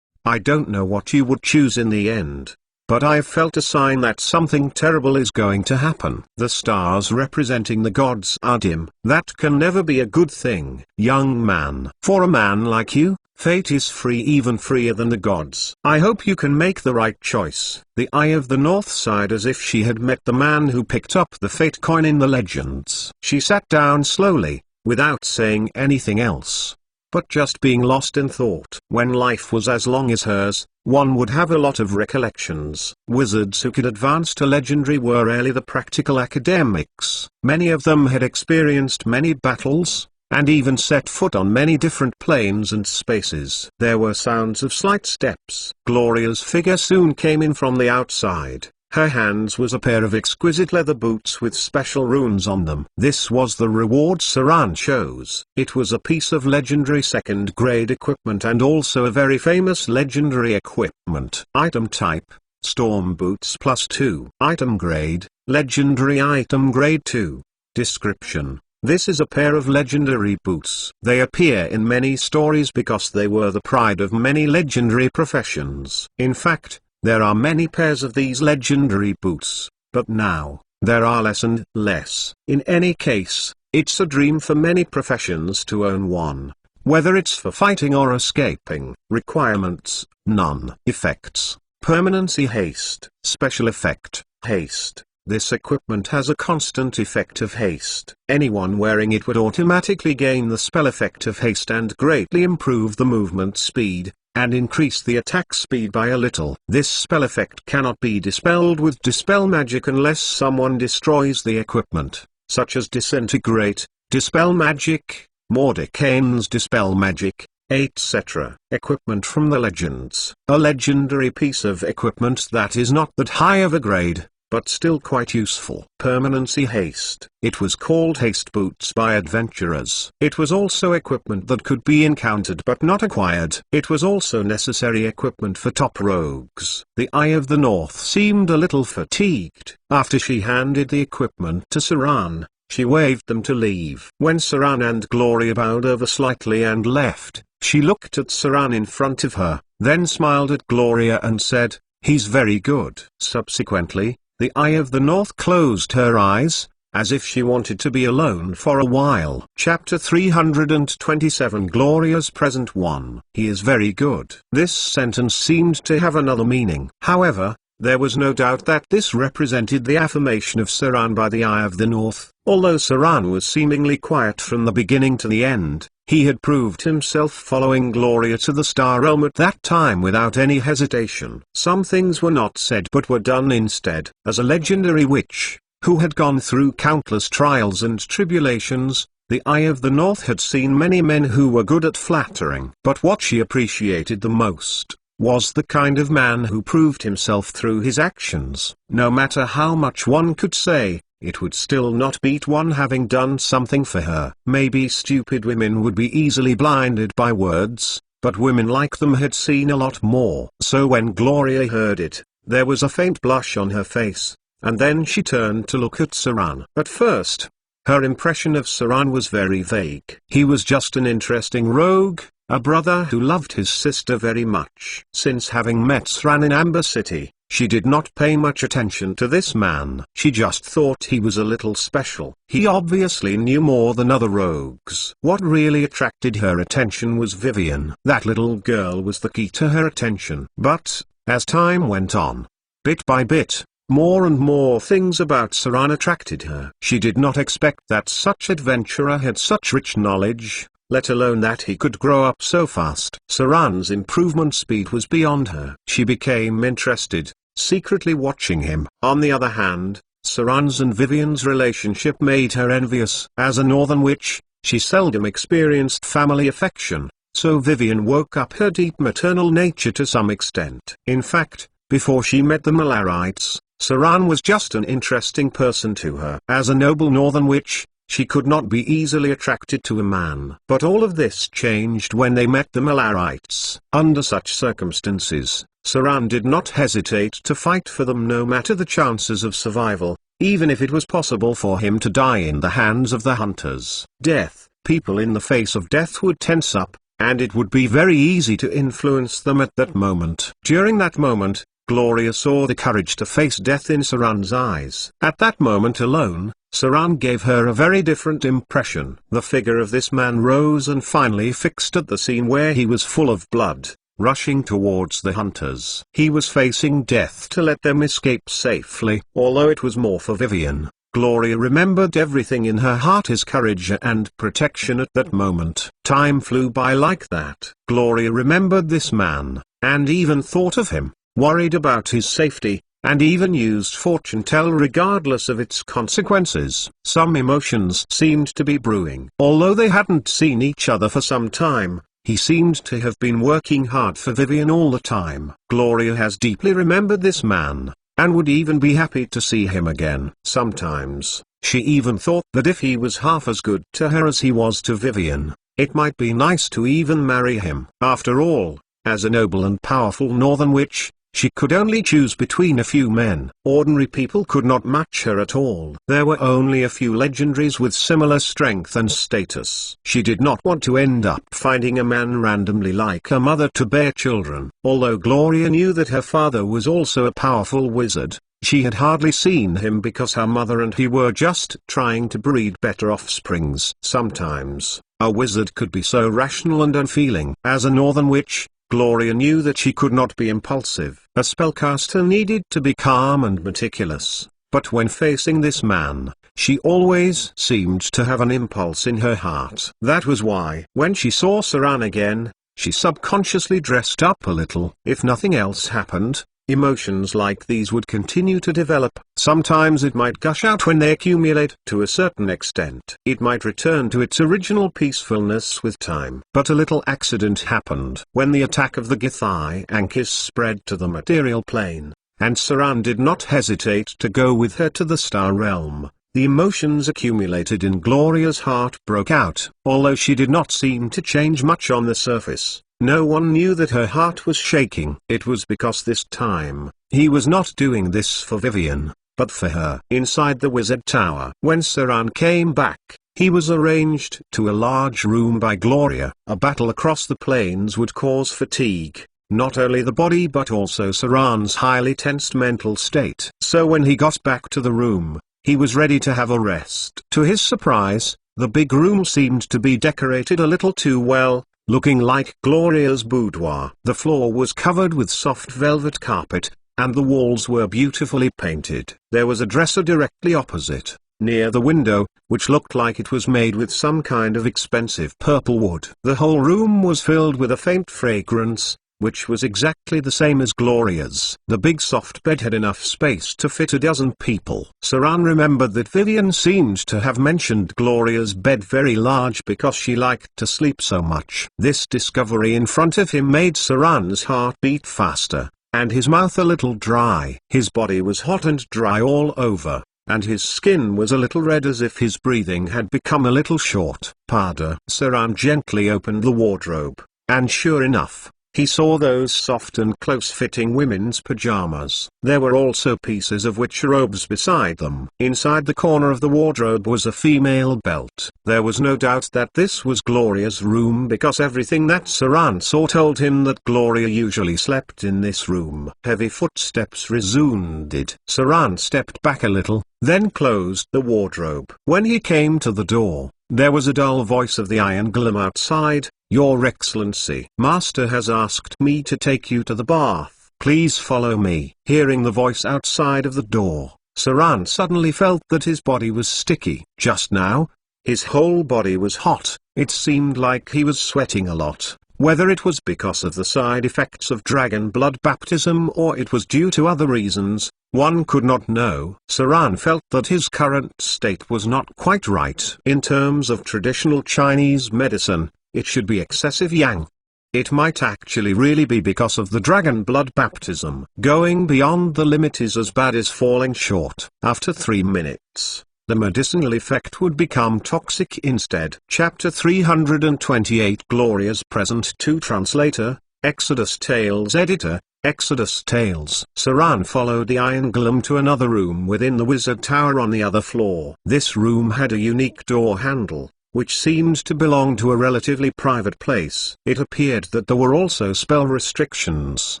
I don't know what you would choose in the end, but I've felt a sign that something terrible is going to happen. The stars representing the gods are dim. That can never be a good thing." "Young man. For a man like you, fate is free, even freer than the gods. I hope you can make the right choice." The Eye of the North sighed as if she had met the man who picked up the fate coin in the legends. She sat down slowly, without saying anything else. but just being lost in thought. When life was as long as hers, one would have a lot of recollections. Wizards who could advance to legendary were rarely the practical academics. Many of them had experienced many battles, and even set foot on many different planes and spaces. There were sounds of slight steps. Gloria's figure soon came in from the outside. Her hands was a pair of exquisite leather boots with special runes on them. This was the reward Saran chose. It was a piece of legendary second-grade equipment and also a very famous legendary equipment. Item type: Storm Boots +2. Item grade: Legendary Item Grade 2. Description: this is a pair of legendary boots. They appear in many stories because they were the pride of many legendary professions. In fact, there are many pairs of these legendary boots, but now, there are less and less. In any case, it's a dream for many professions to own one, whether it's for fighting or escaping. Requirements: none. Effects: permanency haste. Special effect: haste. This equipment has a constant effect of haste. Anyone wearing it would automatically gain the spell effect of haste and greatly improve the movement speed, and increase the attack speed by a little. This spell effect cannot be dispelled with Dispel Magic unless someone destroys the equipment, such as Disintegrate, Dispel Magic, Mordecane's Dispel Magic, etc. Equipment from the Legends. A legendary piece of equipment that is not that high of a grade, but still quite useful. Permanency haste. It was called haste boots by adventurers. It was also equipment that could be encountered but not acquired. It was also necessary equipment for top rogues. The Eye of the North seemed a little fatigued. After she handed the equipment to Saran, she waved them to leave. When Saran and Gloria bowed over slightly and left, she looked at Saran in front of her, then smiled at Gloria and said, "He's very good." Subsequently, the Eye of the North closed her eyes, as if she wanted to be alone for a while. Chapter 327 Gloria's Present 1. He is very good. This sentence seemed to have another meaning. However, there was no doubt that this represented the affirmation of Saran by the Eye of the North. Although Saran was seemingly quiet from the beginning to the end, he had proved himself following Gloria to the Star Realm at that time without any hesitation. Some things were not said but were done instead. As a legendary witch, who had gone through countless trials and tribulations, the Eye of the North had seen many men who were good at flattering. But what she appreciated the most was the kind of man who proved himself through his actions. No matter how much one could say, it would still not beat one having done something for her. Maybe stupid women would be easily blinded by words, but women like them had seen a lot more. So when Gloria heard it, there was a faint blush on her face, and then she turned to look at Saran. At first, her impression of Saran was very vague. He was just an interesting rogue, a brother who loved his sister very much. Since having met Saran in Amber City, she did not pay much attention to this man. She just thought he was a little special. He obviously knew more than other rogues. What really attracted her attention was Vivian. That little girl was the key to her attention. But, as time went on, bit by bit, more and more things about Saran attracted her. She did not expect that such adventurer had such rich knowledge, let alone that he could grow up so fast. Saran's improvement speed was beyond her. She became interested, secretly watching him. On the other hand, Saran's and Vivian's relationship made her envious. As a northern witch, she seldom experienced family affection, so Vivian woke up her deep maternal nature to some extent. In fact, before she met the Malarites, Saran was just an interesting person to her. As a noble northern witch, she could not be easily attracted to a man. But all of this changed when they met the Malarites. Under such circumstances, Saran did not hesitate to fight for them no matter the chances of survival, even if it was possible for him to die in the hands of the hunters. Death. People in the face of death would tense up, and it would be very easy to influence them at that moment. During that moment, Gloria saw the courage to face death in Saran's eyes. At that moment alone, Saran gave her a very different impression. The figure of this man rose and finally fixed at the scene where he was full of blood, rushing towards the hunters. He was facing death to let them escape safely. Although it was more for Vivian, Gloria remembered everything in her heart, his courage and protection at that moment. Time flew by like that. Gloria remembered this man, and even thought of him, worried about his safety, and even used fortune tell regardless of its consequences. Some emotions seemed to be brewing. Although they hadn't seen each other for some time, he seemed to have been working hard for Vivian all the time. Gloria has deeply remembered this man, and would even be happy to see him again. Sometimes, she even thought that if he was half as good to her as he was to Vivian, it might be nice to even marry him. After all, as a noble and powerful northern witch, she could only choose between a few men. Ordinary people could not match her at all. There were only a few legendaries with similar strength and status. She did not want to end up finding a man randomly like her mother to bear children. Although Gloria knew that her father was also a powerful wizard, she had hardly seen him because her mother and he were just trying to breed better offsprings. Sometimes, a wizard could be so rational and unfeeling. As a northern witch, Gloria knew that she could not be impulsive. A spellcaster needed to be calm and meticulous, but when facing this man, she always seemed to have an impulse in her heart. That was why, when she saw Saran again, she subconsciously dressed up a little. If nothing else happened, emotions like these would continue to develop. Sometimes it might gush out when they accumulate. To a certain extent, it might return to its original peacefulness with time. But a little accident happened. When the attack of the Githyanki spread to the material plane, and Saran did not hesitate to go with her to the star realm, the emotions accumulated in Gloria's heart broke out. Although she did not seem to change much on the surface, no one knew that her heart was shaking. It was because this time, he was not doing this for Vivian, but for her. Inside the wizard tower, when Saran came back, he was arranged to a large room by Gloria. A battle across the plains would cause fatigue, not only the body but also Saran's highly tensed mental state. So when he got back to the room, he was ready to have a rest. To his surprise, the big room seemed to be decorated a little too well, looking like Gloria's boudoir. The floor was covered with soft velvet carpet, and the walls were beautifully painted. There was a dresser directly opposite, near the window, which looked like it was made with some kind of expensive purple wood. The whole room was filled with a faint fragrance, which was exactly the same as Gloria's. The big soft bed had enough space to fit a dozen people. Saran remembered that Vivian seemed to have mentioned Gloria's bed very large because she liked to sleep so much. This discovery in front of him made Saran's heart beat faster, and his mouth a little dry. His body was hot and dry all over, and his skin was a little red as if his breathing had become a little short. Pada. Saran gently opened the wardrobe, and sure enough, he saw those soft and close-fitting women's pajamas. There were also pieces of witch robes beside them. Inside the corner of the wardrobe was a female belt. There was no doubt that this was Gloria's room because everything that Saran saw told him that Gloria usually slept in this room. Heavy footsteps resounded. Saran stepped back a little, then closed the wardrobe. When he came to the door, there was a dull voice of the Iron Golem outside. "Your Excellency, Master has asked me to take you to the bath. Please follow me." Hearing the voice outside of the door, Saran suddenly felt that his body was sticky. Just now, his whole body was hot. It seemed like he was sweating a lot. Whether it was because of the side effects of dragon blood baptism or it was due to other reasons, one could not know. Saran felt that his current state was not quite right. In terms of traditional Chinese medicine, it should be excessive yang. It might actually really be because of the dragon blood baptism. Going beyond the limit is as bad as falling short. After 3 minutes, the medicinal effect would become toxic instead. Chapter 328 Gloria's Present 2 Translator, Exodus Tales Editor, Exodus Tales. Saran followed the Iron Golem to another room within the wizard tower on the other floor. This room had a unique door handle, which seemed to belong to a relatively private place. It appeared that there were also spell restrictions.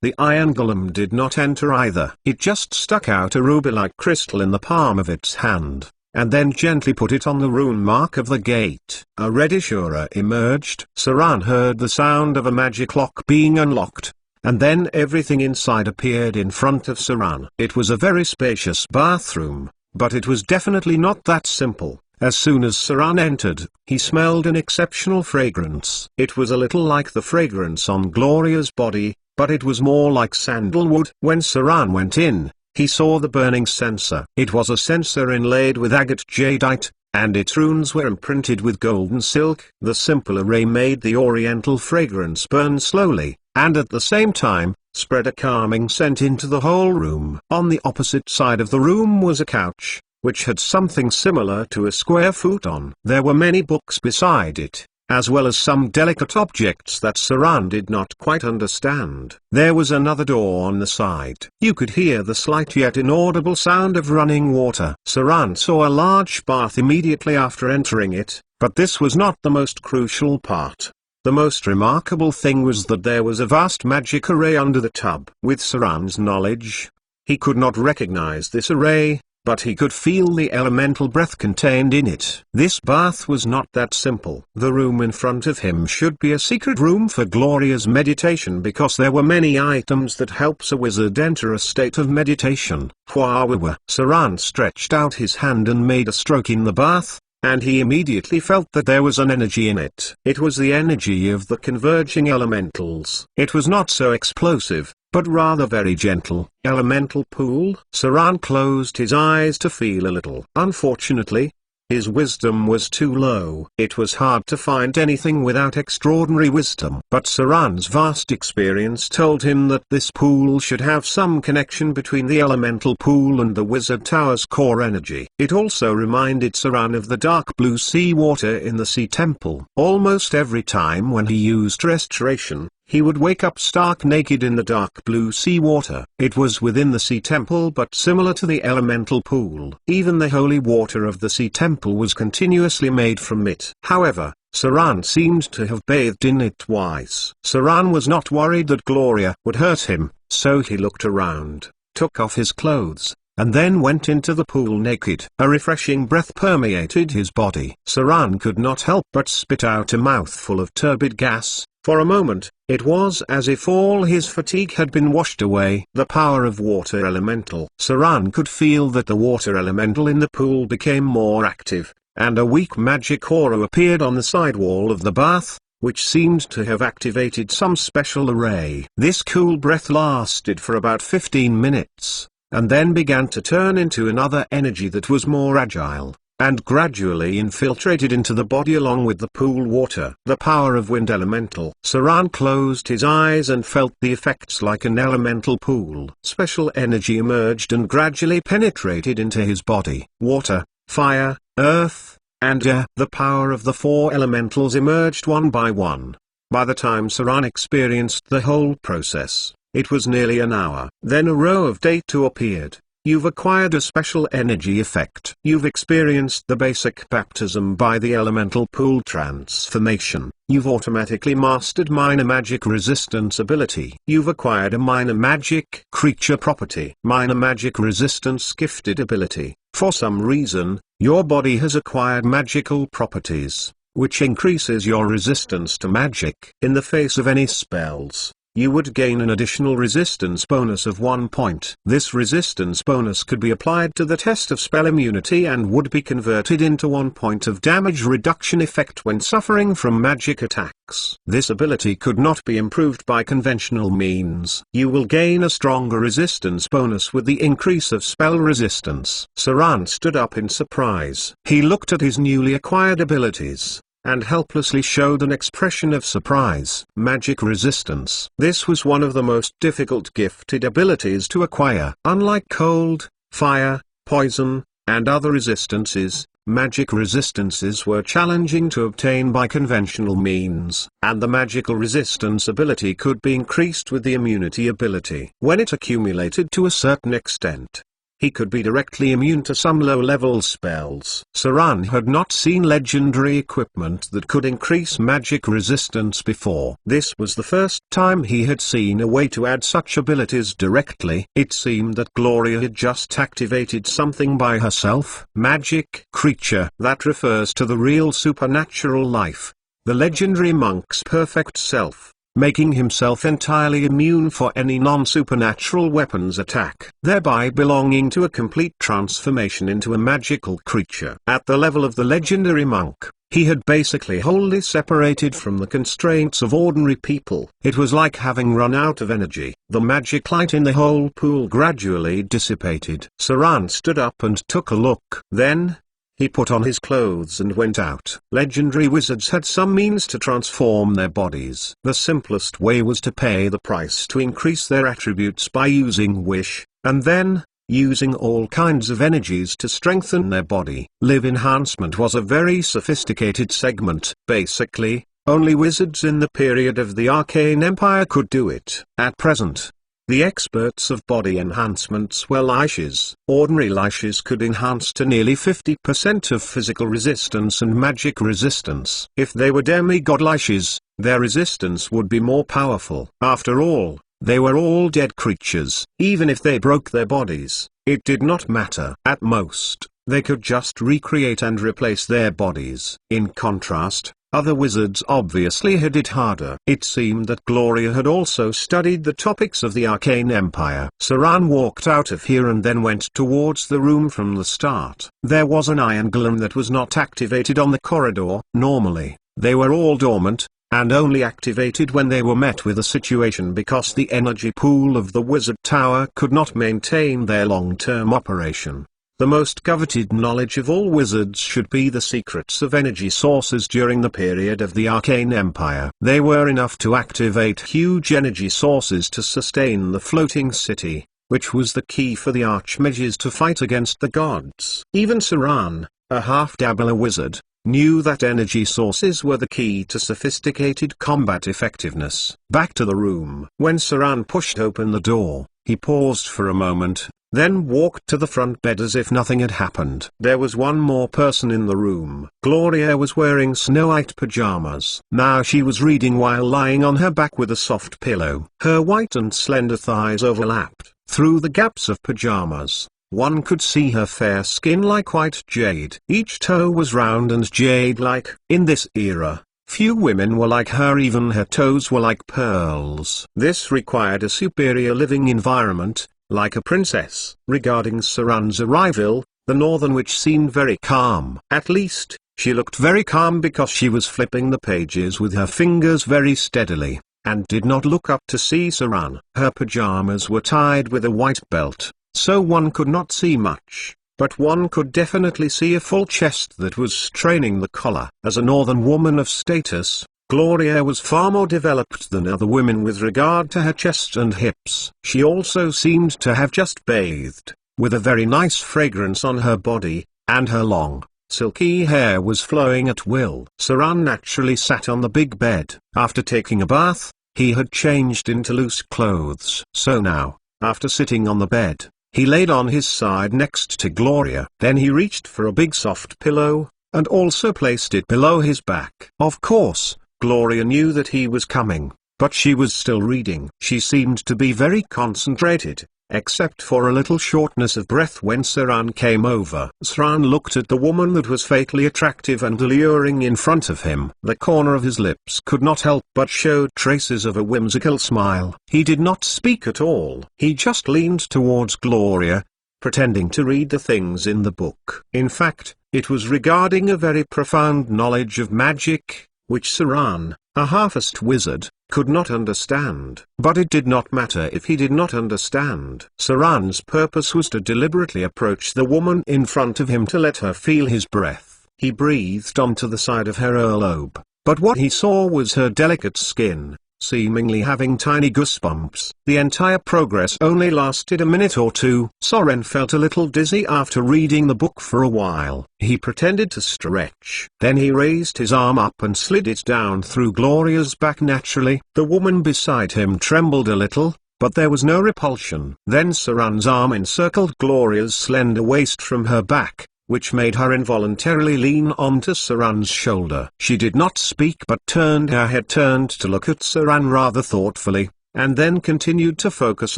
The Iron Golem did not enter either. It just stuck out a ruby-like crystal in the palm of its hand, and then gently put it on the rune mark of the gate. A reddish aura emerged. Saran heard the sound of a magic lock being unlocked, and then everything inside appeared in front of Saran. It was a very spacious bathroom, But it was definitely not that simple. As soon as Saran entered, he smelled an exceptional fragrance. It was a little like the fragrance on Gloria's body, but it was more like sandalwood. When Saran went in, he saw the burning censer. It was a censer inlaid with agate jadeite, and its runes were imprinted with golden silk. The simple array made the oriental fragrance burn slowly, and at the same time, spread a calming scent into the whole room. On the opposite side of the room was a couch, which had something similar to a square futon. There were many books beside it, as well as some delicate objects that Saran did not quite understand. There was another door on the side. You could hear the slight yet inaudible sound of running water. Saran saw a large bath immediately after entering it, but this was not the most crucial part. The most remarkable thing was that there was a vast magic array under the tub. With Saran's knowledge, he could not recognize this array, but he could feel the elemental breath contained in it. This bath was not that simple. The room in front of him should be a secret room for Gloria's meditation, because there were many items that helps a wizard enter a state of meditation. Saran stretched out his hand and made a stroke in the bath, and he immediately felt that there was an energy in it. It was the energy of the converging elementals. It was not so explosive, but rather very gentle. Elemental pool. Saran closed his eyes to feel a little. Unfortunately, his wisdom was too low. It was hard to find anything without extraordinary wisdom. But Saran's vast experience told him that this pool should have some connection between the elemental pool and the wizard tower's core energy. It also reminded Saran of the dark blue sea water in the sea temple. Almost every time when he used restoration, he would wake up stark naked in the dark blue sea water. It was within the sea temple but similar to the elemental pool. Even the holy water of the sea temple was continuously made from it. However, Saran seemed to have bathed in it twice. Saran was not worried that Gloria would hurt him, so he looked around, took off his clothes, and then went into the pool naked. A refreshing breath permeated his body. Saran could not help but spit out a mouthful of turbid gas. For a moment, it was as if all his fatigue had been washed away. The power of water elemental. Saran could feel that the water elemental in the pool became more active, and a weak magic aura appeared on the side wall of the bath, which seemed to have activated some special array. This cool breath lasted for about 15 minutes, and then began to turn into another energy that was more agile, and gradually infiltrated into the body along with the pool water. The power of wind elemental. Saran closed his eyes and felt the effects like an elemental pool. Special energy emerged and gradually penetrated into his body. Water, fire, earth, and air. The power of the four elementals emerged one by one. By the time Saran experienced the whole process, it was nearly an hour. Then a row of data appeared. You've acquired a special energy effect. You've experienced the basic baptism by the elemental pool transformation. You've automatically mastered minor magic resistance ability. You've acquired a minor magic creature property. Minor magic resistance gifted ability. For some reason, your body has acquired magical properties, which increases your resistance to magic. In the face of any spells, you would gain an additional resistance bonus of 1 point. This resistance bonus could be applied to the test of spell immunity and would be converted into 1 point of damage reduction effect when suffering from magic attacks. This ability could not be improved by conventional means. You will gain a stronger resistance bonus with the increase of spell resistance. Saran stood up in surprise. He looked at his newly acquired abilities, and helplessly showed an expression of surprise. Magic resistance. This was one of the most difficult gifted abilities to acquire. Unlike cold, fire, poison, and other resistances, magic resistances were challenging to obtain by conventional means, and the magical resistance ability could be increased with the immunity ability. When it accumulated to a certain extent, he could be directly immune to some low-level spells. Saran had not seen legendary equipment that could increase magic resistance before. This was the first time he had seen a way to add such abilities directly. It seemed that Gloria had just activated something by herself. Magic creature. That refers to the real supernatural life, the legendary monk's perfect self. making himself entirely immune for any non-supernatural weapons attack, thereby belonging to a complete transformation into a magical creature. At the level of the legendary monk, he had basically wholly separated from the constraints of ordinary people. It was like having run out of energy. The magic light in the whole pool gradually dissipated. Saran stood up and took a look. Then, he put on his clothes and went out. Legendary wizards had some means to transform their bodies. The simplest way was to pay the price to increase their attributes by using wish, and then, using all kinds of energies to strengthen their body. Live enhancement was a very sophisticated segment. Basically, only wizards in the period of the Arcane Empire could do it. At present, the experts of body enhancements were liches. Ordinary liches could enhance to nearly 50% of physical resistance and magic resistance. If they were demigod liches, their resistance would be more powerful. After all, they were all dead creatures. Even if they broke their bodies, it did not matter. At most, they could just recreate and replace their bodies. In contrast, other wizards obviously had it harder. It seemed that Gloria had also studied the topics of the Arcane Empire. Saran walked out of here and then went towards the room from the start. There was an iron golem that was not activated on the corridor. Normally, they were all dormant, and only activated when they were met with a situation because the energy pool of the wizard tower could not maintain their long-term operation. The most coveted knowledge of all wizards should be the secrets of energy sources during the period of the Arcane Empire. They were enough to activate huge energy sources to sustain the floating city, which was the key for the archmages to fight against the gods. Even Saran, a half-dabbler wizard, knew that energy sources were the key to sophisticated combat effectiveness. Back to the room. When Saran pushed open the door, he paused for a moment, then walked to the front bed as if nothing had happened. There was one more person in the room. Gloria was wearing snow-white pajamas. Now she was reading while lying on her back with a soft pillow. Her white and slender thighs overlapped. Through the gaps of pajamas, one could see her fair skin like white jade. Each toe was round and jade-like. In this era, few women were like her, even her toes were like pearls. This required a superior living environment, like a princess. Regarding Saran's arrival, the Northern Witch seemed very calm. At least, she looked very calm because she was flipping the pages with her fingers very steadily, and did not look up to see Saran. Her pajamas were tied with a white belt, so one could not see much, but one could definitely see a full chest that was straining the collar. As a Northern woman of status, Gloria was far more developed than other women with regard to her chest and hips. She also seemed to have just bathed, with a very nice fragrance on her body, and her long, silky hair was flowing at will. Saran naturally sat on the big bed. After taking a bath, he had changed into loose clothes. So now, after sitting on the bed, he laid on his side next to Gloria. Then he reached for a big soft pillow, and also placed it below his back. Of course, Gloria knew that he was coming, but she was still reading. She seemed to be very concentrated, except for a little shortness of breath when Saran came over. Saran looked at the woman that was fatally attractive and alluring in front of him. The corner of his lips could not help but show traces of a whimsical smile. He did not speak at all. He just leaned towards Gloria, pretending to read the things in the book. In fact, it was regarding a very profound knowledge of magic, which Saran, a half-caste wizard, could not understand. But it did not matter if he did not understand. Saran's purpose was to deliberately approach the woman in front of him to let her feel his breath. He breathed onto the side of her earlobe, but what he saw was her delicate skin, seemingly having tiny goosebumps. The entire progress only lasted a minute or two. Soren felt a little dizzy after reading the book for a while. He pretended to stretch. Then he raised his arm up and slid it down through Gloria's back naturally. The woman beside him trembled a little, but there was no repulsion. Then Saran's arm encircled Gloria's slender waist from her back, which made her involuntarily lean onto Saran's shoulder. She did not speak but turned her head to look at Saran rather thoughtfully, and then continued to focus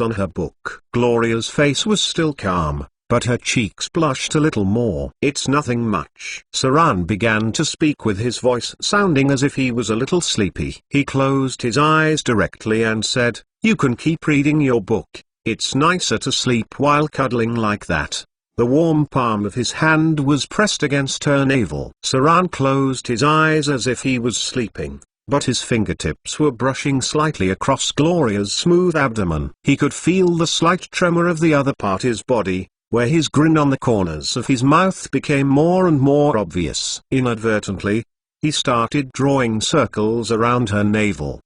on her book. Gloria's face was still calm, but her cheeks blushed a little more. "It's nothing much." Saran began to speak with his voice sounding as if he was a little sleepy. He closed his eyes directly and said, "You can keep reading your book. It's nicer to sleep while cuddling like that." The warm palm of his hand was pressed against her navel. Saran closed his eyes as if he was sleeping, but his fingertips were brushing slightly across Gloria's smooth abdomen. He could feel the slight tremor of the other part of his body, where his grin on the corners of his mouth became more and more obvious. Inadvertently, he started drawing circles around her navel.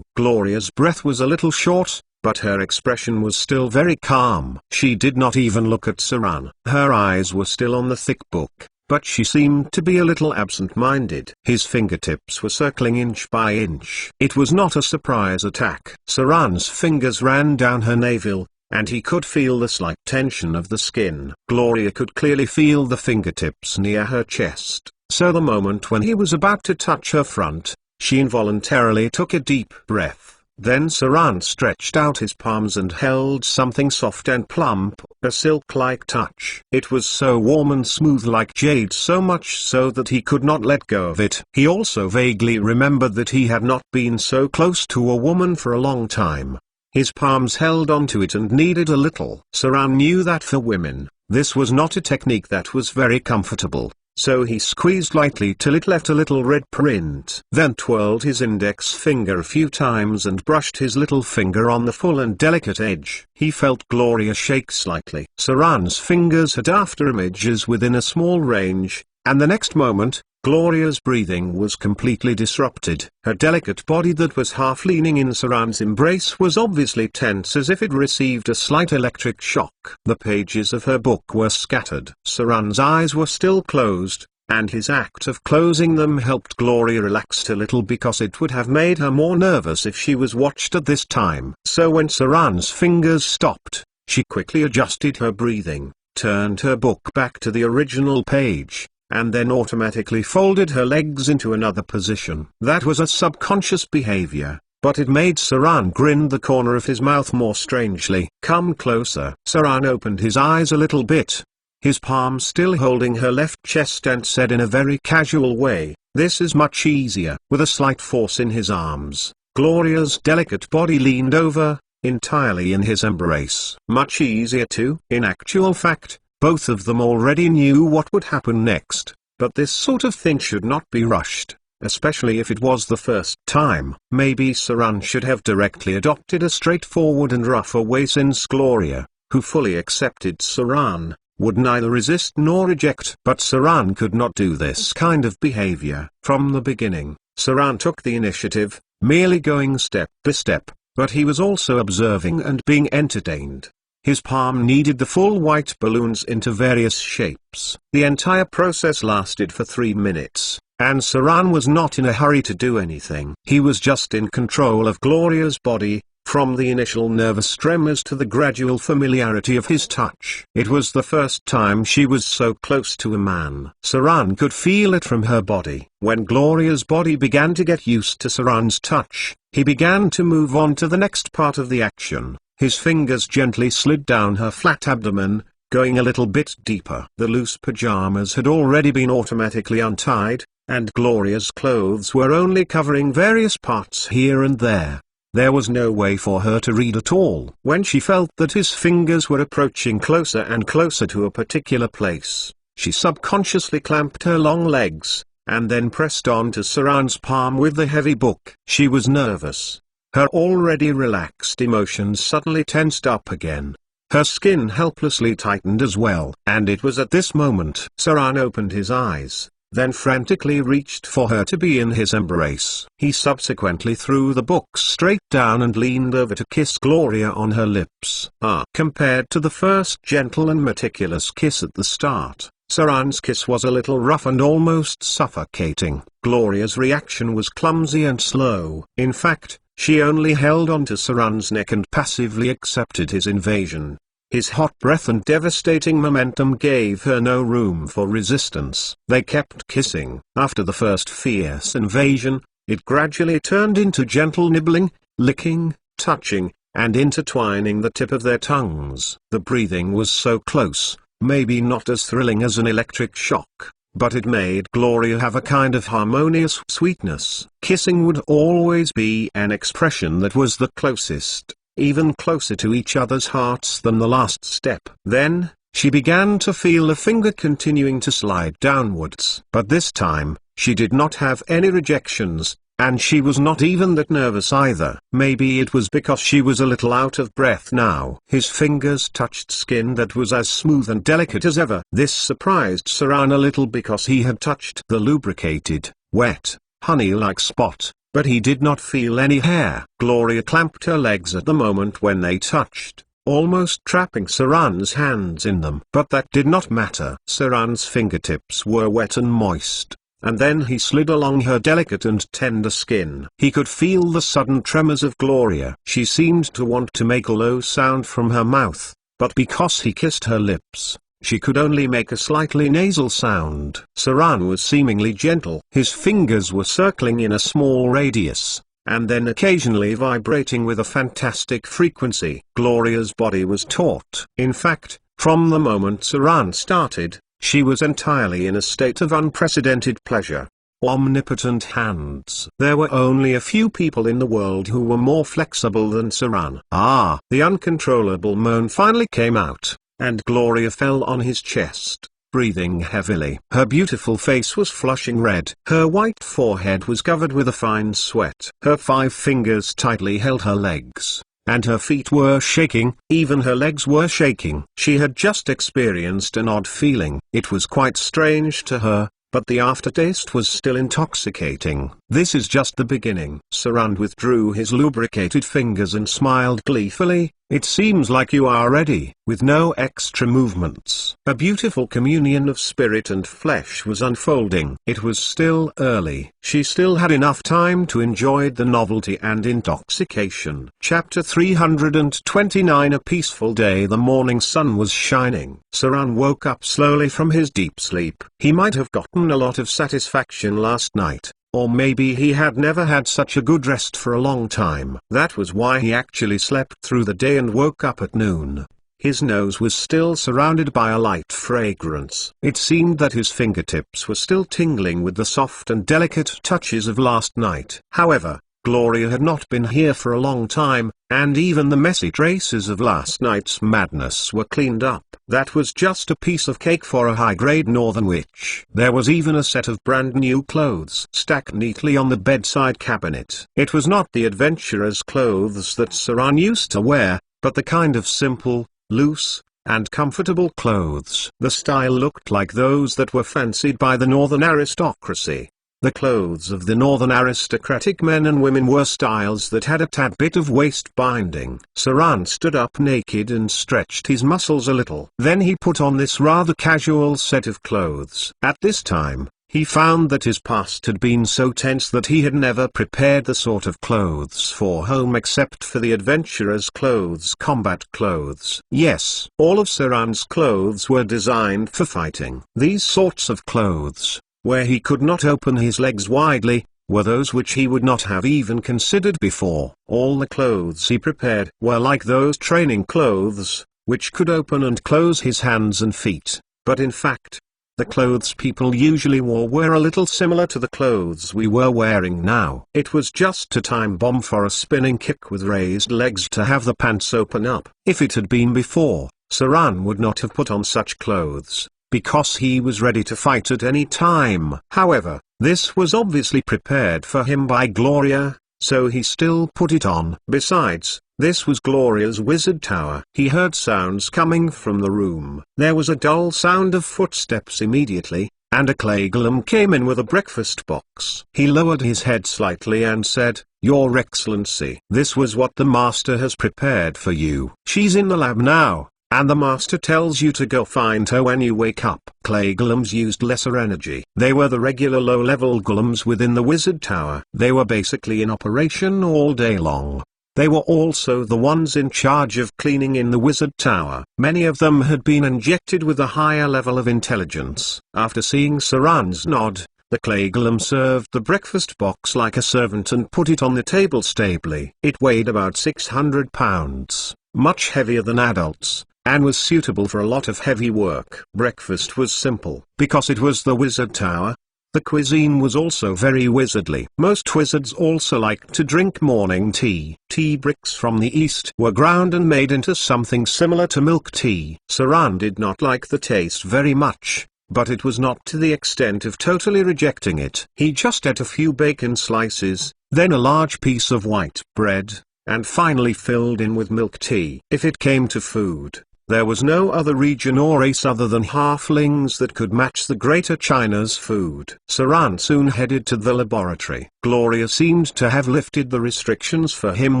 Gloria's breath was a little short, but her expression was still very calm. She did not even look at Saran. Her eyes were still on the thick book, but she seemed to be a little absent-minded. His fingertips were circling inch by inch. It was not a surprise attack. Saran's fingers ran down her navel, and he could feel the slight tension of the skin. Gloria could clearly feel the fingertips near her chest, so the moment when he was about to touch her front, she involuntarily took a deep breath. Then Saran stretched out his palms and held something soft and plump, a silk-like touch. It was so warm and smooth like jade, so much so that he could not let go of it. He also vaguely remembered that he had not been so close to a woman for a long time. His palms held onto it and needed a little. Saran knew that for women, this was not a technique that was very comfortable. So he squeezed lightly till it left a little red print. Then twirled his index finger a few times and brushed his little finger on the full and delicate edge. He felt Gloria shake slightly. Saran's fingers had after images within a small range, and the next moment, Gloria's breathing was completely disrupted. Her delicate body that was half leaning in Saran's embrace was obviously tense as if it received a slight electric shock. The pages of her book were scattered. Saran's eyes were still closed, and his act of closing them helped Gloria relax a little because it would have made her more nervous if she was watched at this time. So when Saran's fingers stopped, she quickly adjusted her breathing, turned her book back to the original page, and then automatically folded her legs into another position. That was a subconscious behavior, but it made Saran grin the corner of his mouth more strangely. "Come closer." Saran opened his eyes a little bit, his palm still holding her left chest, and said in a very casual way, "This is much easier." With a slight force in his arms, Gloria's delicate body leaned over, entirely in his embrace. Much easier too? In actual fact, both of them already knew what would happen next, but this sort of thing should not be rushed, especially if it was the first time. Maybe Saran should have directly adopted a straightforward and rougher way, since Gloria, who fully accepted Saran, would neither resist nor reject. But Saran could not do this kind of behavior. From the beginning, Saran took the initiative, merely going step by step, but he was also observing and being entertained. His palm kneaded the full white balloons into various shapes. The entire process lasted for 3 minutes, and Saran was not in a hurry to do anything. He was just in control of Gloria's body, from the initial nervous tremors to the gradual familiarity of his touch. It was the first time she was so close to a man. Saran could feel it from her body. When Gloria's body began to get used to Saran's touch, he began to move on to the next part of the action. His fingers gently slid down her flat abdomen, going a little bit deeper. The loose pajamas had already been automatically untied, and Gloria's clothes were only covering various parts here and there. There was no way for her to read at all. When she felt that his fingers were approaching closer and closer to a particular place, she subconsciously clamped her long legs, and then pressed on to Saran's palm with the heavy book. She was nervous. Her already relaxed emotions suddenly tensed up again. Her skin helplessly tightened as well. And it was at this moment Saran opened his eyes, then frantically reached for her to be in his embrace. He subsequently threw the book straight down and leaned over to kiss Gloria on her lips. Compared to the first gentle and meticulous kiss at the start, Saran's kiss was a little rough and almost suffocating. Gloria's reaction was clumsy and slow. In fact, she only held on to Saran's neck and passively accepted his invasion. His hot breath and devastating momentum gave her no room for resistance. They kept kissing. After the first fierce invasion, it gradually turned into gentle nibbling, licking, touching, and intertwining the tip of their tongues. The breathing was so close, maybe not as thrilling as an electric shock, but it made Gloria have a kind of harmonious sweetness. Kissing would always be an expression that was the closest, even closer to each other's hearts than the last step. Then, she began to feel a finger continuing to slide downwards. But this time, she did not have any rejections, and she was not even that nervous either. Maybe it was because she was a little out of breath now. His fingers touched skin that was as smooth and delicate as ever. This surprised Saran a little because he had touched the lubricated, wet, honey-like spot, but he did not feel any hair. Gloria clamped her legs at the moment when they touched, almost trapping Saran's hands in them. But that did not matter. Saran's fingertips were wet and moist, and then he slid along her delicate and tender skin. He could feel the sudden tremors of Gloria. She seemed to want to make a low sound from her mouth, but because he kissed her lips, she could only make a slightly nasal sound. Saran was seemingly gentle. His fingers were circling in a small radius, and then occasionally vibrating with a fantastic frequency. Gloria's body was taut. In fact, from the moment Saran started, she was entirely in a state of unprecedented pleasure. Omnipotent hands. There were only a few people in the world who were more flexible than Saran. Ah! The uncontrollable moan finally came out, and Gloria fell on his chest, breathing heavily. Her beautiful face was flushing red. Her white forehead was covered with a fine sweat. Her 5 fingers tightly held her legs, and her feet were shaking. Even her legs were shaking. She had just experienced an odd feeling. It was quite strange to her, but the aftertaste was still intoxicating. This is just the beginning. Saran withdrew his lubricated fingers and smiled gleefully. It seems like you are ready. With no extra movements, a beautiful communion of spirit and flesh was unfolding. It was still early. She still had enough time to enjoy the novelty and intoxication. Chapter 329. A peaceful day. The morning sun was shining. Saran woke up slowly from his deep sleep. He might have gotten a lot of satisfaction last night, or maybe he had never had such a good rest for a long time. That was why he actually slept through the day and woke up at noon. His nose was still surrounded by a light fragrance. It seemed that his fingertips were still tingling with the soft and delicate touches of last night. However, Gloria had not been here for a long time, and even the messy traces of last night's madness were cleaned up. That was just a piece of cake for a high-grade northern witch. There was even a set of brand-new clothes stacked neatly on the bedside cabinet. It was not the adventurer's clothes that Saran used to wear, but the kind of simple, loose, and comfortable clothes. The style looked like those that were fancied by the northern aristocracy. The clothes of the northern aristocratic men and women were styles that had a tad bit of waist binding. Saran stood up naked and stretched his muscles a little. Then he put on this rather casual set of clothes. At this time, he found that his past had been so tense that he had never prepared the sort of clothes for home except for the adventurer's clothes, combat clothes. Yes, all of Saran's clothes were designed for fighting. These sorts of clothes, where he could not open his legs widely, were those which he would not have even considered before. All the clothes he prepared were like those training clothes, which could open and close his hands and feet. But in fact, the clothes people usually wore were a little similar to the clothes we were wearing now. It was just a time bomb for a spinning kick with raised legs to have the pants open up. If it had been before, Saran would not have put on such clothes, because he was ready to fight at any time. However, this was obviously prepared for him by Gloria, so he still put it on. Besides, this was Gloria's wizard tower. He heard sounds coming from the room. There was a dull sound of footsteps immediately, and a clay golem came in with a breakfast box. He lowered his head slightly and said, "Your Excellency, this was what the master has prepared for you. She's in the lab now, and the master tells you to go find her when you wake up." Clay golems used lesser energy. They were the regular low-level golems within the wizard tower. They were basically in operation all day long. They were also the ones in charge of cleaning in the wizard tower. Many of them had been injected with a higher level of intelligence. After seeing Saran's nod, The clay golem served the breakfast box like a servant and put it on the table stably. It weighed about 600 pounds, much heavier than adults, and was suitable for a lot of heavy work. Breakfast was simple, because it was the Wizard Tower. The cuisine was also very wizardly. Most wizards also liked to drink morning tea. Tea bricks from the east were ground and made into something similar to milk tea. Saran did not like the taste very much, but it was not to the extent of totally rejecting it. He just ate a few bacon slices, then a large piece of white bread, and finally filled in with milk tea. If it came to food, there was no other region or race other than halflings that could match the Greater China's food. Saran soon headed to the laboratory. Gloria seemed to have lifted the restrictions for him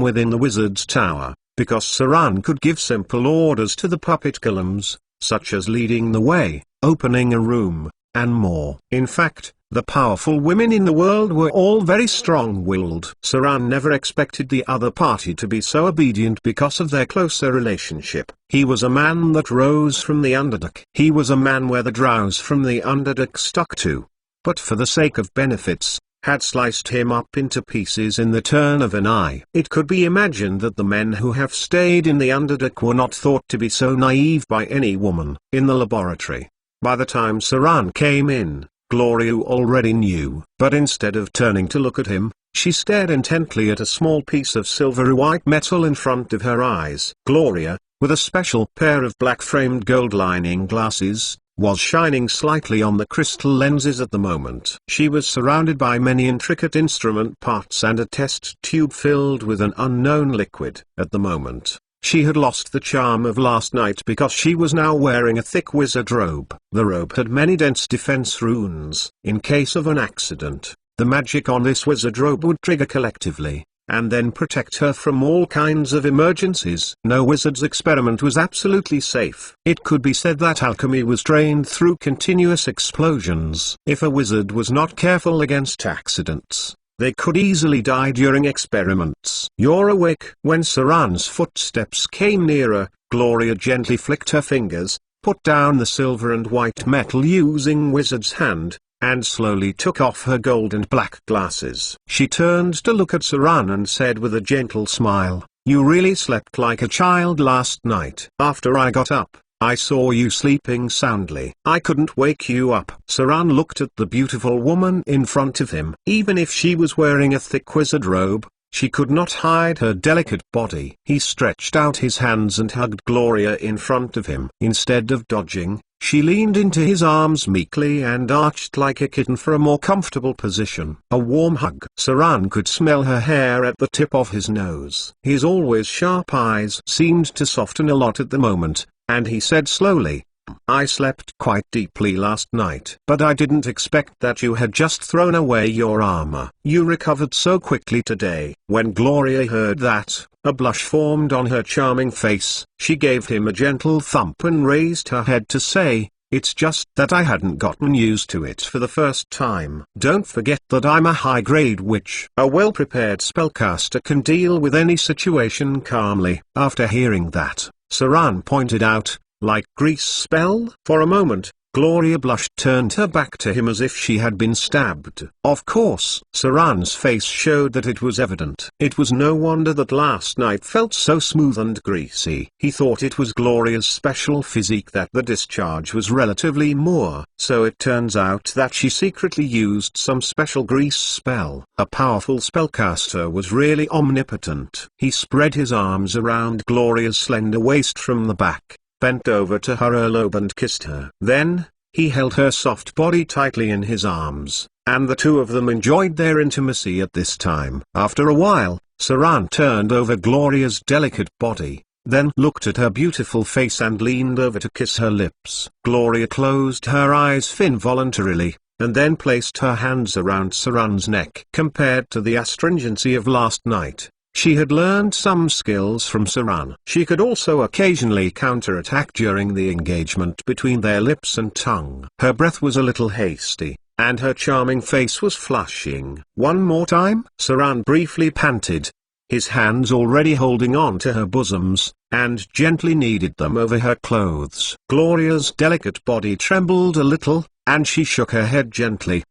within the Wizard's Tower, because Saran could give simple orders to the puppet golems, such as leading the way, opening a room, and more. In fact, the powerful women in the world were all very strong-willed. Saran never expected the other party to be so obedient because of their closer relationship. He was a man that rose from the underdark. He was a man where the drows from the underdark stuck to. But for the sake of benefits, had sliced him up into pieces in the turn of an eye. It could be imagined that the men who have stayed in the underdark were not thought to be so naive by any woman. In the laboratory, by the time Saran came in, Gloria already knew. But instead of turning to look at him, she stared intently at a small piece of silvery white metal in front of her eyes. Gloria, with a special pair of black-framed gold-lining glasses, was shining slightly on the crystal lenses at the moment. She was surrounded by many intricate instrument parts and a test tube filled with an unknown liquid. At the moment, she had lost the charm of last night because she was now wearing a thick wizard robe. The robe had many dense defense runes. In case of an accident, the magic on this wizard robe would trigger collectively, and then protect her from all kinds of emergencies. No wizard's experiment was absolutely safe. It could be said that alchemy was trained through continuous explosions. If a wizard was not careful against accidents, they could easily die during experiments. "You're awake." When Saran's footsteps came nearer, Gloria gently flicked her fingers, put down the silver and white metal using Wizard's hand, and slowly took off her gold and black glasses. She turned to look at Saran and said with a gentle smile, "You really slept like a child last night. After I got up, I saw you sleeping soundly. I couldn't wake you up." Saran looked at the beautiful woman in front of him. Even if she was wearing a thick wizard robe, she could not hide her delicate body. He stretched out his hands and hugged Gloria in front of him. Instead of dodging, she leaned into his arms meekly and arched like a kitten for a more comfortable position. A warm hug. Saran could smell her hair at the tip of his nose. His always sharp eyes seemed to soften a lot at the moment, and he said slowly, "I slept quite deeply last night. But I didn't expect that you had just thrown away your armor. You recovered so quickly today." When Gloria heard that, a blush formed on her charming face. She gave him a gentle thump and raised her head to say, "It's just that I hadn't gotten used to it for the first time. Don't forget that I'm a high-grade witch. A well-prepared spellcaster can deal with any situation calmly." After hearing that, Saran pointed out, "Like grease spell?" For a moment, Gloria blushed, turned her back to him as if she had been stabbed. Of course, Saran's face showed that it was evident. It was no wonder that last night felt so smooth and greasy. He thought it was Gloria's special physique that the discharge was relatively more. So it turns out that she secretly used some special grease spell. A powerful spellcaster was really omnipotent. He spread his arms around Gloria's slender waist from the back, bent over to her earlobe and kissed her. Then, he held her soft body tightly in his arms, and the two of them enjoyed their intimacy at this time. After a while, Saran turned over Gloria's delicate body, then looked at her beautiful face and leaned over to kiss her lips. Gloria closed her eyes involuntarily, and then placed her hands around Saran's neck. Compared to the astringency of last night, she had learned some skills from Saran. She could also occasionally counterattack during the engagement between their lips and tongue. Her breath was a little hasty, and her charming face was flushing. "One more time?" Saran briefly panted, his hands already holding on to her bosoms, and gently kneaded them over her clothes. Gloria's delicate body trembled a little, and she shook her head gently.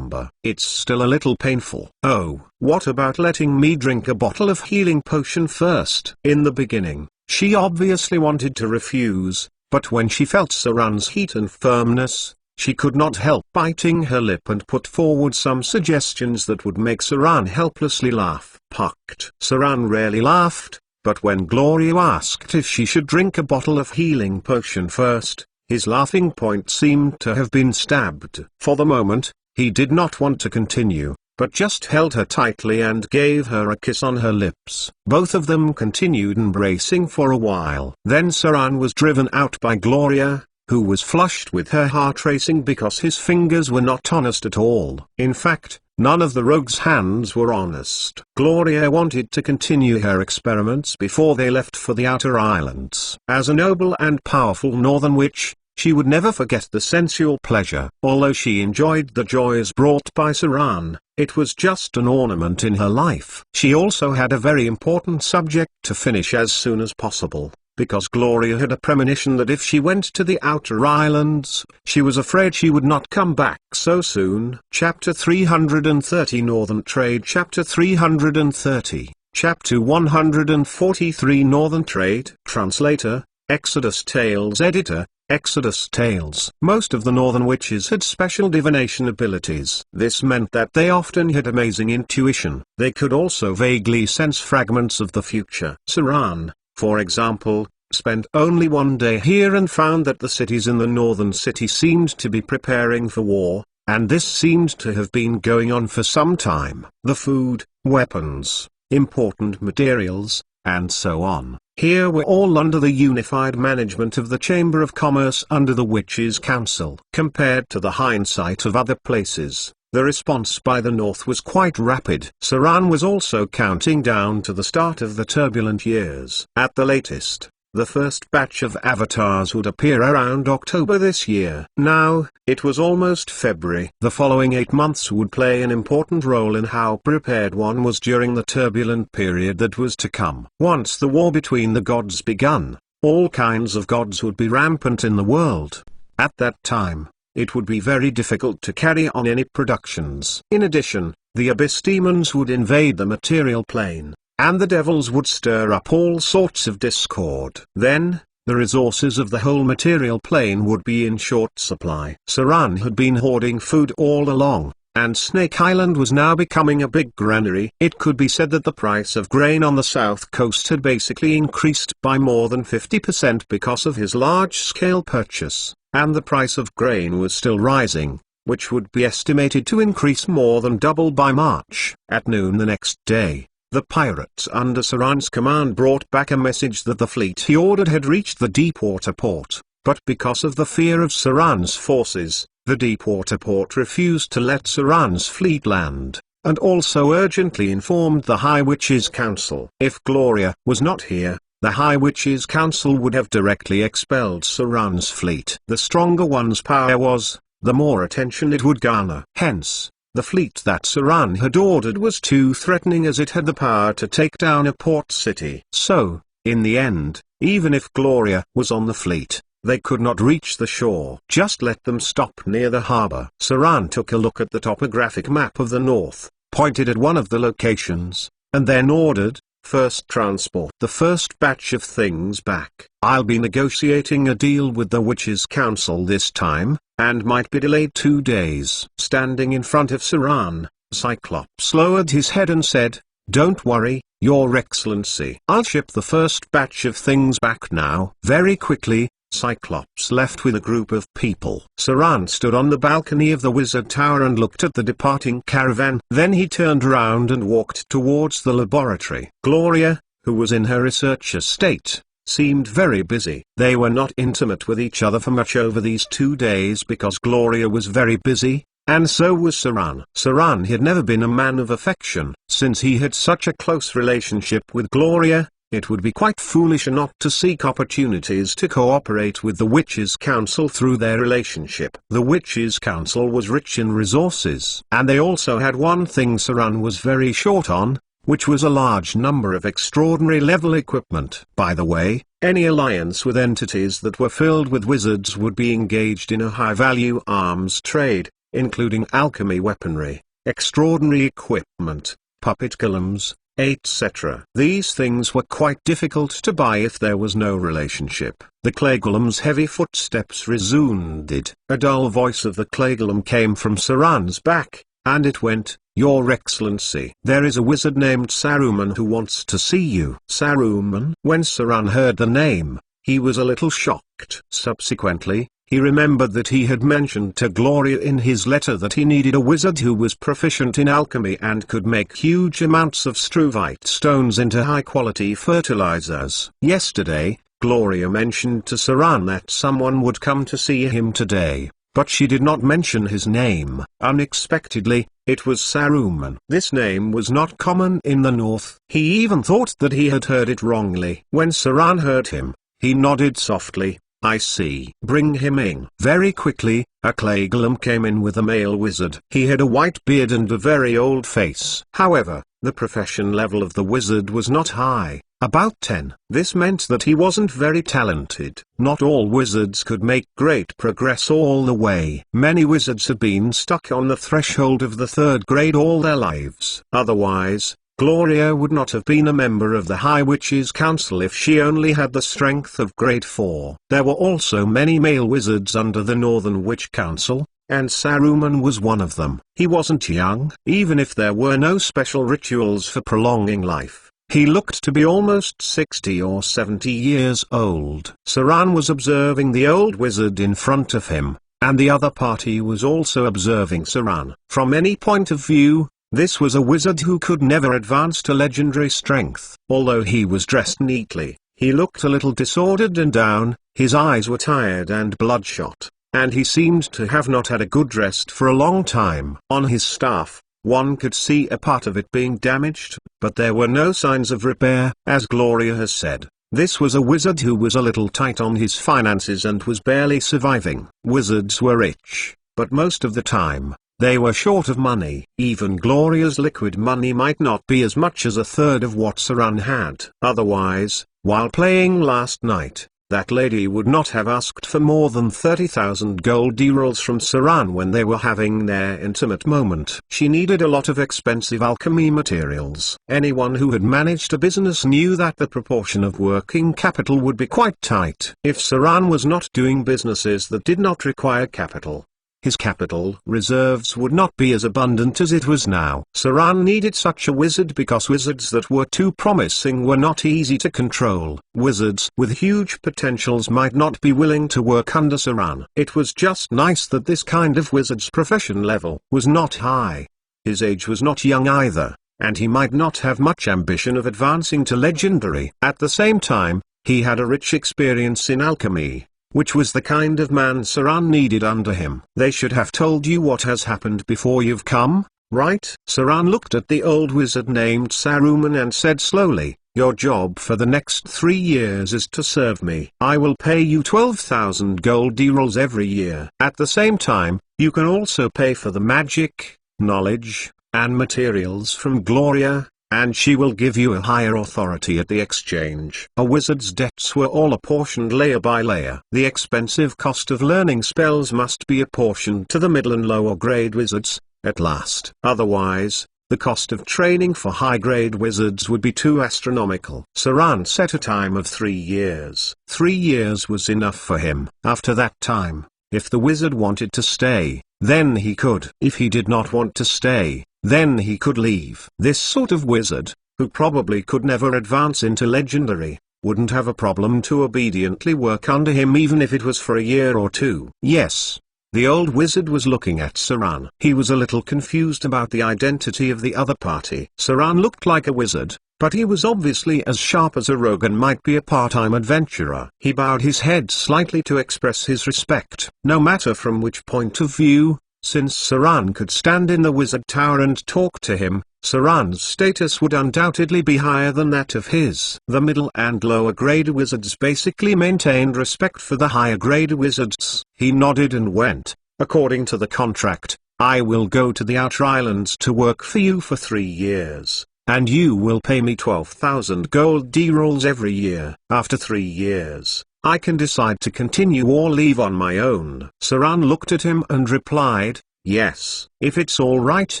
It's still a little painful. Oh, what about letting me drink a bottle of healing potion first? In the beginning, she obviously wanted to refuse, but when she felt Saran's heat and firmness, she could not help biting her lip and put forward some suggestions that would make Saran helplessly laugh. Saran rarely laughed, but when Gloria asked if she should drink a bottle of healing potion first, his laughing point seemed to have been stabbed. For the moment, he did not want to continue, but just held her tightly and gave her a kiss on her lips. Both of them continued embracing for a while. Then Saran was driven out by Gloria, who was flushed with her heart racing because his fingers were not honest at all. In fact, none of the rogue's hands were honest. Gloria wanted to continue her experiments before they left for the outer islands. As a noble and powerful northern witch, she would never forget the sensual pleasure. Although she enjoyed the joys brought by Saran, it was just an ornament in her life. She also had a very important subject to finish as soon as possible, because Gloria had a premonition that if she went to the outer islands, she was afraid she would not come back so soon. Chapter 330 Northern Trade. Chapter 330, Chapter 143 Northern Trade. Translator, Exodus Tales. Editor, Exodus Tales. Most of the Northern Witches had special divination abilities. This meant that they often had amazing intuition. They could also vaguely sense fragments of the future. Saran, for example, spent only one day here and found that the cities in the northern city seemed to be preparing for war, and this seemed to have been going on for some time. The food, weapons, important materials, and so on, here were all under the unified management of the Chamber of Commerce under the Witches' Council. Compared to the hindsight of other places, the response by the North was quite rapid. Saran was also counting down to the start of the turbulent years. At the latest, the first batch of avatars would appear around October this year. Now, it was almost February. The following 8 months would play an important role in how prepared one was during the turbulent period that was to come. Once the war between the gods begun, all kinds of gods would be rampant in the world. At that time, it would be very difficult to carry on any productions. In addition, the abyss demons would invade the material plane, and the devils would stir up all sorts of discord. Then, the resources of the whole material plane would be in short supply. Saran had been hoarding food all along, and Snake Island was now becoming a big granary. It could be said that the price of grain on the south coast had basically increased by more than 50% because of his large-scale purchase, and the price of grain was still rising, which would be estimated to increase more than double by March. At noon the next day, the pirates under Saran's command brought back a message that the fleet he ordered had reached the deepwater port, but because of the fear of Saran's forces, the deepwater port refused to let Saran's fleet land, and also urgently informed the High Witches' Council. If Gloria was not here, the High Witches' Council would have directly expelled Saran's fleet. The stronger one's power was, the more attention it would garner. Hence, the fleet that Saran had ordered was too threatening, as it had the power to take down a port city. So, in the end, even if Gloria was on the fleet, they could not reach the shore. Just let them stop near the harbor. Saran took a look at the topographic map of the north, pointed at one of the locations, and then ordered, "First transport the first batch of things back. I'll be negotiating a deal with the Witches' Council this time, and might be delayed 2 days." Standing in front of Saran, Cyclops lowered his head and said, "Don't worry, Your Excellency. I'll ship the first batch of things back now." Very quickly, Cyclops left with a group of people. Saran stood on the balcony of the Wizard Tower and looked at the departing caravan. Then he turned around and walked towards the laboratory. Gloria, who was in her researcher state, seemed very busy. They were not intimate with each other for much over these 2 days because Gloria was very busy, and so was Saran. Saran had never been a man of affection. Since he had such a close relationship with Gloria, it would be quite foolish not to seek opportunities to cooperate with the Witches' Council through their relationship. The Witches' Council was rich in resources, and they also had one thing Saran was very short on: which was a large number of extraordinary level equipment. By the way, any alliance with entities that were filled with wizards would be engaged in a high-value arms trade, including alchemy weaponry, extraordinary equipment, puppet golems, etc. These things were quite difficult to buy if there was no relationship. The clay golem's heavy footsteps resounded. A dull voice of the clay golem came from Saran's back, and it went, "Your Excellency, there is a wizard named Saruman who wants to see you." Saruman? When Saran heard the name, he was a little shocked. Subsequently, he remembered that he had mentioned to Gloria in his letter that he needed a wizard who was proficient in alchemy and could make huge amounts of struvite stones into high-quality fertilizers. Yesterday, Gloria mentioned to Saran that someone would come to see him today, but she did not mention his name. Unexpectedly, it was Saruman. This name was not common in the north. He even thought that he had heard it wrongly. When Saran heard him, he nodded softly. "I see. Bring him in." Very quickly, a clay golem came in with a male wizard. He had a white beard and a very old face. However, the profession level of the wizard was not high, about 10. This meant that he wasn't very talented. Not all wizards could make great progress all the way. Many wizards had been stuck on the threshold of the 3rd grade all their lives. Otherwise, Gloria would not have been a member of the High Witches' Council if she only had the strength of grade 4. There were also many male wizards under the Northern Witch Council, and Saruman was one of them. He wasn't young. Even if there were no special rituals for prolonging life, he looked to be almost 60 or 70 years old. Saran was observing the old wizard in front of him, and the other party was also observing Saran. From any point of view, this was a wizard who could never advance to legendary strength. Although he was dressed neatly, he looked a little disordered and down, his eyes were tired and bloodshot, and he seemed to have not had a good rest for a long time. On his staff, one could see a part of it being damaged, but there were no signs of repair. As Gloria has said, this was a wizard who was a little tight on his finances and was barely surviving. Wizards were rich, but most of the time, they were short of money. Even Gloria's liquid money might not be as much as a third of what Saran had. Otherwise, while playing last night, that lady would not have asked for more than 30,000 gold emeralds from Saran when they were having their intimate moment. She needed a lot of expensive alchemy materials. Anyone who had managed a business knew that the proportion of working capital would be quite tight. If Saran was not doing businesses that did not require capital, his capital reserves would not be as abundant as it was now. Saran needed such a wizard because wizards that were too promising were not easy to control. Wizards with huge potentials might not be willing to work under Saran. It was just nice that this kind of wizard's profession level was not high. His age was not young either, and he might not have much ambition of advancing to legendary. At the same time, he had a rich experience in alchemy, which was the kind of man Saran needed under him. They should have told you what has happened before you've come, right? Saran looked at the old wizard named Saruman and said slowly, "Your job for the next 3 years is to serve me. I will pay you 12,000 gold emeralds every year. At the same time, you can also pay for the magic, knowledge, and materials from Gloria, and she will give you a higher authority at the exchange." A wizard's debts were all apportioned layer by layer. The expensive cost of learning spells must be apportioned to the middle and lower grade wizards, at last. Otherwise, the cost of training for high-grade wizards would be too astronomical. Saran set a time of 3 years. 3 years was enough for him. After that time, if the wizard wanted to stay, then he could. If he did not want to stay, then he could leave. This sort of wizard, who probably could never advance into legendary, wouldn't have a problem to obediently work under him even if it was for a year or 2. Yes. The old wizard was looking at Saran. He was a little confused about the identity of the other party. Saran looked like a wizard, but he was obviously as sharp as a rogue and might be a part-time adventurer. He bowed his head slightly to express his respect. No matter from which point of view, since Saran could stand in the wizard tower and talk to him, Saran's status would undoubtedly be higher than that of his. The middle and lower grade wizards basically maintained respect for the higher grade wizards. He nodded and went, "According to the contract, I will go to the Outer Islands to work for you for 3 years. and you will pay me 12,000 gold D-rolls every year. After 3 years, I can decide to continue or leave on my own." Saran looked at him and replied, "Yes, if it's all right,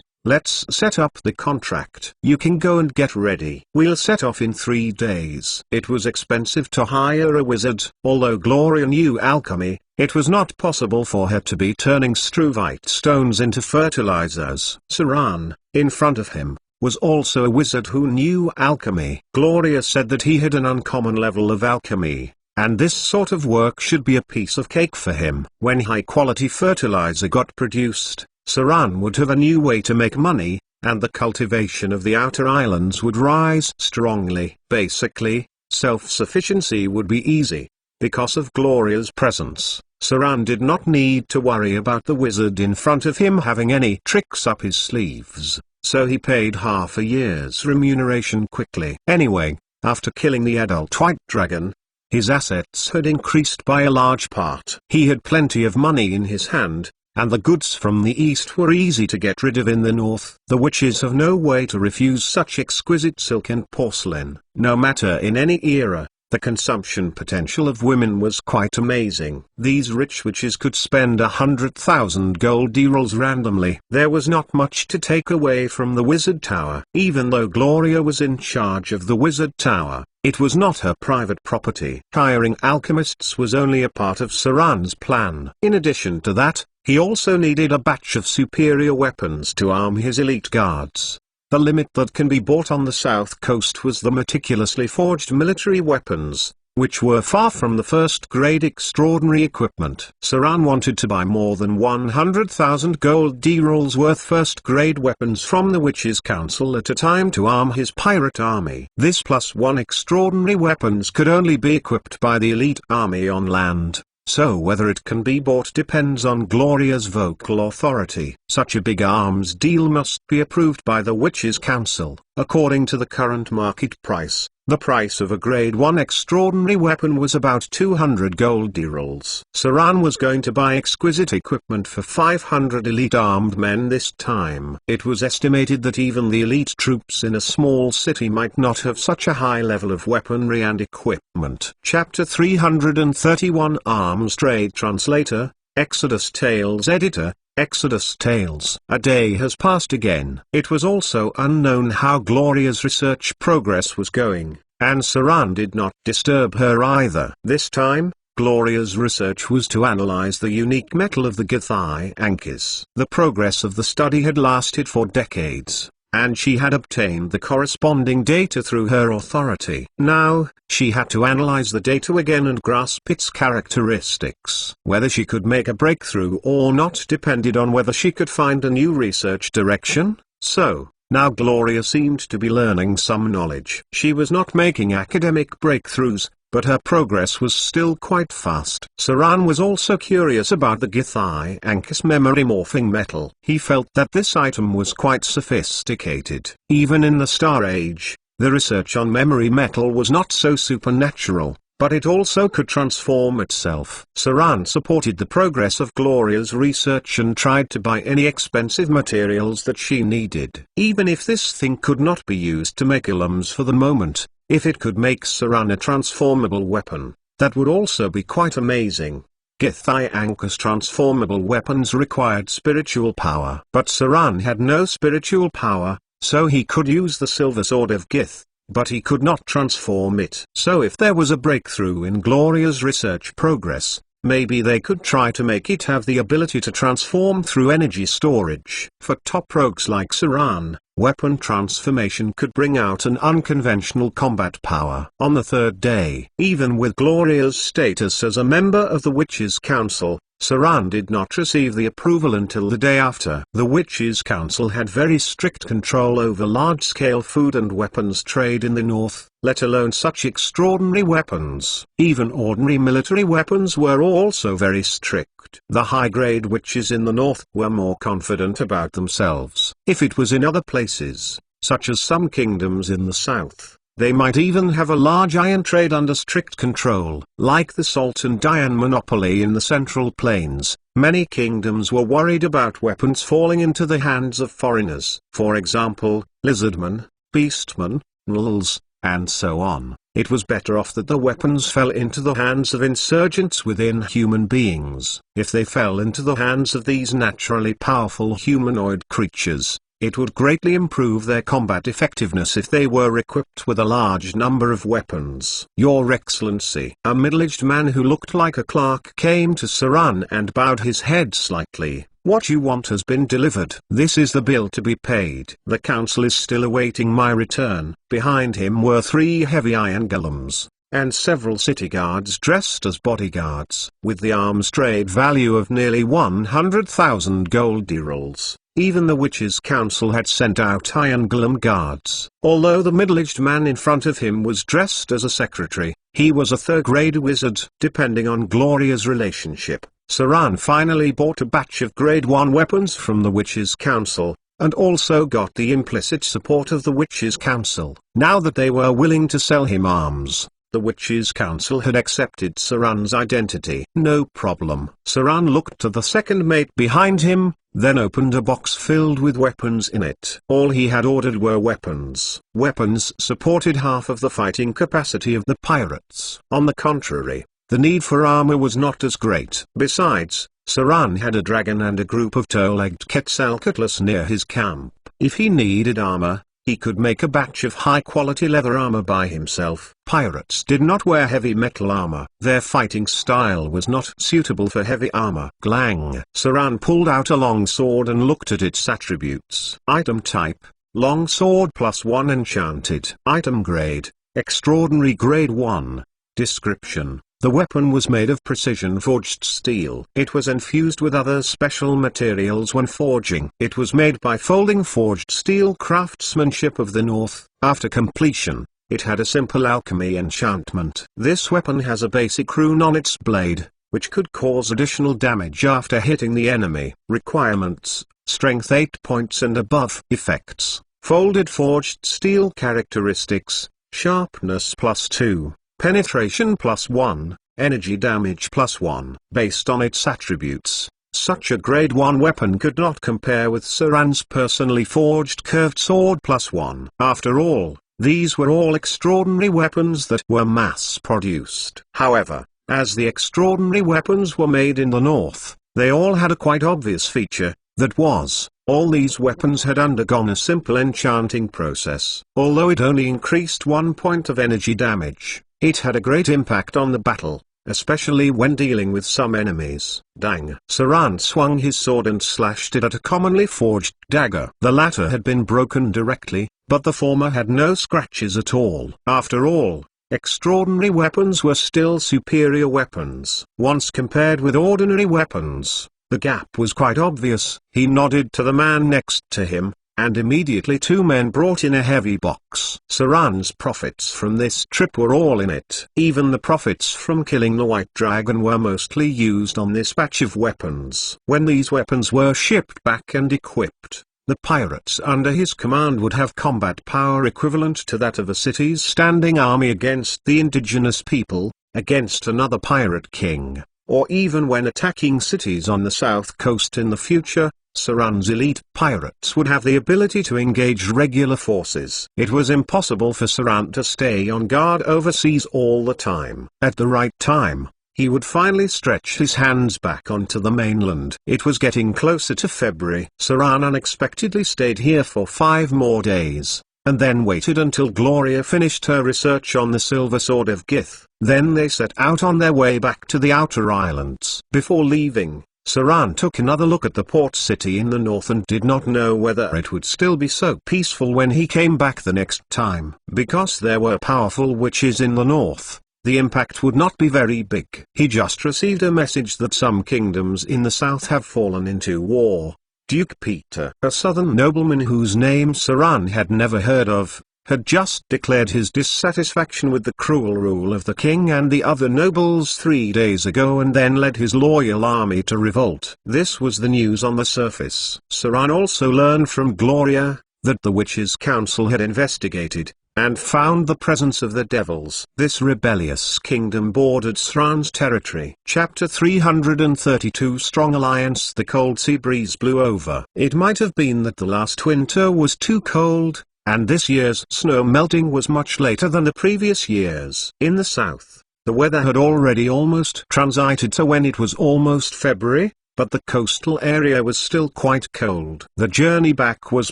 let's set up the contract. You can go and get ready. We'll set off in 3 days." It was expensive to hire a wizard. Although Gloria knew alchemy, it was not possible for her to be turning struvite stones into fertilizers. Saran, in front of him, was also a wizard who knew alchemy. Gloria said that he had an uncommon level of alchemy, and this sort of work should be a piece of cake for him. When high-quality fertilizer got produced, Saran would have a new way to make money, and the cultivation of the outer islands would rise strongly. Basically, self-sufficiency would be easy. Because of Gloria's presence, Saran did not need to worry about the wizard in front of him having any tricks up his sleeves, so he paid half a year's remuneration quickly. Anyway, after killing the adult white dragon, his assets had increased by a large part. He had plenty of money in his hand, and the goods from the east were easy to get rid of in the north. The witches have no way to refuse such exquisite silk and porcelain. No matter in any era, the consumption potential of women was quite amazing. These rich witches could spend 100,000 gold D-rolls randomly. There was not much to take away from the wizard tower. Even though Gloria was in charge of the wizard tower, it was not her private property. Hiring alchemists was only a part of Saran's plan. In addition to that, he also needed a batch of superior weapons to arm his elite guards. The limit that can be bought on the south coast was the meticulously forged military weapons, which were far from the first-grade extraordinary equipment. Saran wanted to buy more than 100,000 gold D-rolls worth first-grade weapons from the Witches' Council at a time to arm his pirate army. This plus one extraordinary weapons could only be equipped by the elite army on land. So whether it can be bought depends on Gloria's vocal authority. Such a big arms deal must be approved by the Witches' Council. According to the current market price, the price of a grade 1 extraordinary weapon was about 200 gold D-rolls. Saran was going to buy exquisite equipment for 500 elite armed men this time. It was estimated that even the elite troops in a small city might not have such a high level of weaponry and equipment. Chapter 331 Arms Trade Translator, Exodus Tales Editor, Exodus Tales. A day has passed again. It was also unknown how Gloria's research progress was going, and Saran did not disturb her either. This time, Gloria's research was to analyze the unique metal of the Githai Ankis. The progress of the study had lasted for decades, and she had obtained the corresponding data through her authority. Now, she had to analyze the data again and grasp its characteristics. Whether she could make a breakthrough or not depended on whether she could find a new research direction. So, now Gloria seemed to be learning some knowledge. She was not making academic breakthroughs, but her progress was still quite fast. Saran was also curious about the Githai Ankis memory morphing metal. He felt that this item was quite sophisticated. Even in the Star Age, the research on memory metal was not so supernatural, but it also could transform itself. Saran supported the progress of Gloria's research and tried to buy any expensive materials that she needed. Even if this thing could not be used to make items for the moment, if it could make Saran a transformable weapon, that would also be quite amazing. Githai Ankis transformable weapons required spiritual power. But Saran had no spiritual power, so he could use the Silver Sword of Gith, but he could not transform it. So if there was a breakthrough in Gloria's research progress, maybe they could try to make it have the ability to transform through energy storage. For top rogues like Saran, weapon transformation could bring out an unconventional combat power. On the third day, even with Gloria's status as a member of the Witches' Council, Saran did not receive the approval until the day after. The Witches' Council had very strict control over large-scale food and weapons trade in the north, let alone such extraordinary weapons. Even ordinary military weapons were also very strict. The high-grade witches in the north were more confident about themselves. If it was in other places, such as some kingdoms in the south, they might even have a large iron trade under strict control. Like the salt and iron monopoly in the Central Plains, many kingdoms were worried about weapons falling into the hands of foreigners. For example, lizardmen, beastmen, gnolls, and so on. It was better off that the weapons fell into the hands of insurgents within human beings. If they fell into the hands of these naturally powerful humanoid creatures, it would greatly improve their combat effectiveness if they were equipped with a large number of weapons. Your Excellency. A middle-aged man who looked like a clerk came to Saran and bowed his head slightly. What you want has been delivered. This is the bill to be paid. The council is still awaiting my return. Behind him were 3 heavy iron golems, and several city guards dressed as bodyguards, with the arms trade value of nearly 100,000 gold dirhams. Even the witches' council had sent out iron golem guards. Although the middle-aged man in front of him was dressed as a secretary, he was a third-grade wizard. Depending on Gloria's relationship, Saran finally bought a batch of grade 1 weapons from the witches' council, and also got the implicit support of the witches' council. Now that they were willing to sell him arms, the witches' council had accepted Saran's identity. No problem. Saran looked to the second mate behind him, then opened a box filled with weapons in it. All he had ordered were weapons. Weapons supported half of the fighting capacity of the pirates. On the contrary, the need for armor was not as great. Besides, Saran had a dragon and a group of toe-legged Quetzalcoatlus near his camp. If he needed armor, he could make a batch of high-quality leather armor by himself. Pirates did not wear heavy metal armor. Their fighting style was not suitable for heavy armor. Glang. Saran pulled out a long sword and looked at its attributes. Item type: long sword +1 enchanted. Item grade: extraordinary grade 1. Description: the weapon was made of precision-forged steel. It was infused with other special materials when forging. It was made by Folding Forged Steel Craftsmanship of the North. After completion, it had a simple alchemy enchantment. This weapon has a basic rune on its blade, which could cause additional damage after hitting the enemy. Requirements: strength 8 points and above. Effects: folded forged steel. Characteristics: sharpness +2. Penetration +1, energy damage +1. Based on its attributes, such a grade 1 weapon could not compare with Saran's personally forged curved sword +1. After all, these were all extraordinary weapons that were mass-produced. However, as the extraordinary weapons were made in the north, they all had a quite obvious feature, that was, all these weapons had undergone a simple enchanting process. Although it only increased 1 point of energy damage, it had a great impact on the battle, especially when dealing with some enemies. Dang! Saran swung his sword and slashed it at a commonly forged dagger. The latter had been broken directly, but the former had no scratches at all. After all, extraordinary weapons were still superior weapons. Once compared with ordinary weapons, the gap was quite obvious. He nodded to the man next to him, and immediately 2 men brought in a heavy box. Saran's profits from this trip were all in it. Even the profits from killing the white dragon were mostly used on this batch of weapons. When these weapons were shipped back and equipped, the pirates under his command would have combat power equivalent to that of a city's standing army against the indigenous people, against another pirate king, or even when attacking cities on the south coast in the future. Saran's elite pirates would have the ability to engage regular forces. It was impossible for Saran to stay on guard overseas all the time. At the right time, he would finally stretch his hands back onto the mainland. It was getting closer to February. Saran unexpectedly stayed here for 5 more days, and then waited until Gloria finished her research on the Silver Sword of Gith. Then they set out on their way back to the outer islands. Before leaving, Saran took another look at the port city in the north and did not know whether it would still be so peaceful when he came back the next time. Because there were powerful witches in the north, the impact would not be very big. He just received a message that some kingdoms in the south have fallen into war. Duke Peter, a southern nobleman whose name Saran had never heard of, had just declared his dissatisfaction with the cruel rule of the king and the other nobles 3 days ago and then led his loyal army to revolt. This was the news on the surface. Saran also learned from Gloria that the Witches' Council had investigated and found the presence of the devils. This rebellious kingdom bordered Saran's territory. Chapter 332 Strong Alliance. The cold sea breeze blew over. It might have been that the last winter was too cold, and this year's snow melting was much later than the previous years. In the south, the weather had already almost transited to when it was almost February, but the coastal area was still quite cold. The journey back was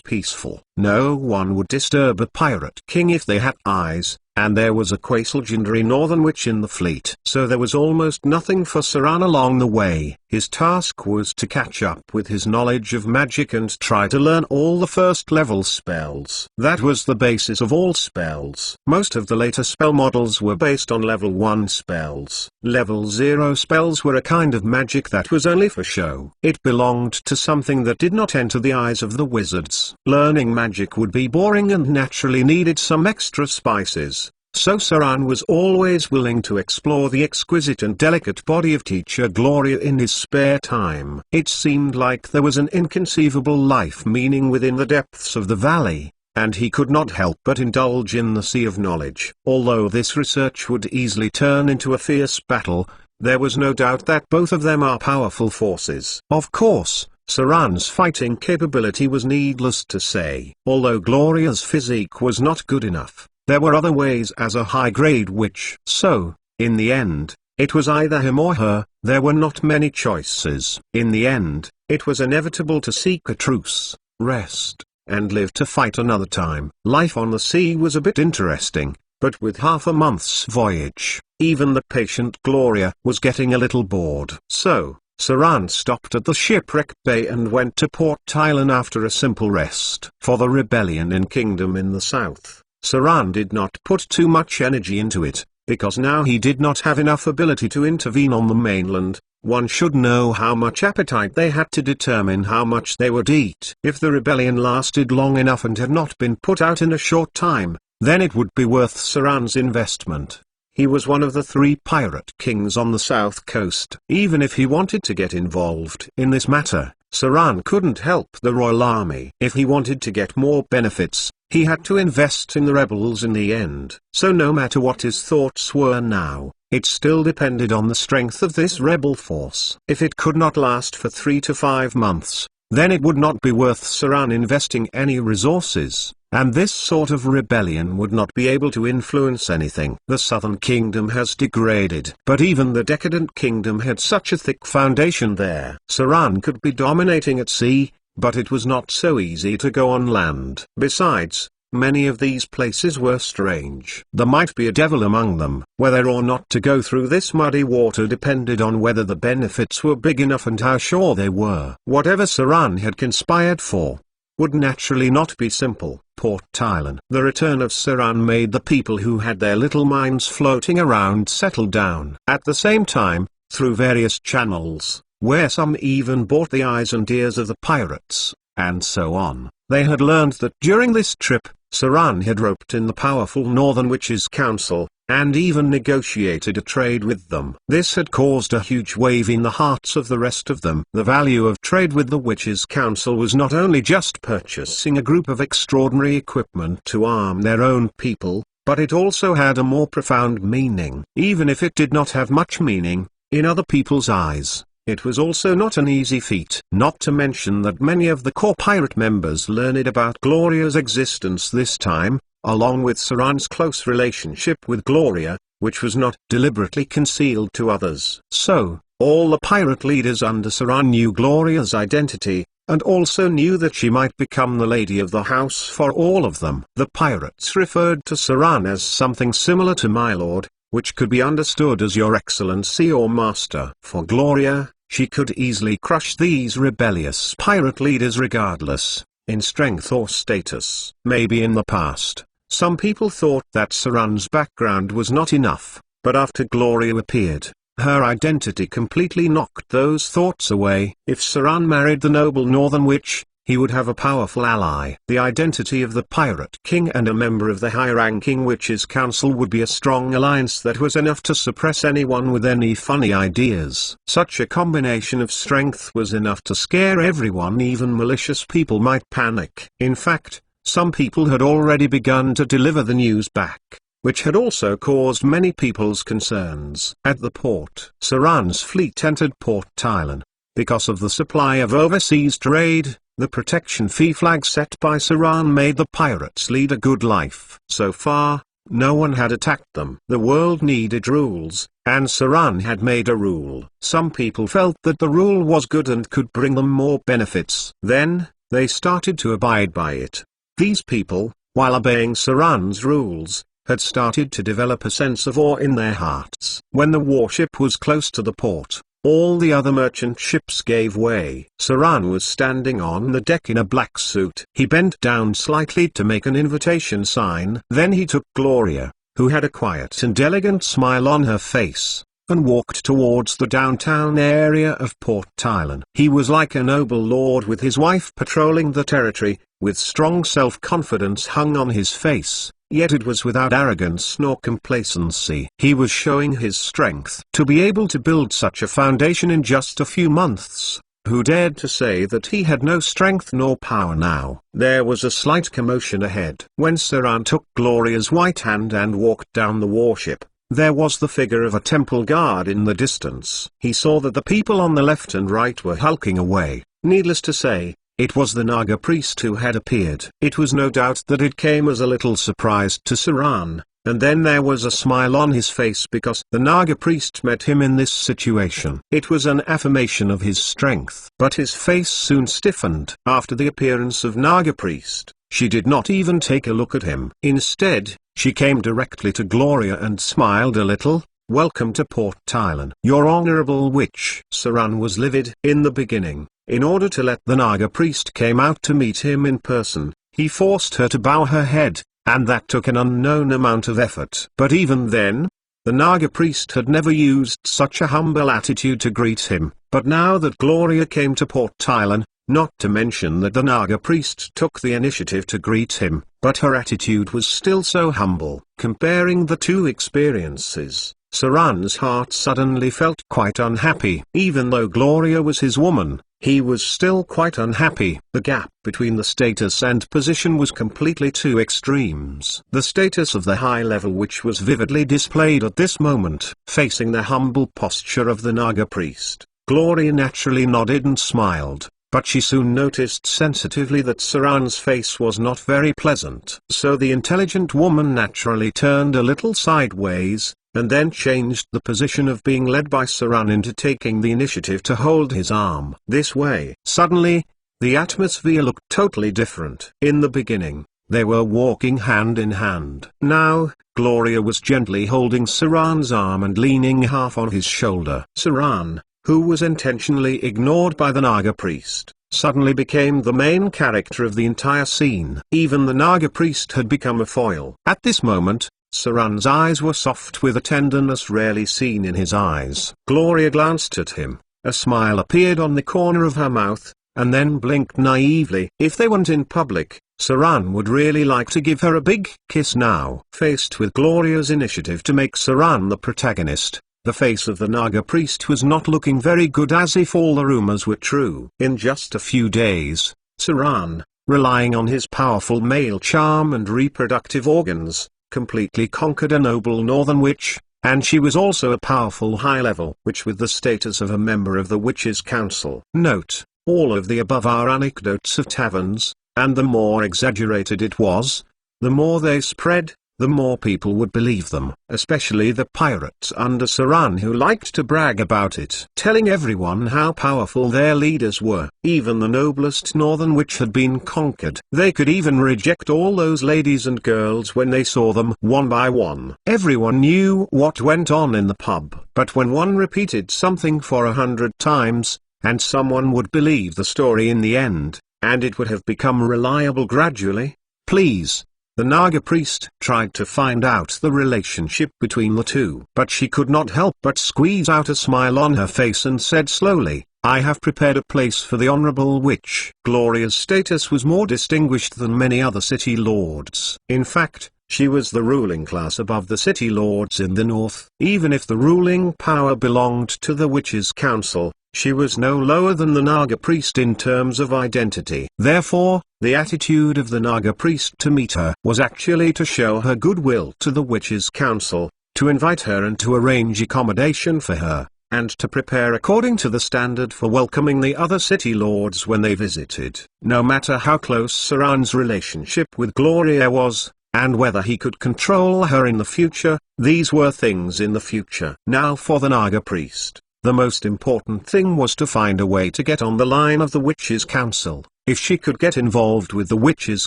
peaceful. No one would disturb a pirate king if they had eyes, and there was a quasi legendary northern witch in the fleet. So there was almost nothing for Saran along the way. His task was to catch up with his knowledge of magic and try to learn all the first level spells. That was the basis of all spells. Most of the later spell models were based on level 1 spells. Level 0 spells were a kind of magic that was only for show. It belonged to something that did not enter the eyes of the wizards. Learning magic would be boring and naturally needed some extra spices. So Saran was always willing to explore the exquisite and delicate body of teacher Gloria in his spare time. It seemed like there was an inconceivable life meaning within the depths of the valley, and he could not help but indulge in the sea of knowledge. Although this research would easily turn into a fierce battle, there was no doubt that both of them are powerful forces. Of course, Saran's fighting capability was needless to say. Although Gloria's physique was not good enough, there were other ways as a high-grade witch. So, in the end, it was either him or her. There were not many choices. In the end, it was inevitable to seek a truce, rest, and live to fight another time. Life on the sea was a bit interesting, but with half a month's voyage, even the patient Gloria was getting a little bored. So, Saran stopped at the shipwreck bay and went to Port Tylan after a simple rest. For the rebellion in Kingdom in the south, Saran did not put too much energy into it, because now he did not have enough ability to intervene on the mainland. One should know how much appetite they had to determine how much they would eat. If the rebellion lasted long enough and had not been put out in a short time, then it would be worth Saran's investment. He was one of the 3 pirate kings on the south coast. Even if he wanted to get involved in this matter, Saran couldn't help the royal army. If he wanted to get more benefits, he had to invest in the rebels in the end. So no matter what his thoughts were now, it still depended on the strength of this rebel force. If it could not last for 3 to 5 months, then it would not be worth Saran investing any resources, and this sort of rebellion would not be able to influence anything. The southern kingdom has degraded, but even the decadent kingdom had such a thick foundation there. Saran could be dominating at sea, but it was not so easy to go on land. Besides, many of these places were strange. There might be a devil among them. Whether or not to go through this muddy water depended on whether the benefits were big enough and how sure they were. Whatever Saran had conspired for would naturally not be simple. Port Tylan. The return of Saran made the people who had their little minds floating around settle down. At the same time, through various channels, where some even bought the eyes and ears of the pirates, and so on, they had learned that during this trip, Saran had roped in the powerful Northern Witches' Council, and even negotiated a trade with them. This had caused a huge wave in the hearts of the rest of them. The value of trade with the Witches' Council was not only just purchasing a group of extraordinary equipment to arm their own people, but it also had a more profound meaning. Even if it did not have much meaning, in other people's eyes, it was also not an easy feat. Not to mention that many of the core pirate members learned about Gloria's existence this time, along with Saran's close relationship with Gloria, which was not deliberately concealed to others. So, all the pirate leaders under Saran knew Gloria's identity, and also knew that she might become the lady of the house for all of them. The pirates referred to Saran as something similar to my lord, which could be understood as your excellency or master. For Gloria, she could easily crush these rebellious pirate leaders regardless, in strength or status. Maybe in the past, some people thought that Saran's background was not enough, but after Gloria appeared, her identity completely knocked those thoughts away. If Saran married the noble Northern Witch, he would have a powerful ally. The identity of the Pirate King and a member of the high-ranking Witches' Council would be a strong alliance that was enough to suppress anyone with any funny ideas. Such a combination of strength was enough to scare everyone. Even malicious people might panic. In fact, some people had already begun to deliver the news back, which had also caused many people's concerns. At the port, Saran's fleet entered Port Tylan. Because of the supply of overseas trade, The protection fee flag set by Saran made the pirates lead a good life. So far, no one had attacked them. The world needed rules, and Saran had made a rule. Some people felt that the rule was good and could bring them more benefits. Then, they started to abide by it. These people, while obeying Saran's rules, had started to develop a sense of awe in their hearts. When the warship was close to the port, all the other merchant ships gave way. Saran was standing on the deck in a black suit. He bent down slightly to make an invitation sign. Then he took Gloria, who had a quiet and elegant smile on her face, and walked towards the downtown area of Port Tylan. He was like a noble lord with his wife patrolling the territory, with strong self-confidence hung on his face. Yet it was without arrogance nor complacency. He was showing his strength. To be able to build such a foundation in just a few months, who dared to say that he had no strength nor power now? There was a slight commotion ahead. When Saran took Gloria's white hand and walked down the warship, there was the figure of a temple guard in the distance. He saw that the people on the left and right were hulking away. Needless to say, it was the Naga priest who had appeared. It was no doubt that it came as a little surprise to Saran, and then there was a smile on his face because the Naga priest met him in this situation. It was an affirmation of his strength. But his face soon stiffened. After the appearance of Naga priest, she did not even take a look at him. Instead, she came directly to Gloria and smiled a little. "Welcome to Port Tylan, your honorable witch." Saran was livid. In the beginning, in order to let the Naga priest came out to meet him in person, he forced her to bow her head, and that took an unknown amount of effort. But even then, the Naga priest had never used such a humble attitude to greet him. But now that Gloria came to Port Tylan, not to mention that the Naga priest took the initiative to greet him, but her attitude was still so humble. Comparing the two experiences, Saran's heart suddenly felt quite unhappy. Even though Gloria was his woman, he was still quite unhappy. The gap between the status and position was completely two extremes. The status of the high level which was vividly displayed at this moment. Facing the humble posture of the Naga priest, Gloria naturally nodded and smiled. But she soon noticed sensitively that Saran's face was not very pleasant. So the intelligent woman naturally turned a little sideways, and then changed the position of being led by Saran into taking the initiative to hold his arm. This way, suddenly, the atmosphere looked totally different. In the beginning, they were walking hand in hand. Now, Gloria was gently holding Saran's arm and leaning half on his shoulder. Saran, who was intentionally ignored by the Naga priest, suddenly became the main character of the entire scene. Even the Naga priest had become a foil. At this moment, Saran's eyes were soft with a tenderness rarely seen in his eyes. Gloria glanced at him, a smile appeared on the corner of her mouth, and then blinked naively. If they went in public, Saran would really like to give her a big kiss now. Faced with Gloria's initiative to make Saran the protagonist, the face of the Naga priest was not looking very good, as if all the rumors were true. In just a few days, Saran, relying on his powerful male charm and reproductive organs, completely conquered a noble northern witch, and she was also a powerful high-level witch with the status of a member of the Witches' Council. Note, all of the above are anecdotes of taverns, and the more exaggerated it was, the more they spread, the more people would believe them, especially the pirates under Saran who liked to brag about it, telling everyone how powerful their leaders were. Even the noblest northern witch had been conquered. They could even reject all those ladies and girls when they saw them one by one. Everyone knew what went on in the pub, but when one repeated something for 100 times, and someone would believe the story in the end, and it would have become reliable gradually. Please. The Naga priest tried to find out the relationship between the two, but she could not help but squeeze out a smile on her face and said slowly, "I have prepared a place for the honorable witch." Gloria's status was more distinguished than many other city lords. In fact, she was the ruling class above the city lords in the north. Even if the ruling power belonged to the Witches' Council, she was no lower than the Naga priest in terms of identity. Therefore, the attitude of the Naga priest to meet her was actually to show her goodwill to the Witches' Council, to invite her and to arrange accommodation for her. and to prepare according to the standard for welcoming the other city lords when they visited. No matter how close Saran's relationship with Gloria was, and whether he could control her in the future, these were things in the future. Now for the Naga priest, the most important thing was to find a way to get on the line of the Witches' Council. If she could get involved with the Witches'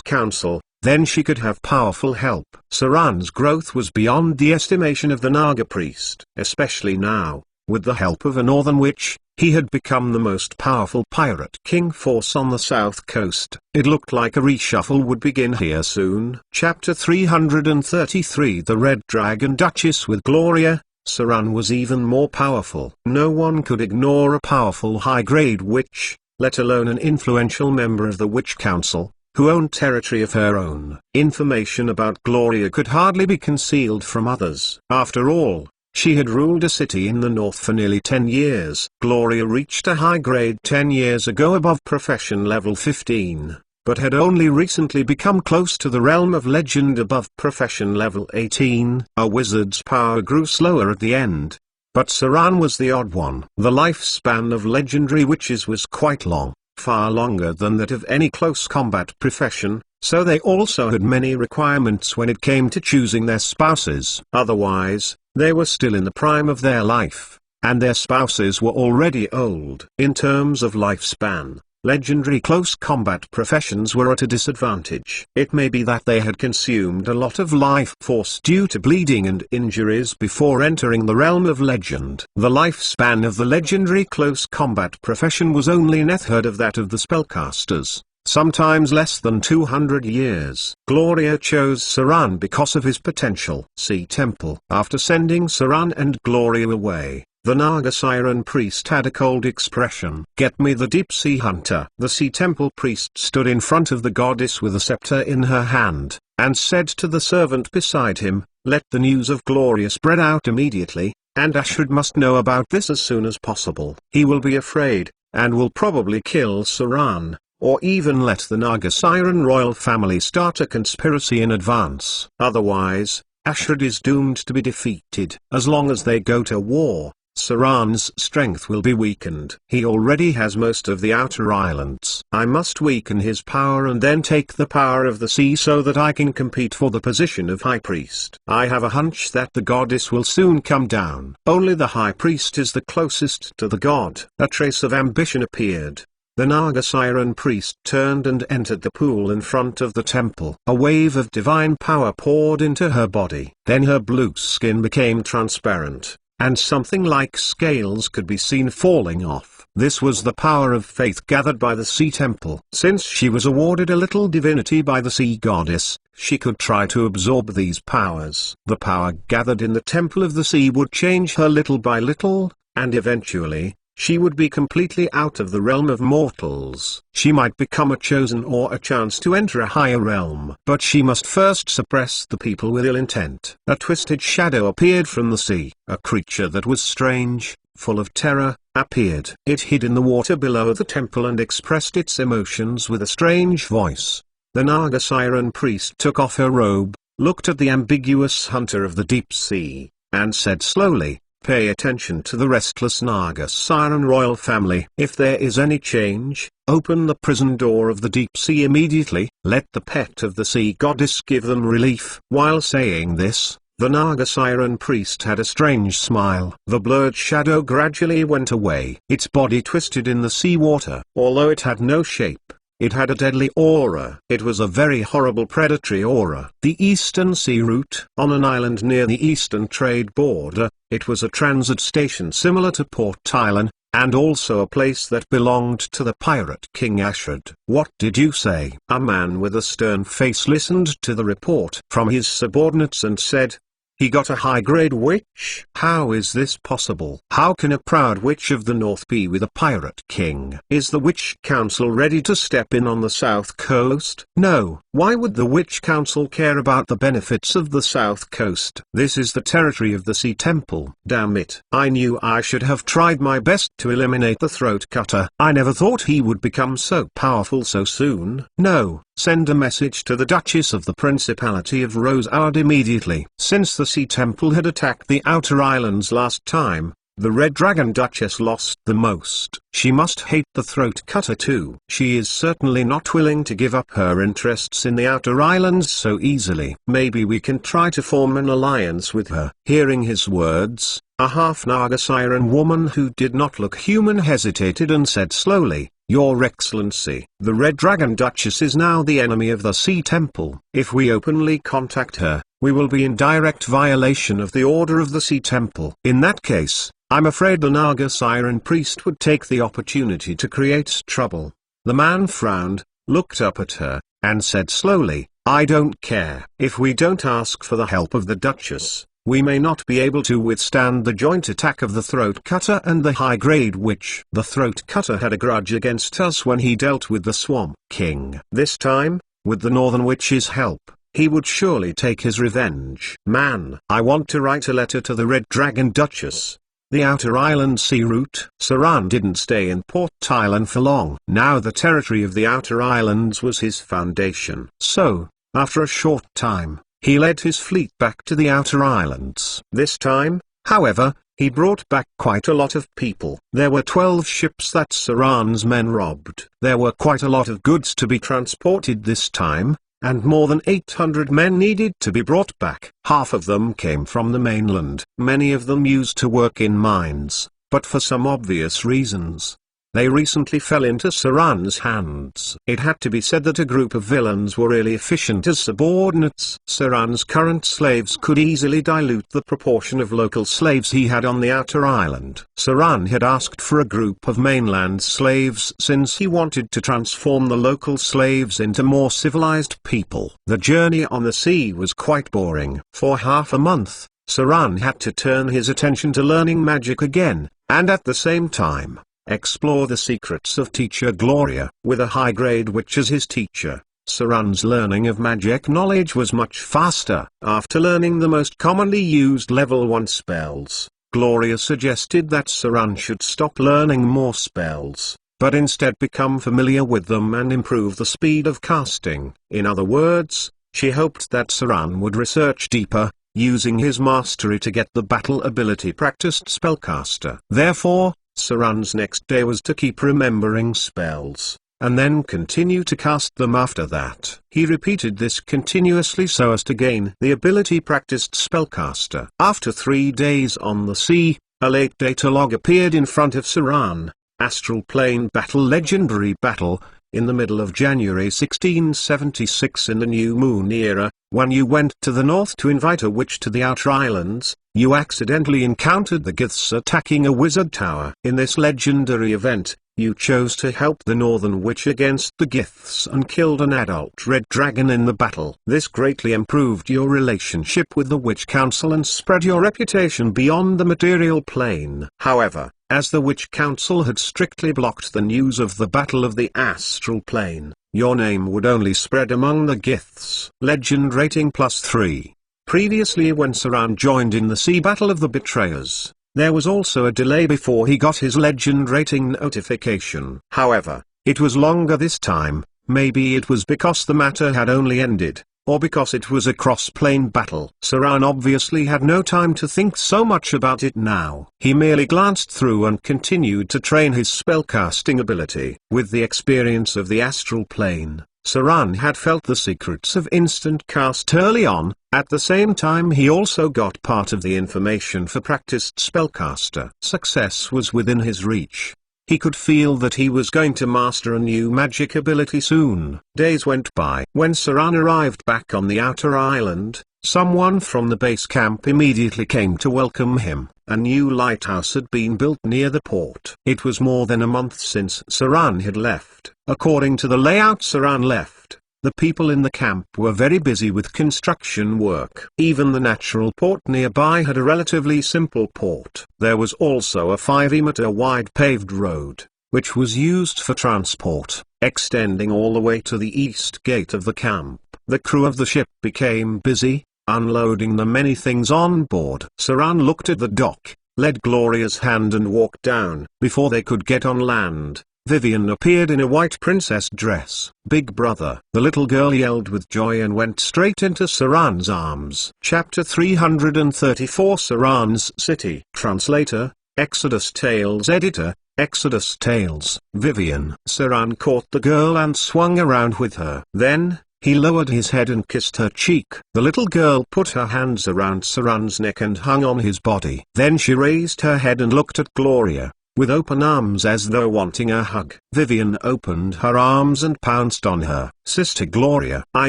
Council, then she could have powerful help. Saran's growth was beyond the estimation of the Naga priest. Especially now, with the help of a northern witch, he had become the most powerful pirate king force on the south coast. It looked like a reshuffle would begin here soon. Chapter 333 The Red Dragon Duchess with Gloria. Saran was even more powerful. No one could ignore a powerful high-grade witch, let alone an influential member of the Witch Council, who owned territory of her own. Information about Gloria could hardly be concealed from others. After all, she had ruled a city in the north for nearly 10 years. Gloria reached a high grade 10 years ago above profession level 15, but had only recently become close to the realm of legend above profession level 18. A wizard's power grew slower at the end, but Saran was the odd one. The lifespan of legendary witches was quite long, far longer than that of any close combat profession, so they also had many requirements when it came to choosing their spouses. Otherwise, they were still in the prime of their life, and their spouses were already old. In terms of lifespan, legendary close combat professions were at a disadvantage. It may be that they had consumed a lot of life force due to bleeding and injuries before entering the realm of legend. The lifespan of the legendary close combat profession was only a third of that of the spellcasters, sometimes less than 200 years. Gloria chose Saran because of his potential. Sea Temple. After sending Saran and Gloria away, the Naga Siren priest had a cold expression. "Get me the deep sea hunter." The Sea Temple priest stood in front of the goddess with a scepter in her hand, and said to the servant beside him, "Let the news of Gloria spread out immediately, and Ashrid must know about this as soon as possible. He will be afraid, and will probably kill Saran, or even let the Naga Siren royal family start a conspiracy in advance. Otherwise, Ashrid is doomed to be defeated. As long as they go to war, Saran's strength will be weakened. He already has most of the outer islands. I must weaken his power and then take the power of the sea so that I can compete for the position of High Priest. I have a hunch that the goddess will soon come down. Only the High Priest is the closest to the god." A trace of ambition appeared. The Naga Siren priest turned and entered the pool in front of the temple. A wave of divine power poured into her body. Then her blue skin became transparent, and something like scales could be seen falling off. This was the power of faith gathered by the Sea Temple. Since she was awarded a little divinity by the sea goddess, she could try to absorb these powers. The power gathered in the Temple of the Sea would change her little by little, and eventually, she would be completely out of the realm of mortals. She might become a chosen or a chance to enter a higher realm. But she must first suppress the people with ill intent. A twisted shadow appeared from the sea. A creature that was strange, full of terror, appeared. It hid in the water below the temple and expressed its emotions with a strange voice. The Naga Siren priest took off her robe, looked at the ambiguous hunter of the deep sea, and said slowly, "Pay attention to the restless Naga Siren royal family. If there is any change, open the prison door of the deep sea immediately. Let the pet of the sea goddess give them relief." While saying this, the Naga Siren priest had a strange smile. The blurred shadow gradually went away. Its body twisted in the sea water. Although it had no shape, it had a deadly aura. It was a very horrible predatory aura. The Eastern Sea Route. On an island near the eastern trade border, it was a transit station similar to Port Tylan, and also a place that belonged to the pirate king Ashrid. "What did you say?" A man with a stern face listened to the report from his subordinates and said, "He got a high-grade witch? How is this possible? How can a proud witch of the north be with a pirate king? Is the Witch Council ready to step in on the south coast?" "No." "Why would the Witch Council care about the benefits of the south coast? This is the territory of the Sea Temple." "Damn it. I knew I should have tried my best to eliminate the throat cutter. I never thought he would become so powerful so soon." "No. Send a message to the Duchess of the Principality of Rose Ard immediately." Since the Sea Temple had attacked the outer islands last time, The Red Dragon Duchess lost the most. She must hate the throat cutter too. She is certainly not willing to give up her interests in the Outer Islands so easily. Maybe we can try to form an alliance with her. Hearing his words, a half-Naga siren woman who did not look human hesitated and said slowly, "Your Excellency, the Red Dragon Duchess is now the enemy of the Sea Temple. If we openly contact her, we will be in direct violation of the order of the Sea Temple. In that case, I'm afraid the Naga Siren priest would take the opportunity to create trouble." The man frowned, looked up at her, and said slowly, "I don't care. If we don't ask for the help of the Duchess, we may not be able to withstand the joint attack of the Throat Cutter and the High-Grade Witch." The Throat Cutter had a grudge against us when he dealt with the Swamp King. This time, with the Northern Witch's help, he would surely take his revenge. "Man, I want to write a letter to the Red Dragon Duchess. The Outer Island Sea Route." Saran didn't stay in Port Thailand for long. Now the territory of the Outer Islands was his foundation. So, after a short time, he led his fleet back to the Outer Islands. This time, however, he brought back quite a lot of people. There were 12 ships that Saran's men robbed. There were quite a lot of goods to be transported this time, and more than 800 men needed to be brought back. Half of them came from the mainland. Many of them used to work in mines, but for some obvious reasons, they recently fell into Saran's hands. It had to be said that a group of villains were really efficient as subordinates. Saran's current slaves could easily dilute the proportion of local slaves he had on the outer island. Saran had asked for a group of mainland slaves since he wanted to transform the local slaves into more civilized people. The journey on the sea was quite boring. For half a month, Saran had to turn his attention to learning magic again, and at the same time, explore the secrets of Teacher Gloria. With a high-grade witch as his teacher, Saran's learning of magic knowledge was much faster. After learning the most commonly used level 1 spells, Gloria suggested that Saran should stop learning more spells, but instead become familiar with them and improve the speed of casting. In other words, she hoped that Saran would research deeper, using his mastery to get the battle ability practiced spellcaster. Therefore, Saran's next day was to keep remembering spells, and then continue to cast them after that. He repeated this continuously so as to gain the ability practiced spellcaster. After 3 days on the sea, a late data log appeared in front of Saran. Astral Plane Battle. Legendary battle. In the middle of January 1676 in the New Moon era, when you went to the north to invite a witch to the Outer Islands, you accidentally encountered the Giths attacking a wizard tower. In this legendary event, you chose to help the Northern Witch against the Giths and killed an adult red dragon in the battle. This greatly improved your relationship with the Witch Council and spread your reputation beyond the material plane. However, as the Witch Council had strictly blocked the news of the Battle of the Astral Plane, your name would only spread among the Giths. Legend rating +3. Previously, when Saran joined in the Sea Battle of the Betrayers, there was also a delay before he got his legend rating notification. However, it was longer this time. Maybe it was because the matter had only ended, or because it was a cross-plane battle. Saran obviously had no time to think so much about it now. He merely glanced through and continued to train his spellcasting ability. With the experience of the astral plane, Saran had felt the secrets of instant cast early on. At the same time, he also got part of the information for practiced spellcaster. Success was within his reach. He could feel that he was going to master a new magic ability soon. Days went by. When Saran arrived back on the outer island, someone from the base camp immediately came to welcome him. A new lighthouse had been built near the port. It was more than a month since Saran had left. According to the layout Saran left, the people in the camp were very busy with construction work. Even the natural port nearby had a relatively simple port. There was also a 5-meter wide paved road, which was used for transport, extending all the way to the east gate of the camp. The crew of the ship became busy, unloading the many things on board. Saran looked at the dock, led Gloria's hand and walked down. Before they could get on land, Vivian appeared in a white princess dress. "Big brother!" The little girl yelled with joy and went straight into Saran's arms. Chapter 334 Saran's City. Translator, Exodus Tales Editor, Exodus Tales. Vivian. Saran caught the girl and swung around with her. Then, he lowered his head and kissed her cheek. The little girl put her hands around Saran's neck and hung on his body. Then she raised her head and looked at Gloria, with open arms as though wanting a hug. Vivian opened her arms and pounced on her. Sister Gloria, I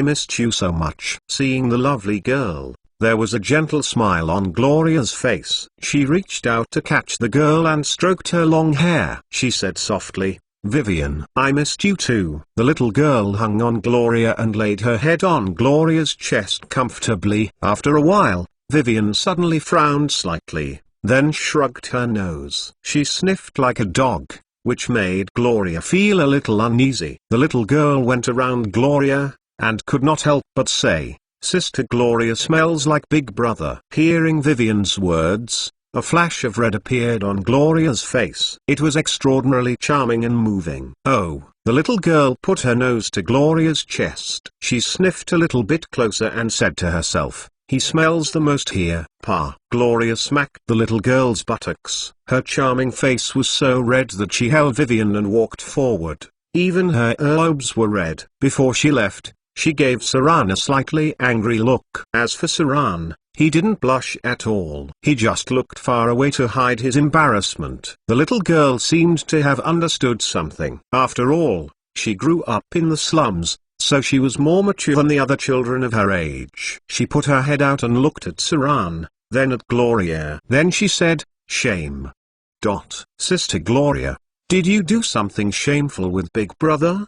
missed you so much. Seeing the lovely girl, there was a gentle smile on Gloria's face. She reached out to catch the girl and stroked her long hair. She said softly, Vivian, I missed you too. The little girl hung on Gloria and laid her head on Gloria's chest comfortably. After a while, Vivian suddenly frowned slightly, then shrugged her nose. She sniffed like a dog, which made Gloria feel a little uneasy. The little girl went around Gloria, and could not help but say, Sister Gloria smells like Big Brother. Hearing Vivian's words, a flash of red appeared on Gloria's face. It was extraordinarily charming and moving. Oh, the little girl put her nose to Gloria's chest. She sniffed a little bit closer and said to herself, he smells the most here. Pa. Gloria smacked the little girl's buttocks. Her charming face was so red that she held Vivian and walked forward. Even her earlobes were red. Before she left, she gave Saran a slightly angry look. As for Saran, he didn't blush at all. He just looked far away to hide his embarrassment. The little girl seemed to have understood something. After all, she grew up in the slums, so she was more mature than the other children of her age. She put her head out and looked at Saran, then at Gloria. Then she said, Shame. Sister Gloria, did you do something shameful with Big Brother?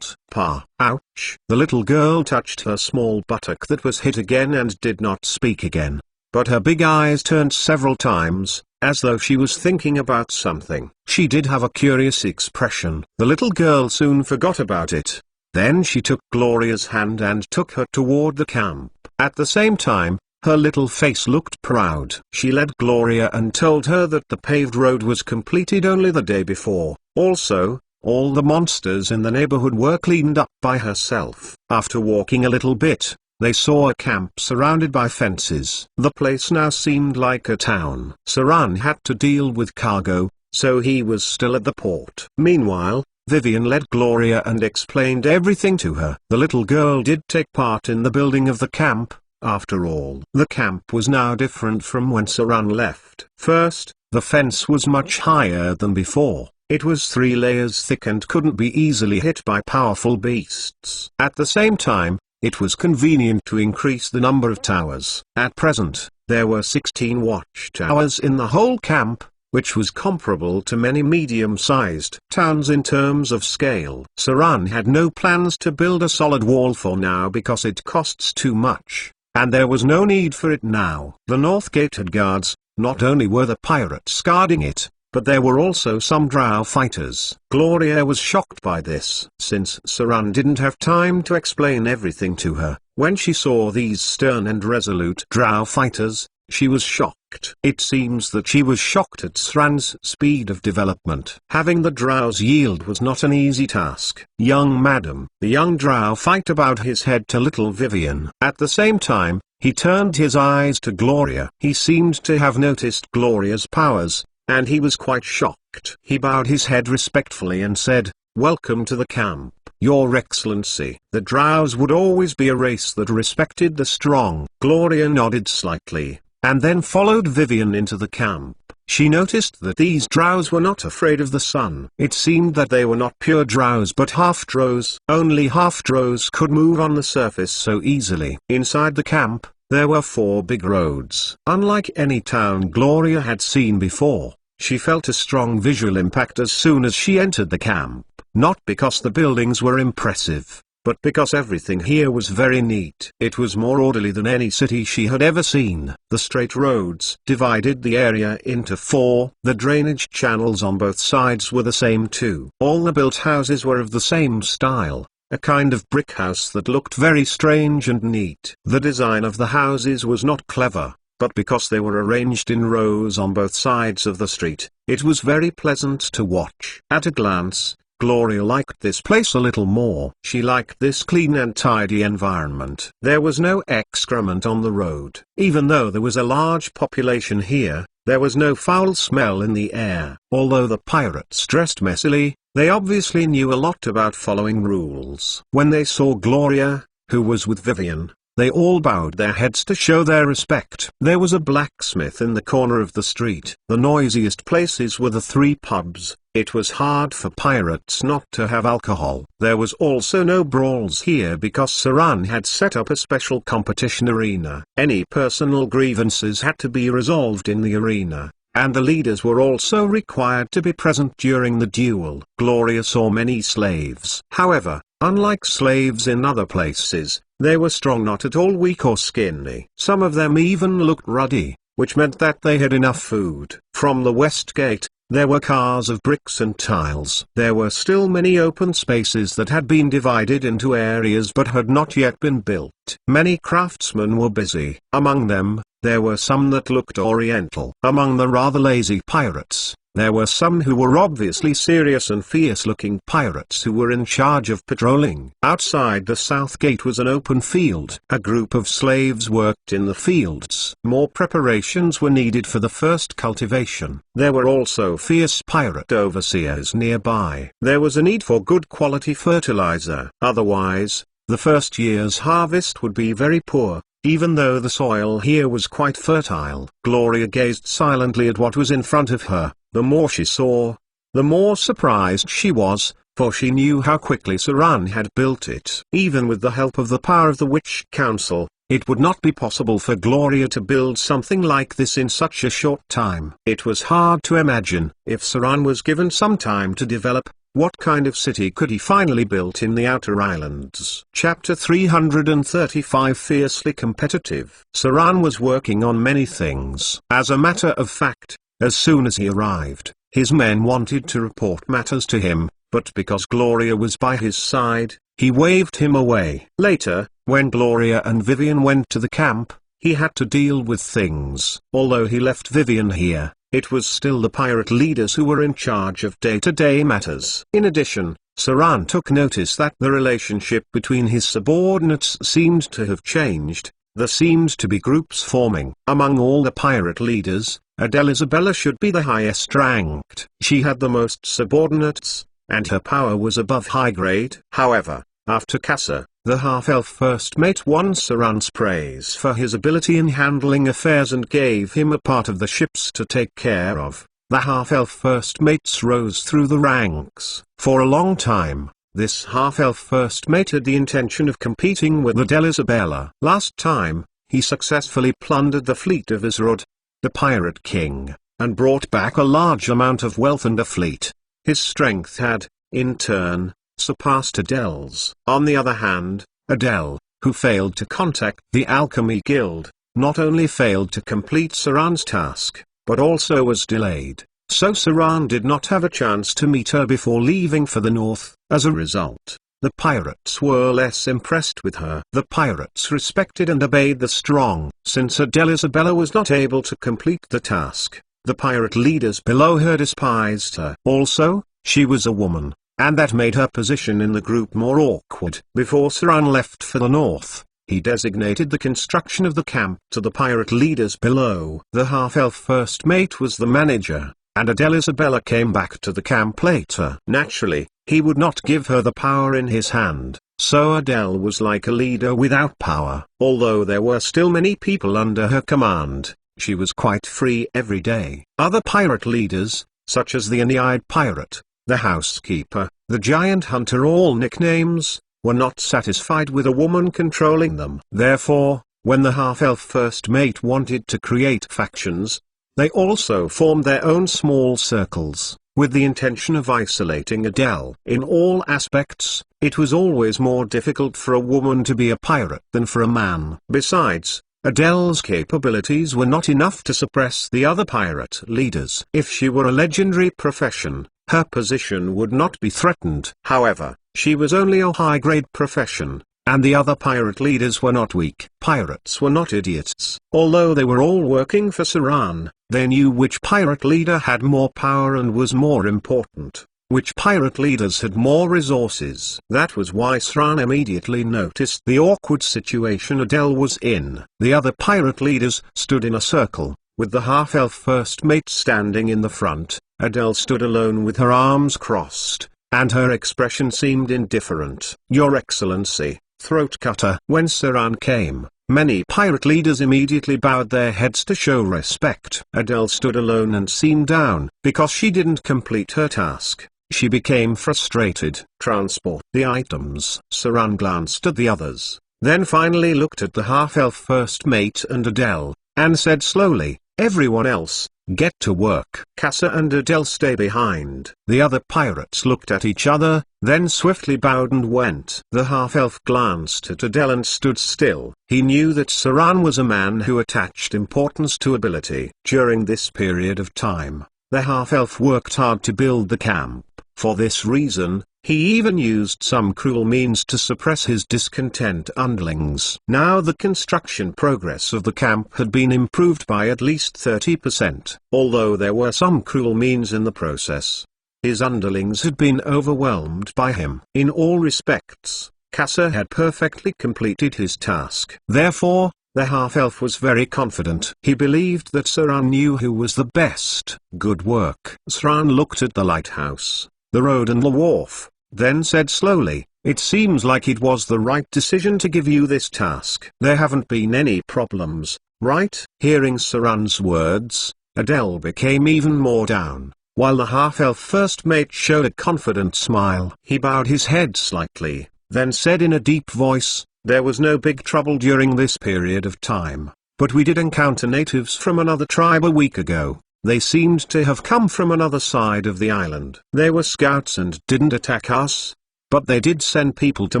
Pa. Ouch. The little girl touched her small buttock that was hit again and did not speak again. But her big eyes turned several times, as though she was thinking about something. She did have a curious expression. The little girl soon forgot about it. Then she took Gloria's hand and took her toward the camp. At the same time, her little face looked proud. She led Gloria and told her that the paved road was completed only the day before. Also, all the monsters in the neighborhood were cleaned up by herself. After walking a little bit, they saw a camp surrounded by fences. The place now seemed like a town. Saran had to deal with cargo, so he was still at the port. Meanwhile, Vivian led Gloria and explained everything to her. The little girl did take part in the building of the camp. After all, the camp was now different from when Saran left. First, the fence was much higher than before. It was 3 layers thick and couldn't be easily hit by powerful beasts. At the same time, it was convenient to increase the number of towers. At present, there were 16 watchtowers in the whole camp, which was comparable to many medium-sized towns in terms of scale. Saran had no plans to build a solid wall for now because it costs too much, and there was no need for it now. The north gate had guards. Not only were the pirates guarding it, but there were also some drow fighters. Gloria was shocked by this. Since Saran didn't have time to explain everything to her, when she saw these stern and resolute drow fighters, she was shocked. It seems that she was shocked at Saran's speed of development. Having the drows yield was not an easy task. Young madam. The young drow fighter bowed his head to little Vivian. At the same time, he turned his eyes to Gloria. He seemed to have noticed Gloria's powers, and he was quite shocked. He bowed his head respectfully and said, Welcome to the camp, Your Excellency. The drows would always be a race that respected the strong. Gloria nodded slightly, and then followed Vivian into the camp. She noticed that these drows were not afraid of the sun. It seemed that they were not pure drows but half-drows. Only half-drows could move on the surface so easily. Inside the camp, there were 4 big roads. Unlike any town Gloria had seen before, she felt a strong visual impact as soon as she entered the camp, not because the buildings were impressive, but because everything here was very neat. It was more orderly than any city she had ever seen. The straight roads divided the area into 4. The drainage channels on both sides were the same too. All the built houses were of the same style, a kind of brick house that looked very strange and neat. The design of the houses was not clever, but because they were arranged in rows on both sides of the street, it was very pleasant to watch. At a glance, Gloria liked this place a little more. She liked this clean and tidy environment. There was no excrement on the road. Even though there was a large population here, There was no foul smell in the air. Although the pirates dressed messily, they obviously knew a lot about following rules. When they saw Gloria, who was with Vivian, they all bowed their heads to show their respect. There was a blacksmith in the corner of the street. The noisiest places were the 3 pubs. It was hard for pirates not to have alcohol. There was also no brawls here because Saran had set up a special competition arena. Any personal grievances had to be resolved in the arena, and the leaders were also required to be present during the duel. Gloria saw many slaves. However, unlike slaves in other places, they were strong, not at all weak or skinny. Some of them even looked ruddy, which meant that they had enough food. From the west gate, there were cars of bricks and tiles. There were still many open spaces that had been divided into areas but had not yet been built. Many craftsmen were busy. Among them, there were some that looked oriental. Among the rather lazy pirates, there were some who were obviously serious and fierce-looking pirates who were in charge of patrolling. Outside the south gate was an open field. A group of slaves worked in the fields. More preparations were needed for the first cultivation. There were also fierce pirate overseers nearby. There was a need for good quality fertilizer. Otherwise, the first year's harvest would be very poor, even though the soil here was quite fertile. Gloria gazed silently at what was in front of her. The more she saw, the more surprised she was, for she knew how quickly Saran had built it. Even with the help of the power of the Witch Council, it would not be possible for Gloria to build something like this in such a short time. It was hard to imagine, if Saran was given some time to develop, what kind of city could he finally build in the Outer Islands. Chapter 335 Fiercely Competitive. Saran was working on many things. As a matter of fact, as soon as he arrived, his men wanted to report matters to him, but because Gloria was by his side, he waved him away. Later, when Gloria and Vivian went to the camp, he had to deal with things. Although he left Vivian here, it was still the pirate leaders who were in charge of day-to-day matters. In addition, Saran took notice that the relationship between his subordinates seemed to have changed. There seemed to be groups forming. Among all the pirate leaders, Adele Isabella should be the highest ranked. She had the most subordinates, and her power was above high grade. However, after Casa, the half-elf first mate won Saran's praise for his ability in handling affairs and gave him a part of the ships to take care of. The half-elf first mates rose through the ranks. For a long time, this half-elf first mate had the intention of competing with Adele Isabella. Last time, he successfully plundered the fleet of Isrod, the pirate king, and brought back a large amount of wealth and a fleet. His strength had, in turn, surpassed Adele's. On the other hand, Adele, who failed to contact the Alchemy Guild, not only failed to complete Saran's task, but also was delayed. So Saran did not have a chance to meet her before leaving for the north. As a result, the pirates were less impressed with her. The pirates respected and obeyed the strong. Since Adele Isabella was not able to complete the task, the pirate leaders below her despised her. Also, she was a woman, and that made her position in the group more awkward. Before Saran left for the north, he designated the construction of the camp to the pirate leaders below. The half-elf first mate was the manager, and Adele Isabella came back to the camp later. Naturally, he would not give her the power in his hand, so Adele was like a leader without power. Although there were still many people under her command, she was quite free every day. Other pirate leaders, such as the Aeneid pirate, the housekeeper, the giant hunter, all nicknames, were not satisfied with a woman controlling them. Therefore, when the half-elf first mate wanted to create factions, they also formed their own small circles, with the intention of isolating Adele. In all aspects, it was always more difficult for a woman to be a pirate than for a man. Besides, Adele's capabilities were not enough to suppress the other pirate leaders. If she were a legendary profession, her position would not be threatened. However, she was only a high-grade profession, and the other pirate leaders were not weak. Pirates were not idiots. Although they were all working for Saran, they knew which pirate leader had more power and was more important, which pirate leaders had more resources. That was why Saran immediately noticed the awkward situation Adele was in. The other pirate leaders stood in a circle, With the half-elf first mate standing in the front, Adele stood alone with her arms crossed, and her expression seemed indifferent. "Your Excellency, throat cutter." When Saran came, many pirate leaders immediately bowed their heads to show respect. Adele stood alone and seemed down, because she didn't complete her task. She became frustrated. "Transport the items." Saran glanced at the others, then finally looked at the half-elf first mate and Adele, and said slowly, "Everyone else, get to work." Casa and Adele stay behind. The other pirates looked at each other, then swiftly bowed and went. The half-elf glanced at Adele and stood still. He knew that Saran was a man who attached importance to ability. During this period of time, the half-elf worked hard to build the camp. For this reason, he even used some cruel means to suppress his discontent underlings. Now the construction progress of the camp had been improved by at least 30%, although there were some cruel means in the process. His underlings had been overwhelmed by him. In all respects, Casa had perfectly completed his task. Therefore, the half-elf was very confident. He believed that Saran knew who was the best. "Good work." Saran looked at the lighthouse, the road and the wharf, then said slowly, "It seems like it was the right decision to give you this task. There haven't been any problems, right?" Hearing Saran's words, Adele became even more down, while the half-elf first mate showed a confident smile. He bowed his head slightly, then said in a deep voice, "There was no big trouble during this period of time, but we did encounter natives from another tribe a week ago. They seemed to have come from another side of the island. They were scouts and didn't attack us, but they did send people to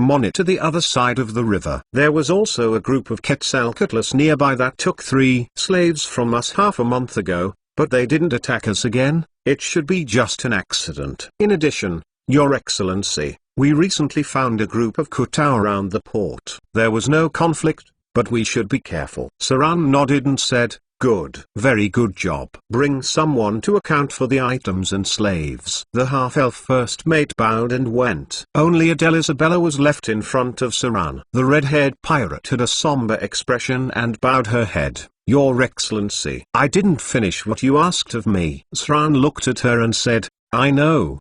monitor the other side of the river. There was also a group of Quetzalcoatlus nearby that took 3 slaves from us half a month ago, but they didn't attack us again. It should be just an accident. In addition, Your Excellency, we recently found a group of Kutao around the port. There was no conflict, but we should be careful." Saran nodded and said, "Good. Very good job. Bring someone to account for the items and slaves." The half-elf first mate bowed and went. Only Adele Isabella was left in front of Saran. The red-haired pirate had a somber expression and bowed her head. "Your Excellency, I didn't finish what you asked of me." Saran looked at her and said, "I know."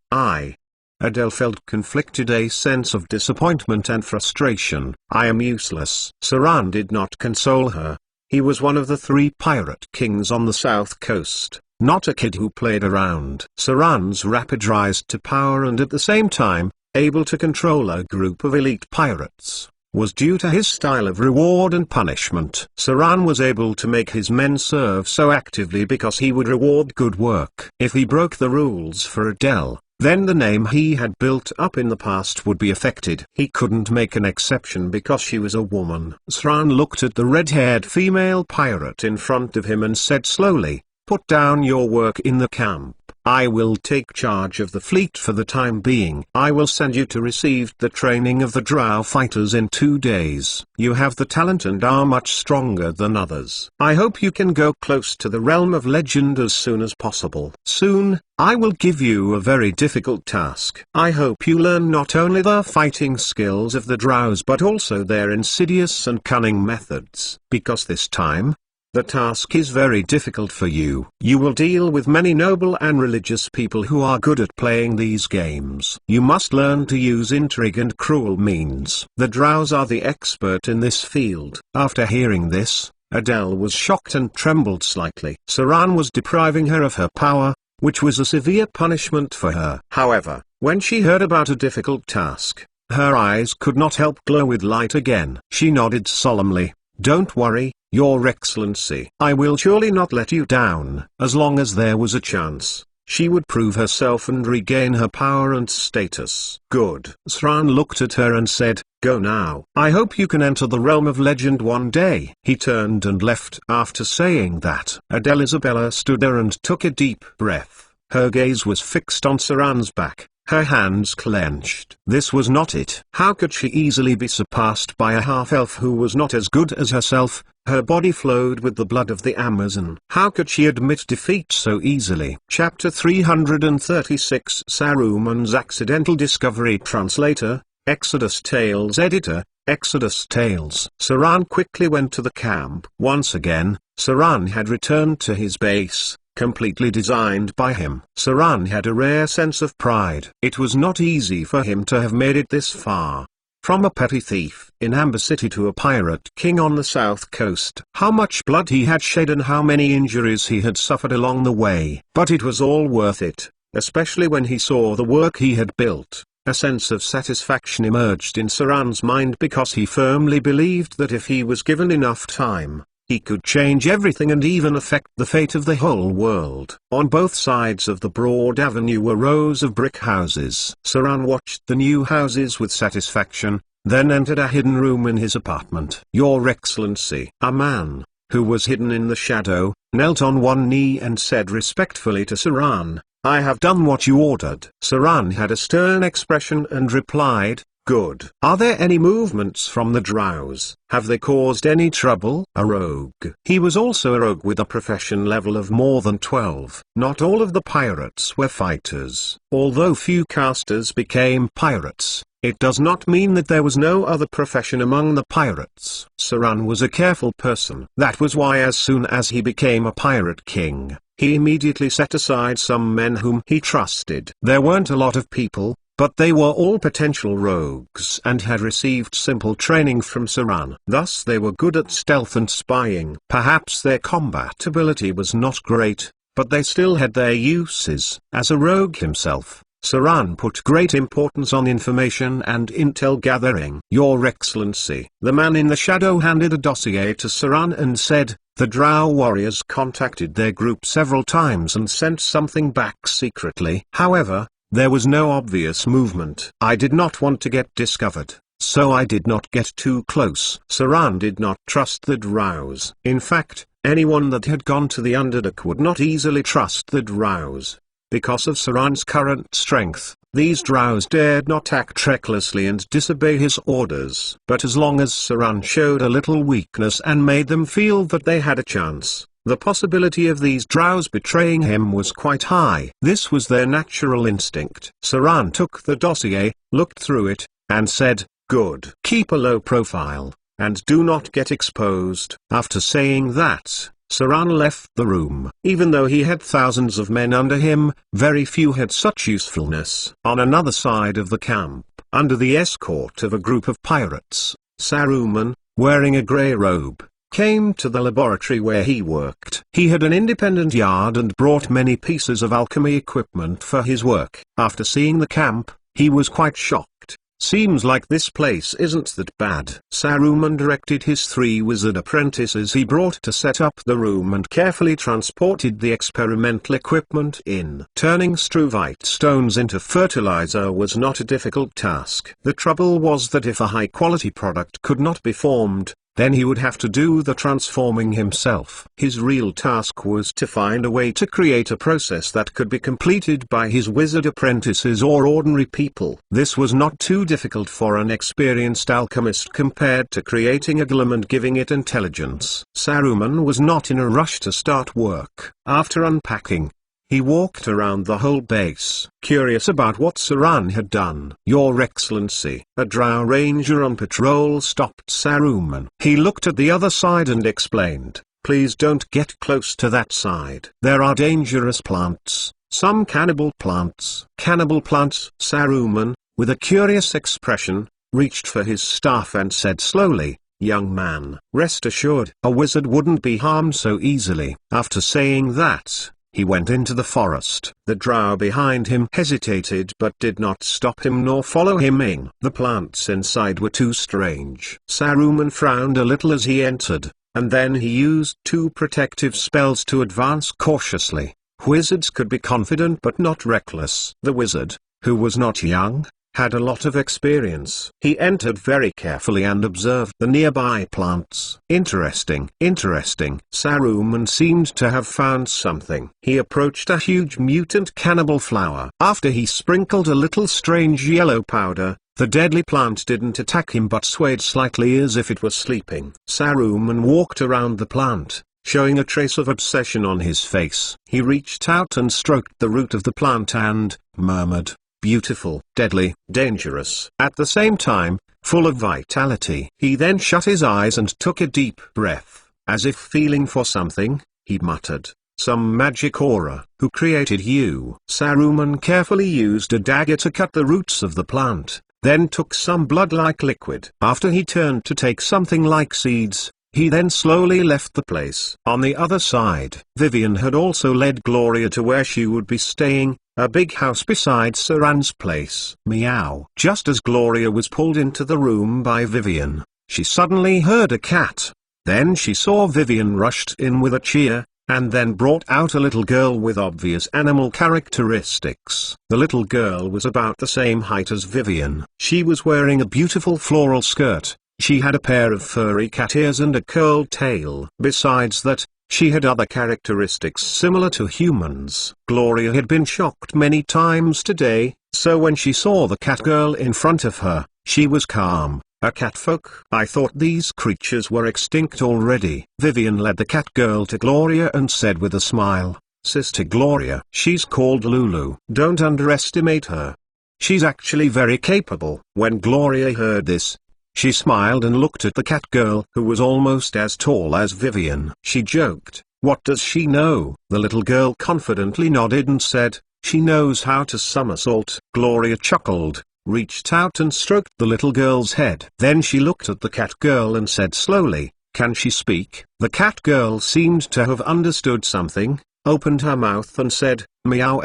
Adele felt conflicted, a sense of disappointment and frustration. "I am useless." Saran did not console her. He was one of the 3 pirate kings on the south coast, not a kid who played around. Saran's rapid rise to power and at the same time, able to control a group of elite pirates, was due to his style of reward and punishment. Saran was able to make his men serve so actively because he would reward good work. If he broke the rules for Adele, then the name he had built up in the past would be affected. He couldn't make an exception because she was a woman. Saran looked at the red-haired female pirate in front of him and said slowly, "Put down your work in the camp. I will take charge of the fleet for the time being. I will send you to receive the training of the drow fighters in 2 days. You have the talent and are much stronger than others. I hope you can go close to the realm of legend as soon as possible. Soon, I will give you a very difficult task. I hope you learn not only the fighting skills of the drows but also their insidious and cunning methods, because this time, the task is very difficult for you. You will deal with many noble and religious people who are good at playing these games. You must learn to use intrigue and cruel means. The drows are the expert in this field." After hearing this, Adele was shocked and trembled slightly. Saran was depriving her of her power, which was a severe punishment for her. However, when she heard about a difficult task, her eyes could not help glow with light again. She nodded solemnly. "Don't worry, Your Excellency. I will surely not let you down." As long as there was a chance, she would prove herself and regain her power and status. "Good." Saran looked at her and said, "Go now. I hope you can enter the realm of legend one day." He turned and left. After saying that, Adele Isabella stood there and took a deep breath. Her gaze was fixed on Saran's back. Her hands clenched. This was not it. How could she easily be surpassed by a half-elf who was not as good as herself? Her body flowed with the blood of the Amazon. How could she admit defeat so easily? Chapter 336 Saruman's Accidental Discovery. Translator, Exodus Tales. Editor, Exodus Tales. Saran quickly went to the camp. Once again, Saran had returned to his base, completely designed by him. Saran had a rare sense of pride. It was not easy for him to have made it this far. From a petty thief in Amber City to a pirate king on the south coast. How much blood he had shed and how many injuries he had suffered along the way. But it was all worth it, especially when he saw the work he had built. A sense of satisfaction emerged in Saran's mind because he firmly believed that if he was given enough time, he could change everything and even affect the fate of the whole world. On both sides of the broad avenue were rows of brick houses. Saran watched the new houses with satisfaction, then entered a hidden room in his apartment. "Your Excellency." A man, who was hidden in the shadow, knelt on one knee and said respectfully to Saran, "I have done what you ordered." Saran had a stern expression and replied, "Good. Are there any movements from the drows? Have they caused any trouble?" A rogue. He was also a rogue with a profession level of more than 12. Not all of the pirates were fighters. Although few casters became pirates, it does not mean that there was no other profession among the pirates. Saran was a careful person. That was why as soon as he became a pirate king, he immediately set aside some men whom he trusted. There weren't a lot of people, but they were all potential rogues and had received simple training from Saran. Thus they were good at stealth and spying. Perhaps their combat ability was not great, but they still had their uses. As a rogue himself, Saran put great importance on information and intel gathering. "Your Excellency." The man in the shadow handed a dossier to Saran and said, "The Drow warriors contacted their group several times and sent something back secretly. However, there was no obvious movement. I did not want to get discovered, so I did not get too close." Saran did not trust the Drows. In fact, anyone that had gone to the Underdark would not easily trust the Drows. Because of Saran's current strength, these Drows dared not act recklessly and disobey his orders. But as long as Saran showed a little weakness and made them feel that they had a chance, the possibility of these Drows betraying him was quite high. This was their natural instinct. Saran took the dossier, looked through it, and said, "Good. Keep a low profile, and do not get exposed." After saying that, Saran left the room. Even though he had thousands of men under him, very few had such usefulness. On another side of the camp, under the escort of a group of pirates, Saruman, wearing a grey robe, came to the laboratory where he worked. He had an independent yard and brought many pieces of alchemy equipment for his work. After seeing the camp, he was quite shocked. "Seems like this place isn't that bad." Saruman directed his 3 wizard apprentices he brought to set up the room and carefully transported the experimental equipment in. Turning struvite stones into fertilizer was not a difficult task. The trouble was that if a high-quality product could not be formed, then he would have to do the transforming himself. His real task was to find a way to create a process that could be completed by his wizard apprentices or ordinary people. This was not too difficult for an experienced alchemist compared to creating a golem and giving it intelligence. Saruman was not in a rush to start work. After unpacking, he walked around the whole base, curious about what Saran had done. "Your Excellency." A Drow ranger on patrol stopped Saruman. He looked at the other side and explained, "Please don't get close to that side. There are dangerous plants, some cannibal plants." "Cannibal plants?" Saruman, with a curious expression, reached for his staff and said slowly, "Young man, rest assured, a wizard wouldn't be harmed so easily." After saying that, he went into the forest. The Drow behind him hesitated but did not stop him nor follow him in. The plants inside were too strange. Saruman frowned a little as he entered, and then he used 2 protective spells to advance cautiously. Wizards could be confident but not reckless. The wizard, who was not young, had a lot of experience. He entered very carefully and observed the nearby plants. Interesting. Saruman seemed to have found something. He approached a huge mutant cannibal flower. After he sprinkled a little strange yellow powder, the deadly plant didn't attack him but swayed slightly as if it were sleeping. Saruman walked around the plant, showing a trace of obsession on his face. He reached out and stroked the root of the plant and murmured, "Beautiful, deadly, dangerous." At the same time, full of vitality. He then shut his eyes and took a deep breath. As if feeling for something, he muttered, "Some magic aura. Who created you?" Saruman carefully used a dagger to cut the roots of the plant, then took some blood-like liquid. After he turned to take something like seeds, he then slowly left the place. On the other side, Vivian had also led Gloria to where she would be staying, a big house beside Saran's place. Meow. Just as Gloria was pulled into the room by Vivian, she suddenly heard a cat. Then she saw Vivian rushed in with a cheer, and then brought out a little girl with obvious animal characteristics. The little girl was about the same height as Vivian. She was wearing a beautiful floral skirt. She had a pair of furry cat ears and a curled tail. Besides that, she had other characteristics similar to humans. Gloria had been shocked many times today, so when she saw the cat girl in front of her, she was calm. A catfolk? I thought these creatures were extinct already. Vivian led the cat girl to Gloria and said with a smile, "Sister Gloria." She's called Lulu. Don't underestimate her. She's actually very capable. When Gloria heard this, she smiled and looked at the cat girl who was almost as tall as Vivian. She joked, "What does she know?" The little girl confidently nodded and said, "She knows how to somersault." Gloria chuckled, reached out and stroked the little girl's head. Then she looked at the cat girl and said slowly, "Can she speak?" The cat girl seemed to have understood something, opened her mouth and said, "Meow!"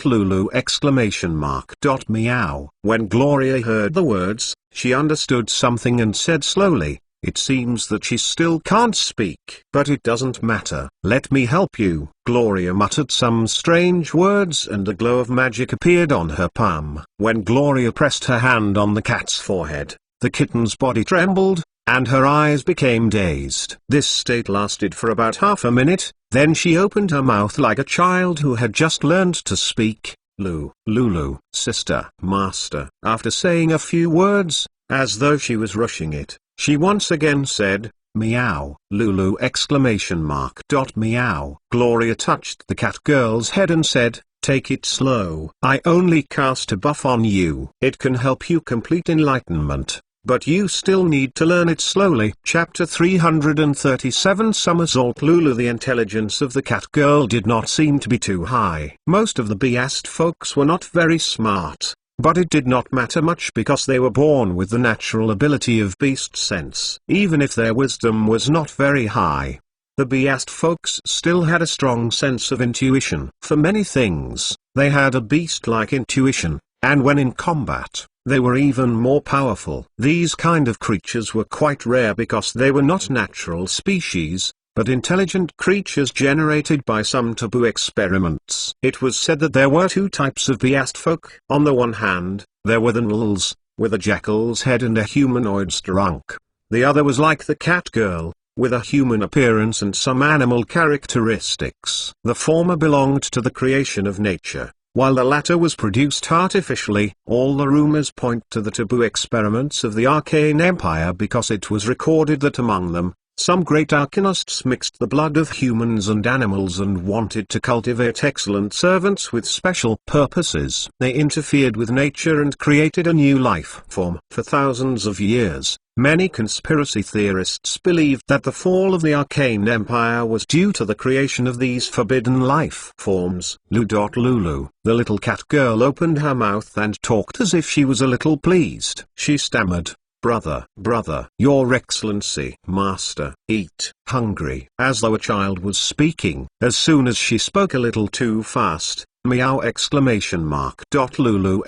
Lulu! Meow. When Gloria heard the words, she understood something and said slowly, "It seems that she still can't speak. But it doesn't matter. Let me help you." Gloria muttered some strange words and a glow of magic appeared on her palm. When Gloria pressed her hand on the cat's forehead, the kitten's body trembled, and her eyes became dazed. This state lasted for about half a minute, then she opened her mouth like a child who had just learned to speak. Lulu, sister, master. After saying a few words, as though she was rushing it, she once again said, "Meow." Lulu! Meow. Gloria touched the cat girl's head and said, "Take it slow. I only cast a buff on you. It can help you complete enlightenment, but you still need to learn it slowly." Chapter 337 Somersault. Lulu. The intelligence of the cat girl did not seem to be too high. Most of the beast folks were not very smart, but it did not matter much because they were born with the natural ability of beast sense. Even if their wisdom was not very high, the beast folks still had a strong sense of intuition. For many things, they had a beast-like intuition, and when in combat, they were even more powerful. These kind of creatures were quite rare because they were not natural species, but intelligent creatures generated by some taboo experiments. It was said that there were two types of beast folk. On the one hand, there were the gnolls, with a jackal's head and a humanoid's trunk. The other was like the cat girl, with a human appearance and some animal characteristics. The former belonged to the creation of nature, while the latter was produced artificially. All the rumors point to the taboo experiments of the Arcane Empire because it was recorded that among them, some great arcanists mixed the blood of humans and animals and wanted to cultivate excellent servants with special purposes. They interfered with nature and created a new life form. For thousands of years, many conspiracy theorists believed that the fall of the Arcane Empire was due to the creation of these forbidden life forms. Lulu. The little cat girl opened her mouth and talked as if she was a little pleased. She stammered, Brother, Your Excellency, Master, eat." Hungry. As though a child was speaking. As soon as she spoke a little too fast, "Meow!" Lulu!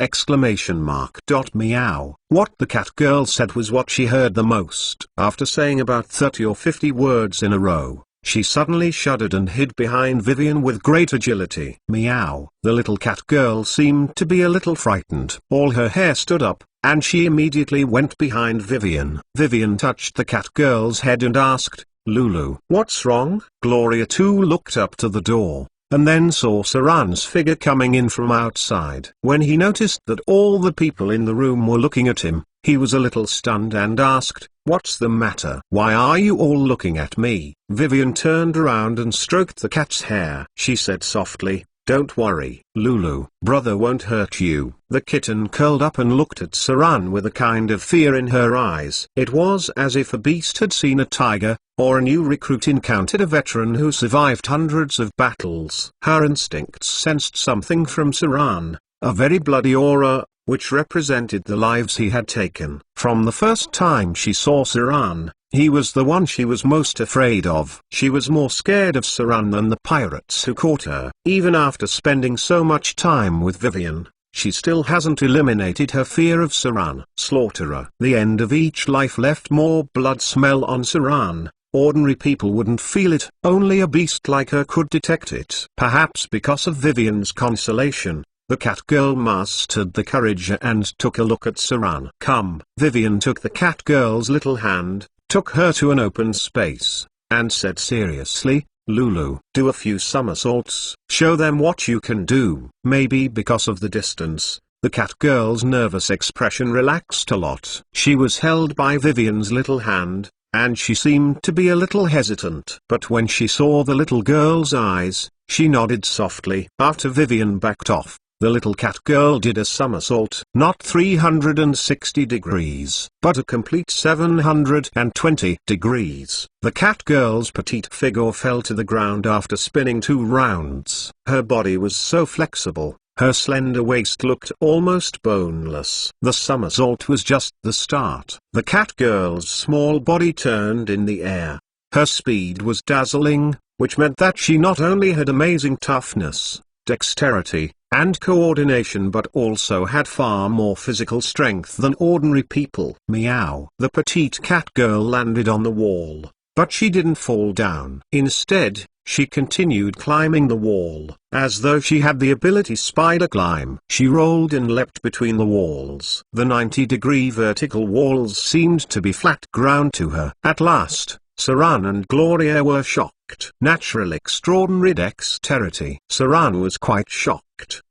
Meow. What the cat girl said was what she heard the most. After saying about 30 or 50 words in a row, she suddenly shuddered and hid behind Vivian with great agility. Meow. The little cat girl seemed to be a little frightened. All her hair stood up, and she immediately went behind Vivian. Vivian touched the cat girl's head and asked, "Lulu, what's wrong?" Gloria too looked up to the door, and then saw Saran's figure coming in from outside. When he noticed that all the people in the room were looking at him, he was a little stunned and asked, "What's the matter? Why are you all looking at me?" Vivian turned around and stroked the cat's hair. She said softly, "Don't worry, Lulu. Brother won't hurt you." The kitten curled up and looked at Saran with a kind of fear in her eyes. It was as if a beast had seen a tiger, or a new recruit encountered a veteran who survived hundreds of battles. Her instincts sensed something from Saran, a very bloody aura, which represented the lives he had taken. From the first time she saw Saran, he was the one she was most afraid of. She was more scared of Saran than the pirates who caught her. Even after spending so much time with Vivian, she still hasn't eliminated her fear of Saran. Slaughterer. The end of each life left more blood smell on Saran. Ordinary people wouldn't feel it. Only a beast like her could detect it. Perhaps because of Vivian's consolation, the cat girl mastered the courage and took a look at Saran. Come. Vivian took the cat girl's little hand, took her to an open space, and said seriously, Lulu, do a few somersaults. Show them what you can do. Maybe because of the distance, the cat girl's nervous expression relaxed a lot. She was held by Vivian's little hand, and she seemed to be a little hesitant. But when she saw the little girl's eyes, she nodded softly. After Vivian backed off, the little cat girl did a somersault. Not 360 degrees, but a complete 720 degrees. The cat girl's petite figure fell to the ground after spinning 2 rounds. Her body was so flexible, her slender waist looked almost boneless. The somersault was just the start. The cat girl's small body turned in the air. Her speed was dazzling, which meant that she not only had amazing toughness, dexterity, and coordination but also had far more physical strength than ordinary people. Meow. The petite cat girl landed on the wall, but she didn't fall down. Instead, she continued climbing the wall, as though she had the ability spider climb. She rolled and leapt between the walls. The 90-degree vertical walls seemed to be flat ground to her. At last, Saran and Gloria were shocked. Natural extraordinary dexterity. Saran was quite shocked.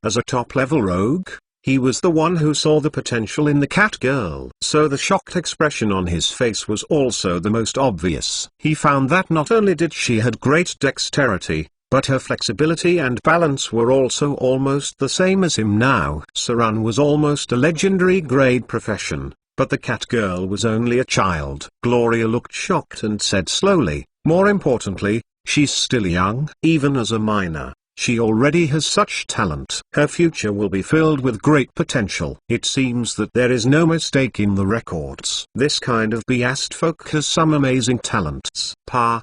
As a top-level rogue, he was the one who saw the potential in the cat girl. So the shocked expression on his face was also the most obvious. He found that not only did she had great dexterity, but her flexibility and balance were also almost the same as him now. Saran was almost a legendary grade profession, but the cat girl was only a child. Gloria looked shocked and said slowly, more importantly, she's still young. Even as a minor, she already has such talent. Her future will be filled with great potential. It seems that there is no mistake in the records. This kind of beast folk has some amazing talents. Pa.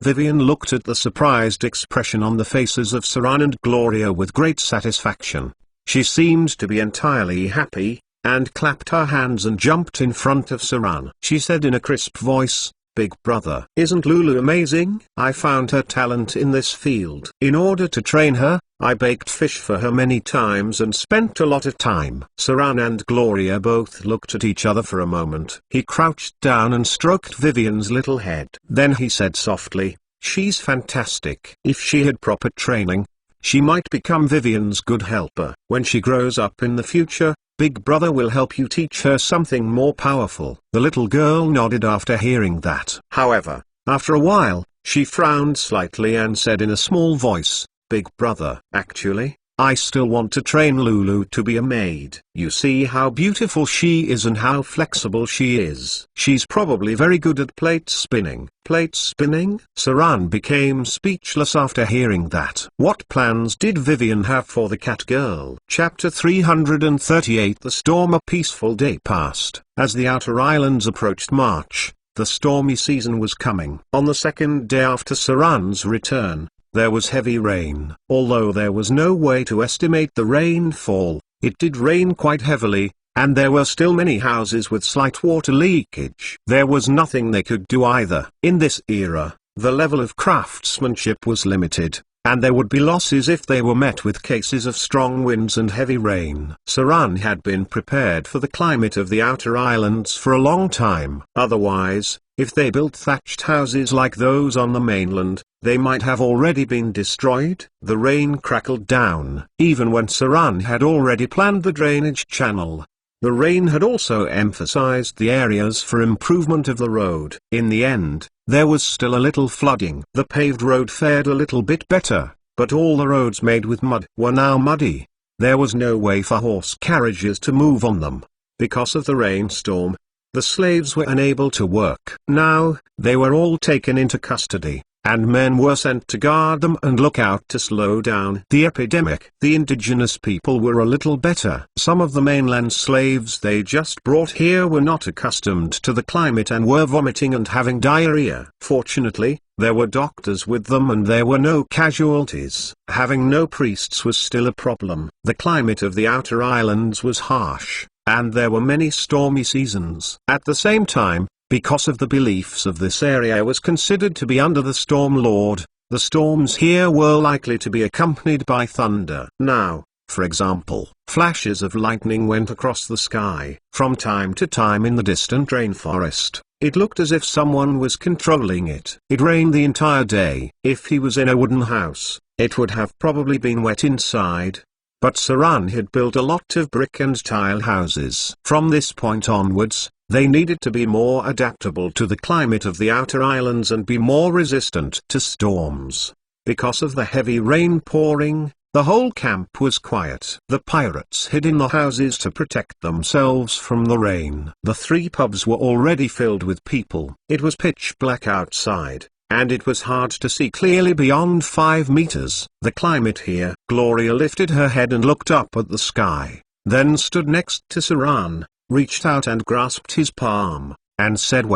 Vivian looked at the surprised expression on the faces of Saran and Gloria with great satisfaction. She seemed to be entirely happy, and clapped her hands and jumped in front of Saran. She said in a crisp voice, Big brother. Isn't Lulu amazing? I found her talent in this field. In order to train her, I baked fish for her many times and spent a lot of time. Saran and Gloria both looked at each other for a moment. He crouched down and stroked Vivian's little head. Then he said softly, she's fantastic. If she had proper training, she might become Vivian's good helper. When she grows up in the future, Big brother will help you teach her something more powerful. The little girl nodded after hearing that. However, after a while, she frowned slightly and said in a small voice, Big brother, actually, I still want to train Lulu to be a maid. You see how beautiful she is and how flexible she is. She's probably very good at plate spinning. Plate spinning? Saran became speechless after hearing that. What plans did Vivian have for the cat girl? Chapter 338. The storm. A peaceful day passed. As the outer islands approached March, the stormy season was coming. On the second day after Saran's return, there was heavy rain. Although there was no way to estimate the rainfall, it did rain quite heavily, and there were still many houses with slight water leakage. There was nothing they could do either. In this era, the level of craftsmanship was limited, and there would be losses if they were met with cases of strong winds and heavy rain. Saran had been prepared for the climate of the outer islands for a long time. Otherwise, if they built thatched houses like those on the mainland, they might have already been destroyed. The rain crackled down. Even when Saran had already planned the drainage channel, the rain had also emphasized the areas for improvement of the road. In the end, there was still a little flooding. The paved road fared a little bit better, but all the roads made with mud were now muddy. There was no way for horse carriages to move on them. Because of the rainstorm, The slaves were unable to work. Now, they were all taken into custody, and men were sent to guard them and look out to slow down the epidemic. The indigenous people were a little better. Some of the mainland slaves they just brought here were not accustomed to the climate and were vomiting and having diarrhea. Fortunately, there were doctors with them and there were no casualties. Having no priests was still a problem. The climate of the outer islands was harsh, and there were many stormy seasons. At the same time, because of the beliefs of this area was considered to be under the storm lord, the storms here were likely to be accompanied by thunder. Now, for example, flashes of lightning went across the sky. From time to time in the distant rainforest, it looked as if someone was controlling it. It rained the entire day. If he was in a wooden house, it would have probably been wet inside. But Saran had built a lot of brick and tile houses. From this point onwards, they needed to be more adaptable to the climate of the outer islands and be more resistant to storms. Because of the heavy rain pouring, the whole camp was quiet. The pirates hid in the houses to protect themselves from the rain. The 3 pubs were already filled with people. It was pitch black outside, and it was hard to see clearly beyond 5 meters. The climate here. Gloria lifted her head and looked up at the sky, then stood next to Saran, reached out and grasped his palm, and said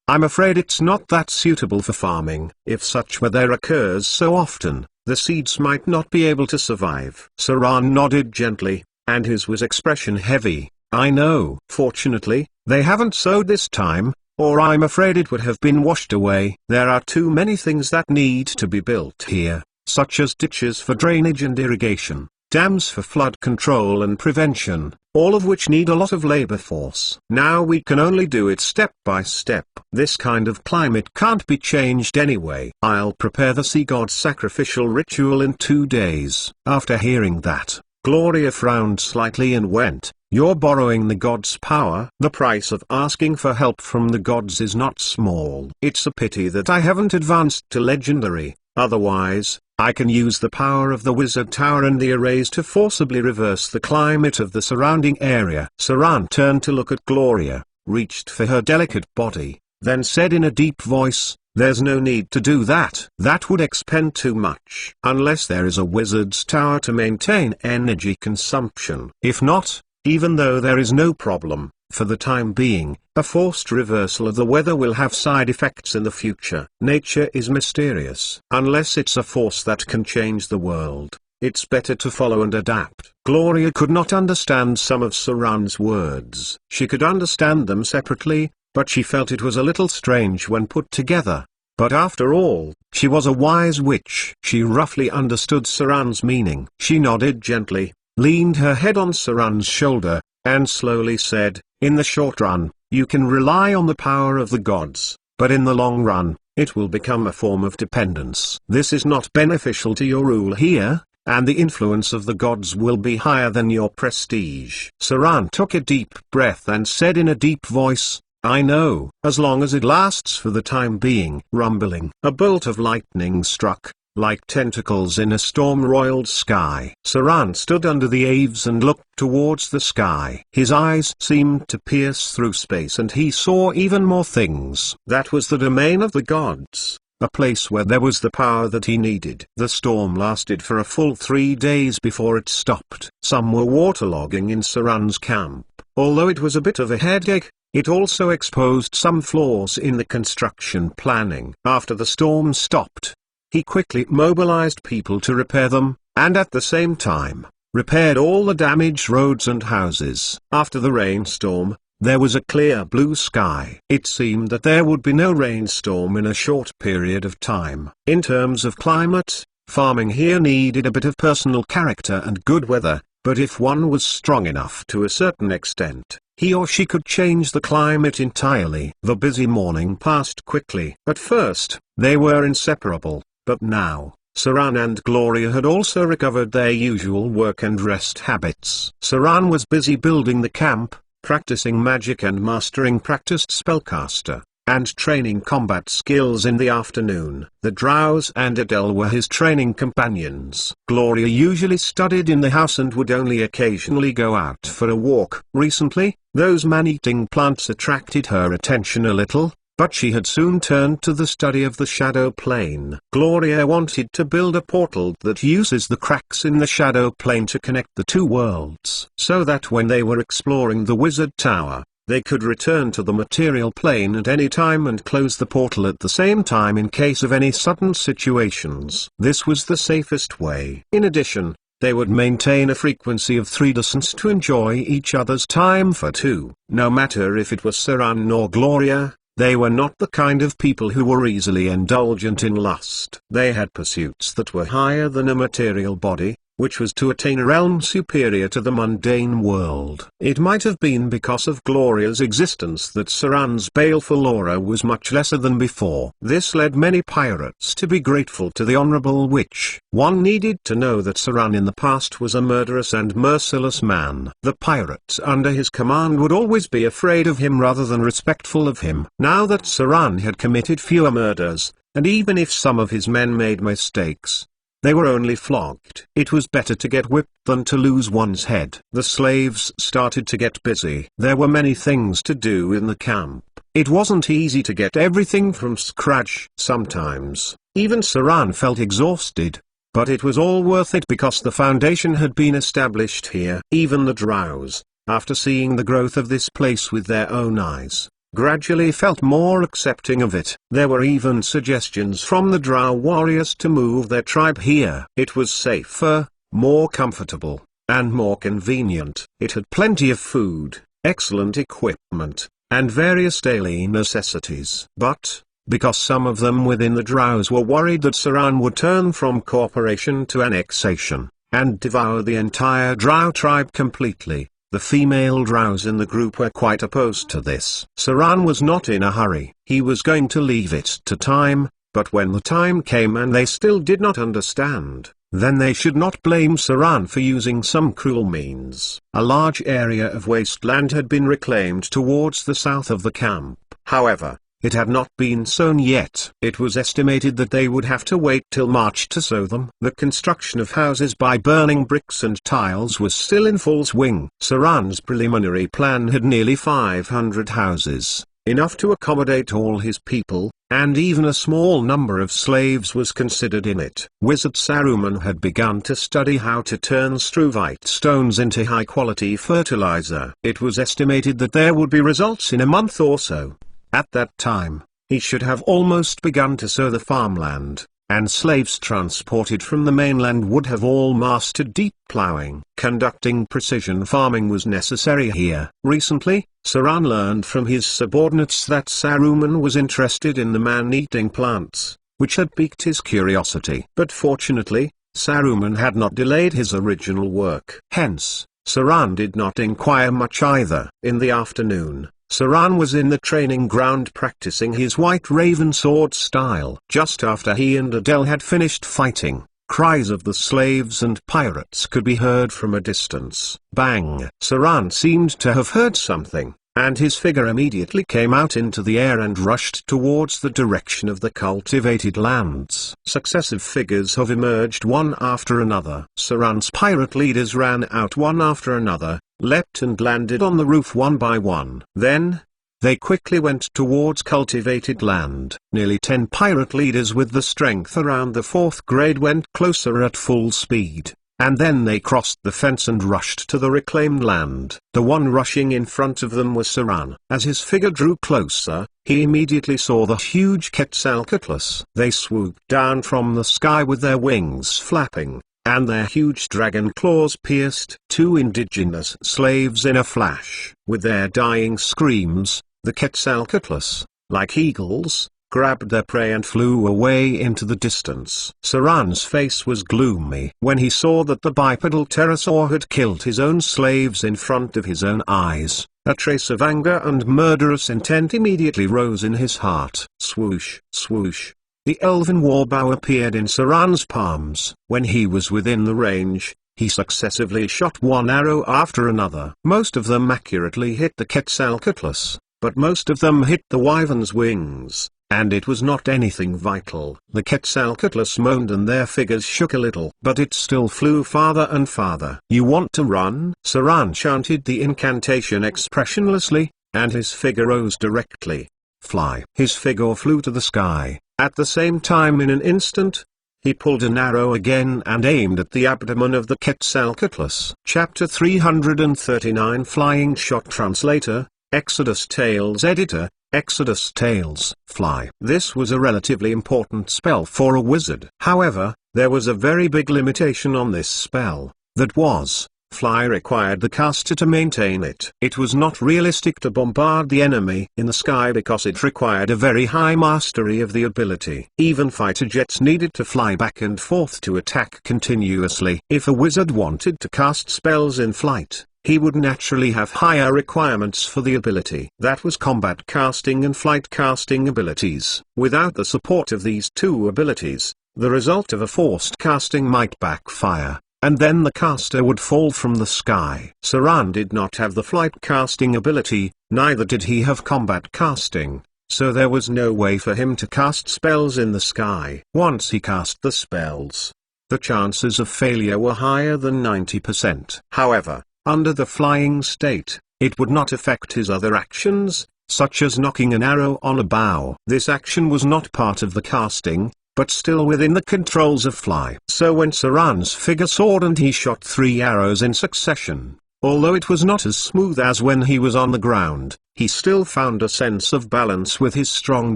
I'm afraid it's not that suitable for farming. If such weather occurs so often, the seeds might not be able to survive. Saran nodded gently, and his was expression heavy. I know. Fortunately, they haven't sowed this time, or I'm afraid it would have been washed away. There are too many things that need to be built here, such as ditches for drainage and irrigation, dams for flood control and prevention, all of which need a lot of labor force. Now we can only do it step by step. This kind of climate can't be changed anyway. I'll prepare the sea god's sacrificial ritual in 2 days. After hearing that, Gloria frowned slightly and you're borrowing the gods' power. The price of asking for help from the gods is not small. It's a pity that I haven't advanced to legendary, otherwise, I can use the power of the wizard tower and the arrays to forcibly reverse the climate of the surrounding area. Saran turned to look at Gloria, reached for her delicate body, then said in a deep voice, there's no need to do that. That would expend too much. Unless there is a wizard's tower to maintain energy consumption. If not, even though there is no problem, for the time being, a forced reversal of the weather will have side effects in the future. Nature is mysterious. Unless it's a force that can change the world, it's better to follow and adapt. Gloria could not understand some of Saran's words. She could understand them separately, but she felt it was a little strange when put together. But after all, she was a wise witch. She roughly understood Saran's meaning. She nodded gently, leaned her head on Saran's shoulder, and slowly said, in the short run, you can rely on the power of the gods, but in the long run, it will become a form of dependence. This is not beneficial to your rule here, and the influence of the gods will be higher than your prestige. Saran took a deep breath and said in a deep voice, I know. As long as it lasts for the time being. Rumbling. A bolt of lightning struck, like tentacles in a storm-roiled sky. Saran stood under the eaves and looked towards the sky. His eyes seemed to pierce through space and he saw even more things. That was the domain of the gods, a place where there was the power that he needed. The storm lasted for a full 3 days before it stopped. Some were waterlogging in Saran's camp. Although it was a bit of a headache, it also exposed some flaws in the construction planning. After the storm stopped, he quickly mobilized people to repair them, and at the same time, repaired all the damaged roads and houses. After the rainstorm, there was a clear blue sky. It seemed that there would be no rainstorm in a short period of time. In terms of climate, farming here needed a bit of personal character and good weather, but if one was strong enough to a certain extent, he or she could change the climate entirely. The busy morning passed quickly. At first, they were inseparable, but now, Saran and Gloria had also recovered their usual work and rest habits. Saran was busy building the camp, practicing magic and mastering practiced spellcaster. and training combat skills in the afternoon. The Drows and Adele were his training companions. Gloria usually studied in the house and would only occasionally go out for a walk. Recently, those man-eating plants attracted her attention a little, but she had soon turned to the study of the shadow plane. Gloria wanted to build a portal that uses the cracks in the shadow plane to connect the two worlds, so that when they were exploring the wizard tower, they could return to the material plane at any time and close the portal at the same time in case of any sudden situations. This was the safest way. In addition, they would maintain a frequency of 3 distance to enjoy each other's time for 2. No matter if it was Saran or Gloria, they were not the kind of people who were easily indulgent in lust. They had pursuits that were higher than a material body, which was to attain a realm superior to the mundane world. It might have been because of Gloria's existence that Saran's baleful aura was much lesser than before. This led many pirates to be grateful to the Honorable Witch. One needed to know that Saran in the past was a murderous and merciless man. The pirates under his command would always be afraid of him rather than respectful of him. Now that Saran had committed fewer murders, and even if some of his men made mistakes, they were only flogged. It was better to get whipped than to lose one's head. The slaves started to get busy. There were many things to do in the camp. It wasn't easy to get everything from scratch. Sometimes, even Saran felt exhausted. But it was all worth it because the foundation had been established here. Even the Drows, after seeing the growth of this place with their own eyes, gradually felt more accepting of it. There were even suggestions from the Drow warriors to move their tribe here. It was safer, more comfortable, and more convenient. It had plenty of food, excellent equipment, and various daily necessities. But, because some of them within the Drows were worried that Saran would turn from cooperation to annexation, and devour the entire Drow tribe completely, the female Drows in the group were quite opposed to this. Saran was not in a hurry. He was going to leave it to time, but when the time came and they still did not understand, then they should not blame Saran for using some cruel means. A large area of wasteland had been reclaimed towards the south of the camp. However, it had not been sown yet. It was estimated that they would have to wait till March to sow them. The construction of houses by burning bricks and tiles was still in full swing. Saran's preliminary plan had nearly 500 houses, enough to accommodate all his people, and even a small number of slaves was considered in it. Wizard Saruman had begun to study how to turn struvite stones into high-quality fertilizer. It was estimated that there would be results in a month or so. At that time, he should have almost begun to sow the farmland, and slaves transported from the mainland would have all mastered deep plowing. Conducting precision farming was necessary here. Recently, Saran learned from his subordinates that Saruman was interested in the man-eating plants, which had piqued his curiosity. But fortunately, Saruman had not delayed his original work. Hence, Saran did not inquire much either. In the afternoon, Saran was in the training ground practicing his white raven sword style. Just after he and Adele had finished fighting, cries of the slaves and pirates could be heard from a distance. Bang! Saran seemed to have heard something, and his figure immediately came out into the air and rushed towards the direction of the cultivated lands. Successive figures have emerged one after another. Saran's pirate leaders ran out one after another, leapt and landed on the roof one by one. Then, they quickly went towards cultivated land. Nearly 10 pirate leaders with the strength around the 4th grade went closer at full speed, and then they crossed the fence and rushed to the reclaimed land. The one rushing in front of them was Saran. As his figure drew closer, he immediately saw the huge Quetzalcoatlus. They swooped down from the sky with their wings flapping, and their huge dragon claws pierced 2 indigenous slaves in a flash. With their dying screams, the Quetzalcoatlus, like eagles, grabbed their prey and flew away into the distance. Saran's face was gloomy when he saw that the bipedal pterosaur had killed his own slaves in front of his own eyes. A trace of anger and murderous intent immediately rose in his heart. Swoosh, swoosh. The elven warbow appeared in Saran's palms. When he was within the range, he successively shot one arrow after another. Most of them accurately hit the Quetzalcoatlus, but most of them hit the wyvern's wings, and it was not anything vital. The Quetzalcoatlus moaned and their figures shook a little, but it still flew farther and farther. "You want to run?" Saran chanted the incantation expressionlessly, and his figure rose directly. "Fly." His figure flew to the sky. At the same time, in an instant, he pulled an arrow again and aimed at the abdomen of the Quetzalcoatlus. Chapter 339 Flying Shot Translator, Exodus Tales Editor, Exodus Tales, Fly. This was a relatively important spell for a wizard. However, there was a very big limitation on this spell. That was, Fly required the caster to maintain it. It was not realistic to bombard the enemy in the sky because it required a very high mastery of the ability. Even fighter jets needed to fly back and forth to attack continuously. If a wizard wanted to cast spells in flight, he would naturally have higher requirements for the ability. That was combat casting and flight casting abilities. Without the support of these two abilities, the result of a forced casting might backfire, and then the caster would fall from the sky. Saran did not have the flight casting ability, neither did he have combat casting, so there was no way for him to cast spells in the sky. Once he cast the spells, the chances of failure were higher than 90%. However, under the flying state, it would not affect his other actions, such as knocking an arrow on a bow. This action was not part of the casting, but still within the controls of Fly. So when Saran's figure soared and he shot 3 arrows in succession, although it was not as smooth as when he was on the ground, he still found a sense of balance with his strong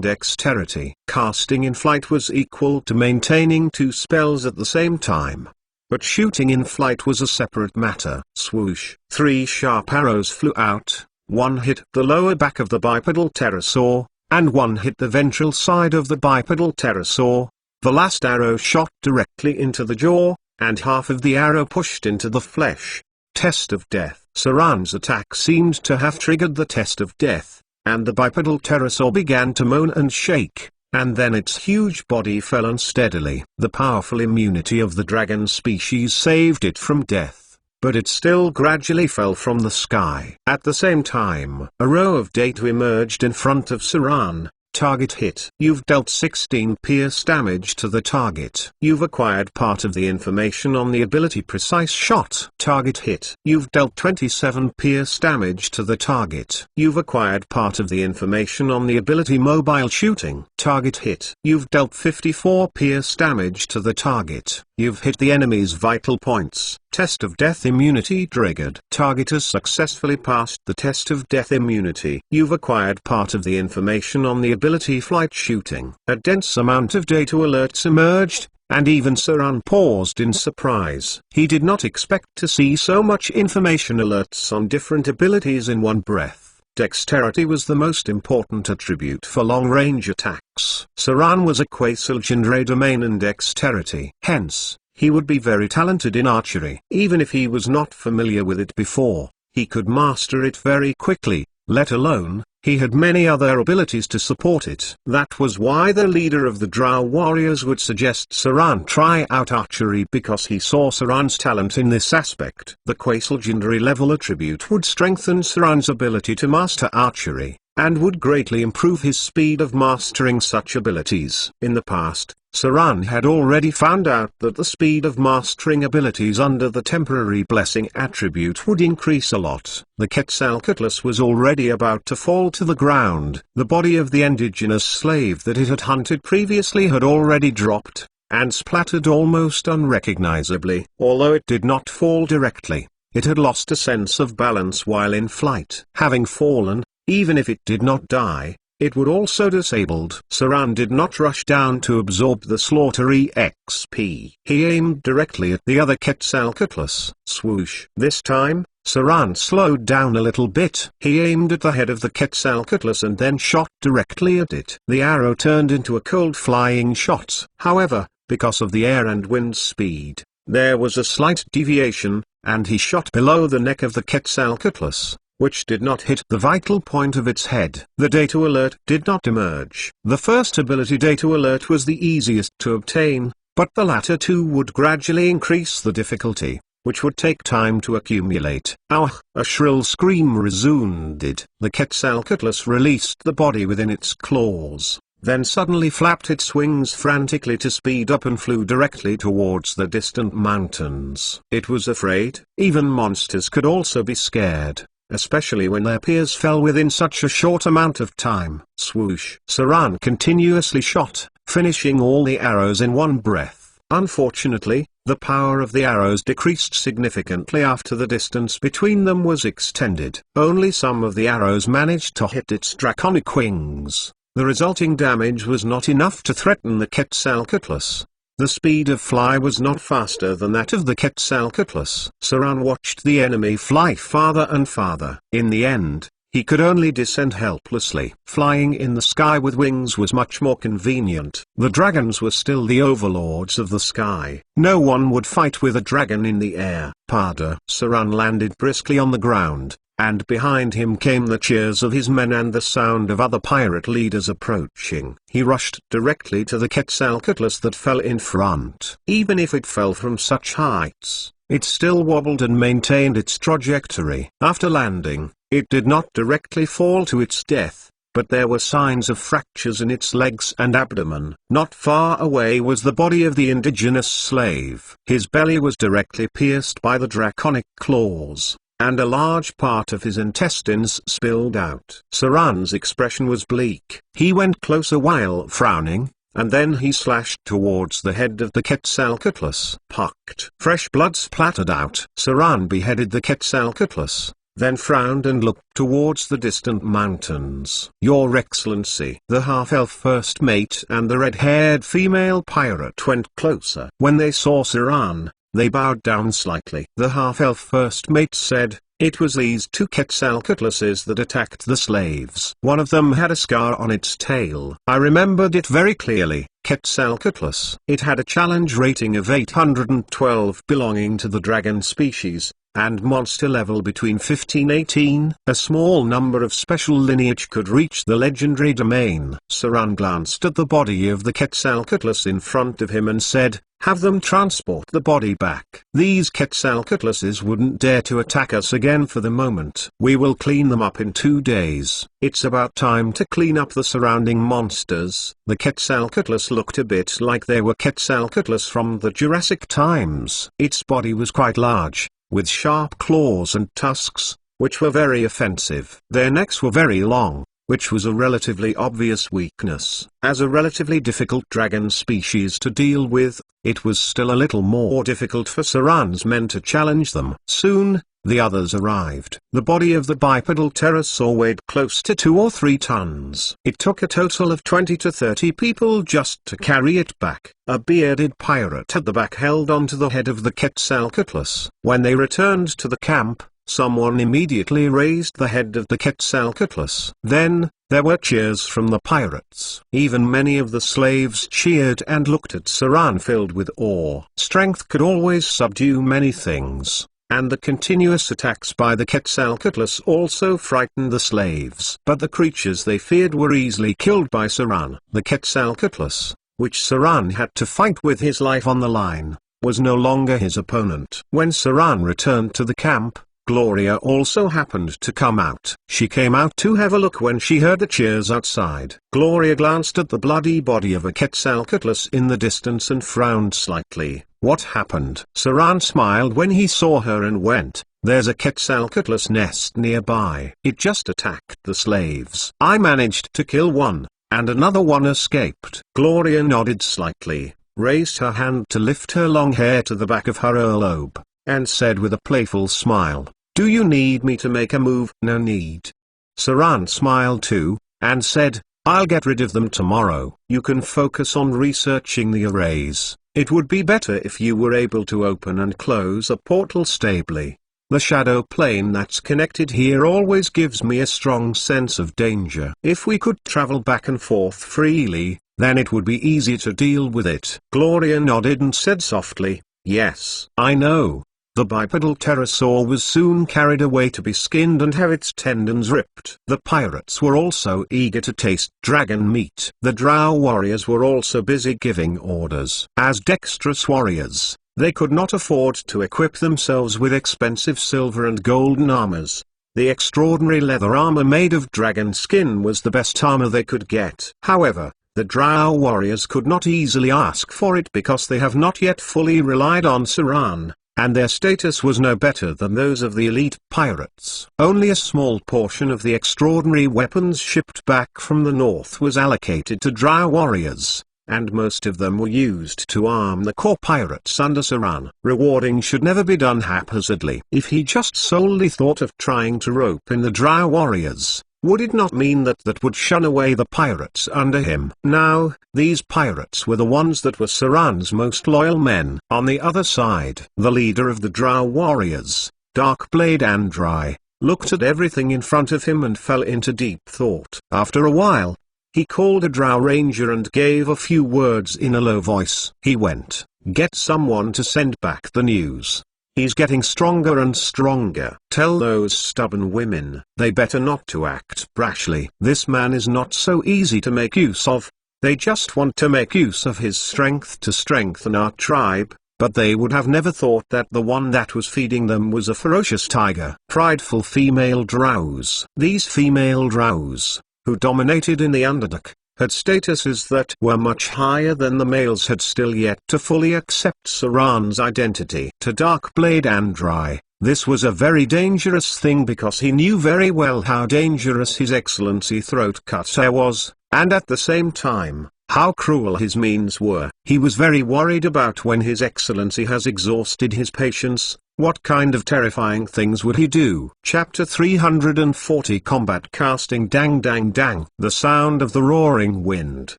dexterity. Casting in flight was equal to maintaining 2 spells at the same time. But shooting in flight was a separate matter. Swoosh! 3 sharp arrows flew out, one hit the lower back of the bipedal pterosaur, and one hit the ventral side of the bipedal pterosaur. The last arrow shot directly into the jaw, and half of the arrow pushed into the flesh. Test of Death. Saran's attack seemed to have triggered the Test of Death, and the bipedal pterosaur began to moan and shake, and then its huge body fell unsteadily. The powerful immunity of the dragon species saved it from death, but it still gradually fell from the sky. At the same time, a row of data emerged in front of Saran. Target hit. You've dealt 16 pierce damage to the target. You've acquired part of the information on the ability Precise Shot. Target hit. You've dealt 27 pierce damage to the target. You've acquired part of the information on the ability Mobile Shooting. Target hit. You've dealt 54 pierce damage to the target. You've hit the enemy's vital points. Test of Death immunity triggered. Target has successfully passed the Test of Death immunity. You've acquired part of the information on the ability Flight Shooting. A dense amount of data alerts emerged, and even Saran paused in surprise. He did not expect to see so much information alerts on different abilities in one breath. Dexterity was the most important attribute for long-range attacks. Saran was a quasi-legendary domain in dexterity. Hence, he would be very talented in archery. Even if he was not familiar with it before, he could master it very quickly, let alone, he had many other abilities to support it. That was why the leader of the Drow warriors would suggest Saran try out archery, because he saw Saran's talent in this aspect. The quasi-legendary level attribute would strengthen Saran's ability to master archery, and would greatly improve his speed of mastering such abilities. In the past, Saran had already found out that the speed of mastering abilities under the temporary blessing attribute would increase a lot. The Quetzalcoatlus was already about to fall to the ground. The body of the indigenous slave that it had hunted previously had already dropped, and splattered almost unrecognizably. Although it did not fall directly, it had lost a sense of balance while in flight. Having fallen, even if it did not die, it would also disabled. Saran did not rush down to absorb the slaughter EXP. He aimed directly at the other Quetzalcoatlus. Swoosh. This time, Saran slowed down a little bit. He aimed at the head of the Quetzalcoatlus and then shot directly at it. The arrow turned into a cold flying shot. However, because of the air and wind speed, there was a slight deviation, and he shot below the neck of the Quetzalcoatlus, which did not hit the vital point of its head. The data alert did not emerge. The first ability data alert was the easiest to obtain, but the latter two would gradually increase the difficulty. which would take time to accumulate. "Ah!" A shrill scream resounded. The Quetzalcoatlus released the body within its claws, then suddenly flapped its wings frantically to speed up and flew directly towards the distant mountains. It was afraid. Even monsters could also be scared, especially when their peers fell within such a short amount of time. Swoosh! Saran continuously shot, finishing all the arrows in one breath. Unfortunately, the power of the arrows decreased significantly after the distance between them was extended. Only some of the arrows managed to hit its draconic wings. The resulting damage was not enough to threaten the Quetzalcoatlus. The speed of fly was not faster than that of the Quetzalcoatlus. Saran watched the enemy fly farther and farther. In the end, he could only descend helplessly. Flying in the sky with wings was much more convenient. The dragons were still the overlords of the sky. No one would fight with a dragon in the air. Pada. Saran landed briskly on the ground, and behind him came the cheers of his men and the sound of other pirate leaders approaching. He rushed directly to the Quetzalcoatlus that fell in front. Even if it fell from such heights, it still wobbled and maintained its trajectory. After landing, it did not directly fall to its death, but there were signs of fractures in its legs and abdomen. Not far away was the body of the indigenous slave. His belly was directly pierced by the draconic claws, and a large part of his intestines spilled out. Saran's expression was bleak. He went closer while frowning, and then he slashed towards the head of the Quetzalcoatlus. Pucked. Fresh blood splattered out. Saran beheaded the Quetzalcoatlus, then frowned and looked towards the distant mountains. "Your Excellency." The half-elf first mate and the red-haired female pirate went closer. When they saw Saran, they bowed down slightly. The half-elf first mate said, "It was these two Quetzalcoatluses that attacked the slaves. One of them had a scar on its tail. I remembered it very clearly. Quetzalcoatlus. It had a challenge rating of 812 belonging to the dragon species, and monster level between 15-18. A small number of special lineage could reach the legendary domain." Saran glanced at the body of the Quetzalcoatlus in front of him and said, "Have them transport the body back. These Quetzalcoatluses wouldn't dare to attack us again for the moment. We will clean them up in 2 days. It's about time to clean up the surrounding monsters." The Quetzalcoatlus looked a bit like they were Quetzalcoatlus from the Jurassic times. Its body was quite large, with sharp claws and tusks, which were very offensive. Their necks were very long, which was a relatively obvious weakness. As a relatively difficult dragon species to deal with, it was still a little more difficult for Saran's men to challenge them. Soon, the others arrived. The body of the bipedal pterosaur weighed close to 2 or 3 tons. It took a total of 20 to 30 people just to carry it back. A bearded pirate at the back held onto the head of the Quetzalcoatlus. When they returned to the camp, someone immediately raised the head of the Quetzalcoatlus. Then, there were cheers from the pirates. Even many of the slaves cheered and looked at Saran filled with awe. Strength could always subdue many things, and the continuous attacks by the Quetzalcoatlus also frightened the slaves. But the creatures they feared were easily killed by Saran. The Quetzalcoatlus, which Saran had to fight with his life on the line, was no longer his opponent. When Saran returned to the camp, Gloria also happened to come out. She came out to have a look when she heard the cheers outside. Gloria glanced at the bloody body of a Quetzalcoatlus in the distance and frowned slightly. "What happened?" Saran smiled when he saw her and went, "There's a Quetzalcoatlus nest nearby. It just attacked the slaves. I managed to kill one, and another one escaped." Gloria nodded slightly, raised her hand to lift her long hair to the back of her earlobe, and said with a playful smile, "Do you need me to make a move?" "No need." Saran smiled too, and said, "I'll get rid of them tomorrow. You can focus on researching the arrays. It would be better if you were able to open and close a portal stably. The shadow plane that's connected here always gives me a strong sense of danger. If we could travel back and forth freely, then it would be easy to deal with it." Gloria nodded and said softly, "Yes, I know." The bipedal pterosaur was soon carried away to be skinned and have its tendons ripped. The pirates were also eager to taste dragon meat. The drow warriors were also busy giving orders. As dexterous warriors, They could not afford to equip themselves with expensive silver and golden armors. The extraordinary leather armor made of dragon skin was the best armor they could get. However, the drow warriors could not easily ask for it because they have not yet fully relied on Saran, and their status was no better than those of the elite pirates. Only a small portion of the extraordinary weapons shipped back from the north was allocated to drow warriors, and most of them were used to arm the core pirates under Saran. Rewarding should never be done haphazardly. If he just solely thought of trying to rope in the drow warriors, would it not mean that that would shun away the pirates under him? Now, these pirates were the ones that were Saran's most loyal men. On the other side, the leader of the drow warriors, Darkblade Andrai, looked at everything in front of him and fell into deep thought. After a while, he called a drow ranger and gave a few words in a low voice. He went, "Get someone to send back the news. He's getting stronger and stronger. Tell those stubborn women they better not to act brashly. This man is not so easy to make use of. They just want to make use of his strength to strengthen our tribe, but they would have never thought that the one that was feeding them was a ferocious tiger." Prideful female drows. These female drows, who dominated in the Underdark, had statuses that were much higher than the males had still yet to fully accept Saran's identity. To Darkblade Andrai, this was a very dangerous thing because he knew very well how dangerous His Excellency Throat Cutter was, and at the same time, how cruel his means were. He was very worried about when His Excellency has exhausted his patience, what kind of terrifying things would he do? Chapter 340 Combat Casting. Dang dang dang. The sound of the roaring wind,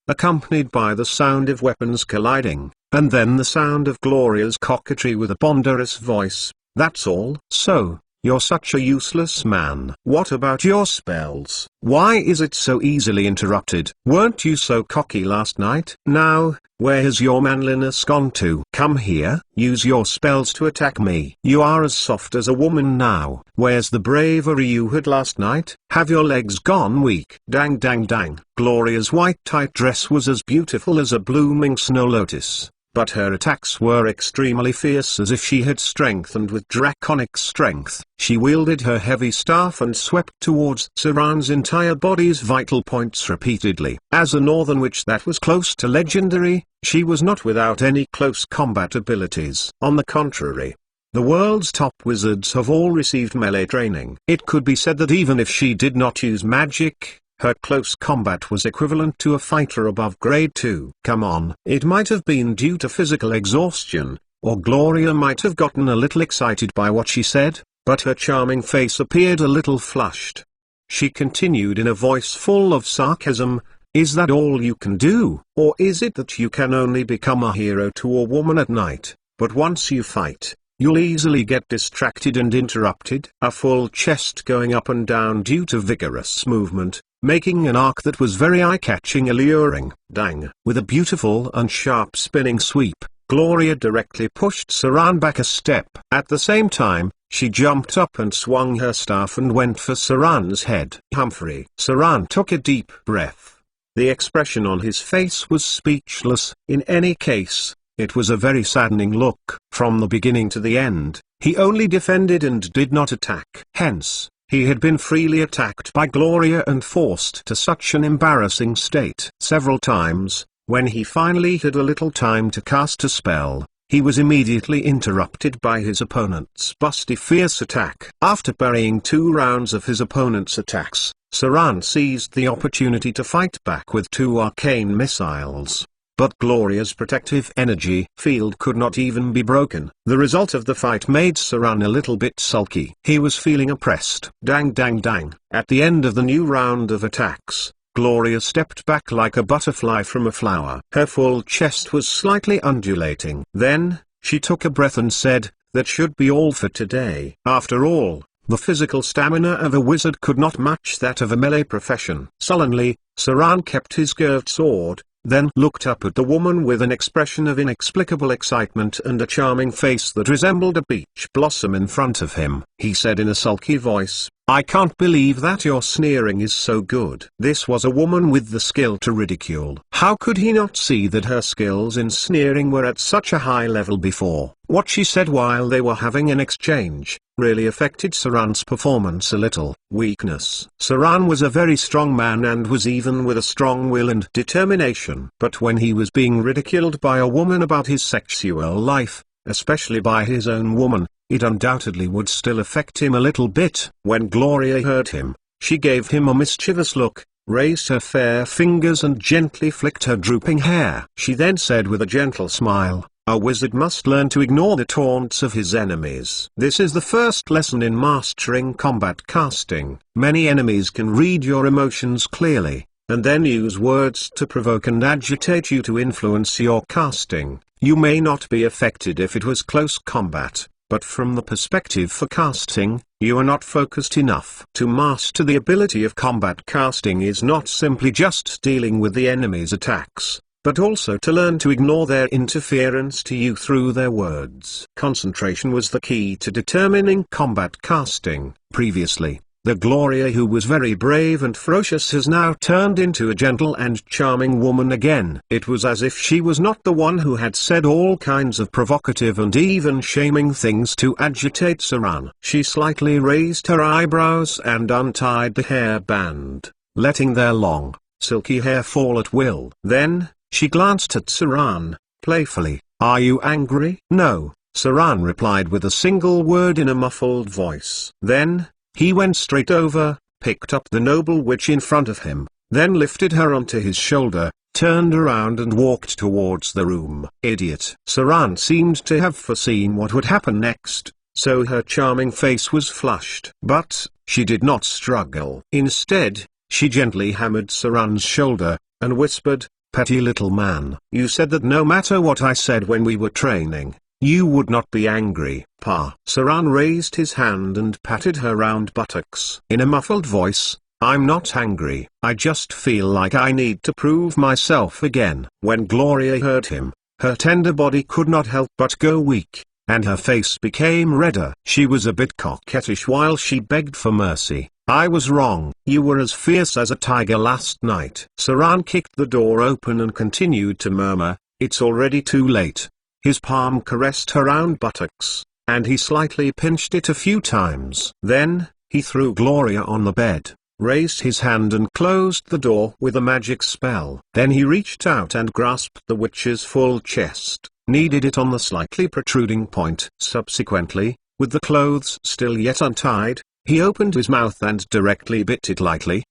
accompanied by the sound of weapons colliding, and then the sound of Gloria's coquetry with a ponderous voice. That's all. So, you're such a useless man. What about your spells? Why is it so easily interrupted? Weren't you so cocky last night? Now, where has your manliness gone to? Come here, use your spells to attack me. You are as soft as a woman now. Where's the bravery you had last night? Have your legs gone weak? Dang dang dang. Gloria's white tight dress was as beautiful as a blooming snow lotus, but her attacks were extremely fierce, as if she had strengthened with draconic strength. She wielded her heavy staff and swept towards Saran's entire body's vital points repeatedly. As a northern witch that was close to legendary, she was not without any close combat abilities. On the contrary, the world's top wizards have all received melee training. It could be said that even if she did not use magic, her close combat was equivalent to a fighter above grade 2. Come on. It might have been due to physical exhaustion, or Gloria might have gotten a little excited by what she said, but her charming face appeared a little flushed. She continued in a voice full of sarcasm, "Is that all you can do? Or is it that you can only become a hero to a woman at night, but once you fight, you'll easily get distracted and interrupted?" A full chest going up and down due to vigorous movement, making an arc that was very eye-catching, alluring. Dang. With a beautiful and sharp spinning sweep, Gloria directly pushed Saran back a step. At the same time, she jumped up and swung her staff and went for Saran's head. Humphrey. Saran took a deep breath. The expression on his face was speechless. In any case, it was a very saddening look. From the beginning to the end, he only defended and did not attack. Hence, he had been freely attacked by Gloria and forced to such an embarrassing state. Several times, when he finally had a little time to cast a spell, he was immediately interrupted by his opponent's busty fierce attack. After parrying 2 rounds of his opponent's attacks, Saran seized the opportunity to fight back with 2 arcane missiles. But Gloria's protective energy field could not even be broken. The result of the fight made Saran a little bit sulky. He was feeling oppressed. Dang dang dang. At the end of the new round of attacks, Gloria stepped back like a butterfly from a flower. Her full chest was slightly undulating. Then, she took a breath and said, "That should be all for today." After all, the physical stamina of a wizard could not match that of a melee profession. Sullenly, Saran kept his curved sword, then looked up at the woman with an expression of inexplicable excitement and a charming face that resembled a peach blossom in front of him. He said in a sulky voice, "I can't believe that your sneering is so good." This was a woman with the skill to ridicule. How could he not see that her skills in sneering were at such a high level before? What she said while they were having an exchange really affected Saran's performance a little. Weakness. Saran was a very strong man and was even with a strong will and determination. But when he was being ridiculed by a woman about his sexual life, especially by his own woman, it undoubtedly would still affect him a little bit. When Gloria heard him, she gave him a mischievous look, raised her fair fingers and gently flicked her drooping hair. She then said with a gentle smile, "A wizard must learn to ignore the taunts of his enemies. This is the first lesson in mastering combat casting. Many enemies can read your emotions clearly, and then use words to provoke and agitate you to influence your casting. You may not be affected if it was close combat, but from the perspective for casting, you are not focused enough. To master the ability of combat casting is not simply just dealing with the enemy's attacks, but also to learn to ignore their interference to you through their words. Concentration was the key to determining combat casting. Previously, the Gloria who was very brave and ferocious has now turned into a gentle and charming woman again. It was as if she was not the one who had said all kinds of provocative and even shaming things to agitate Saran. She slightly raised her eyebrows and untied the hairband, letting their long, silky hair fall at will. Then, she glanced at Saran, playfully. "Are you angry?" "No," Saran replied with a single word in a muffled voice. Then, he went straight over, picked up the noble witch in front of him, then lifted her onto his shoulder, turned around and walked towards the room. Idiot. Saran seemed to have foreseen what would happen next, so her charming face was flushed. But, she did not struggle. Instead, she gently hammered Saran's shoulder, and whispered, "Petty little man. You said that no matter what I said when we were training, you would not be angry, Pa." Saran raised his hand and patted her round buttocks. In a muffled voice, "I'm not angry, I just feel like I need to prove myself again." When Gloria heard him, her tender body could not help but go weak, and her face became redder. She was a bit coquettish while she begged for mercy. "I was wrong. You were as fierce as a tiger last night." Saran kicked the door open and continued to murmur, "It's already too late." His palm caressed her round buttocks, and he slightly pinched it a few times. Then, he threw Gloria on the bed, raised his hand and closed the door with a magic spell. Then he reached out and grasped the witch's full chest, kneaded it on the slightly protruding point. Subsequently, with the clothes still yet untied, he opened his mouth and directly bit it lightly.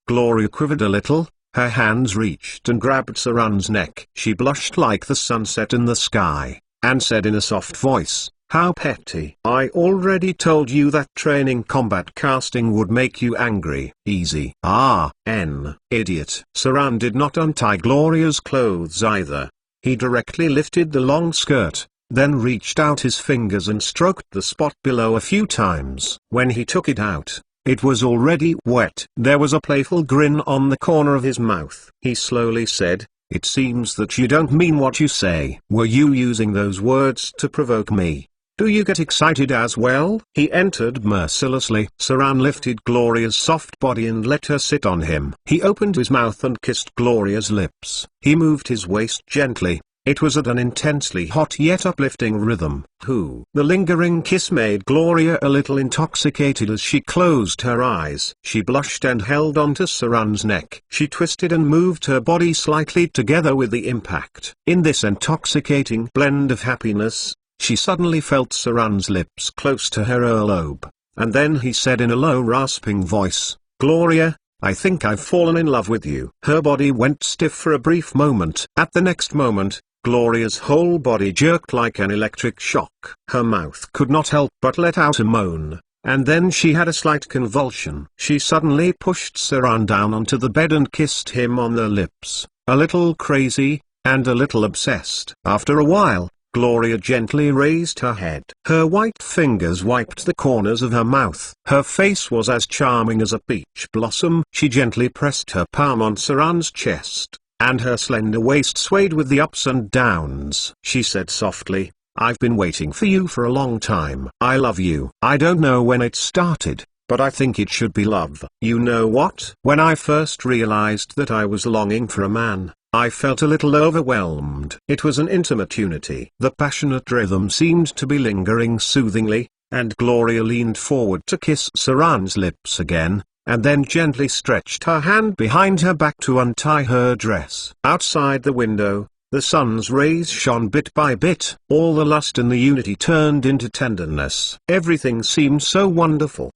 Gloria quivered a little, her hands reached and grabbed Saran's neck. She blushed like the sunset in the sky, and said in a soft voice, "How petty. I already told you that training combat casting would make you angry." Easy. Idiot. Saran did not untie Gloria's clothes either. He directly lifted the long skirt, then reached out his fingers and stroked the spot below a few times. When he took it out, it was already wet. There was a playful grin on the corner of his mouth. He slowly said, "It seems that you don't mean what you say. Were you using those words to provoke me? Do you get excited as well?" He entered mercilessly. Saran lifted Gloria's soft body and let her sit on him. He opened his mouth and kissed Gloria's lips. He moved his waist gently. It was at an intensely hot yet uplifting rhythm. The lingering kiss made Gloria a little intoxicated as she closed her eyes. She blushed and held onto Saran's neck. She twisted and moved her body slightly together with the impact. In this intoxicating blend of happiness, she suddenly felt Saran's lips close to her earlobe, and then he said in a low rasping voice, "Gloria, I think I've fallen in love with you." Her body went stiff for a brief moment. At the next moment, Gloria's whole body jerked like an electric shock. Her mouth could not help but let out a moan, and then she had a slight convulsion. She suddenly pushed Saran down onto the bed and kissed him on the lips, a little crazy, and a little obsessed. After a while, Gloria gently raised her head. Her white fingers wiped the corners of her mouth. Her face was as charming as a peach blossom. She gently pressed her palm on Saran's chest, and her slender waist swayed with the ups and downs. She said softly, "I've been waiting for you for a long time. I love you. I don't know when it started, but I think it should be love. You know what? When I first realized that I was longing for a man, I felt a little overwhelmed. It was an intimate unity. The passionate rhythm seemed to be lingering soothingly, and Gloria leaned forward to kiss Saran's lips again, and then gently stretched her hand behind her back to untie her dress. Outside the window, the sun's rays shone bit by bit. All the lust in the unity turned into tenderness. Everything seemed so wonderful.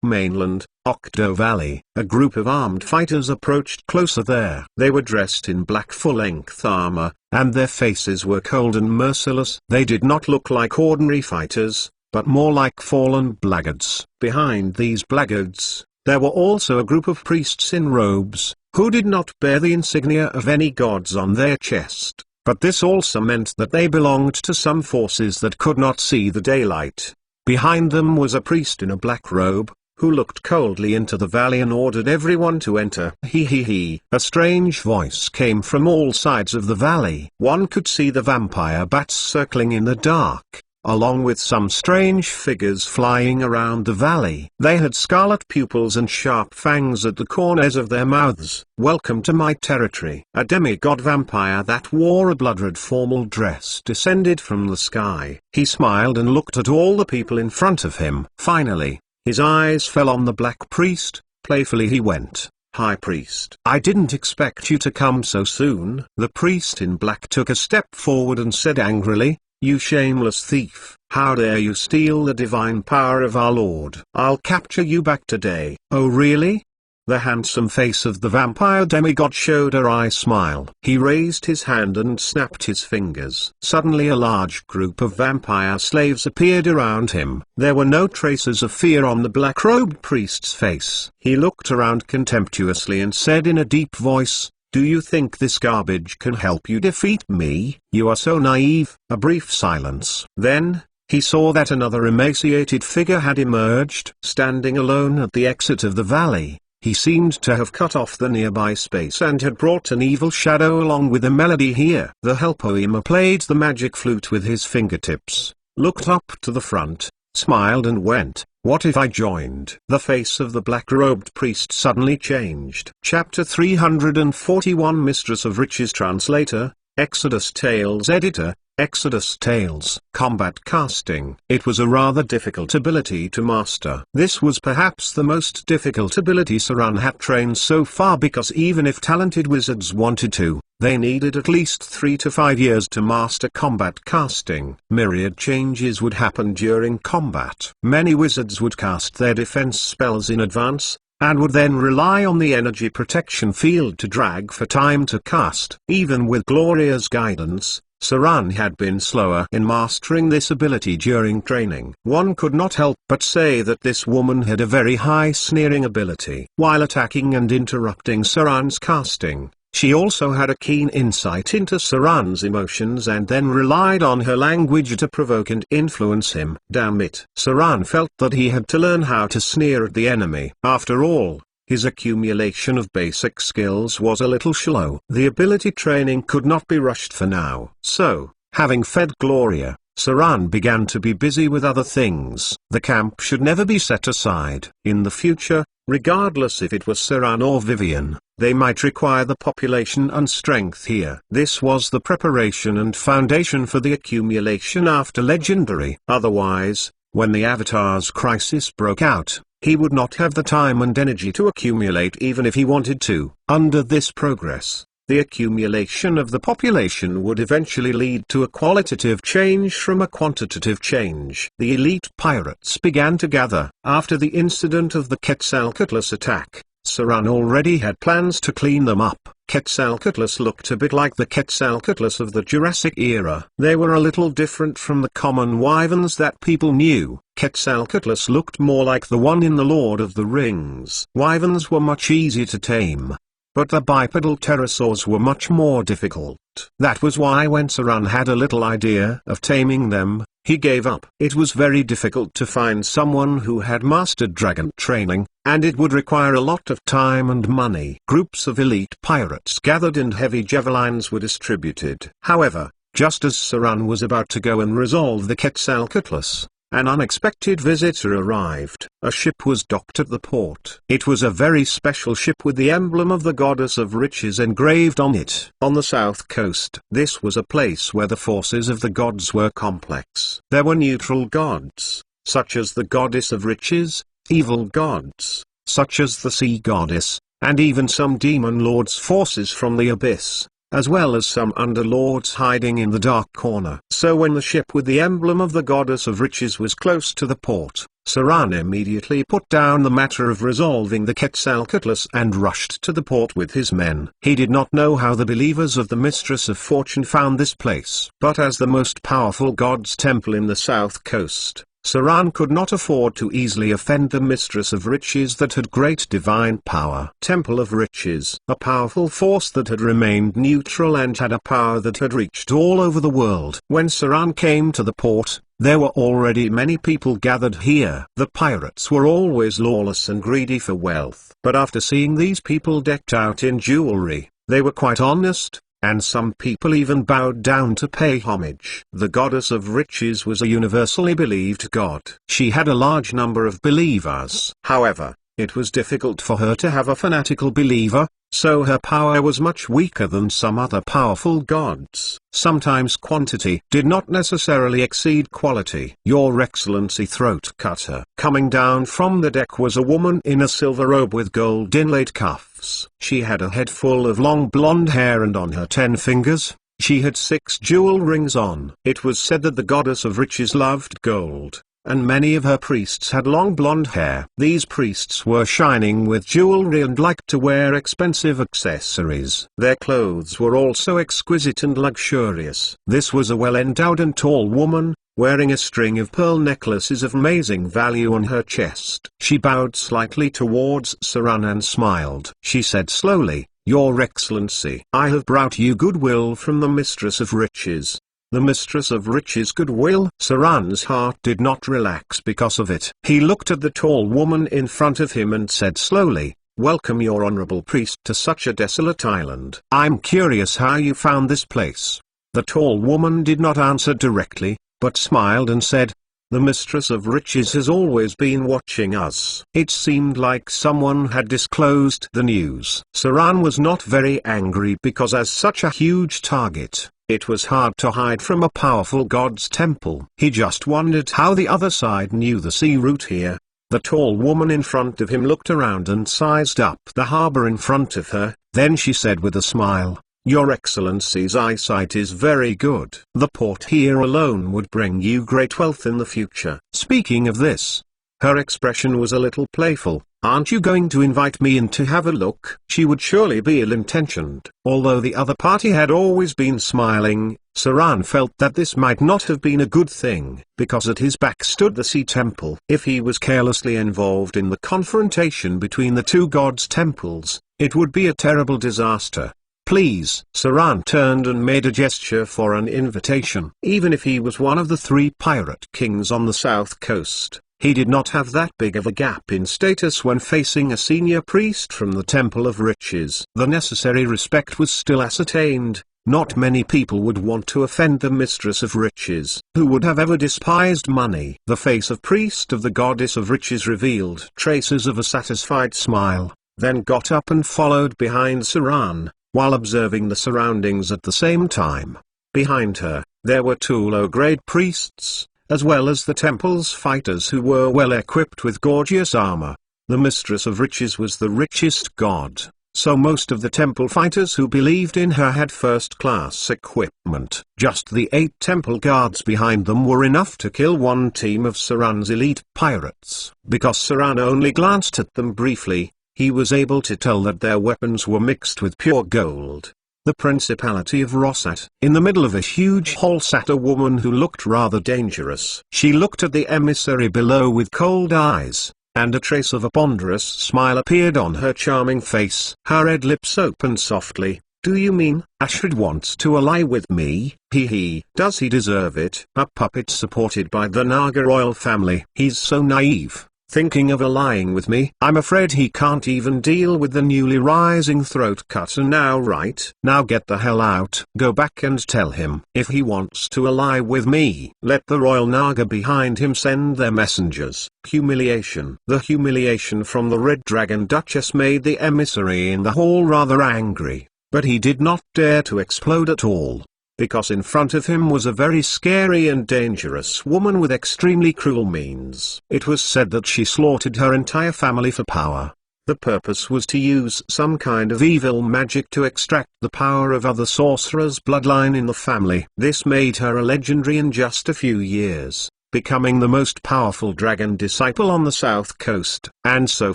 Mainland, Octo Valley. A group of armed fighters approached closer there. They were dressed in black full-length armor, and their faces were cold and merciless. They did not look like ordinary fighters, but more like fallen blackguards. Behind these blackguards, there were also a group of priests in robes, who did not bear the insignia of any gods on their chest, but this also meant that they belonged to some forces that could not see the daylight. Behind them was a priest in a black robe, who looked coldly into the valley and ordered everyone to enter. He. A strange voice came from all sides of the valley. One could see the vampire bats circling in the dark, along with some strange figures flying around the valley. They had scarlet pupils and sharp fangs at the corners of their mouths. Welcome to my territory. A demigod vampire that wore a blood-red formal dress descended from the sky. He smiled and looked at all the people in front of him. Finally, his eyes fell on the black priest. Playfully he went, "High priest, I didn't expect you to come so soon." The priest in black took a step forward and said angrily, "You shameless thief, how dare you steal the divine power of our Lord? I'll capture you back today." "Oh really?" The handsome face of the vampire demigod showed a wry smile. He raised his hand and snapped his fingers. Suddenly a large group of vampire slaves appeared around him. There were no traces of fear on the black-robed priest's face. He looked around contemptuously and said in a deep voice, "Do you think this garbage can help you defeat me? You are so naive." A brief silence. Then, he saw that another emaciated figure had emerged. Standing alone at the exit of the valley, he seemed to have cut off the nearby space and had brought an evil shadow along with a melody here. The Helpoema played the magic flute with his fingertips, looked up to the front, smiled and went, "What if I joined?" The face of the black-robed priest suddenly changed. Chapter 341 Mistress of Riches Translator, Exodus Tales Editor, Exodus Tales. Combat Casting. It was a rather difficult ability to master. This was perhaps the most difficult ability Saran had trained so far because even if talented wizards wanted to, they needed at least 3 to 5 years to master combat casting. Myriad changes would happen during combat. Many wizards would cast their defense spells in advance, and would then rely on the energy protection field to drag for time to cast. Even with Gloria's guidance, Saran had been slower in mastering this ability during training. One could not help but say that this woman had a very high sneering ability. While attacking and interrupting Saran's casting, she also had a keen insight into Saran's emotions and then relied on her language to provoke and influence him. Damn it. Saran felt that he had to learn how to sneer at the enemy. After all, his accumulation of basic skills was a little slow. The ability training could not be rushed for now. So, having fed Gloria, Saran began to be busy with other things. The camp should never be set aside. In the future, regardless if it was Saran or Vivian, they might require the population and strength here. This was the preparation and foundation for the accumulation after Legendary. Otherwise, when the Avatar's crisis broke out, he would not have the time and energy to accumulate even if he wanted to. Under this progress, the accumulation of the population would eventually lead to a qualitative change from a quantitative change. The elite pirates began to gather. After the incident of the Quetzalcoatlus attack, Saran already had plans to clean them up. Quetzalcoatlus looked a bit like the Quetzalcoatlus of the Jurassic era. They were a little different from the common wyverns that people knew. Quetzalcoatlus looked more like the one in The Lord of the Rings. Wyverns were much easier to tame, but the bipedal pterosaurs were much more difficult. That was why when Saran had a little idea of taming them, he gave up. It was very difficult to find someone who had mastered dragon training, and it would require a lot of time and money. Groups of elite pirates gathered and heavy javelins were distributed. However, just as Saran was about to go and resolve the Quetzalcoatlus, an unexpected visitor arrived. A ship was docked at the port. It was a very special ship with the emblem of the goddess of riches engraved on it. On the south coast, this was a place where the forces of the gods were complex. There were neutral gods, such as the goddess of riches, evil gods, such as the sea goddess, and even some demon lords' forces from the abyss, as well as some underlords hiding in the dark corner. So when the ship with the emblem of the goddess of riches was close to the port, Saran immediately put down the matter of resolving the Quetzalcoatlus and rushed to the port with his men. He did not know how the believers of the Mistress of Fortune found this place. But as the most powerful god's temple in the south coast, Saran could not afford to easily offend the Mistress of Riches that had great divine power. Temple of Riches, a powerful force that had remained neutral and had a power that had reached all over the world. When Saran came to the port, there were already many people gathered here. The pirates were always lawless and greedy for wealth. But after seeing these people decked out in jewelry, they were quite honest, and some people even bowed down to pay homage. The goddess of riches was a universally believed god. She had a large number of believers. However, it was difficult for her to have a fanatical believer, so her power was much weaker than some other powerful gods. Sometimes quantity did not necessarily exceed quality. Your Excellency, throat cutter. Coming down from the deck was a woman in a silver robe with gold inlaid cuffs. She had a head full of long blonde hair, and on her 10 fingers, she had 6 jewel rings on. It was said that the goddess of riches loved gold, and many of her priests had long blonde hair. These priests were shining with jewelry and liked to wear expensive accessories. Their clothes were also exquisite and luxurious. This was a well-endowed and tall woman, wearing a string of pearl necklaces of amazing value on her chest. She bowed slightly towards Saran and smiled. She said slowly, "Your Excellency, I have brought you goodwill from the Mistress of Riches." The Mistress of Riches' goodwill? Saran's heart did not relax because of it. He looked at the tall woman in front of him and said slowly, "Welcome, your honorable priest, to such a desolate island. I'm curious how you found this place." The tall woman did not answer directly, but smiled and said, "The Mistress of Riches has always been watching us." It seemed like someone had disclosed the news. Saran was not very angry because as such a huge target, it was hard to hide from a powerful god's temple. He just wondered how the other side knew the sea route here. The tall woman in front of him looked around and sized up the harbor in front of her. Then she said with a smile, "Your Excellency's eyesight is very good. The port here alone would bring you great wealth in the future." Speaking of this, her expression was a little playful. "Aren't you going to invite me in to have a look?" She would surely be ill-intentioned. Although the other party had always been smiling, Saran felt that this might not have been a good thing, because at his back stood the Sea Temple. If he was carelessly involved in the confrontation between the two gods' temples, it would be a terrible disaster. "Please." Saran turned and made a gesture for an invitation. Even if he was one of the 3 pirate kings on the south coast, he did not have that big of a gap in status when facing a senior priest from the Temple of Riches. The necessary respect was still ascertained. Not many people would want to offend the Mistress of Riches. Who would have ever despised money? The face of priest of the Goddess of Riches revealed traces of a satisfied smile, then got up and followed behind Saran, while observing the surroundings at the same time. Behind her, there were 2 low-grade priests, as well as the temple's fighters who were well equipped with gorgeous armor. The Mistress of Riches was the richest god, so most of the temple fighters who believed in her had first-class equipment. Just the 8 temple guards behind them were enough to kill one team of Saran's elite pirates. Because Saran only glanced at them briefly, he was able to tell that their weapons were mixed with pure gold. The Principality of Rosat. In the middle of a huge hall sat a woman who looked rather dangerous. She looked at the emissary below with cold eyes, and a trace of a ponderous smile appeared on her charming face. Her red lips opened softly. "Do you mean, Ashford wants to ally with me? He. Does he deserve it? A puppet supported by the Naga royal family. He's so naive. thinking of allying with me. I'm afraid he can't even deal with the newly rising throat cutter now, right? Now get the hell out. Go back and tell him. If he wants to ally with me, let the royal Naga behind him send their messengers. Humiliation. The humiliation from the Red Dragon Duchess made the emissary in the hall rather angry, but he did not dare to explode at all, because in front of him was a very scary and dangerous woman with extremely cruel means. It was said that she slaughtered her entire family for power. The purpose was to use some kind of evil magic to extract the power of other sorcerers' bloodline in the family. This made her a legendary in just a few years, becoming the most powerful dragon disciple on the south coast. And so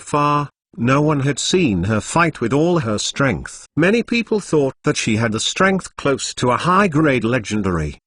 far, no one had seen her fight with all her strength. Many people thought that she had the strength close to a high-grade legendary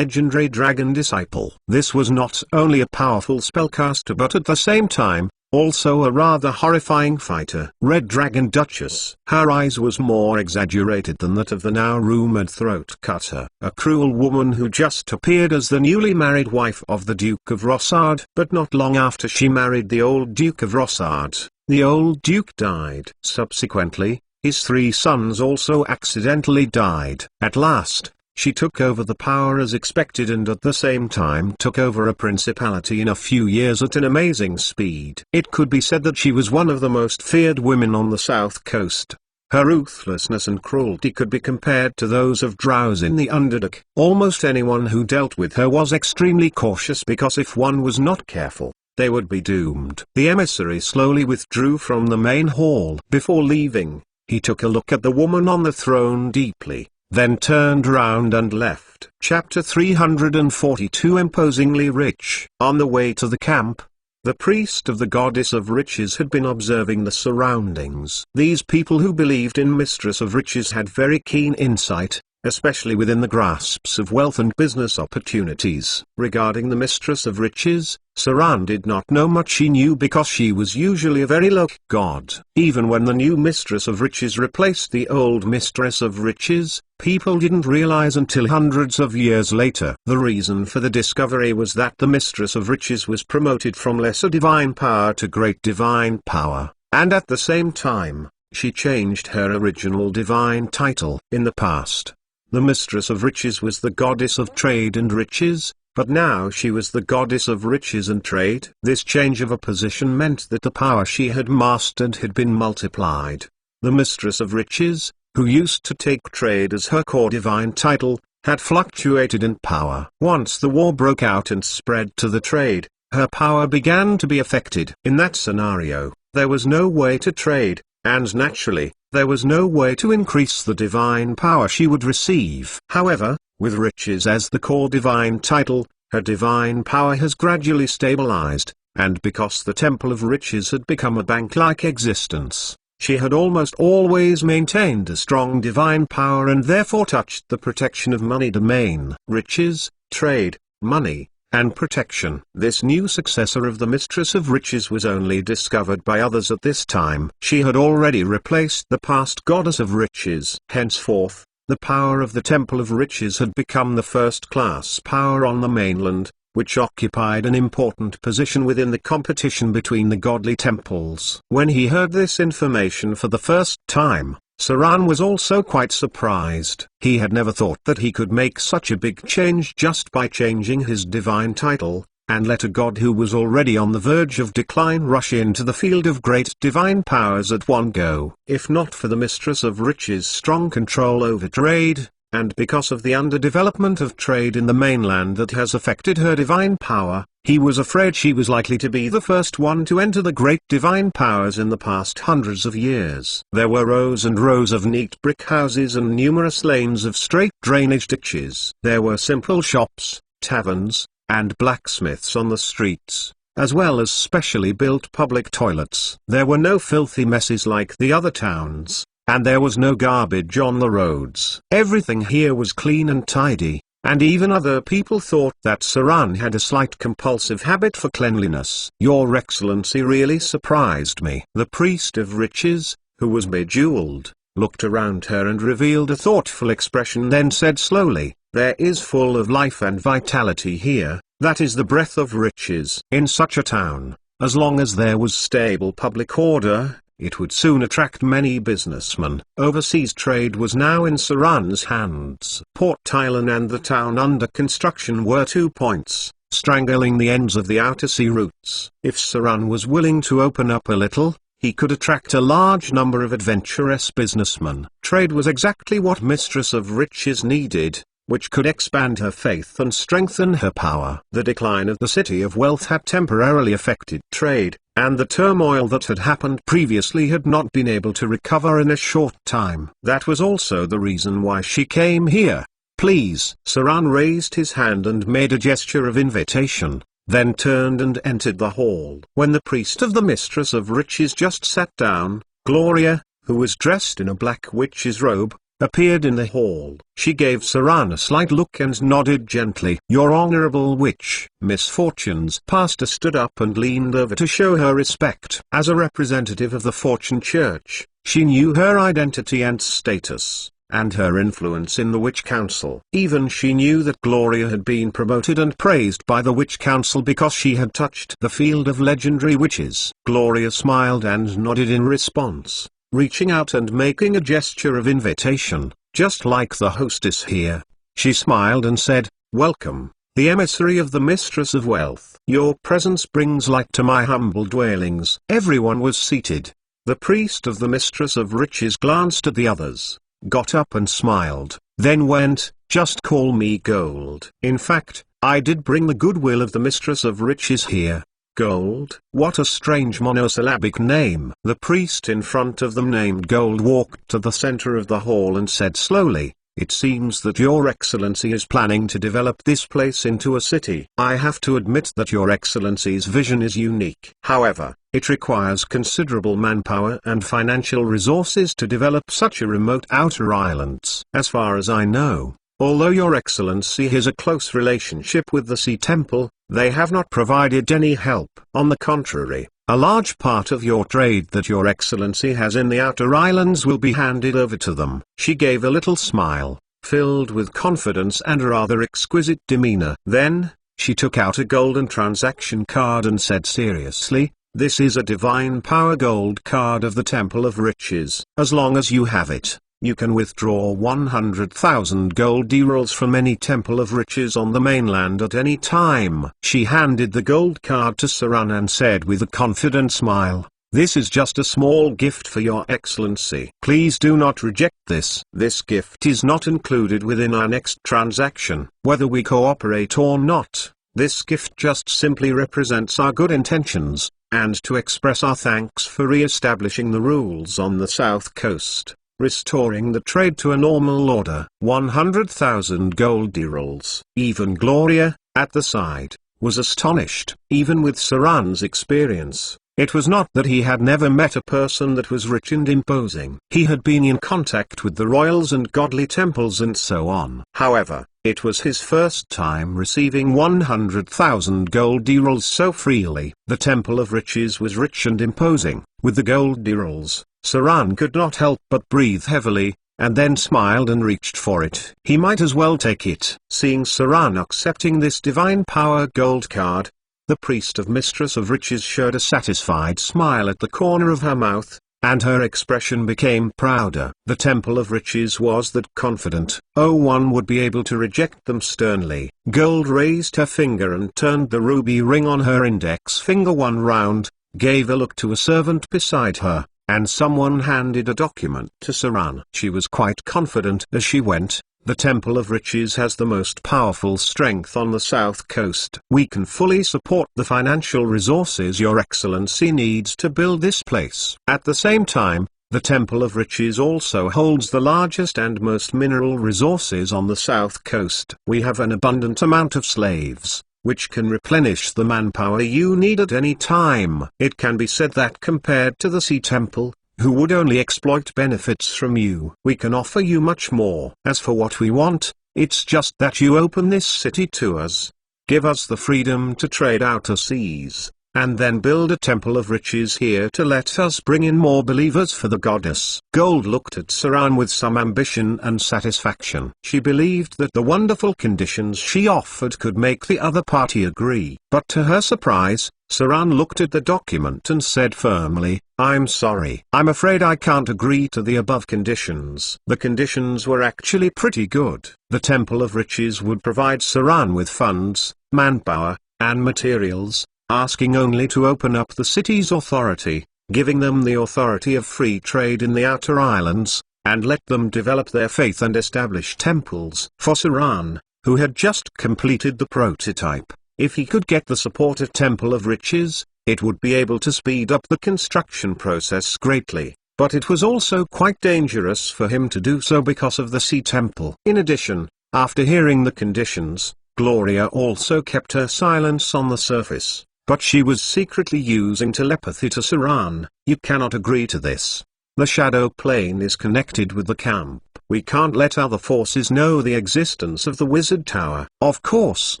dragon disciple. This was not only a powerful spellcaster but at the same time, also a rather horrifying fighter. Red Dragon Duchess. Her eyes was more exaggerated than that of the now rumored throat cutter, a cruel woman who just appeared as the newly married wife of the Duke of Rossard. But not long after she married the old Duke of Rossard, the old Duke died. Subsequently, his 3 sons also accidentally died. At last, she took over the power as expected and at the same time took over a principality in a few years at an amazing speed. It could be said that she was one of the most feared women on the south coast. Her ruthlessness and cruelty could be compared to those of Drowse in the Underdark. Almost anyone who dealt with her was extremely cautious because if one was not careful, they would be doomed. The emissary slowly withdrew from the main hall. Before leaving, he took a look at the woman on the throne deeply, then turned round and left. Chapter 342 Imposingly Rich. On the way to the camp, the priest of the goddess of riches had been observing the surroundings. These people who believed in Mistress of Riches had very keen insight, especially within the grasps of wealth and business opportunities. Regarding the Mistress of Riches, Saran did not know much. She knew because she was usually a very low god. Even when the new Mistress of Riches replaced the old Mistress of Riches, people didn't realize until hundreds of years later. The reason for the discovery was that the Mistress of Riches was promoted from lesser divine power to great divine power, and at the same time, she changed her original divine title. In the past, the Mistress of Riches was the goddess of trade and riches, but now she was the goddess of riches and trade. This change of a position meant that the power she had mastered had been multiplied. The Mistress of Riches, who used to take trade as her core divine title, had fluctuated in power. Once the war broke out and spread to the trade, her power began to be affected. In that scenario, there was no way to trade, and naturally, there was no way to increase the divine power she would receive. However, with riches as the core divine title, her divine power has gradually stabilized, and because the Temple of Riches had become a bank-like existence, she had almost always maintained a strong divine power and therefore touched the protection of money domain. Riches, trade, money, and protection. This new successor of the Mistress of Riches was only discovered by others at this time. She had already replaced the past Goddess of Riches. Henceforth, the power of the Temple of Riches had become the first-class power on the mainland, which occupied an important position within the competition between the godly temples. When he heard this information for the first time, Saran was also quite surprised. He had never thought that he could make such a big change just by changing his divine title, and let a god who was already on the verge of decline rush into the field of great divine powers at one go. If not for the Mistress of Riches' strong control over trade, and because of the underdevelopment of trade in the mainland that has affected her divine power, he was afraid she was likely to be the first one to enter the great divine powers in the past hundreds of years. There were rows and rows of neat brick houses and numerous lanes of straight drainage ditches. There were simple shops, taverns, and blacksmiths on the streets, as well as specially built public toilets. There were no filthy messes like the other towns, and there was no garbage on the roads. Everything here was clean and tidy, and even other people thought that Saran had a slight compulsive habit for cleanliness. "Your Excellency really surprised me." The priest of riches, who was bejeweled, looked around her and revealed a thoughtful expression, then said slowly, "There is full of life and vitality here, that is the breath of riches. In such a town, As long as there was stable public order, it would soon attract many businessmen. Overseas trade was now in Saran's hands. Port Thailand and the town under construction were 2 points, strangling the ends of the outer sea routes. If Saran was willing to open up a little, he could attract a large number of adventurous businessmen. Trade was exactly what Mistress of Riches needed, which could expand her faith and strengthen her power. The decline of the City of Wealth had temporarily affected trade, and the turmoil that had happened previously had not been able to recover in a short time. That was also the reason why she came here. Please. Saran raised his hand and made a gesture of invitation, then turned and entered the hall. When the priest of the Mistress of Riches just sat down, Gloria, who was dressed in a black witch's robe, appeared in the hall. She gave Saran a slight look and nodded gently. Your Honorable Witch. Miss Fortune's pastor stood up and leaned over to show her respect. As a representative of the Fortune Church, she knew her identity and status, and her influence in the Witch Council. Even she knew that Gloria had been promoted and praised by the Witch Council because she had touched the field of legendary witches. Gloria smiled and nodded in response, reaching out and making a gesture of invitation, just like the hostess here. She smiled and said, "Welcome, the emissary of the Mistress of Wealth. Your presence brings light to my humble dwellings." Everyone was seated. The priest of the Mistress of Riches glanced at the others, got up and smiled, then went, "Just call me Gold. In fact, I did bring the goodwill of the Mistress of Riches here." Gold? What a strange monosyllabic name. The priest in front of them named Gold walked to the center of the hall and said slowly, "It seems that Your Excellency is planning to develop this place into a city. I have to admit that Your Excellency's vision is unique. However, it requires considerable manpower and financial resources to develop such a remote outer islands. As far as I know, although Your Excellency has a close relationship with the Sea Temple, they have not provided any help. On the contrary, a large part of your trade that Your Excellency has in the outer islands will be handed over to them." She gave a little smile, filled with confidence and a rather exquisite demeanor. Then, she took out a golden transaction card and said seriously, "This is a divine power gold card of the Temple of Riches. As long as you have it, you can withdraw 100,000 gold derals from any Temple of Riches on the mainland at any time." She handed the gold card to Saran and said with a confident smile, "This is just a small gift for Your Excellency. Please do not reject this. This gift is not included within our next transaction. Whether we cooperate or not, this gift just simply represents our good intentions, and to express our thanks for re-establishing the rules on the south coast, restoring the trade to a normal order." 100,000 gold derals. Even Gloria, at the side, was astonished. Even with Saran's experience, it was not that he had never met a person that was rich and imposing. He had been in contact with the royals and godly temples and so on. However, it was his first time receiving 100,000 gold derals so freely. The Temple of Riches was rich and imposing. With the gold derals, Saran could not help but breathe heavily, and then smiled and reached for it. He might as well take it. Seeing Saran accepting this divine power gold card, the priest of Mistress of Riches showed a satisfied smile at the corner of her mouth, and her expression became prouder. The Temple of Riches was that confident. Oh, one would be able to reject them sternly. Gold raised her finger and turned the ruby ring on her index finger one round, gave a look to a servant beside her, and someone handed a document to Saran. She was quite confident as she went. The Temple of Riches has the most powerful strength on the south coast. We can fully support the financial resources Your Excellency needs to build this place. At the same time, the Temple of Riches also holds the largest and most mineral resources on the south coast. We have an abundant amount of slaves, which can replenish the manpower you need at any time. It can be said that compared to the Sea Temple, who would only exploit benefits from you, we can offer you much more. As for what we want, it's just that you open this city to us. Give us the freedom to trade outer seas. and then build a temple of riches here to let us bring in more believers for the goddess. Gold looked at Saran with some ambition and satisfaction. She believed that the wonderful conditions she offered could make the other party agree. But to her surprise, Saran looked at the document and said firmly, "I'm sorry. I'm afraid I can't agree to the above conditions." The conditions were actually pretty good. The Temple of Riches would provide Saran with funds, manpower, and materials, asking only to open up the city's authority, giving them the authority of free trade in the outer islands, and let them develop their faith and establish temples. For Saran, who had just completed the prototype, if he could get the support of Temple of Riches, it would be able to speed up the construction process greatly. But it was also quite dangerous for him to do so because of the Sea Temple. In addition, after hearing the conditions, Gloria also kept her silence on the surface. But she was secretly using telepathy to Saran. "You cannot agree to this. The shadow plane is connected with the camp. We can't let other forces know the existence of the wizard tower." Of course,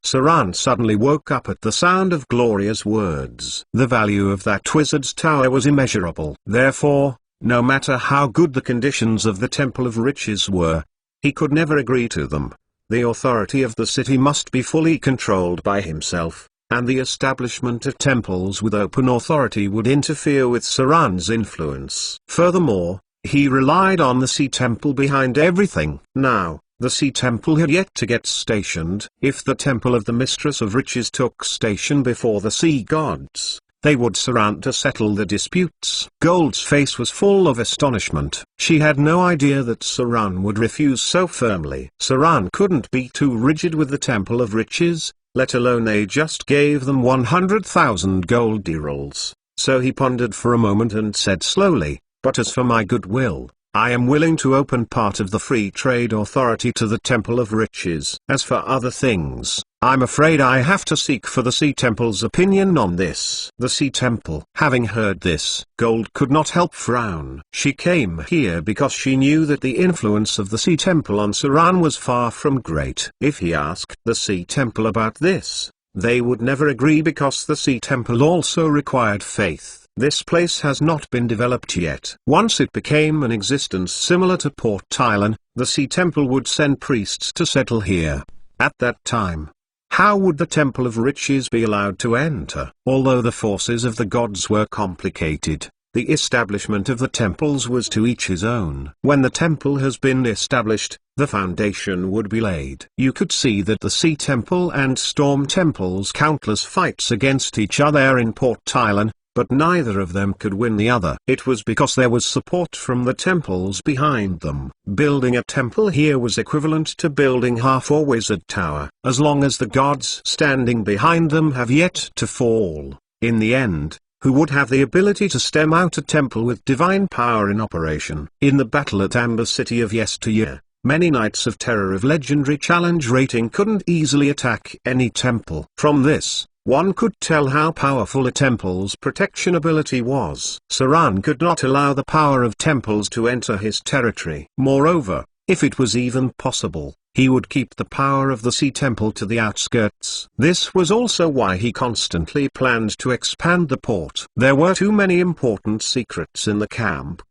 Saran suddenly woke up at the sound of Gloria's words. The value of that wizard's tower was immeasurable. Therefore, no matter how good the conditions of the Temple of Riches were, he could never agree to them. The authority of the city must be fully controlled by himself, and the establishment of temples with open authority would interfere with Saran's influence. Furthermore, he relied on the Sea Temple behind everything. Now, the Sea Temple had yet to get stationed. If the Temple of the Mistress of Riches took station before the sea gods, they would surround to settle the disputes. Gold's face was full of astonishment. She had no idea that Saran would refuse so firmly. Saran couldn't be too rigid with the Temple of Riches, let alone they just gave them 100,000 gold dirals. So he pondered for a moment and said slowly, "But as for my goodwill, I am willing to open part of the Free Trade Authority to the Temple of Riches. As for other things, I'm afraid I have to seek for the Sea Temple's opinion on this." The Sea Temple. Having heard this, Gold could not help frown. She came here because she knew that the influence of the Sea Temple on Saran was far from great. If he asked the Sea Temple about this, they would never agree because the Sea Temple also required faith. This place has not been developed yet. Once it became an existence similar to Port Island, the Sea Temple would send priests to settle here. At that time, how would the Temple of Riches be allowed to enter? Although the forces of the gods were complicated, the establishment of the temples was to each his own. When the temple has been established, the foundation would be laid. You could see that the Sea Temple and Storm Temple's countless fights against each other in Port Island, but neither of them could win the other. It was because there was support from the temples behind them. Building a temple here was equivalent to building half a wizard tower. As long as the gods standing behind them have yet to fall, in the end, who would have the ability to stem out a temple with divine power in operation? In the battle at Amber City of yesteryear, many Knights of Terror of legendary challenge rating couldn't easily attack any temple. From this, one could tell how powerful a temple's protection ability was. Saran could not allow the power of temples to enter his territory. Moreover, if it was even possible, he would keep the power of the Sea Temple to the outskirts. This was also why he constantly planned to expand the port. There were too many important secrets in the camp.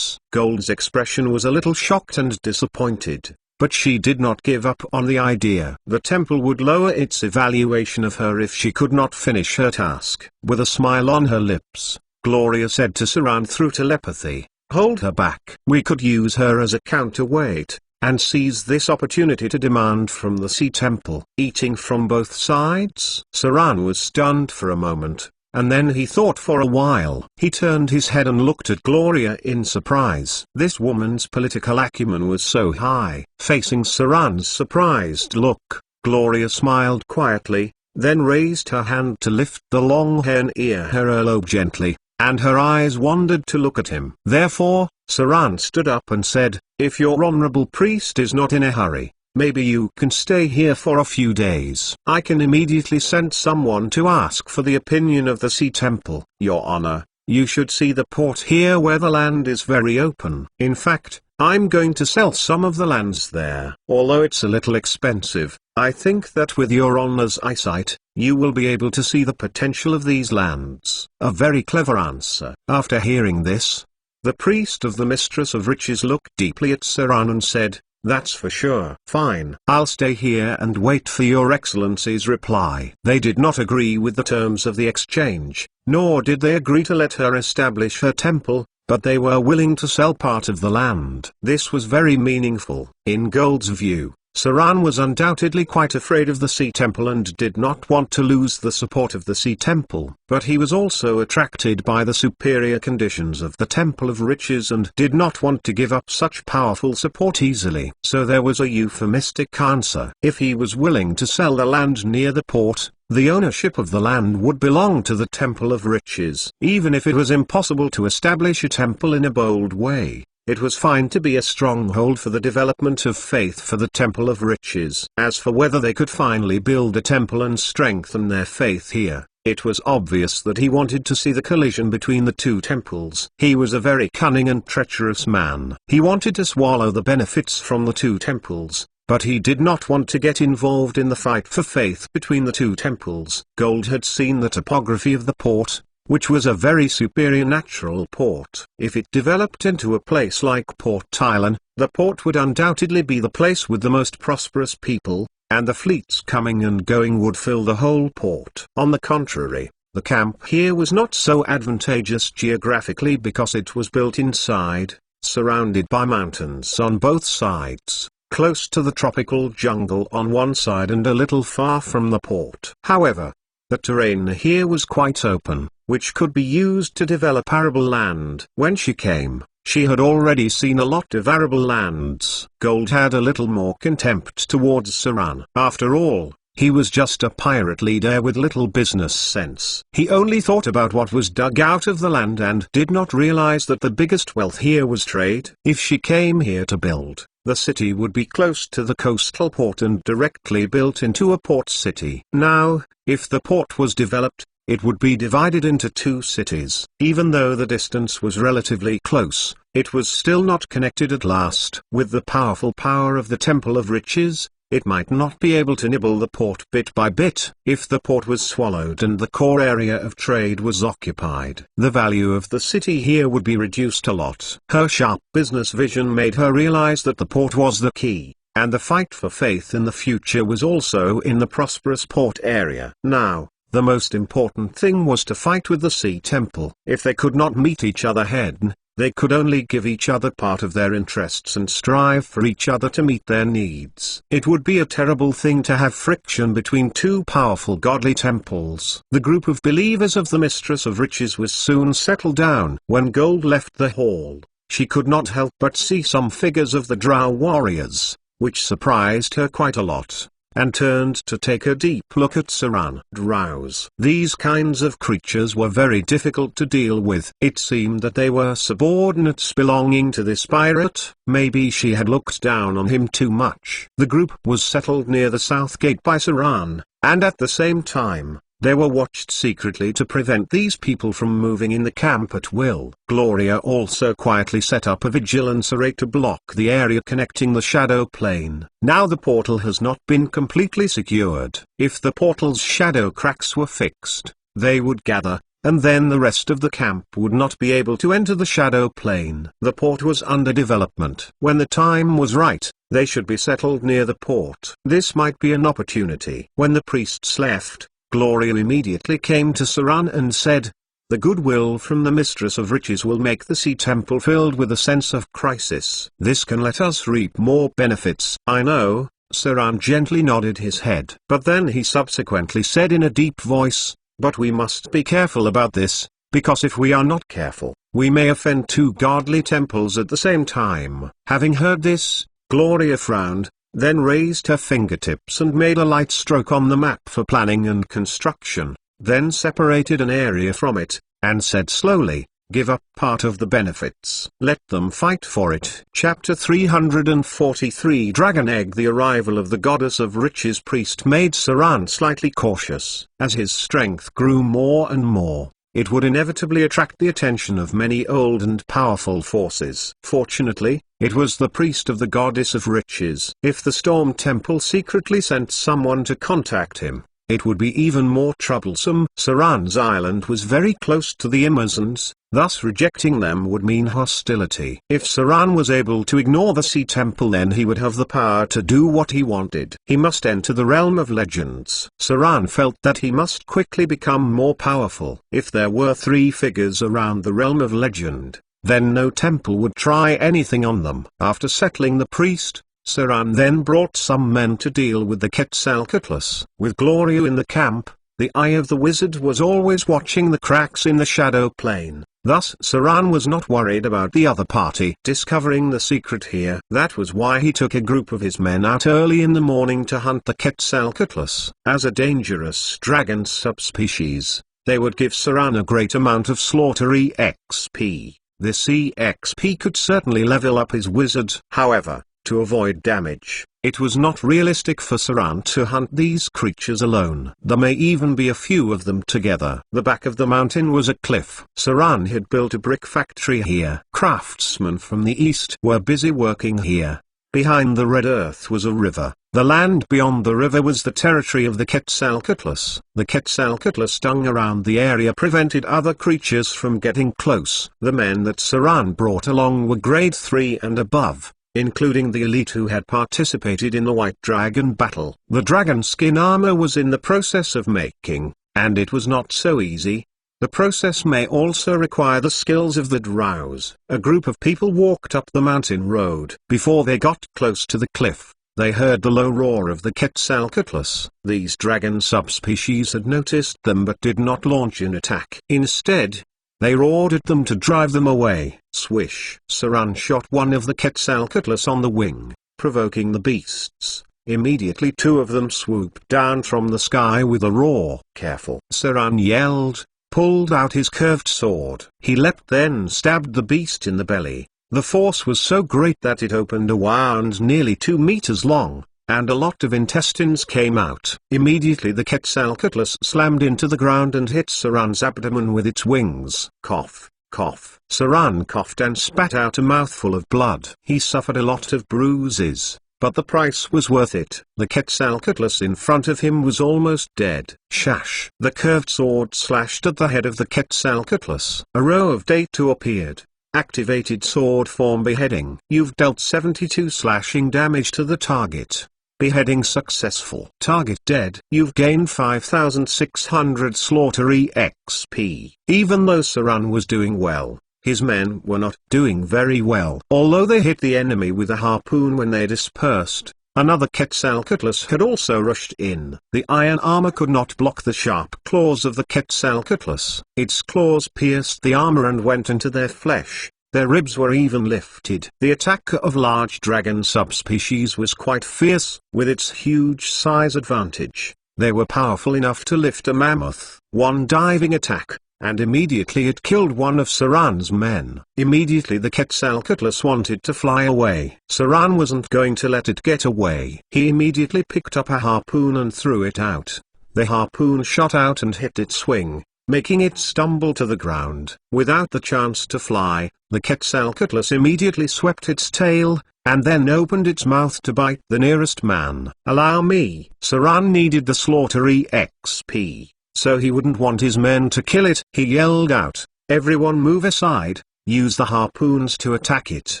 Gold's expression was a little shocked and disappointed. But she did not give up on the idea. The temple would lower its evaluation of her if she could not finish her task. With a smile on her lips, Gloria said to Saran through telepathy, "Hold her back. We could use her as a counterweight, and seize this opportunity to demand from the Sea Temple." Eating from both sides? Saran was stunned for a moment, and then he thought for a while. He turned his head and looked at Gloria in surprise. This woman's political acumen was so high. Facing Saran's surprised look, Gloria smiled quietly, then raised her hand to lift the long hair near her earlobe gently, and her eyes wandered to look at him. Therefore, Saran stood up and said, "If your honorable priest is not in a hurry, maybe you can stay here for a few days. I can immediately send someone to ask for the opinion of the Sea Temple." "Your honor, You should see the port here where the land is very open. In fact, I'm going to sell some of the lands there. Although it's a little expensive, I think that with your honor's eyesight, you will be able to see the potential of these lands. A very clever answer. After hearing this, the priest of the Mistress of Riches looked deeply at Saran and said, "That's for sure. Fine. I'll stay here and wait for your excellency's reply." They did not agree with the terms of the exchange, nor did they agree to let her establish her temple, but they were willing to sell part of the land. This was very meaningful. In Gold's view, Saran was undoubtedly quite afraid of the Sea Temple and did not want to lose the support of the Sea Temple. But he was also attracted by the superior conditions of the Temple of Riches and did not want to give up such powerful support easily. So there was a euphemistic answer. If he was willing to sell the land near the port, the ownership of the land would belong to the Temple of Riches. Even if it was impossible to establish a temple in a bold way, it was fine to be a stronghold for the development of faith for the Temple of Riches. As for whether they could finally build a temple and strengthen their faith here, it was obvious that he wanted to see the collision between the two temples. He was a very cunning and treacherous man. He wanted to swallow the benefits from the two temples, but he did not want to get involved in the fight for faith between the two temples. Gold had seen the topography of the port, which was a very superior natural port. If it developed into a place like Port Tylan, the port would undoubtedly be the place with the most prosperous people, and the fleets coming and going would fill the whole port. On the contrary, the camp here was not so advantageous geographically because it was built inside, surrounded by mountains on both sides, close to the tropical jungle on one side and a little far from the port. However, the terrain here was quite open, which could be used to develop arable land. When she came, she had already seen a lot of arable lands. Gold had a little more contempt towards Saran. After all, he was just a pirate leader with little business sense. He only thought about what was dug out of the land and did not realize that the biggest wealth here was trade. If she came here to build, the city would be close to the coastal port and directly built into a port city. Now, if the port was developed, it would be divided into two cities. Even though the distance was relatively close, it was still not connected at last. With the powerful power of the Temple of Riches, it might not be able to nibble the port bit by bit. If the port was swallowed and the core area of trade was occupied, the value of the city here would be reduced a lot. Her sharp business vision made her realize that the port was the key, and the fight for faith in the future was also in the prosperous port area. Now, the most important thing was to fight with the Sea Temple. If they could not meet each other head-on, they could only give each other part of their interests and strive for each other to meet their needs. It would be a terrible thing to have friction between two powerful godly temples. The group of believers of the Mistress of Riches was soon settled down. When Gold left the hall, she could not help but see some figures of the Drow warriors, which surprised her quite a lot, and turned to take a deep look at Saran. Drows. These kinds of creatures were very difficult to deal with. It seemed that they were subordinates belonging to this pirate. Maybe she had looked down on him too much. The group was settled near the south gate by Saran, and at the same time, they were watched secretly to prevent these people from moving in the camp at will. Gloria also quietly set up a vigilance array to block the area connecting the shadow plane. Now the portal has not been completely secured. If the portal's shadow cracks were fixed, they would gather, and then the rest of the camp would not be able to enter the shadow plane. The port was under development. When the time was right, they should be settled near the port. This might be an opportunity. When the priests left, Gloria immediately came to Saran and said, "The goodwill from the Mistress of Riches will make the Sea Temple filled with a sense of crisis. This can let us reap more benefits." "I know," Saran gently nodded his head. But then he subsequently said in a deep voice, "But we must be careful about this, because if we are not careful, we may offend two godly temples at the same time." Having heard this, Gloria frowned, then raised her fingertips and made a light stroke on the map for planning and construction, then separated an area from it, and said slowly, "Give up part of the benefits. Let them fight for it." Chapter 343 Dragon Egg. The arrival of the Goddess of Riches priest made Saran slightly cautious. As his strength grew more and more, it would inevitably attract the attention of many old and powerful forces. Fortunately, it was the priest of the goddess of riches. If the Storm Temple secretly sent someone to contact him, it would be even more troublesome. Saran's island was very close to the Amazons, thus rejecting them would mean hostility. If Saran was able to ignore the Sea Temple, then he would have the power to do what he wanted. He must enter the realm of legends. Saran felt that he must quickly become more powerful. If there were 3 figures around the realm of legend, then no temple would try anything on them. After settling the priest, Saran then brought some men to deal with the Quetzalcoatlus. With Gloria in the camp, the eye of the wizard was always watching the cracks in the shadow plane. Thus Saran was not worried about the other party discovering the secret here. That was why he took a group of his men out early in the morning to hunt the Quetzalcoatlus. As a dangerous dragon subspecies, they would give Saran a great amount of slaughter EXP. This EXP could certainly level up his wizard. However, to avoid damage, it was not realistic for Saran to hunt these creatures alone. There may even be a few of them together. The back of the mountain was a cliff. Saran had built a brick factory here. Craftsmen from the east were busy working here. Behind the red earth was a river. The land beyond the river was the territory of the Quetzalcoatlus. The Quetzalcoatlus stung around the area prevented other creatures from getting close. The men that Saran brought along were grade 3 and above, including the elite who had participated in the White Dragon battle. The dragon skin armor was in the process of making, and it was not so easy. The process may also require the skills of the drows. A group of people walked up the mountain road. Before they got close to the cliff, they heard the low roar of the Quetzalcoatlus. These dragon subspecies had noticed them but did not launch an attack. Instead, they ordered them to drive them away. Swish! Saran shot one of the Quetzalcoatlus on the wing, provoking the beasts. Immediately 2 of them swooped down from the sky with a roar. Careful! Saran yelled, pulled out his curved sword. He leapt, then stabbed the beast in the belly. The force was so great that it opened a wound nearly 2 meters long, and a lot of intestines came out. Immediately the Quetzalcoatlus slammed into the ground and hit Saran's abdomen with its wings. Cough, cough. Saran coughed and spat out a mouthful of blood. He suffered a lot of bruises, but the price was worth it. The Quetzalcoatlus in front of him was almost dead. Shash! The curved sword slashed at the head of the Quetzalcoatlus. A row of Day 2 appeared. Activated sword form beheading. You've dealt 72 slashing damage to the target. Beheading successful. Target dead. You've gained 5,600 slaughter EXP. Even though Saran was doing well, his men were not doing very well. Although they hit the enemy with a harpoon when they dispersed, another Quetzalcoatlus had also rushed in. The iron armor could not block the sharp claws of the Quetzalcoatlus. Its claws pierced the armor and went into their flesh. Their ribs were even lifted. The attack of large dragon subspecies was quite fierce. With its huge size advantage, they were powerful enough to lift a mammoth. One diving attack, and immediately it killed one of Saran's men. Immediately the Quetzalcoatlus wanted to fly away. Saran wasn't going to let it get away. He immediately picked up a harpoon and threw it out. The harpoon shot out and hit its wing, making it stumble to the ground. Without the chance to fly, the Quetzalcoatlus immediately swept its tail, and then opened its mouth to bite the nearest man. Allow me. Saran needed the slaughter EXP, so he wouldn't want his men to kill it. He yelled out, everyone move aside, use the harpoons to attack it.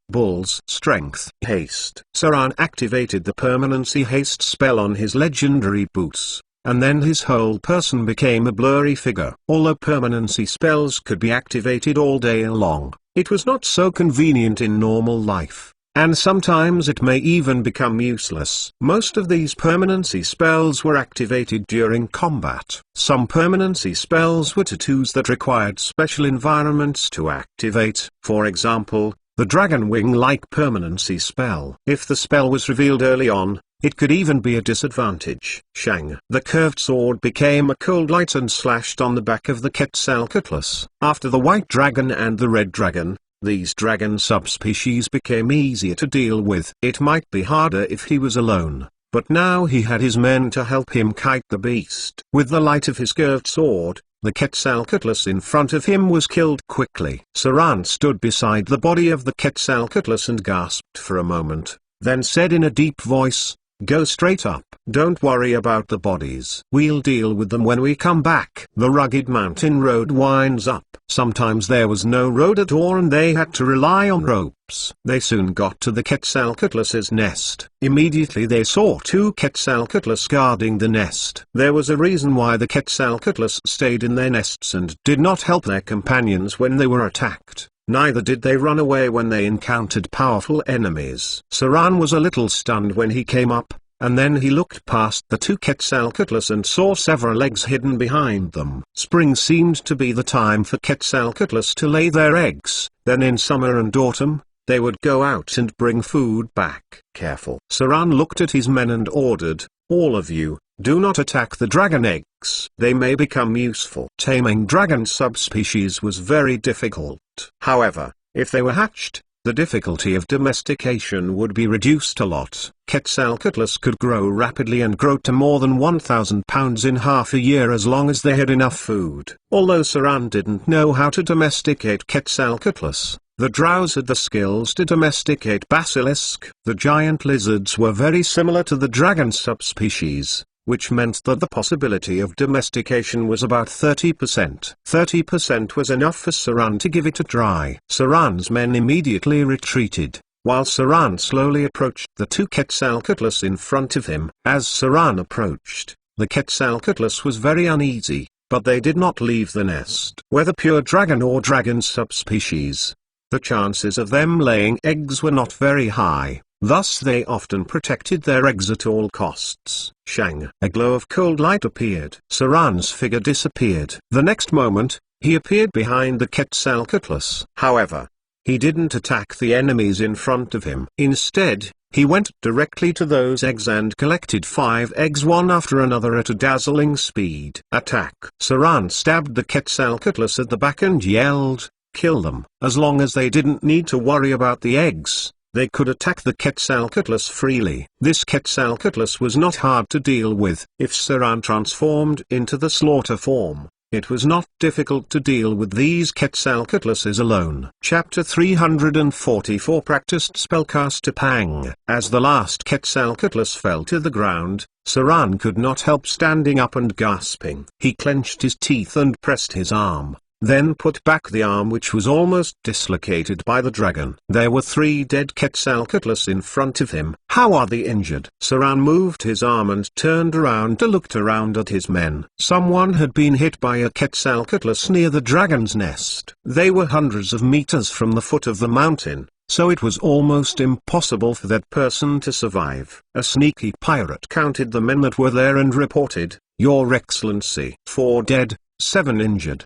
Bulls. Strength. Haste. Saran activated the permanency haste spell on his legendary boots, and then his whole person became a blurry figure. Although permanency spells could be activated all day long, it was not so convenient in normal life, and sometimes it may even become useless. Most of these permanency spells were activated during combat. Some permanency spells were tattoos that required special environments to activate. For example, the Dragon Wing-like permanency spell. If the spell was revealed early on, it could even be a disadvantage. Shang. The curved sword became a cold light and slashed on the back of the Quetzalcoatlus. After the White Dragon and the Red Dragon, these dragon subspecies became easier to deal with. It might be harder if he was alone, but now he had his men to help him kite the beast. With the light of his curved sword, The Quetzalcoatlus in front of him was killed quickly. Saran stood beside the body of the Quetzalcoatlus and gasped for a moment, then said in a deep voice, "Go straight up. Don't worry about the bodies. We'll deal with them when we come back." The rugged mountain road winds up. Sometimes there was no road at all and they had to rely on ropes. They soon got to the Quetzalcoatlus's nest. Immediately they saw two Quetzalcoatlus guarding the nest. There was a reason why the Quetzalcoatlus stayed in their nests and did not help their companions when they were attacked. Neither did they run away when they encountered powerful enemies. Saran was a little stunned when he came up, and then he looked past the two Quetzalcoatlus and saw several eggs hidden behind them. Spring seemed to be the time for Quetzalcoatlus to lay their eggs. Then in summer and autumn, they would go out and bring food back. Careful. Saran looked at his men and ordered, "All of you, do not attack the dragon eggs. They may become useful." Taming dragon subspecies was very difficult. However, if they were hatched, the difficulty of domestication would be reduced a lot. Quetzalcoatlus could grow rapidly and grow to more than 1,000 pounds in half a year as long as they had enough food. Although Saran didn't know how to domesticate Quetzalcoatlus, the drows had the skills to domesticate basilisk. The giant lizards were very similar to the dragon subspecies, which meant that the possibility of domestication was about 30%. 30% was enough for Saran to give it a try. Saran's men immediately retreated, while Saran slowly approached the two Quetzalcoatlus in front of him. As Saran approached, the Quetzalcoatlus was very uneasy, but they did not leave the nest. Whether pure dragon or dragon subspecies, the chances of them laying eggs were not very high. Thus they often protected their eggs at all costs. Shang! A glow of cold light appeared. Saran's figure disappeared. The next moment, he appeared behind the Quetzalcoatlus. However, he didn't attack the enemies in front of him. Instead, he went directly to those eggs and collected 5 eggs one after another at a dazzling speed. Attack! Saran stabbed the Quetzalcoatlus at the back and yelled, "Kill them!" As long as they didn't need to worry about the eggs, they could attack the Quetzalcoatlus freely. This Quetzalcoatlus was not hard to deal with. If Saran transformed into the slaughter form, it was not difficult to deal with these Quetzalcoatluses alone. Chapter 344 Practiced Spellcaster Pang. As the last Quetzalcoatlus fell to the ground, Saran could not help standing up and gasping. He clenched his teeth and pressed his arm, then put back the arm which was almost dislocated by the dragon. There were 3 dead Quetzalcoatlus in front of him. How are they injured? Saran moved his arm and turned around to look around at his men. Someone had been hit by a Quetzalcoatlus near the dragon's nest. They were hundreds of meters from the foot of the mountain, so it was almost impossible for that person to survive. A sneaky pirate counted the men that were there and reported, "Your Excellency, 4 dead, 7 injured."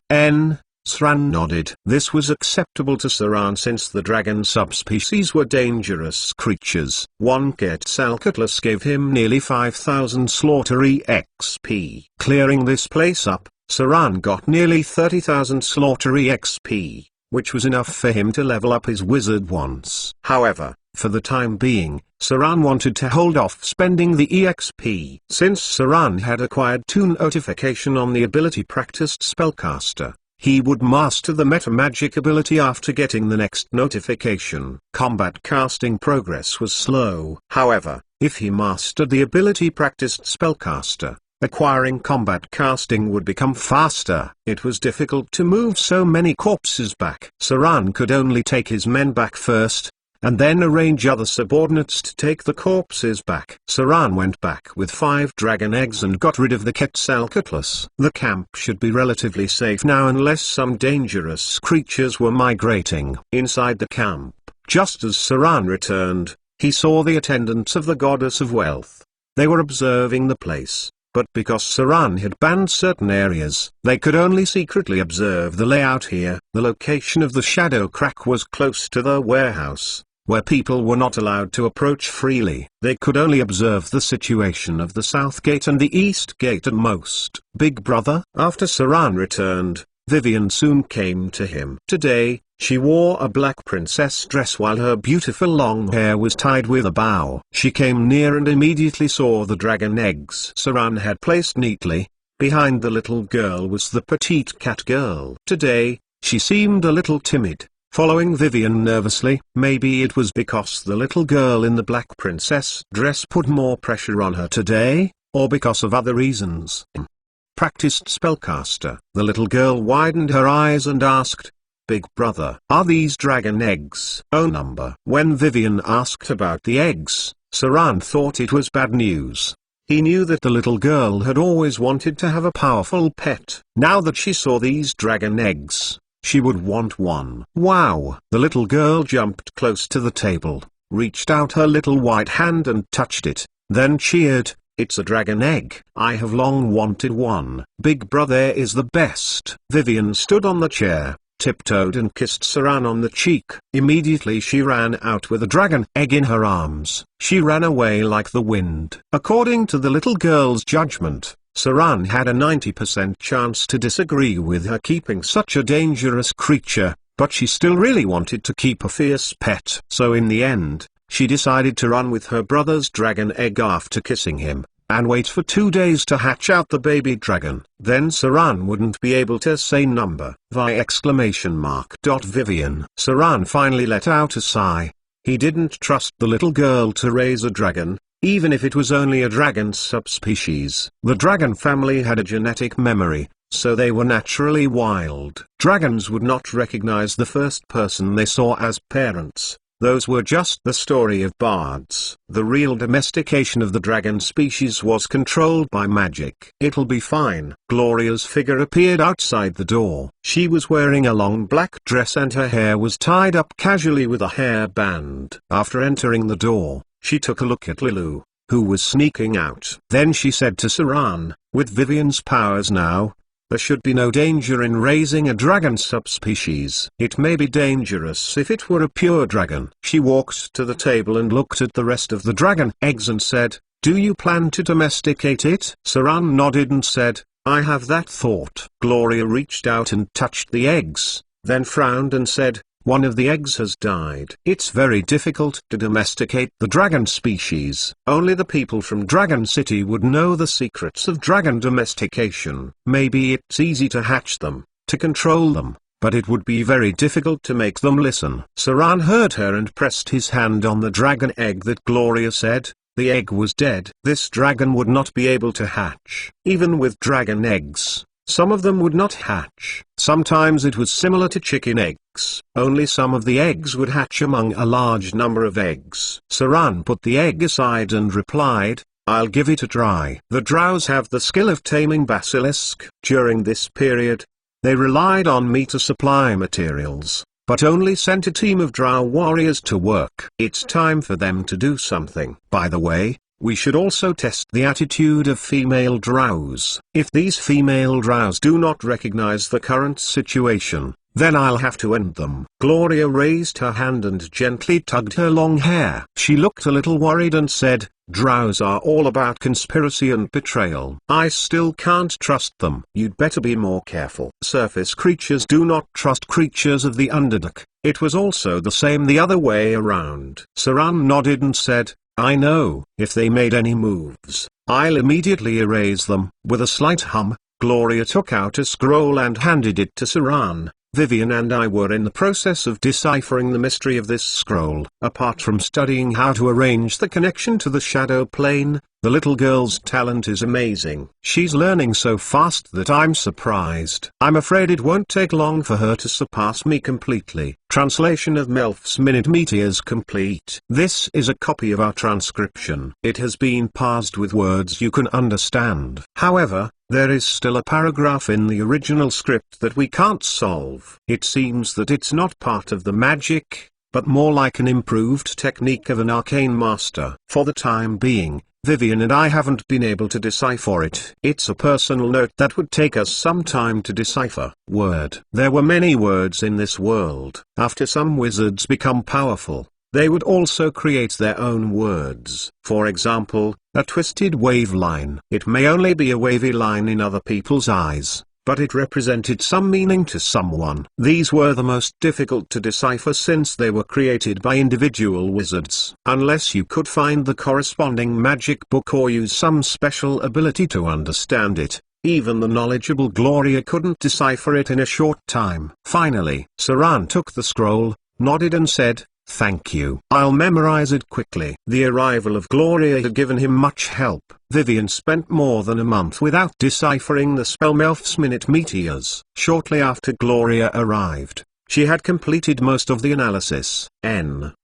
Saran nodded. This was acceptable to Saran since the dragon subspecies were dangerous creatures. 1 Quetzalcoatlus gave him nearly 5,000 slaughter EXP. Clearing this place up, Saran got nearly 30,000 slaughter EXP, which was enough for him to level up his wizard once. However, for the time being, Saran wanted to hold off spending the EXP. Since Saran had acquired 2 notification on the ability Practiced Spellcaster, he would master the meta magic ability after getting the next notification. Combat casting progress was slow. However, if he mastered the ability Practiced Spellcaster, acquiring combat casting would become faster. It was difficult to move so many corpses back. Saran could only take his men back first, and then arrange other subordinates to take the corpses back. Saran went back with 5 dragon eggs and got rid of the Quetzalcoatlus. The camp should be relatively safe now unless some dangerous creatures were migrating. Inside the camp, just as Saran returned, he saw the attendants of the Goddess of Wealth. They were observing the place, but because Saran had banned certain areas, they could only secretly observe the layout here. The location of the shadow crack was close to the warehouse, where people were not allowed to approach freely. They could only observe the situation of the south gate and the east gate at most. Big brother? After Saran returned, Vivian soon came to him. Today, she wore a black princess dress while her beautiful long hair was tied with a bow. She came near and immediately saw the dragon eggs Saran had placed neatly, Behind the little girl was the petite cat girl. Today, she seemed a little timid, following Vivian nervously. Maybe it was because the little girl in the black princess dress put more pressure on her today, or because of other reasons. Practiced spellcaster. The little girl widened her eyes and asked, "Big brother, are these dragon eggs?" "Oh number." When Vivian asked about the eggs, Saran thought it was bad news. He knew that the little girl had always wanted to have a powerful pet. Now that she saw these dragon eggs, she would want one. Wow! The little girl jumped close to the table, reached out her little white hand and touched it, then cheered, "It's a dragon egg. I have long wanted one. Big brother is the best." Vivian stood on the chair, tiptoed and kissed Saran on the cheek. Immediately she ran out with a dragon egg in her arms. She ran away like the wind. According to the little girl's judgment, Saran had a 90% chance to disagree with her keeping such a dangerous creature, but she still really wanted to keep a fierce pet. So in the end, she decided to run with her brother's dragon egg after kissing him, and wait for 2 days to hatch out the baby dragon. Then Saran wouldn't be able to say number. Vivian. Saran finally let out a sigh. He didn't trust the little girl to raise a dragon, even if it was only a dragon subspecies. The dragon family had a genetic memory, so they were naturally wild. Dragons would not recognize the first person they saw as parents. Those were just the story of bards. The real domestication of the dragon species was controlled by magic. "It'll be fine." Gloria's figure appeared outside the door. She was wearing a long black dress and her hair was tied up casually with a hair band. After entering the door, she took a look at Lilu, who was sneaking out. Then she said to Saran, "With Vivian's powers now, there should be no danger in raising a dragon subspecies. It may be dangerous if it were a pure dragon." She walked to the table and looked at the rest of the dragon eggs and said, "Do you plan to domesticate it?" Saran nodded and said, "I have that thought." Gloria reached out and touched the eggs, then frowned and said, "One of the eggs has died." It's very difficult to domesticate the dragon species. Only the people from Dragon City would know the secrets of dragon domestication. Maybe it's easy to hatch them, to control them, but it would be very difficult to make them listen. Saran heard her and pressed his hand on the dragon egg that Gloria said. The egg was dead. This dragon would not be able to hatch. Even with dragon eggs, some of them would not hatch. Sometimes it was similar to chicken eggs. Only some of the eggs would hatch among a large number of eggs. Saran put the egg aside and replied, "I'll give it a try." The drows have the skill of taming basilisk. During this period, they relied on me to supply materials, but only sent a team of drow warriors to work. It's time for them to do something. By the way, we should also test the attitude of female drows. If these female drows do not recognize the current situation, then I'll have to end them. Gloria raised her hand and gently tugged her long hair. She looked a little worried and said, "Drows are all about conspiracy and betrayal. I still can't trust them." "You'd better be more careful. Surface creatures do not trust creatures of the Underdark." It was also the same the other way around. Saran nodded and said, "I know. If they made any moves, I'll immediately erase them." With a slight hum, Gloria took out a scroll and handed it to Saran. Vivian and I were in the process of deciphering the mystery of this scroll. Apart from studying how to arrange the connection to the shadow plane, the little girl's talent is amazing. She's learning so fast that I'm surprised. I'm afraid it won't take long for her to surpass me completely. Translation of Melf's Minute Meteors complete. This is a copy of our transcription. It has been parsed with words you can understand. However, there is still a paragraph in the original script that we can't solve. It seems that it's not part of the magic, but more like an improved technique of an arcane master. For the time being, Vivian and I haven't been able to decipher it. It's a personal note that would take us some time to decipher. Word. There were many words in this world. After some wizards become powerful, they would also create their own words. For example, a twisted wave line. It may only be a wavy line in other people's eyes, but it represented some meaning to someone. These were the most difficult to decipher since they were created by individual wizards. Unless you could find the corresponding magic book or use some special ability to understand it, Even the knowledgeable Gloria couldn't decipher it in a short time. Finally, Saran took the scroll, nodded and said, "Thank you. I'll memorize it quickly." The arrival of Gloria had given him much help. Vivian spent more than a month without deciphering the spell Melf's Minute Meteors. Shortly after Gloria arrived, she had completed most of the analysis.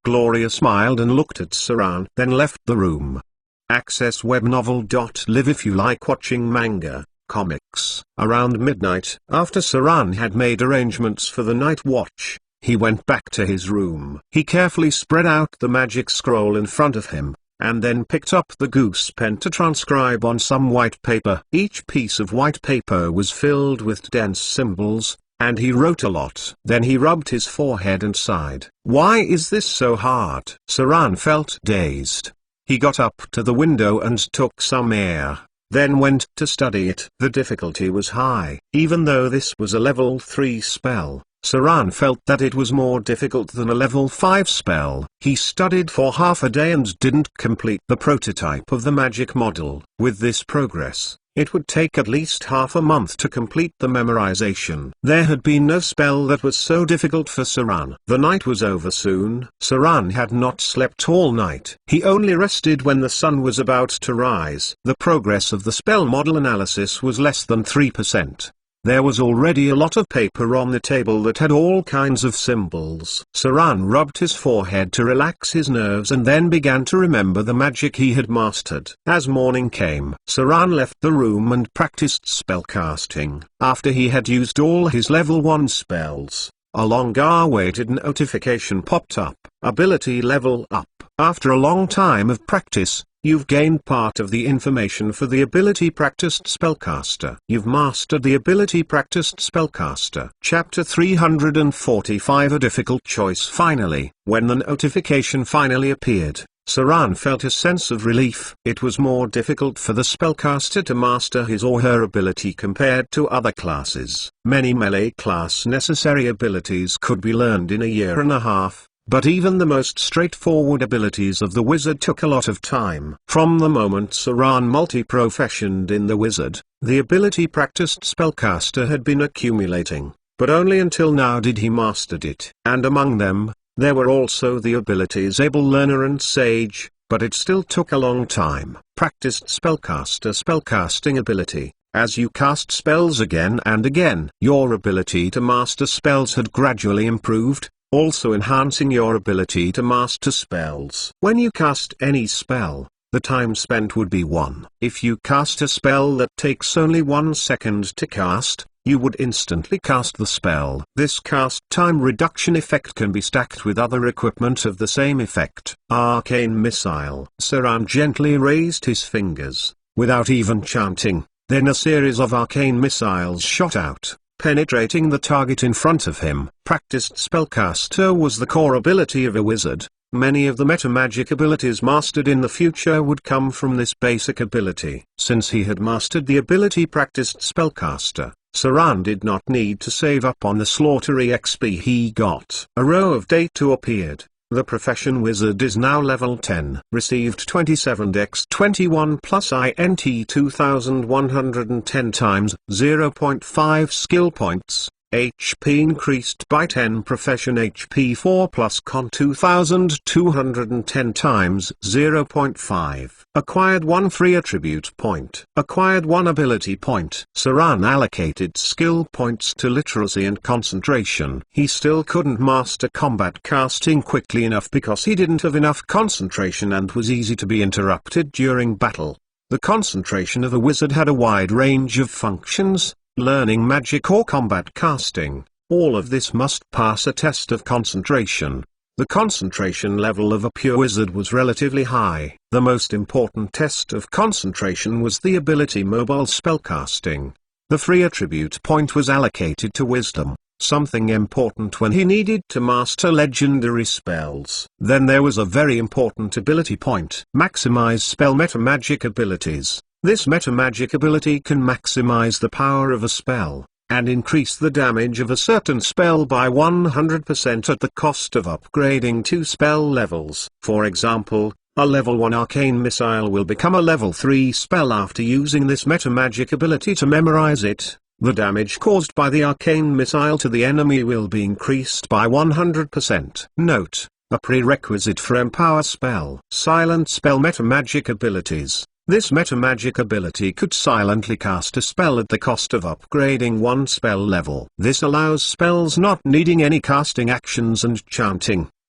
Gloria smiled and looked at Saran, then left the room. Access webnovel.live if you like watching manga, comics. Around midnight, after Saran had made arrangements for the night watch, he went back to his room. He carefully spread out the magic scroll in front of him, and then picked up the goose pen to transcribe on some white paper. Each piece of white paper was filled with dense symbols, and he wrote a lot. Then he rubbed his forehead and sighed. "Why is this so hard?" Saran felt dazed. He got up to the window and took some air, then went to study it. The difficulty was high. Even though this was a level 3 spell, Saran felt that it was more difficult than a level 5 spell. He studied for half a day and didn't complete the prototype of the magic model. With this progress, it would take at least half a month to complete the memorization. There had been no spell that was so difficult for Saran. The night was over soon. Saran had not slept all night. He only rested when the sun was about to rise. The progress of the spell model analysis was less than 3%. There was already a lot of paper on the table that had all kinds of symbols. Saran rubbed his forehead to relax his nerves and then began to remember the magic he had mastered. As morning came, Saran left the room and practiced spellcasting. After he had used all his level 1 spells, a long-awaited notification popped up. Ability level up. After a long time of practice, you've gained part of the information for the ability Practiced Spellcaster. You've mastered the ability Practiced Spellcaster. Chapter 345 A Difficult Choice. Finally, when the notification finally appeared, Saran felt a sense of relief. It was more difficult for the spellcaster to master his or her ability compared to other classes. Many melee class necessary abilities could be learned in a year and a half. But even the most straightforward abilities of the wizard took a lot of time. From the moment Saran multi-professioned in the wizard, the ability Practiced Spellcaster had been accumulating, but only until now did he mastered it. And among them, there were also the abilities Able Learner and Sage, but it still took a long time. Practiced Spellcaster spellcasting ability. As you cast spells again and again, your ability to master spells had gradually improved, also enhancing your ability to master spells. When you cast any spell, the time spent would be 1. If you cast a spell that takes only 1 second to cast, you would instantly cast the spell. This cast time reduction effect can be stacked with other equipment of the same effect. Arcane Missile. Saran gently raised his fingers, without even chanting. Then a series of arcane missiles shot out, penetrating the target in front of him. Practiced Spellcaster was the core ability of a wizard. Many of the meta-magic abilities mastered in the future would come from this basic ability. Since he had mastered the ability Practiced Spellcaster, Saran did not need to save up on the slaughtery XP he got. A row of Day 2 appeared. The profession wizard is now level 10. Received 27 dex 21 plus int 2110 times 0.5 skill points. HP increased by 10. Profession HP 4 plus con 2210 times 0.5. Acquired 1 free attribute point. Acquired 1 ability point. Saran allocated skill points to literacy and concentration. He still couldn't master combat casting quickly enough because he didn't have enough concentration and was easy to be interrupted during battle. The concentration of a wizard had a wide range of functions. Learning magic or combat casting, all of this must pass a test of concentration. The concentration level of a pure wizard was relatively high. The most important test of concentration was the ability mobile spellcasting. The free attribute point was allocated to wisdom, something important when he needed to master legendary spells. Then there was a very important ability point. Maximize spell meta magic abilities. This meta-magic ability can maximize the power of a spell, and increase the damage of a certain spell by 100% at the cost of upgrading 2 spell levels. For example, A level 1 arcane missile will become a level 3 spell after using this meta magic ability to memorize it. The damage caused by the arcane missile to the enemy will be increased by 100%. Note: a prerequisite for Empower spell. Silent spell meta magic abilities. This meta magic ability could silently cast a spell at the cost of upgrading one spell level. This allows spells not needing any casting actions and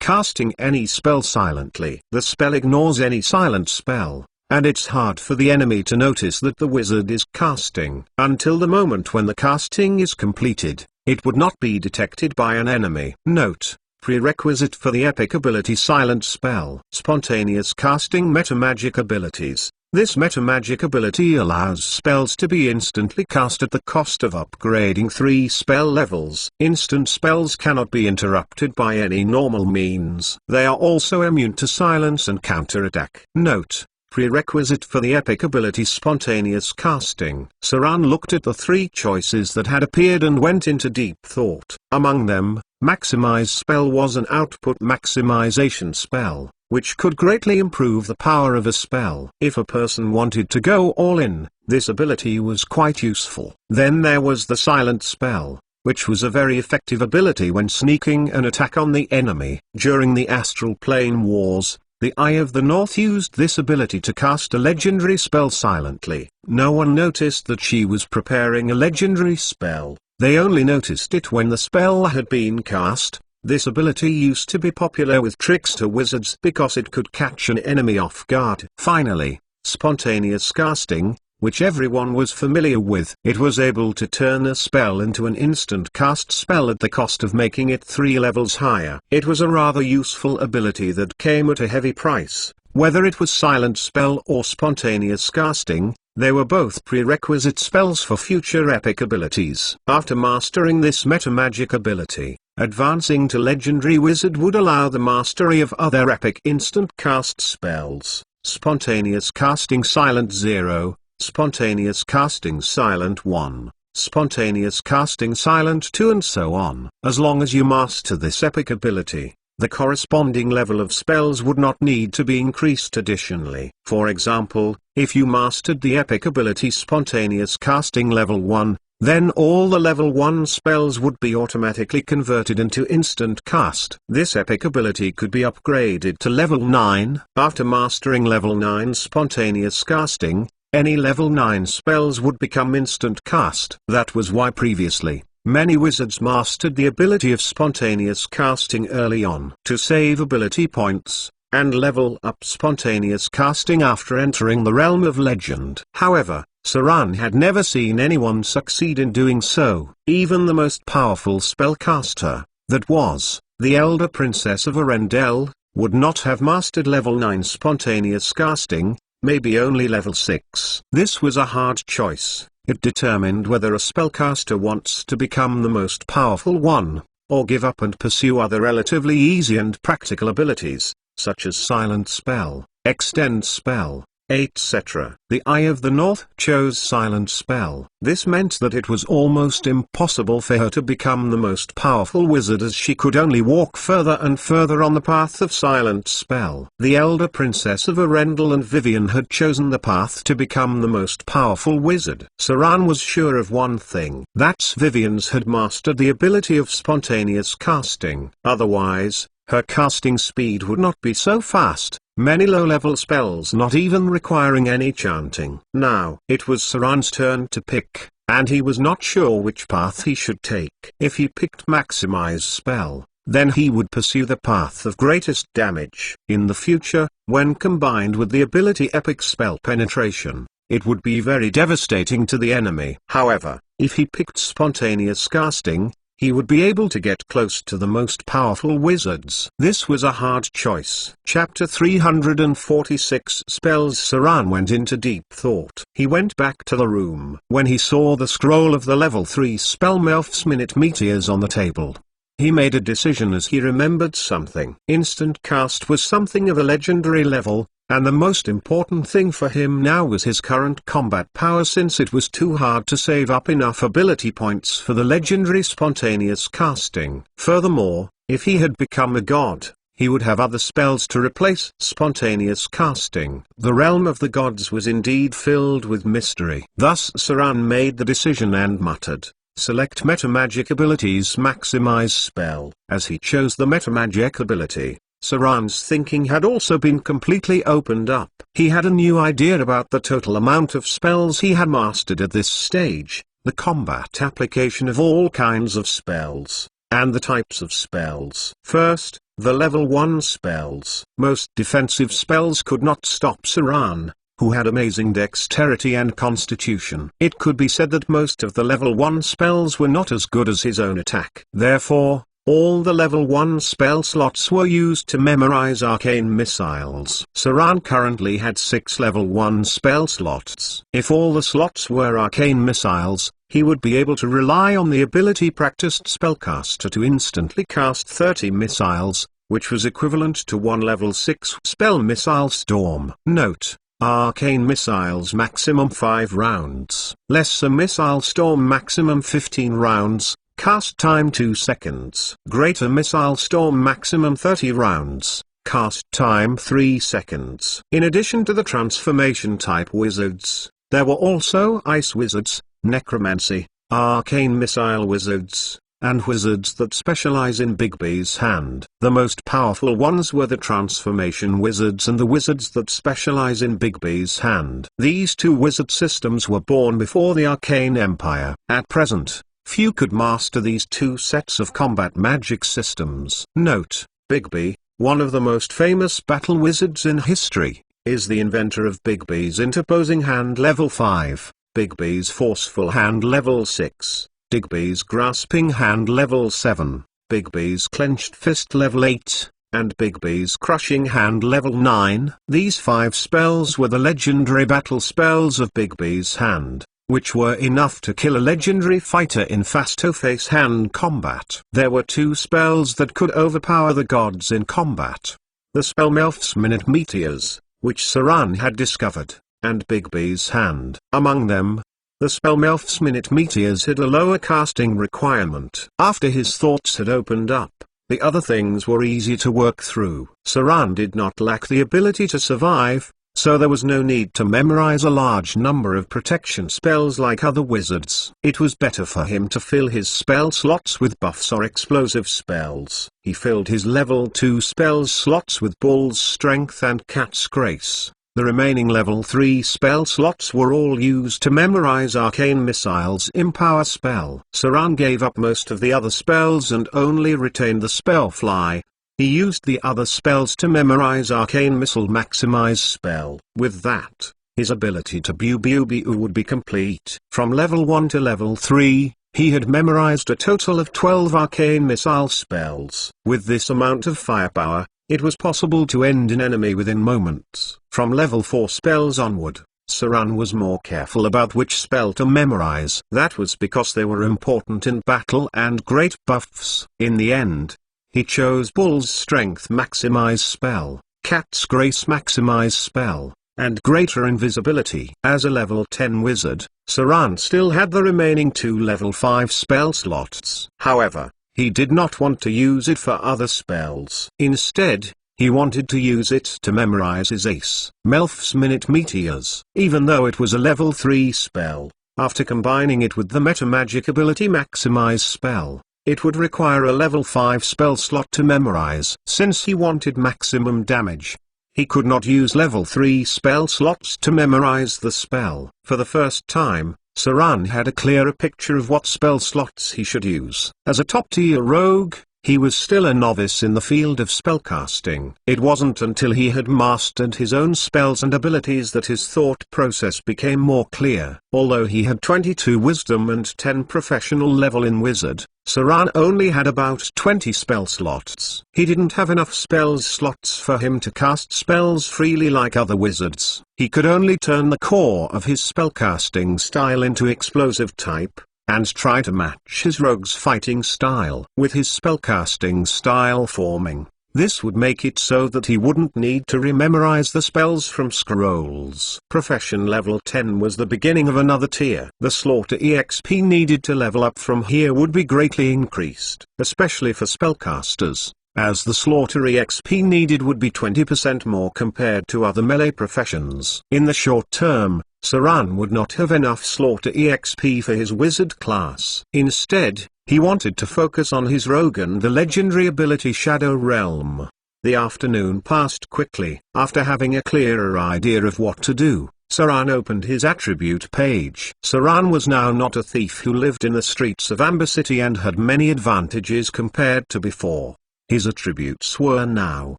casting any spell silently. The spell ignores any silent spell, and it's hard for the enemy to notice that the wizard is casting. Until the moment when the casting is completed, it would not be detected by an enemy. Note: prerequisite for the epic ability Silent Spell. Spontaneous casting meta magic abilities. This meta magic ability allows spells to be instantly cast at the cost of upgrading 3 spell levels. Instant spells cannot be interrupted by any normal means. They are also immune to silence and counterattack. Note: prerequisite for the epic ability Spontaneous Casting. Saran looked at the 3 choices that had appeared and went into deep thought. Among them, Maximize spell was an output maximization spell, which could greatly improve the power of a spell. If a person wanted to go all in, this ability was quite useful. Then there was the Silent Spell, which was a very effective ability when sneaking an attack on the enemy. During the Astral Plane Wars, the Eye of the North used this ability to cast a legendary spell silently. No one noticed that she was preparing a legendary spell. They only noticed it when the spell had been cast. This ability used to be popular with trickster wizards because it could catch an enemy off guard. Finally, Spontaneous Casting, which everyone was familiar with. It was able to turn a spell into an instant cast spell at the cost of making it 3 levels higher. It was a rather useful ability that came at a heavy price. Whether it was Silent Spell or Spontaneous Casting, they were both prerequisite spells for future epic abilities. After mastering this meta magic ability, advancing to Legendary Wizard would allow the mastery of other epic instant cast spells. Spontaneous Casting Silent 0, Spontaneous Casting Silent 1, Spontaneous Casting Silent 2, and so on. As long as you master this epic ability, the corresponding level of spells would not need to be increased additionally. For example, if you mastered the epic ability Spontaneous Casting level 1, then all the level 1 spells would be automatically converted into instant cast. This epic ability could be upgraded to level 9. After mastering level 9 Spontaneous Casting, any level 9 spells would become instant cast. That was why previously, many wizards mastered the ability of Spontaneous Casting early on. To save ability points, and level up Spontaneous Casting after entering the realm of legend. However, Saran had never seen anyone succeed in doing so. Even the most powerful spellcaster, that was, the Elder Princess of Arendelle, would not have mastered level 9 Spontaneous Casting, maybe only level 6. This was a hard choice. It determined whether a spellcaster wants to become the most powerful one, or give up and pursue other relatively easy and practical abilities, such as Silent Spell, Extend Spell, etc. The Eye of the North chose Silent Spell. This meant that it was almost impossible for her to become the most powerful wizard, as she could only walk further and further on the path of Silent Spell. The Elder Princess of Arendelle and Vivian had chosen the path to become the most powerful wizard. Saran was sure of one thing. That's Vivian's had mastered the ability of Spontaneous Casting. Otherwise, her casting speed would not be so fast. Many low-level spells not even requiring any chanting. Now, it was Saran's turn to pick, and he was not sure which path he should take. If he picked Maximize Spell, then he would pursue the path of greatest damage. In the future, when combined with the ability Epic Spell Penetration, it would be very devastating to the enemy. However, if he picked Spontaneous Casting, he would be able to get close to the most powerful wizards. This was a hard choice. Chapter 346 Spells. Saran went into deep thought. He went back to the room. When he saw the scroll of the level 3 spell Melf's Minute Meteors on the table, he made a decision as he remembered something. Instant cast was something of a legendary level, and the most important thing for him now was his current combat power, since it was too hard to save up enough ability points for the legendary Spontaneous Casting. Furthermore, if he had become a god, he would have other spells to replace spontaneous casting. The realm of the gods was indeed filled with mystery. Thus Saran made the decision and muttered, "Select metamagic abilities, maximize spell." As he chose the metamagic ability, Saran's thinking had also been completely opened up. He had a new idea about the total amount of spells he had mastered at this stage, the combat application of all kinds of spells, and the types of spells. First, the level 1 spells. Most defensive spells could not stop Saran, who had amazing dexterity and constitution. It could be said that most of the level 1 spells were not as good as his own attack. Therefore, all the level 1 spell slots were used to memorize arcane missiles. Saran currently had 6 level 1 spell slots. If all the slots were arcane missiles, he would be able to rely on the ability-practiced spellcaster to instantly cast 30 missiles, which was equivalent to one level 6 spell missile storm. Note: arcane missiles maximum 5 rounds. Lesser missile storm maximum 15 rounds. Cast time 2 seconds. Greater missile storm maximum 30 rounds. Cast time 3 seconds. In addition to the transformation type wizards, there were also ice wizards, necromancy, arcane missile wizards, and wizards that specialize in Bigby's hand. The most powerful ones were the transformation wizards and the wizards that specialize in Bigby's hand. These two wizard systems were born before the Arcane Empire. At present, few could master these two sets of combat magic systems. Note: Bigby, one of the most famous battle wizards in history, is the inventor of Bigby's interposing hand level 5, Bigby's forceful hand level 6, Bigby's grasping hand level 7, Bigby's clenched fist level 8, and Bigby's crushing hand level 9. These 5 spells were the legendary battle spells of Bigby's hand, which were enough to kill a legendary fighter in face-to-face hand combat. There were 2 spells that could overpower the gods in combat: the spell Melf's Minute Meteors, which Saran had discovered, and Bigby's hand. Among them, the spell Melf's Minute Meteors had a lower casting requirement. After his thoughts had opened up, the other things were easy to work through. Saran did not lack the ability to survive, so there was no need to memorize a large number of protection spells like other wizards. It was better for him to fill his spell slots with buffs or explosive spells. He filled his level 2 spell slots with Bull's Strength and Cat's Grace. The remaining level 3 spell slots were all used to memorize Arcane Missile's Empower spell. Saran gave up most of the other spells and only retained the spell Fly. He used the other spells to memorize Arcane Missile Maximize spell. With that, his ability to bu would be complete. From level 1 to level 3, he had memorized a total of 12 Arcane Missile spells. With this amount of firepower, it was possible to end an enemy within moments. From level 4 spells onward, Saran was more careful about which spell to memorize. That was because they were important in battle and great buffs. In the end, he chose Bull's Strength Maximize spell, Cat's Grace Maximize spell, and Greater Invisibility. As a level 10 wizard, Saran still had the remaining 2 level 5 spell slots. However, he did not want to use it for other spells. Instead, he wanted to use it to memorize his ace, Melf's Minute Meteors. Even though it was a level 3 spell, after combining it with the Metamagic ability Maximize spell, it would require a level 5 spell slot to memorize. Since he wanted maximum damage, he could not use level 3 spell slots to memorize the spell. For the first time, Saran had a clearer picture of what spell slots he should use. As a top-tier rogue, he was still a novice in the field of spellcasting. It wasn't until he had mastered his own spells and abilities that his thought process became more clear. Although he had 22 wisdom and 10 professional level in wizard, Saran only had about 20 spell slots. He didn't have enough spells slots for him to cast spells freely like other wizards. He could only turn the core of his spellcasting style into explosive type, and try to match his rogue's fighting style. With his spellcasting style forming, this would make it so that he wouldn't need to rememorize the spells from scrolls. Profession level 10 was the beginning of another tier. The slaughter EXP needed to level up from here would be greatly increased, especially for spellcasters. as the slaughter EXP needed would be 20% more compared to other melee professions. In the short term, Saran would not have enough slaughter EXP for his wizard class. Instead, he wanted to focus on his rogue and the legendary ability Shadow Realm. The afternoon passed quickly. After having a clearer idea of what to do, Saran opened his attribute page. Saran was now not a thief who lived in the streets of Amber City and had many advantages compared to before. His attributes were now: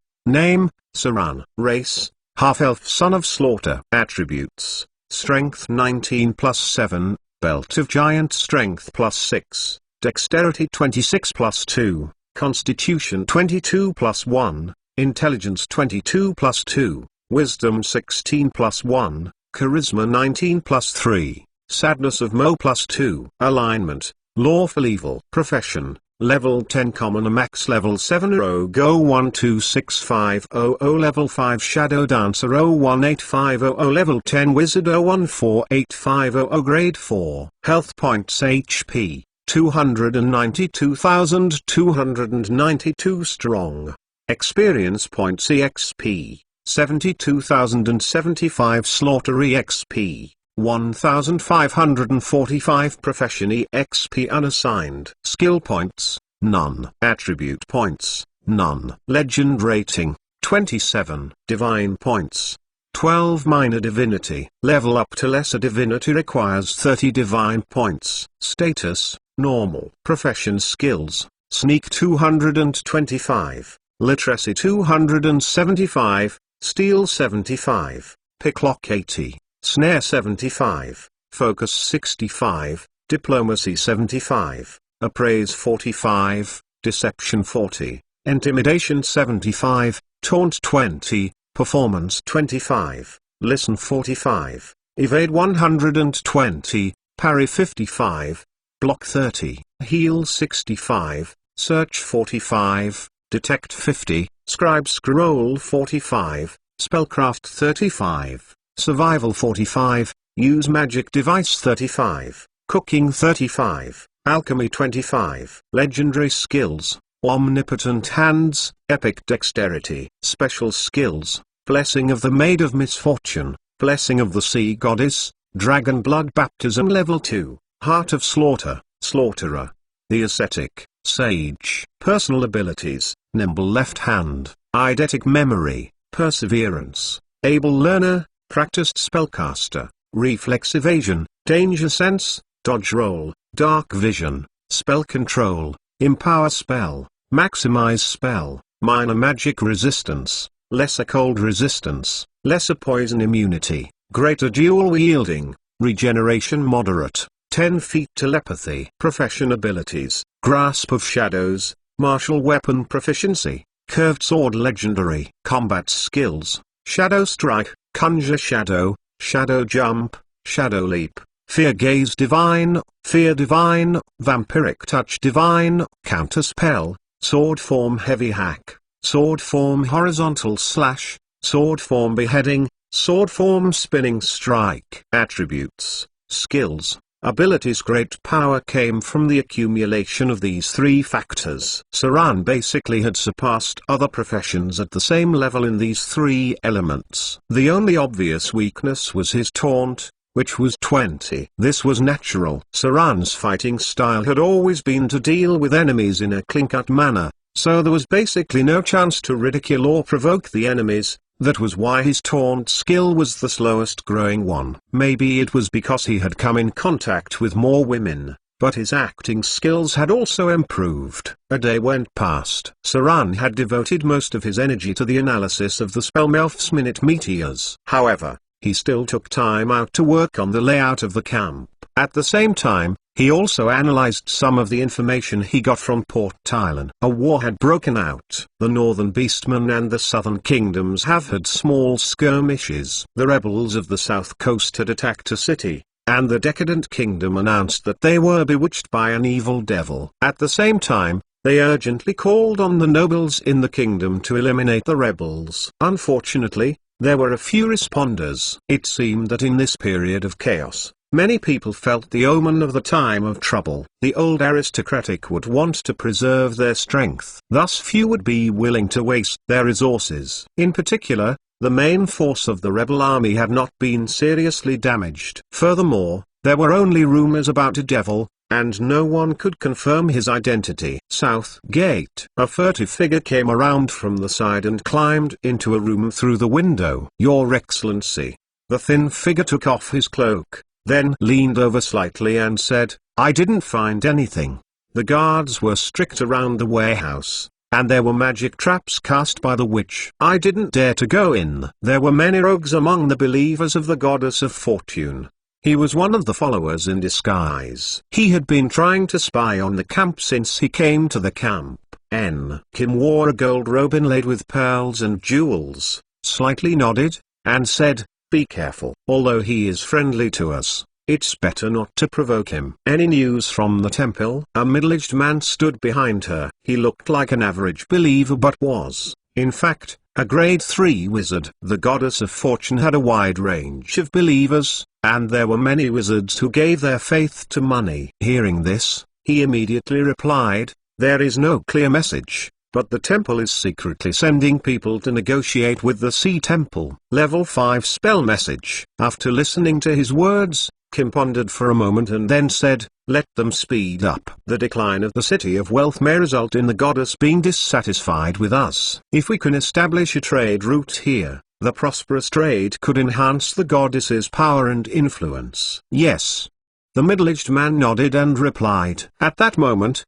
name, Saran; race, half-elf son of slaughter; attributes, strength 19 plus 7, belt of giant strength plus 6, dexterity 26 plus 2, constitution 22 plus 1, intelligence 22 plus 2, wisdom 16 plus 1, charisma 19 plus 3, sadness of Mo plus 2. Alignment, lawful evil. Profession, level 10 commoner, max level 7 rogue 01265000 level 5 shadow dancer 018500 level 10 wizard 014850 grade 4. Health points HP 292,292 strong. Experience points EXP 72,075. Slaughter EXP 1,545. Profession EXP unassigned. Skill points, none. Attribute points, none. Legend rating, 27. Divine points, 12. Minor divinity. Level up to lesser divinity requires 30 divine points. Status, normal. Profession skills, sneak 225, literacy 275, steal 75, picklock 80, snare 75, focus 65, diplomacy 75, appraise 45, deception 40, intimidation 75, taunt 20, performance 25, listen 45, evade 120, parry 55, block 30, heal 65, search 45, detect 50, scribe scroll 45, spellcraft 35, survival 45, use magic device 35, cooking 35, alchemy 25. Legendary skills, omnipotent hands, epic dexterity. Special skills, blessing of the maid of misfortune, blessing of the sea goddess, dragon blood baptism level 2, heart of slaughter, slaughterer. The ascetic, sage. Personal abilities, nimble left hand, eidetic memory, perseverance, able learner, practiced spellcaster, reflex evasion, danger sense, dodge roll, dark vision, spell control, empower spell, maximize spell, minor magic resistance, lesser cold resistance, lesser poison immunity, greater dual wielding, regeneration moderate, 10 feet telepathy. Profession abilities, grasp of shadows, martial weapon proficiency, curved sword legendary. Combat skills, shadow strike, conjure shadow, shadow jump, shadow leap, fear gaze divine, vampiric touch divine, counter spell, sword form heavy hack, sword form horizontal slash, sword form beheading, sword form spinning strike. Attributes, skills, abilities. Great power came from the accumulation of these three factors. Saran basically had surpassed other professions at the same level in these three elements. The only obvious weakness was his taunt, which was 20. This was natural. Saran's fighting style had always been to deal with enemies in a clean-cut manner, so there was basically no chance to ridicule or provoke the enemies. That was why his taunt skill was the slowest growing one. Maybe it was because he had come in contact with more women, but his acting skills had also improved. A day went past. Saran had devoted most of his energy to the analysis of the Spellmelf's minute meteors. However, he still took time out to work on the layout of the camp. At the same time, he also analyzed some of the information he got from Port Tylan. A war had broken out. The Northern Beastmen and the Southern Kingdoms have had small skirmishes. The rebels of the South Coast had attacked a city, and the Decadent Kingdom announced that they were bewitched by an evil devil. At the same time, they urgently called on the nobles in the kingdom to eliminate the rebels. Unfortunately, there were a few responders. It seemed that in this period of chaos, Many people felt the omen of the time of trouble. The old aristocratic would want to preserve their strength. Thus few would be willing to waste their resources. In particular, the main force of the rebel army had not been seriously damaged. Furthermore, there were only rumors about a devil, and no one could confirm his identity. South Gate. A furtive figure came around from the side and climbed into a room through the window. "Your Excellency." The thin figure took off his cloak, then leaned over slightly and said, "I didn't find anything." The guards were strict around the warehouse, and there were magic traps cast by the witch. "I didn't dare to go in." There were many rogues among the believers of the goddess of fortune. He was one of the followers in disguise. He had been trying to spy on the camp since he came to the camp. Kim wore a gold robe inlaid with pearls and jewels, slightly nodded, and said, "Be careful. Although he is friendly to us, it's better not to provoke him." "Any news from the temple?" A middle-aged man stood behind her. He looked like an average believer but was, in fact, a grade 3 wizard. The goddess of fortune had a wide range of believers, and there were many wizards who gave their faith to money. Hearing this, he immediately replied, "There is no clear message, but the temple is secretly sending people to negotiate with the Sea Temple." Level 5 spell message. After listening to his words, Kim pondered for a moment and then said, "Let them speed up. The decline of the City of Wealth may result in the goddess being dissatisfied with us. If we can establish a trade route here, the prosperous trade could enhance the goddess's power and influence." "Yes." The middle-aged man nodded and replied. At that moment,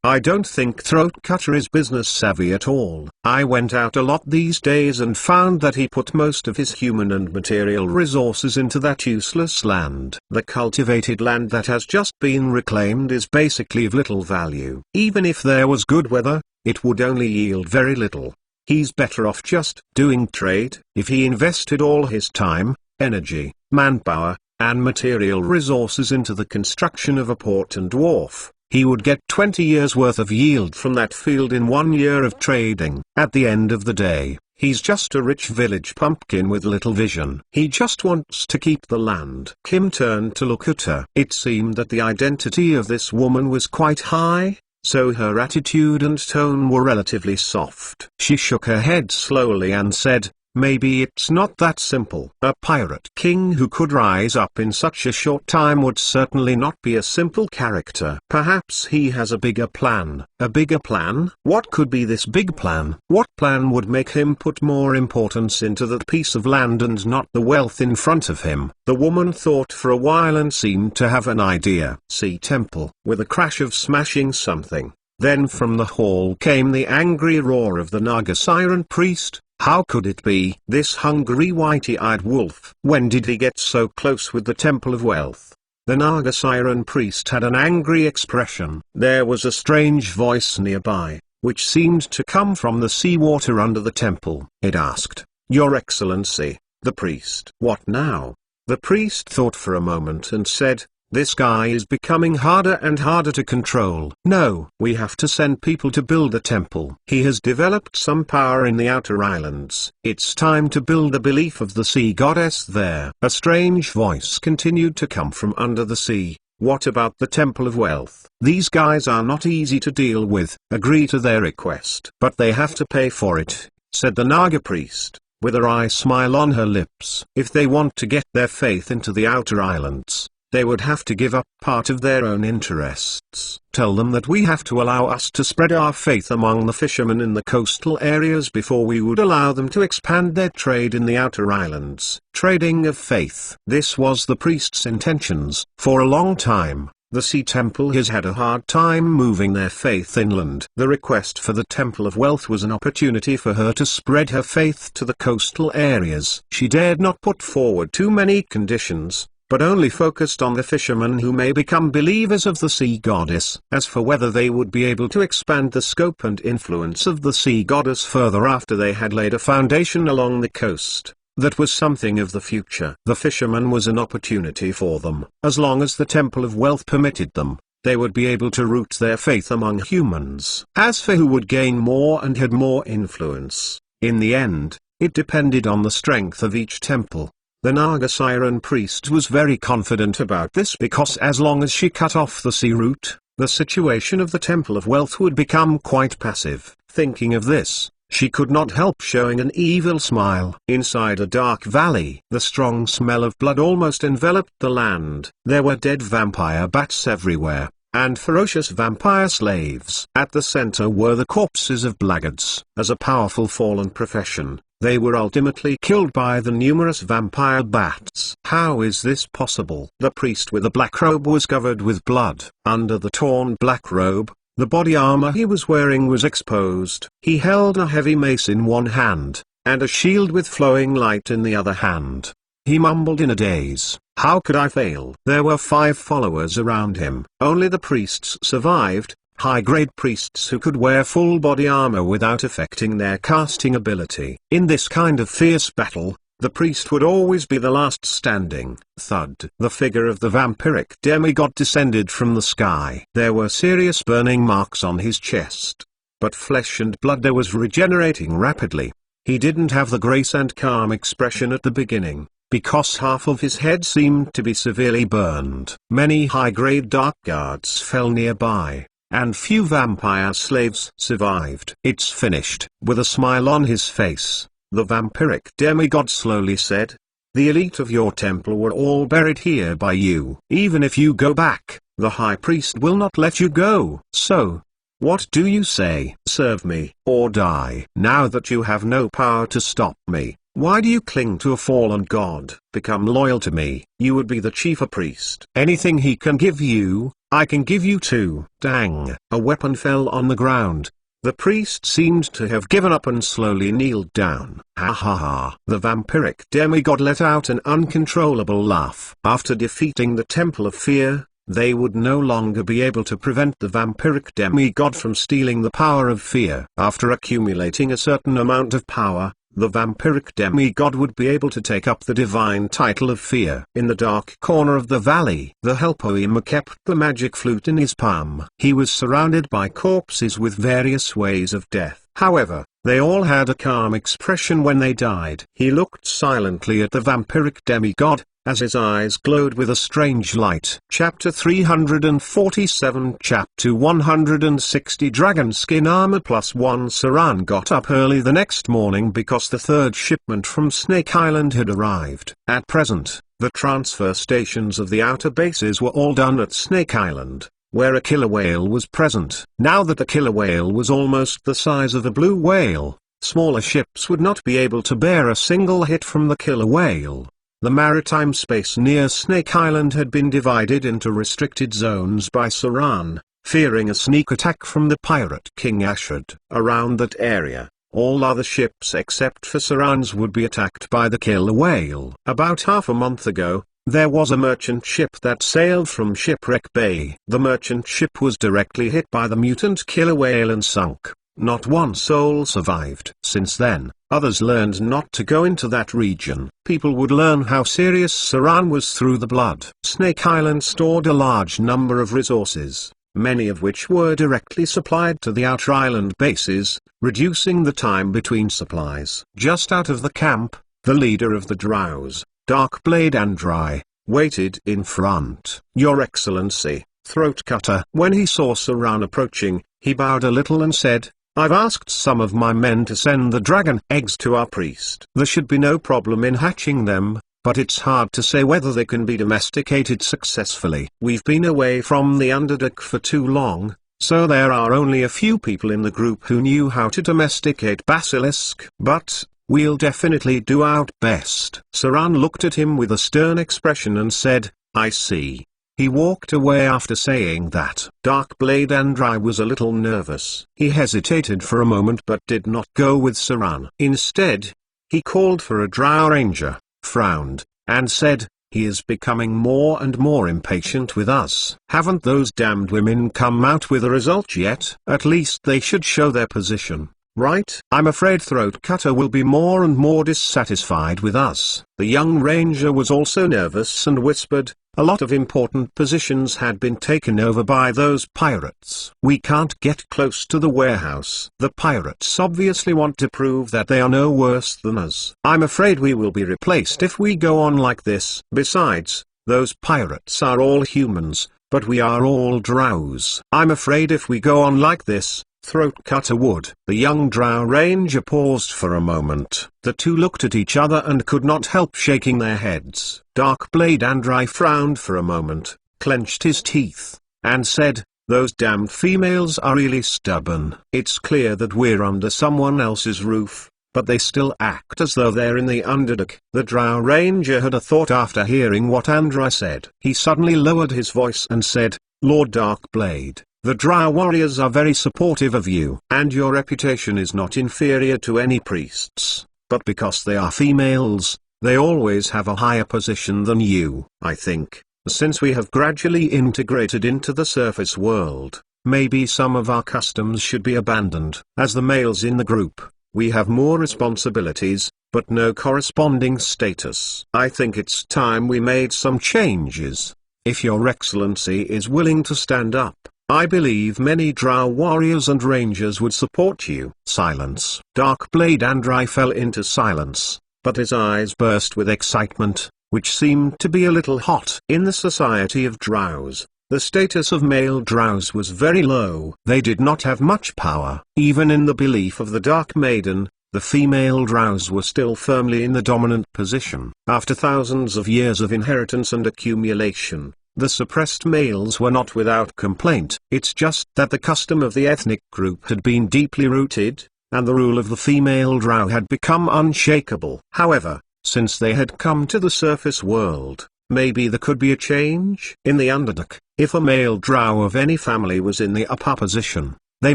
I don't think Throat Cutter is business savvy at all. I went out a lot these days and found that he put most of his human and material resources into that useless land. The cultivated land that has just been reclaimed is basically of little value. Even if there was good weather, it would only yield very little. He's better off just doing trade. If he invested all his time, energy, manpower, and material resources into the construction of a port and wharf, he would get 20 years' worth of yield from that field in 1 year of trading. At the end of the day, he's just a rich village pumpkin with little vision. He just wants to keep the land. Kim turned to look at her. It seemed that the identity of this woman was quite high, so her attitude and tone were relatively soft. She shook her head slowly and said, "Maybe it's not that simple." A pirate king who could rise up in such a short time would certainly not be a simple character. Perhaps he has a bigger plan. A bigger plan? What could be this big plan? What plan would make him put more importance into that piece of land and not the wealth in front of him? The woman thought for a while and seemed to have an idea. Sea Temple. With a crash of smashing something, then from the hall came the angry roar of the Naga Siren priest. How could it be? This hungry whitey-eyed wolf. When did he get so close with the Temple of Wealth? The Naga Siren priest had an angry expression. There was a strange voice nearby, which seemed to come from the seawater under the temple. It asked, "Your Excellency, the priest." "What now?" The priest thought for a moment and said, "This guy is becoming harder and harder to control. No, we have to send people to build a temple. He has developed some power in the outer islands. It's time to build the belief of the sea goddess there." A strange voice continued to come from under the sea. "What about the Temple of Wealth? These guys are not easy to deal with. Agree to their request. But they have to pay for it," said the Naga priest, with a wry smile on her lips. "If they want to get their faith into the outer islands, they would have to give up part of their own interests. Tell them that we have to allow us to spread our faith among the fishermen in the coastal areas before we would allow them to expand their trade in the outer islands." Trading of faith. This was the priest's intentions. For a long time, the Sea Temple has had a hard time moving their faith inland. The request for the Temple of Wealth was an opportunity for her to spread her faith to the coastal areas. She dared not put forward too many conditions, but only focused on the fishermen who may become believers of the sea goddess. As for whether they would be able to expand the scope and influence of the sea goddess further after they had laid a foundation along the coast, that was something of the future. The fisherman was an opportunity for them. As long as the Temple of Wealth permitted them, they would be able to root their faith among humans. As for who would gain more and had more influence, in the end, it depended on the strength of each temple. The Naga Siren priest was very confident about this because as long as she cut off the sea route, the situation of the Temple of Wealth would become quite passive. Thinking of this, she could not help showing an evil smile. Inside a dark valley, the strong smell of blood almost enveloped the land. There were dead vampire bats everywhere, and ferocious vampire slaves. At the center were the corpses of blackguards. As a powerful fallen profession, they were ultimately killed by the numerous vampire bats. How is this possible? The priest with the black robe was covered with blood. Under the torn black robe, the body armor he was wearing was exposed. He held a heavy mace in one hand, and a shield with flowing light in the other hand. He mumbled in a daze, "How could I fail?" There were 5 followers around him. Only the priests survived, high-grade priests who could wear full body armor without affecting their casting ability. In this kind of fierce battle, the priest would always be the last standing. Thud. The figure of the vampiric demigod descended from the sky. There were serious burning marks on his chest, but flesh and blood there was regenerating rapidly. He didn't have the grace and calm expression at the beginning, because half of his head seemed to be severely burned. Many high-grade dark guards fell nearby, and few vampire slaves survived. "It's finished." With a smile on his face, the vampiric demigod slowly said, "The elite of your temple were all buried here by you. Even if you go back, the high priest will not let you go. So, what do you say? Serve me, or die. Now that you have no power to stop me, why do you cling to a fallen god? Become loyal to me. You would be the chief priest. Anything he can give you, I can give you too." Dang! A weapon fell on the ground. The priest seemed to have given up and slowly kneeled down. Ha ha ha! The vampiric demigod let out an uncontrollable laugh. After defeating the Temple of Fear, they would no longer be able to prevent the vampiric demigod from stealing the power of fear. After accumulating a certain amount of power, the vampiric demigod would be able to take up the divine title of fear. In the dark corner of the valley, the Helpoima kept the magic flute in his palm. He was surrounded by corpses with various ways of death. However, they all had a calm expression when they died. He looked silently at the vampiric demigod, as his eyes glowed with a strange light. Chapter 347 Chapter 160 Dragon Skin Armor +1 Saran got up early the next morning because the 3rd shipment from Snake Island had arrived. At present, the transfer stations of the outer bases were all done at Snake Island, where a killer whale was present. Now that the killer whale was almost the size of a blue whale, smaller ships would not be able to bear a single hit from the killer whale. The maritime space near Snake Island had been divided into restricted zones by Saran, fearing a sneak attack from the pirate King Ashad. Around that area, all other ships except for Saran's would be attacked by the killer whale. About half a month ago, there was a merchant ship that sailed from Shipwreck Bay. The merchant ship was directly hit by the mutant killer whale and sunk. Not one soul survived. Since then, others learned not to go into that region. People would learn how serious Saran was through the blood. Snake Island stored a large number of resources, many of which were directly supplied to the outer island bases, reducing the time between supplies. Just out of the camp, the leader of the Drows, Darkblade Andrai, waited in front. "Your Excellency, Throat Cutter." When he saw Saran approaching, he bowed a little and said, "I've asked some of my men to send the dragon eggs to our priest. There should be no problem in hatching them, but it's hard to say whether they can be domesticated successfully. We've been away from the Underdark for too long, so there are only a few people in the group who knew how to domesticate basilisk. But we'll definitely do our best." Saran looked at him with a stern expression and said, "I see." He walked away after saying that. Darkblade Andrai was a little nervous. He hesitated for a moment but did not go with Saran. Instead, he called for a Drow Ranger, frowned, and said, "He is becoming more and more impatient with us. Haven't those damned women come out with a result yet? At least they should show their position." right? I'm afraid Throat Cutter will be more and more dissatisfied with us. The young ranger was also nervous and whispered, a lot of important positions had been taken over by those pirates. We can't get close to the warehouse. The pirates obviously want to prove that they are no worse than us. I'm afraid we will be replaced if we go on like this. Besides, those pirates are all humans, but we are all drows. I'm afraid if we go on like this, Throat Cutter would. The young drow ranger paused for a moment. The two looked at each other and could not help shaking their heads. Darkblade Andrai frowned for a moment, clenched his teeth, and said, those damned females are really stubborn. It's clear that we're under someone else's roof, but they still act as though they're in the Underdark. The drow ranger had a thought after hearing what Andrai said. He suddenly lowered his voice and said, Lord Darkblade, the drow warriors are very supportive of you, and your reputation is not inferior to any priests, but because they are females, they always have a higher position than you. I think, since we have gradually integrated into the surface world, maybe some of our customs should be abandoned. As the males in the group, we have more responsibilities, but no corresponding status. I think it's time we made some changes. If your excellency is willing to stand up, I believe many drow warriors and rangers would support you. Silence. Darkblade Andrai fell into silence, but his eyes burst with excitement, which seemed to be a little hot. In the society of drows, the status of male drows was very low. They did not have much power. Even in the belief of the Dark Maiden, the female drows were still firmly in the dominant position. After thousands of years of inheritance and accumulation, the suppressed males were not without complaint. It's just that the custom of the ethnic group had been deeply rooted, and the rule of the female drow had become unshakable. However, since they had come to the surface world, maybe there could be a change. In the Underdark, if a male drow of any family was in the upper position, they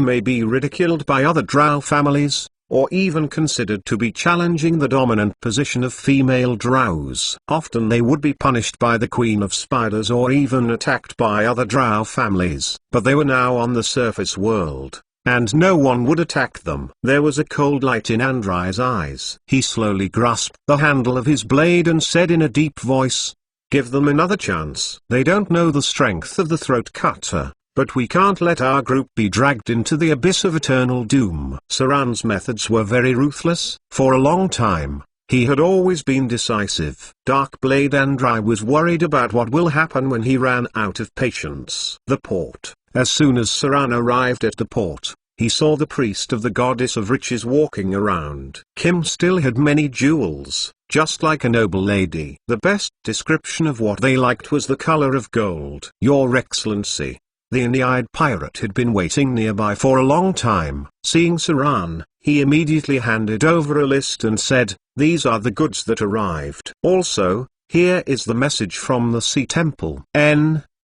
may be ridiculed by other drow families, or even considered to be challenging the dominant position of female drows. Often they would be punished by the Queen of Spiders or even attacked by other drow families. But they were now on the surface world, and no one would attack them. There was a cold light in Andrai's eyes. He slowly grasped the handle of his blade and said in a deep voice, give them another chance. They don't know the strength of the Throat Cutter. But we can't let our group be dragged into the abyss of eternal doom. Saran's methods were very ruthless. For a long time, he had always been decisive. Darkblade Andrai was worried about what will happen when he ran out of patience. The port. As soon as Saran arrived at the port, he saw the priest of the goddess of riches walking around. Kim still had many jewels, just like a noble lady. The best description of what they liked was the color of gold. Your Excellency. The uni-eyed pirate had been waiting nearby for a long time. Seeing Saran, he immediately handed over a list and said, these are the goods that arrived. Also, here is the message from the Sea Temple.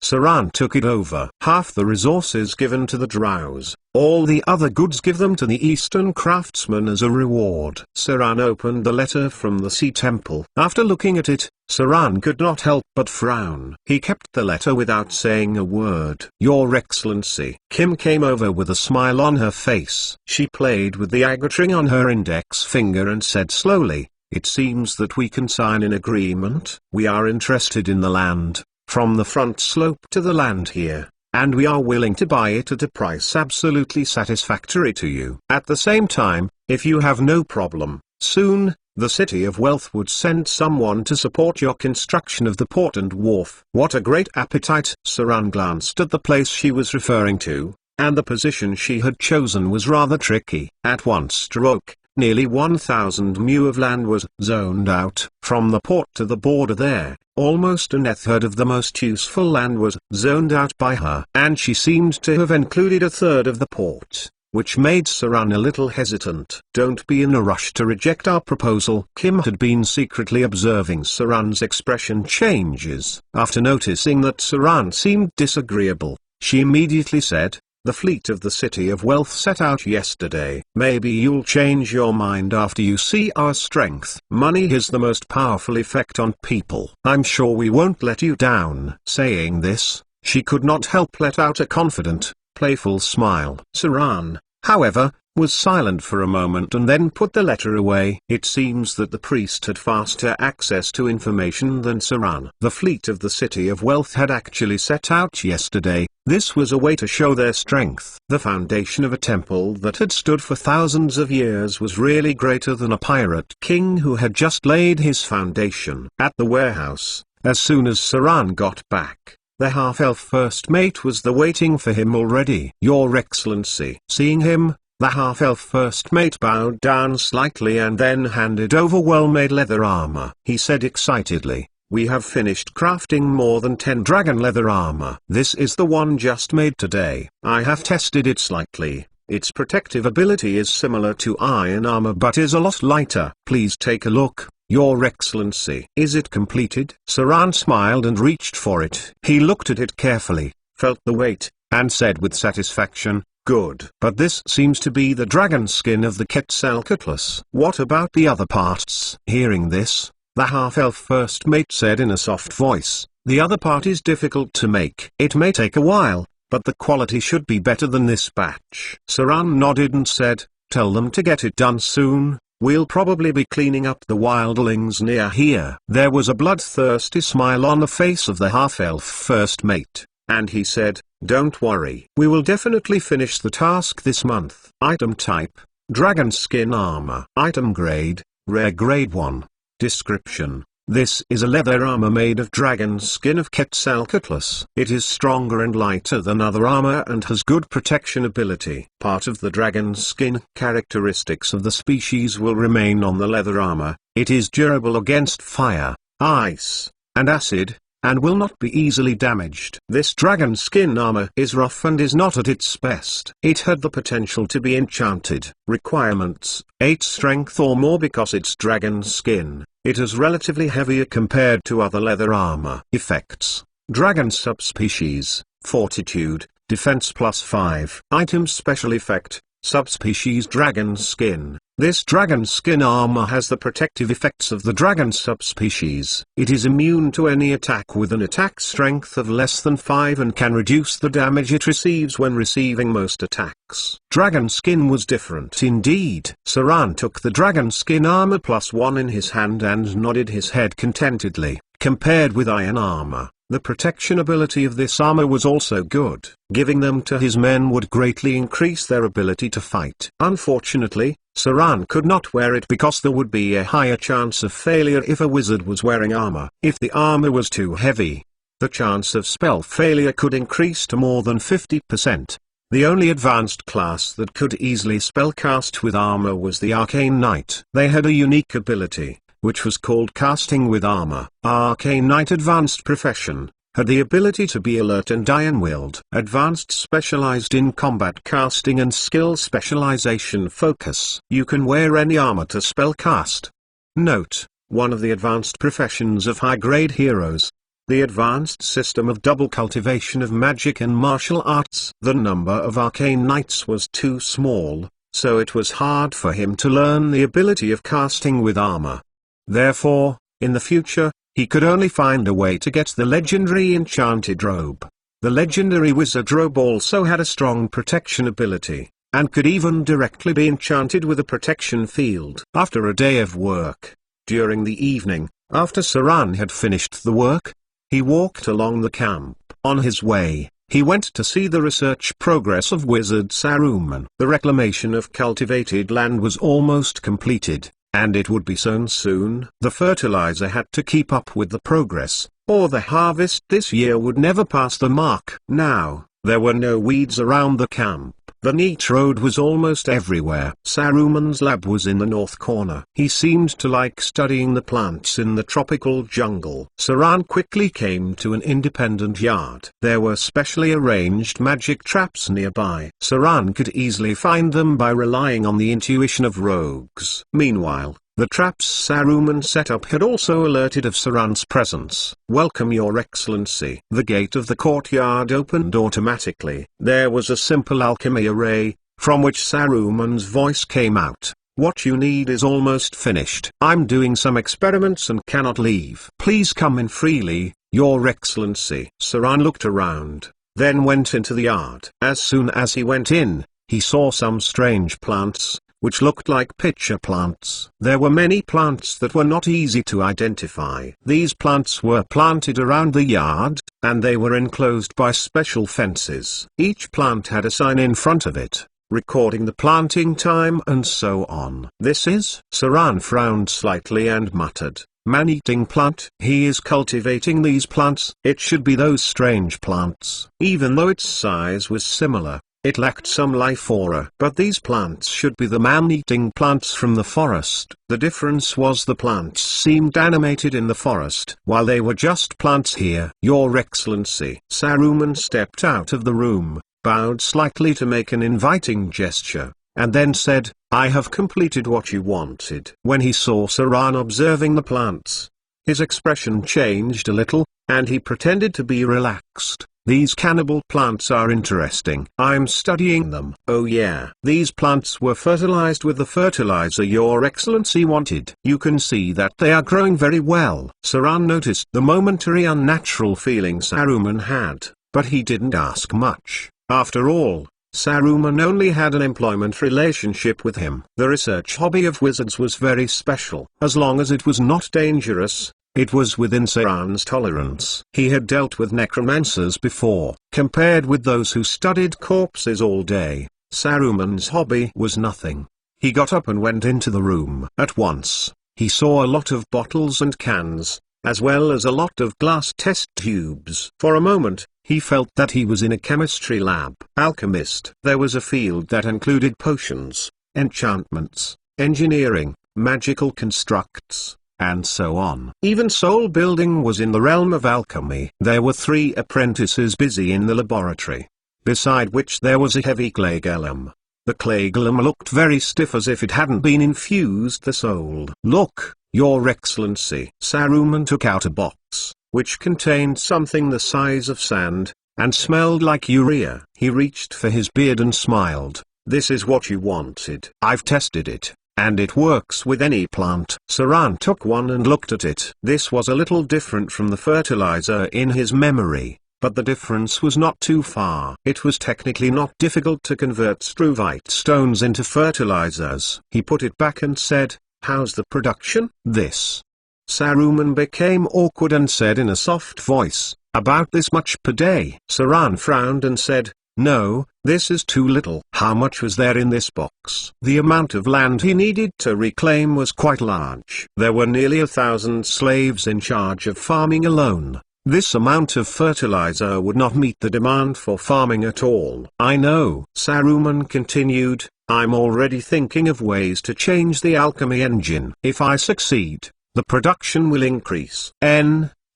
Saran took it over. Half the resources given to the drows, all the other goods give them to the Eastern craftsmen as a reward. Saran opened the letter from the Sea Temple. After looking at it, Saran could not help but frown. He kept the letter without saying a word. Your Excellency. Kim came over with a smile on her face. She played with the agate ring on her index finger and said slowly, it seems that we can sign an agreement. We are interested in the land, from the front slope to the land here, and we are willing to buy it at a price absolutely satisfactory to you. At the same time, if you have no problem, soon, the City of Wealth would send someone to support your construction of the port and wharf. What a great appetite! Saran glanced at the place she was referring to, and the position she had chosen was rather tricky. At one stroke, nearly 1,000 mu of land was zoned out. From the port to the border there, almost a third of the most useful land was zoned out by her. And she seemed to have included a third of the port, which made Saran a little hesitant. Don't be in a rush to reject our proposal. Kim had been secretly observing Saran's expression changes. After noticing that Saran seemed disagreeable, she immediately said, the fleet of the City of Wealth set out yesterday. Maybe you'll change your mind after you see our strength. Money has the most powerful effect on people. I'm sure we won't let you down. Saying this, she could not help let out a confident, playful smile. Saran, however, was silent for a moment and then put the letter away. It seems that the priest had faster access to information than Saran. The fleet of the City of Wealth had actually set out yesterday. This was a way to show their strength. The foundation of a temple that had stood for thousands of years was really greater than a pirate king who had just laid his foundation. At the warehouse, as soon as Saran got back, the half-elf first mate was there waiting for him already. "Your Excellency." Seeing him, the half-elf first mate bowed down slightly and then handed over well-made leather armor. He said excitedly, "We have finished crafting more than 10 dragon leather armor. This is the one just made today. I have tested it slightly. Its protective ability is similar to iron armor but is a lot lighter. Please take a look, Your Excellency." "Is it completed?" Saran smiled and reached for it. He looked at it carefully, felt the weight, and said with satisfaction, "Good. But this seems to be the dragon skin of the Quetzalcoatlus. What about the other parts?" Hearing this, the half-elf first mate said in a soft voice, "The other part is difficult to make. It may take a while, but the quality should be better than this batch." Saran nodded and said, "Tell them to get it done soon. We'll probably be cleaning up the wildlings near here." There was a bloodthirsty smile on the face of the half-elf first mate, and he said, "Don't worry. We will definitely finish the task this month." Item type: Dragon skin armor. Item grade: Rare grade 1. Description: This is a leather armor made of dragon skin of Quetzalcoatlus. It is stronger and lighter than other armor and has good protection ability. Part of the dragon skin characteristics of the species will remain on the leather armor. It is durable against fire, ice, and acid, and will not be easily damaged. This dragon skin armor is rough and is not at its best. It had the potential to be enchanted. Requirements: 8 strength or more because it's dragon skin. It is relatively heavier compared to other leather armor. Effects: Dragon subspecies, Fortitude, Defense +5. Item special effect: Subspecies dragon skin. This dragon skin armor has the protective effects of the dragon subspecies. It is immune to any attack with an attack strength of less than 5 and can reduce the damage it receives when receiving most attacks. Dragon skin was different indeed. Saran took the dragon skin armor +1 in his hand and nodded his head contentedly. Compared with iron armor, the protection ability of this armor was also good. Giving them to his men would greatly increase their ability to fight. Unfortunately, Saran could not wear it because there would be a higher chance of failure if a wizard was wearing armor. If the armor was too heavy, the chance of spell failure could increase to more than 50%. The only advanced class that could easily spellcast with armor was the Arcane Knight. They had a unique ability, which was called Casting with Armor. Arcane Knight Advanced Profession had the ability to be alert and iron-willed. Advanced specialized in combat casting and skill specialization focus. You can wear any armor to spellcast. Note: one of the advanced professions of high-grade heroes. The advanced system of double cultivation of magic and martial arts. The number of arcane knights was too small, so it was hard for him to learn the ability of casting with armor. Therefore, in the future, he could only find a way to get the legendary enchanted robe. The legendary wizard robe also had a strong protection ability, and could even directly be enchanted with a protection field. After a day of work, during the evening, after Saran had finished the work, he walked along the camp. On his way, he went to see the research progress of Wizard Saruman. The reclamation of cultivated land was almost completed, and it would be sown soon. The fertilizer had to keep up with the progress, or the harvest this year would never pass the mark. Now, there were no weeds around the camp. The neat road was almost everywhere. Saruman's lab was in the north corner. He seemed to like studying the plants in the tropical jungle. Saran quickly came to an independent yard. There were specially arranged magic traps nearby. Saran could easily find them by relying on the intuition of rogues. Meanwhile, the traps Saruman set up had also alerted of Saran's presence. "Welcome, Your Excellency." The gate of the courtyard opened automatically. There was a simple alchemy array, from which Saruman's voice came out. "What you need is almost finished. I'm doing some experiments and cannot leave. Please come in freely, Your Excellency." Saran looked around, then went into the yard. As soon as he went in, he saw some strange plants, which looked like pitcher plants. There were many plants that were not easy to identify. These plants were planted around the yard, and they were enclosed by special fences. Each plant had a sign in front of it, recording the planting time and so on. This is? Saran frowned slightly and muttered, "Man-eating plant. He is cultivating these plants. It should be those strange plants." Even though its size was similar, it lacked some life aura. But these plants should be the man-eating plants from the forest. The difference was the plants seemed animated in the forest, while they were just plants here. "Your Excellency." Saruman stepped out of the room, bowed slightly to make an inviting gesture, and then said, "I have completed what you wanted." When he saw Saran observing the plants, his expression changed a little, and he pretended to be relaxed. "These cannibal plants are interesting. I'm studying them." "Oh yeah." "These plants were fertilized with the fertilizer Your Excellency wanted. You can see that they are growing very well." Saran noticed the momentary unnatural feeling Saruman had, but he didn't ask much. After all, Saruman only had an employment relationship with him. The research hobby of wizards was very special. As long as it was not dangerous, it was within Saran's tolerance. He had dealt with necromancers before. Compared with those who studied corpses all day, Saruman's hobby was nothing. He got up and went into the room. At once, he saw a lot of bottles and cans, as well as a lot of glass test tubes. For a moment, he felt that he was in a chemistry lab. Alchemist. There was a field that included potions, enchantments, engineering, magical constructs, and so on. Even soul building was in the realm of alchemy. There were 3 apprentices busy in the laboratory, beside which there was a heavy clay golem. The clay golem looked very stiff, as if it hadn't been infused the soul. "Look, Your Excellency." Saruman took out a box, which contained something the size of sand, and smelled like urea. He reached for his beard and smiled. "This is what you wanted. I've tested it, and it works with any plant." Saran took one and looked at it. This was a little different from the fertilizer in his memory, but the difference was not too far. It was technically not difficult to convert struvite stones into fertilizers. He put it back and said, "How's the production?" "This." Saruman became awkward and said in a soft voice, "About this much per day." Saran frowned and said, "No, this is too little." How much was there in this box? The amount of land he needed to reclaim was quite large. There were nearly 1,000 slaves in charge of farming alone. This amount of fertilizer would not meet the demand for farming at all. "I know," Saruman continued, "I'm already thinking of ways to change the alchemy engine. If I succeed, the production will increase."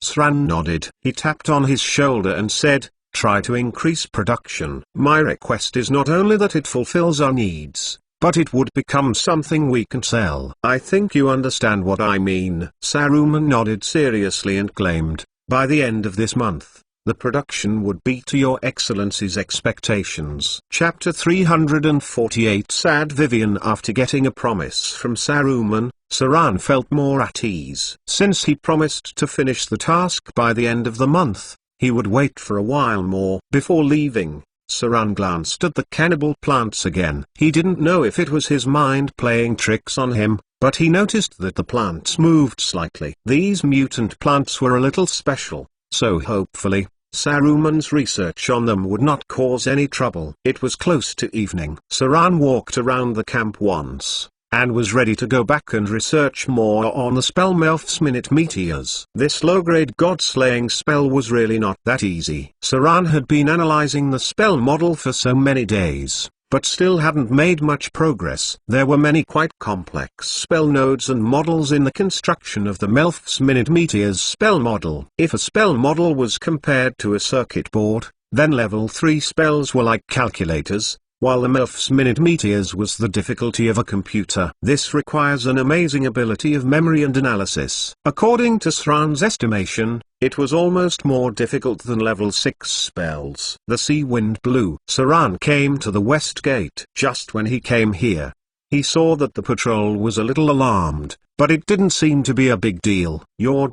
Sran nodded. He tapped on his shoulder and said, "Try to increase production. My request is not only that it fulfills our needs, but it would become something we can sell." "I think you understand what I mean." Saruman nodded seriously and claimed, "By the end of this month, the production would beat Your Excellency's expectations." Chapter 348. Sad Vivian. After getting a promise from Saruman, Saran felt more at ease. Since he promised to finish the task by the end of the month, he would wait for a while more. Before leaving, Saran glanced at the cannibal plants again. He didn't know if it was his mind playing tricks on him, but he noticed that the plants moved slightly. These mutant plants were a little special, so hopefully, Saruman's research on them would not cause any trouble. It was close to evening. Saran walked around the camp once, and was ready to go back and research more on the spell Melf's Minute Meteors. This low-grade god-slaying spell was really not that easy. Saran had been analyzing the spell model for so many days, but still hadn't made much progress. There were many quite complex spell nodes and models in the construction of the Melf's Minute Meteors spell model. If a spell model was compared to a circuit board, then level 3 spells were like calculators, while the Melf's Minute Meteors was the difficulty of a computer. This requires an amazing ability of memory and analysis. According to Sran's estimation, it was almost more difficult than level 6 spells. The sea wind blew. Saran came to the west gate. Just when he came here, he saw that the patrol was a little alarmed, but it didn't seem to be a big deal. Your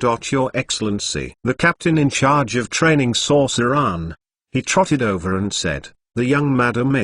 Excellency." The captain in charge of training saw Saran. He trotted over and said, The young madam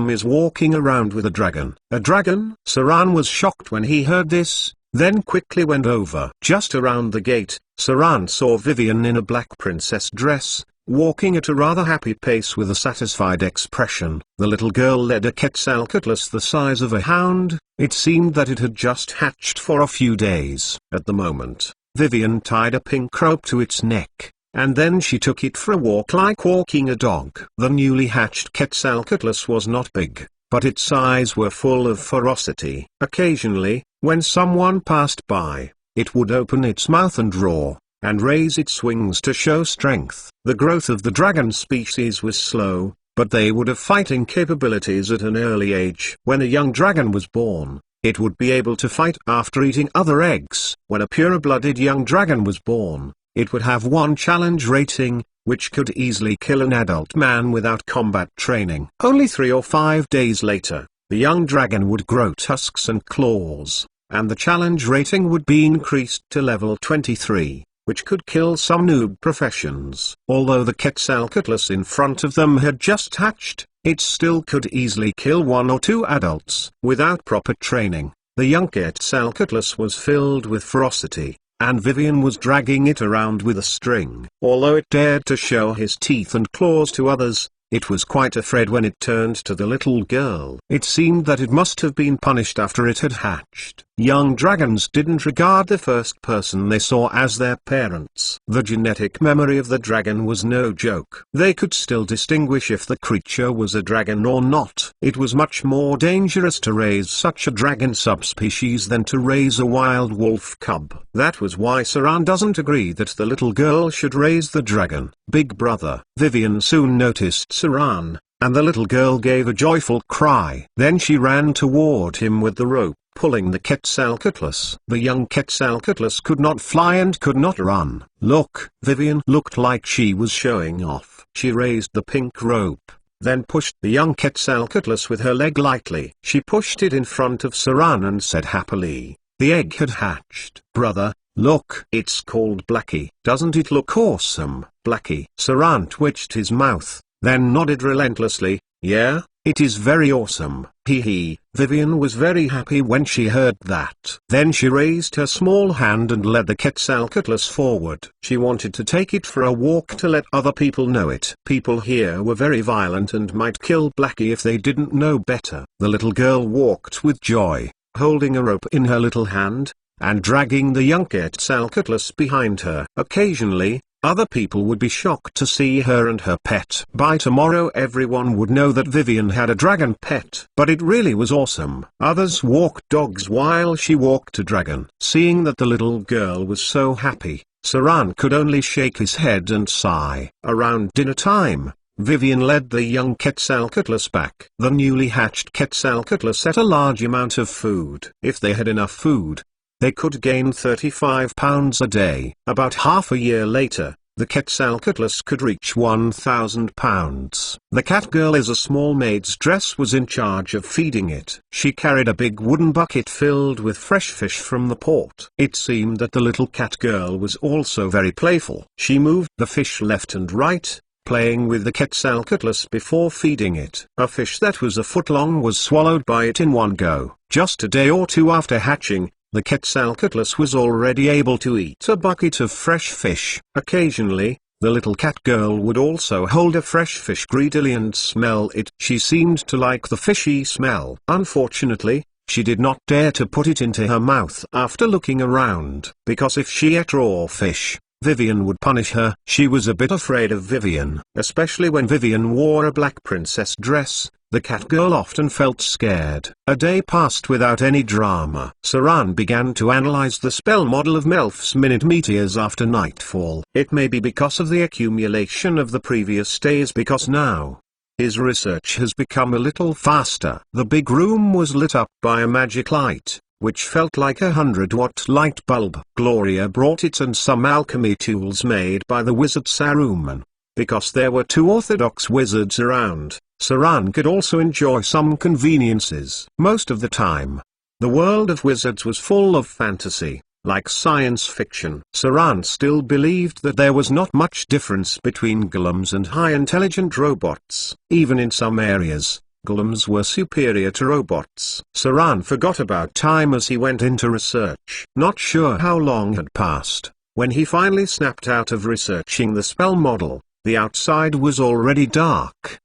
is walking around with a dragon. A dragon? Saran was shocked when he heard this, then quickly went over. Just around the gate, Saran saw Vivian in a black princess dress, walking at a rather happy pace with a satisfied expression. The little girl led a Quetzalcoatlus the size of a hound. It seemed that it had just hatched for a few days. At the moment, Vivian tied a pink rope to its neck, and then she took it for a walk like walking a dog. The newly hatched Quetzalcoatlus was not big, but its eyes were full of ferocity. Occasionally, when someone passed by, it would open its mouth and roar, and raise its wings to show strength. The growth of the dragon species was slow, but they would have fighting capabilities at an early age. When a young dragon was born, it would be able to fight after eating other eggs. When a pure-blooded young dragon was born, it would have 1 challenge rating, which could easily kill an adult man without combat training. Only 3 or 5 days later, the young dragon would grow tusks and claws, and the challenge rating would be increased to level 23, which could kill some noob professions. Although the Quetzalcoatlus in front of them had just hatched, it still could easily kill 1 or 2 adults. Without proper training, the young Quetzalcoatlus was filled with ferocity, and Vivian was dragging it around with a string. Although it dared to show his teeth and claws to others, it was quite afraid when it turned to the little girl. It seemed that it must have been punished after it had hatched. Young dragons didn't regard the first person they saw as their parents. The genetic memory of the dragon was no joke. They could still distinguish if the creature was a dragon or not. It was much more dangerous to raise such a dragon subspecies than to raise a wild wolf cub. That was why Saran doesn't agree that the little girl should raise the dragon. Big brother. Vivian soon noticed Saran, and the little girl gave a joyful cry. Then she ran toward him with the rope, pulling the Quetzalcoatlus. The young Quetzalcoatlus could not fly and could not run. Look! Vivian looked like she was showing off. She raised the pink rope, then pushed the young Quetzalcoatlus with her leg lightly. She pushed it in front of Saran and said happily, "The egg had hatched." "Brother, look, it's called Blackie. Doesn't it look awesome?" Blackie. Saran twitched his mouth, then nodded relentlessly, "Yeah, it is very awesome." Hee hee. Vivian was very happy when she heard that. Then she raised her small hand and led the Quetzalcoatlus forward. She wanted to take it for a walk to let other people know it. People here were very violent and might kill Blackie if they didn't know better. The little girl walked with joy, holding a rope in her little hand, and dragging the young Quetzalcoatlus behind her. Occasionally, other people would be shocked to see her and her pet. By tomorrow everyone would know that Vivian had a dragon pet. But it really was awesome. Others walked dogs while she walked a dragon. Seeing that the little girl was so happy, Saran could only shake his head and sigh. Around dinner time, Vivian led the young Quetzalcoatlus back. The newly hatched Quetzalcoatlus ate a large amount of food. If they had enough food, they could gain 35 pounds a day. About half a year later, the Quetzalcoatlus could reach 1,000 pounds. The cat girl as a small maid's dress was in charge of feeding it. She carried a big wooden bucket filled with fresh fish from the port. It seemed that the little cat girl was also very playful. She moved the fish left and right, playing with the Quetzalcoatlus before feeding it. A fish that was a foot long was swallowed by it in one go. Just a day or two after hatching, the Quetzalcoatlus was already able to eat a bucket of fresh fish. Occasionally, the little cat girl would also hold a fresh fish greedily and smell it. She seemed to like the fishy smell. Unfortunately, she did not dare to put it into her mouth after looking around, because if she ate raw fish, Vivian would punish her. She was a bit afraid of Vivian, especially when Vivian wore a black princess dress. The cat girl often felt scared. A day passed without any drama. Saran began to analyze the spell model of Melf's minute meteors after nightfall. It may be because of the accumulation of the previous days, because now his research has become a little faster. The big room was lit up by a magic light, which felt like a 100-watt light bulb. Gloria brought it and some alchemy tools made by the wizard Saruman. Because there were 2 orthodox wizards around, Saran could also enjoy some conveniences. Most of the time, the world of wizards was full of fantasy. like science fiction. Saran still believed that there was not much difference between golems and high-intelligent robots. Even in some areas, golems were superior to robots. Saran forgot about time as he went into research. Not sure how long had passed, when he finally snapped out of researching the spell model. The outside was already dark.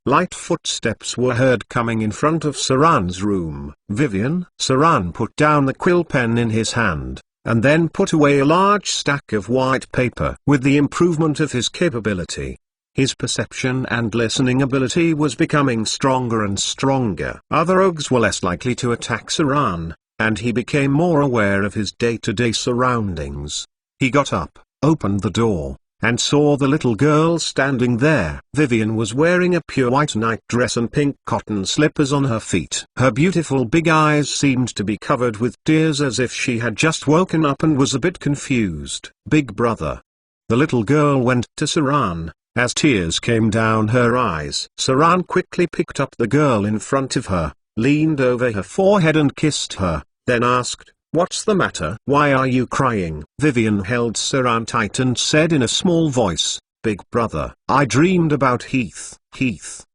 Light footsteps were heard coming in front of Saran's room. Vivian? Saran put down the quill pen in his hand, and then put away a large stack of white paper. With the improvement of his capability, his perception and listening ability was becoming stronger and stronger. Other rogues were less likely to attack Saran, and he became more aware of his day-to-day surroundings. He got up, opened the door, and saw the little girl standing there. Vivian was wearing a pure white nightdress and pink cotton slippers on her feet. Her beautiful big eyes seemed to be covered with tears as if she had just woken up and was a bit confused. "Big brother." The little girl went to Saran, as tears came down her eyes. Saran quickly picked up the girl in front of her, leaned over her forehead and kissed her, then asked, "What's the matter? Why are you crying?" Vivian held Saran tight and said in a small voice, "Big brother, I dreamed about Heath,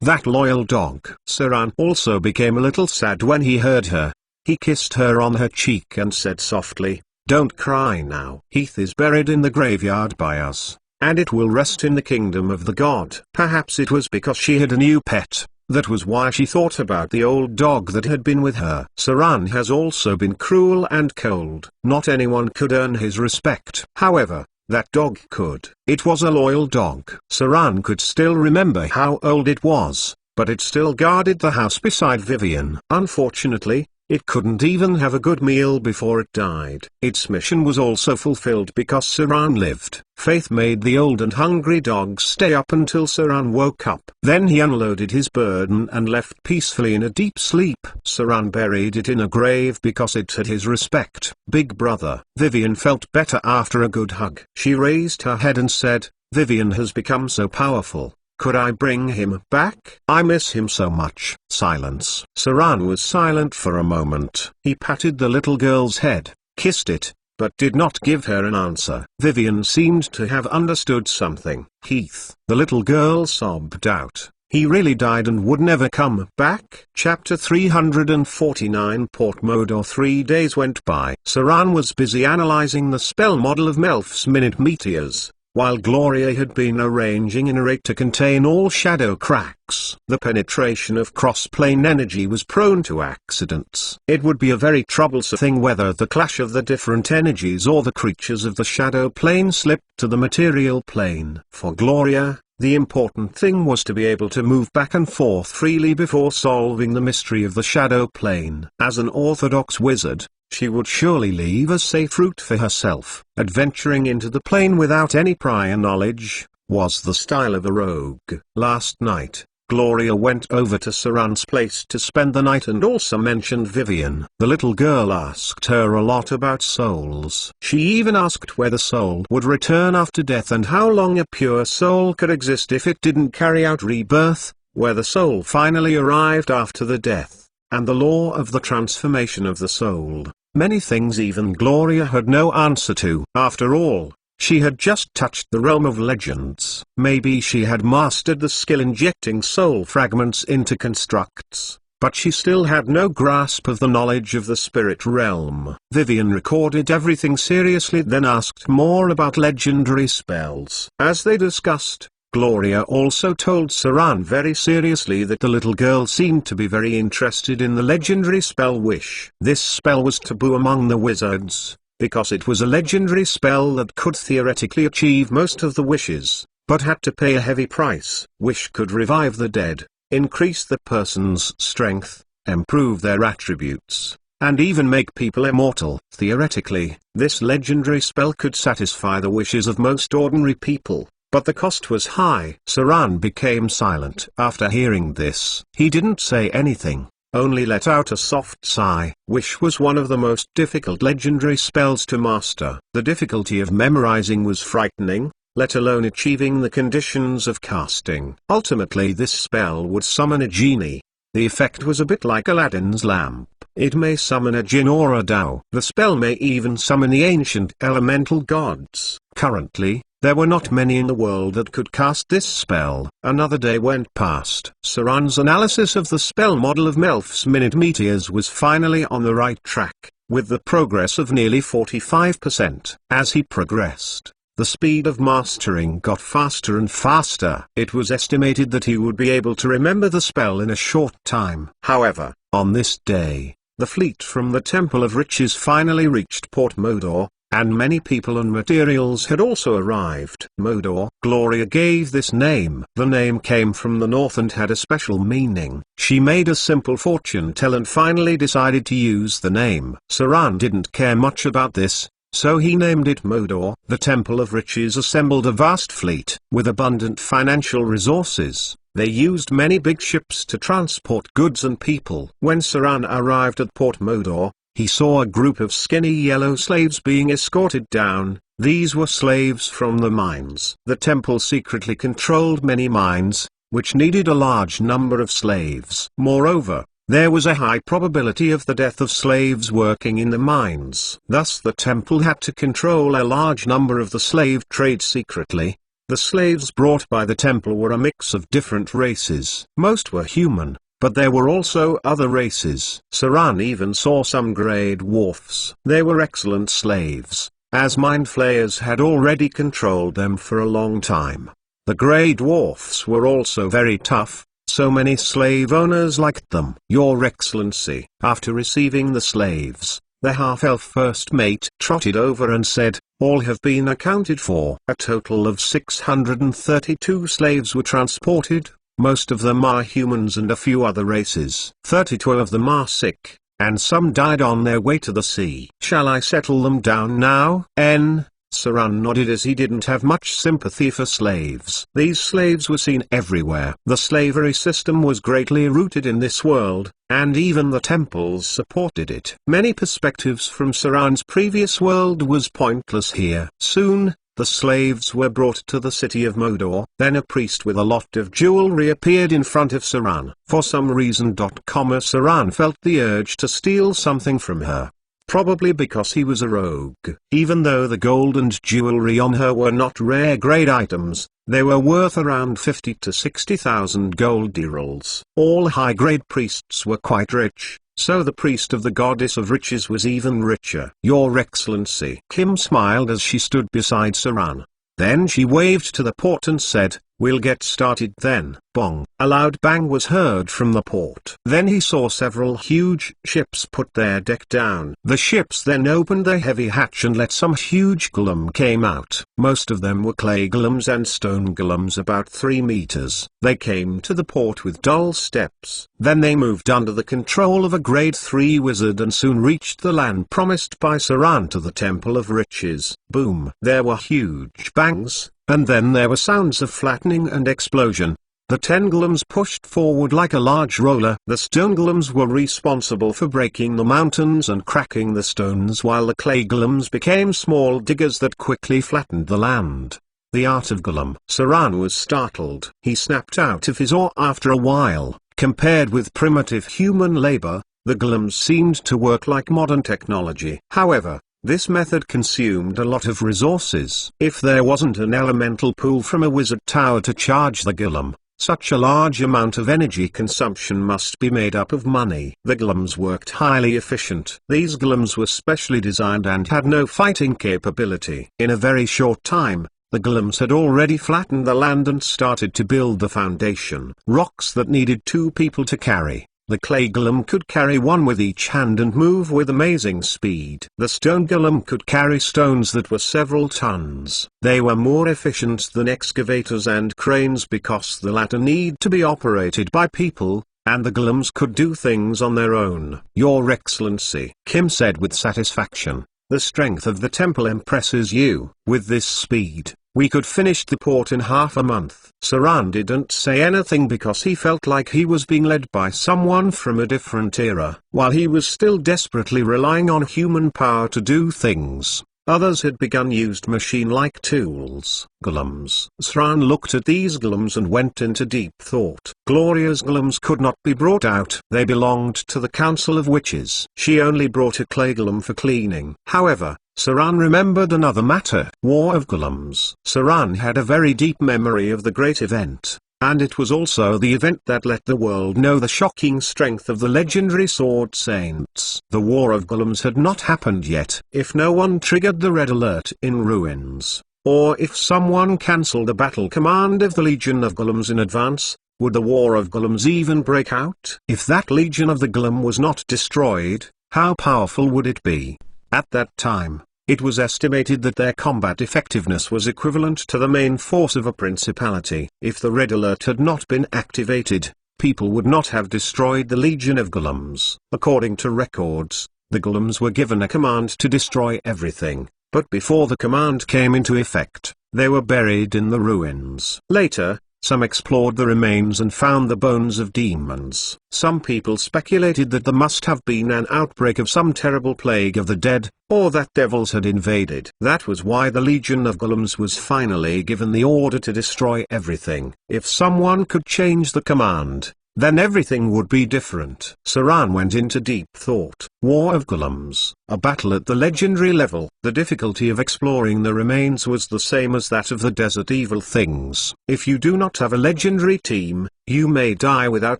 that loyal dog." Saran also became a little sad when he heard her. He kissed her on her cheek and said softly, "Don't cry now. Heath is buried in the graveyard by us, and it will rest in the kingdom of the god." Perhaps it was because she had a new pet. That was why she thought about the old dog that had been with her. Saran has also been cruel and cold. Not anyone could earn his respect. However, that dog could. It was a loyal dog. Saran could still remember how old it was, but it still guarded the house beside Vivian. Unfortunately, it couldn't even have a good meal before it died. Its mission was also fulfilled because Saran lived. Faith made the old and hungry dog stay up until Saran woke up. Then he unloaded his burden and left peacefully in a deep sleep. Saran buried it in a grave because it had his respect. "Big brother." Vivian felt better after a good hug. She raised her head and said, "Vivian has become so powerful. Could I bring him back? I miss him so much." Silence. Saran was silent for a moment. He patted the little girl's head, kissed it, but did not give her an answer. Vivian seemed to have understood something. "Heath," the little girl sobbed out. "He really died and would never come back?" Chapter 349 Port Mode. Or 3 days went by. Saran was busy analyzing the spell model of Melf's minute meteors, while Gloria had been arranging an array to contain all shadow cracks. The penetration of cross-plane energy was prone to accidents. It would be a very troublesome thing whether the clash of the different energies or the creatures of the shadow plane slipped to the material plane. For Gloria, the important thing was to be able to move back and forth freely before solving the mystery of the shadow plane. As an orthodox wizard, she would surely leave a safe route for herself. Adventuring into the plane without any prior knowledge was the style of a rogue. Last night, Gloria went over to Saran's place to spend the night and also mentioned Vivian. The little girl asked her a lot about souls. She even asked where the soul would return after death and how long a pure soul could exist if it didn't carry out rebirth, where the soul finally arrived after the death, and the law of the transformation of the soul. Many things even Gloria had no answer to. After all, she had just touched the realm of legends. Maybe she had mastered the skill injecting soul fragments into constructs, but she still had no grasp of the knowledge of the spirit realm. Vivian recorded everything seriously, then asked more about legendary spells. As they discussed, Gloria also told Saran very seriously that the little girl seemed to be very interested in the legendary spell Wish. This spell was taboo among the wizards, because it was a legendary spell that could theoretically achieve most of the wishes, but had to pay a heavy price. Wish could revive the dead, increase the person's strength, improve their attributes, and even make people immortal. Theoretically, this legendary spell could satisfy the wishes of most ordinary people, but the cost was high. Saran became silent after hearing this. He didn't say anything, only let out a soft sigh. Wish was one of the most difficult legendary spells to master. The difficulty of memorizing was frightening, let alone achieving the conditions of casting. Ultimately this spell would summon a genie. The effect was a bit like Aladdin's lamp. It may summon a jinn or a dao. The spell may even summon the ancient elemental gods. Currently, there were not many in the world that could cast this spell. Another day went past. Saran's analysis of the spell model of Melf's minute meteors was finally on the right track, with the progress of nearly 45%. As he progressed, the speed of mastering got faster and faster. It was estimated that he would be able to remember the spell in a short time. However, on this day, the fleet from the Temple of Riches finally reached Port Modor, and many people and materials had also arrived. Modor. Gloria gave this name. The name came from the north and had a special meaning. She made a simple fortune tell and finally decided to use the name. Saran didn't care much about this, so he named it Modor. The Temple of Riches assembled a vast fleet. With abundant financial resources, they used many big ships to transport goods and people. When Saran arrived at Port Modor, he saw a group of skinny yellow slaves being escorted down. These were slaves from the mines. The temple secretly controlled many mines, which needed a large number of slaves. Moreover, there was a high probability of the death of slaves working in the mines. Thus the temple had to control a large number of the slave trade secretly. The slaves brought by the temple were a mix of different races. Most were human, but there were also other races. Saran even saw some grey dwarfs. They were excellent slaves, as mind flayers had already controlled them for a long time. The grey dwarfs were also very tough, so many slave owners liked them. Your Excellency. After receiving the slaves, the half-elf first mate trotted over and said, "All have been accounted for." A total of 632 slaves were transported. Most of them are humans and a few other races. 32 of them are sick, and some died on their way to the sea. Shall I settle them down now? Saran nodded as he didn't have much sympathy for slaves. These slaves were seen everywhere. The slavery system was greatly rooted in this world, and even the temples supported it. Many perspectives from Saran's previous world was pointless here. Soon, the slaves were brought to the city of Modor. Then a priest with a lot of jewelry appeared in front of Saran. For some reason, Saran felt the urge to steal something from her. Probably because he was a rogue. Even though the gold and jewelry on her were not rare grade items, they were worth around 50 to 60,000 gold dirhams. All high-grade priests were quite rich, so the priest of the goddess of riches was even richer. Your Excellency. Kim smiled as she stood beside Saran. Then she waved to the port and said, "We'll get started then." Bong. A loud bang was heard from the port. Then he saw several huge ships put their deck down. The ships then opened their heavy hatch and let some huge golem came out. Most of them were clay golems and stone golems about 3 meters. They came to the port with dull steps. Then they moved under the control of a grade 3 wizard and soon reached the land promised by Saran to the Temple of Riches. Boom. There were huge bangs, and then there were sounds of flattening and explosion. The 10 golems pushed forward like a large roller. The stone golems were responsible for breaking the mountains and cracking the stones, while the clay golems became small diggers that quickly flattened the land. The art of golem. Saran was startled. He snapped out of his awe after a while. Compared with primitive human labor, the golems seemed to work like modern technology. However, this method consumed a lot of resources. If there wasn't an elemental pool from a wizard tower to charge the golem, such a large amount of energy consumption must be made up of money. The golems worked highly efficient. These golems were specially designed and had no fighting capability. In a very short time, the golems had already flattened the land and started to build the foundation. Rocks that needed 2 people to carry. The clay golem could carry 1 with each hand and move with amazing speed. The stone golem could carry stones that were several tons. They were more efficient than excavators and cranes because the latter need to be operated by people, and the golems could do things on their own. Your Excellency. Kim said with satisfaction. The strength of the temple impresses you. With this speed, we could finish the port in half a month. Saran didn't say anything because he felt like he was being led by someone from a different era. While he was still desperately relying on human power to do things, Others had begun used machine-like tools. Golems. Saran looked at these golems and went into deep thought. Gloria's golems could not be brought out. They belonged to the Council of Witches. She only brought a clay golem for cleaning. However, Saran remembered another matter. War of Golems. Saran had a very deep memory of the great event. And it was also the event that let the world know the shocking strength of the legendary sword saints. The War of Golems had not happened yet. If no one triggered the red alert in ruins, or if someone cancelled the battle command of the Legion of Golems in advance, would the War of Golems even break out? If that Legion of the Golem was not destroyed, how powerful would it be? At that time, it was estimated that their combat effectiveness was equivalent to the main force of a principality. If the red alert had not been activated, people would not have destroyed the Legion of Golems. According to records, the Golems were given a command to destroy everything, but before the command came into effect, they were buried in the ruins. Later, some explored the remains and found the bones of demons. Some people speculated that there must have been an outbreak of some terrible plague of the dead, or that devils had invaded. That was why the Legion of Golems was finally given the order to destroy everything. If someone could change the command, then everything would be different. Saran went into deep thought. War of Golems. A battle at the legendary level. The difficulty of exploring the remains was the same as that of the desert evil things. If you do not have a legendary team, you may die without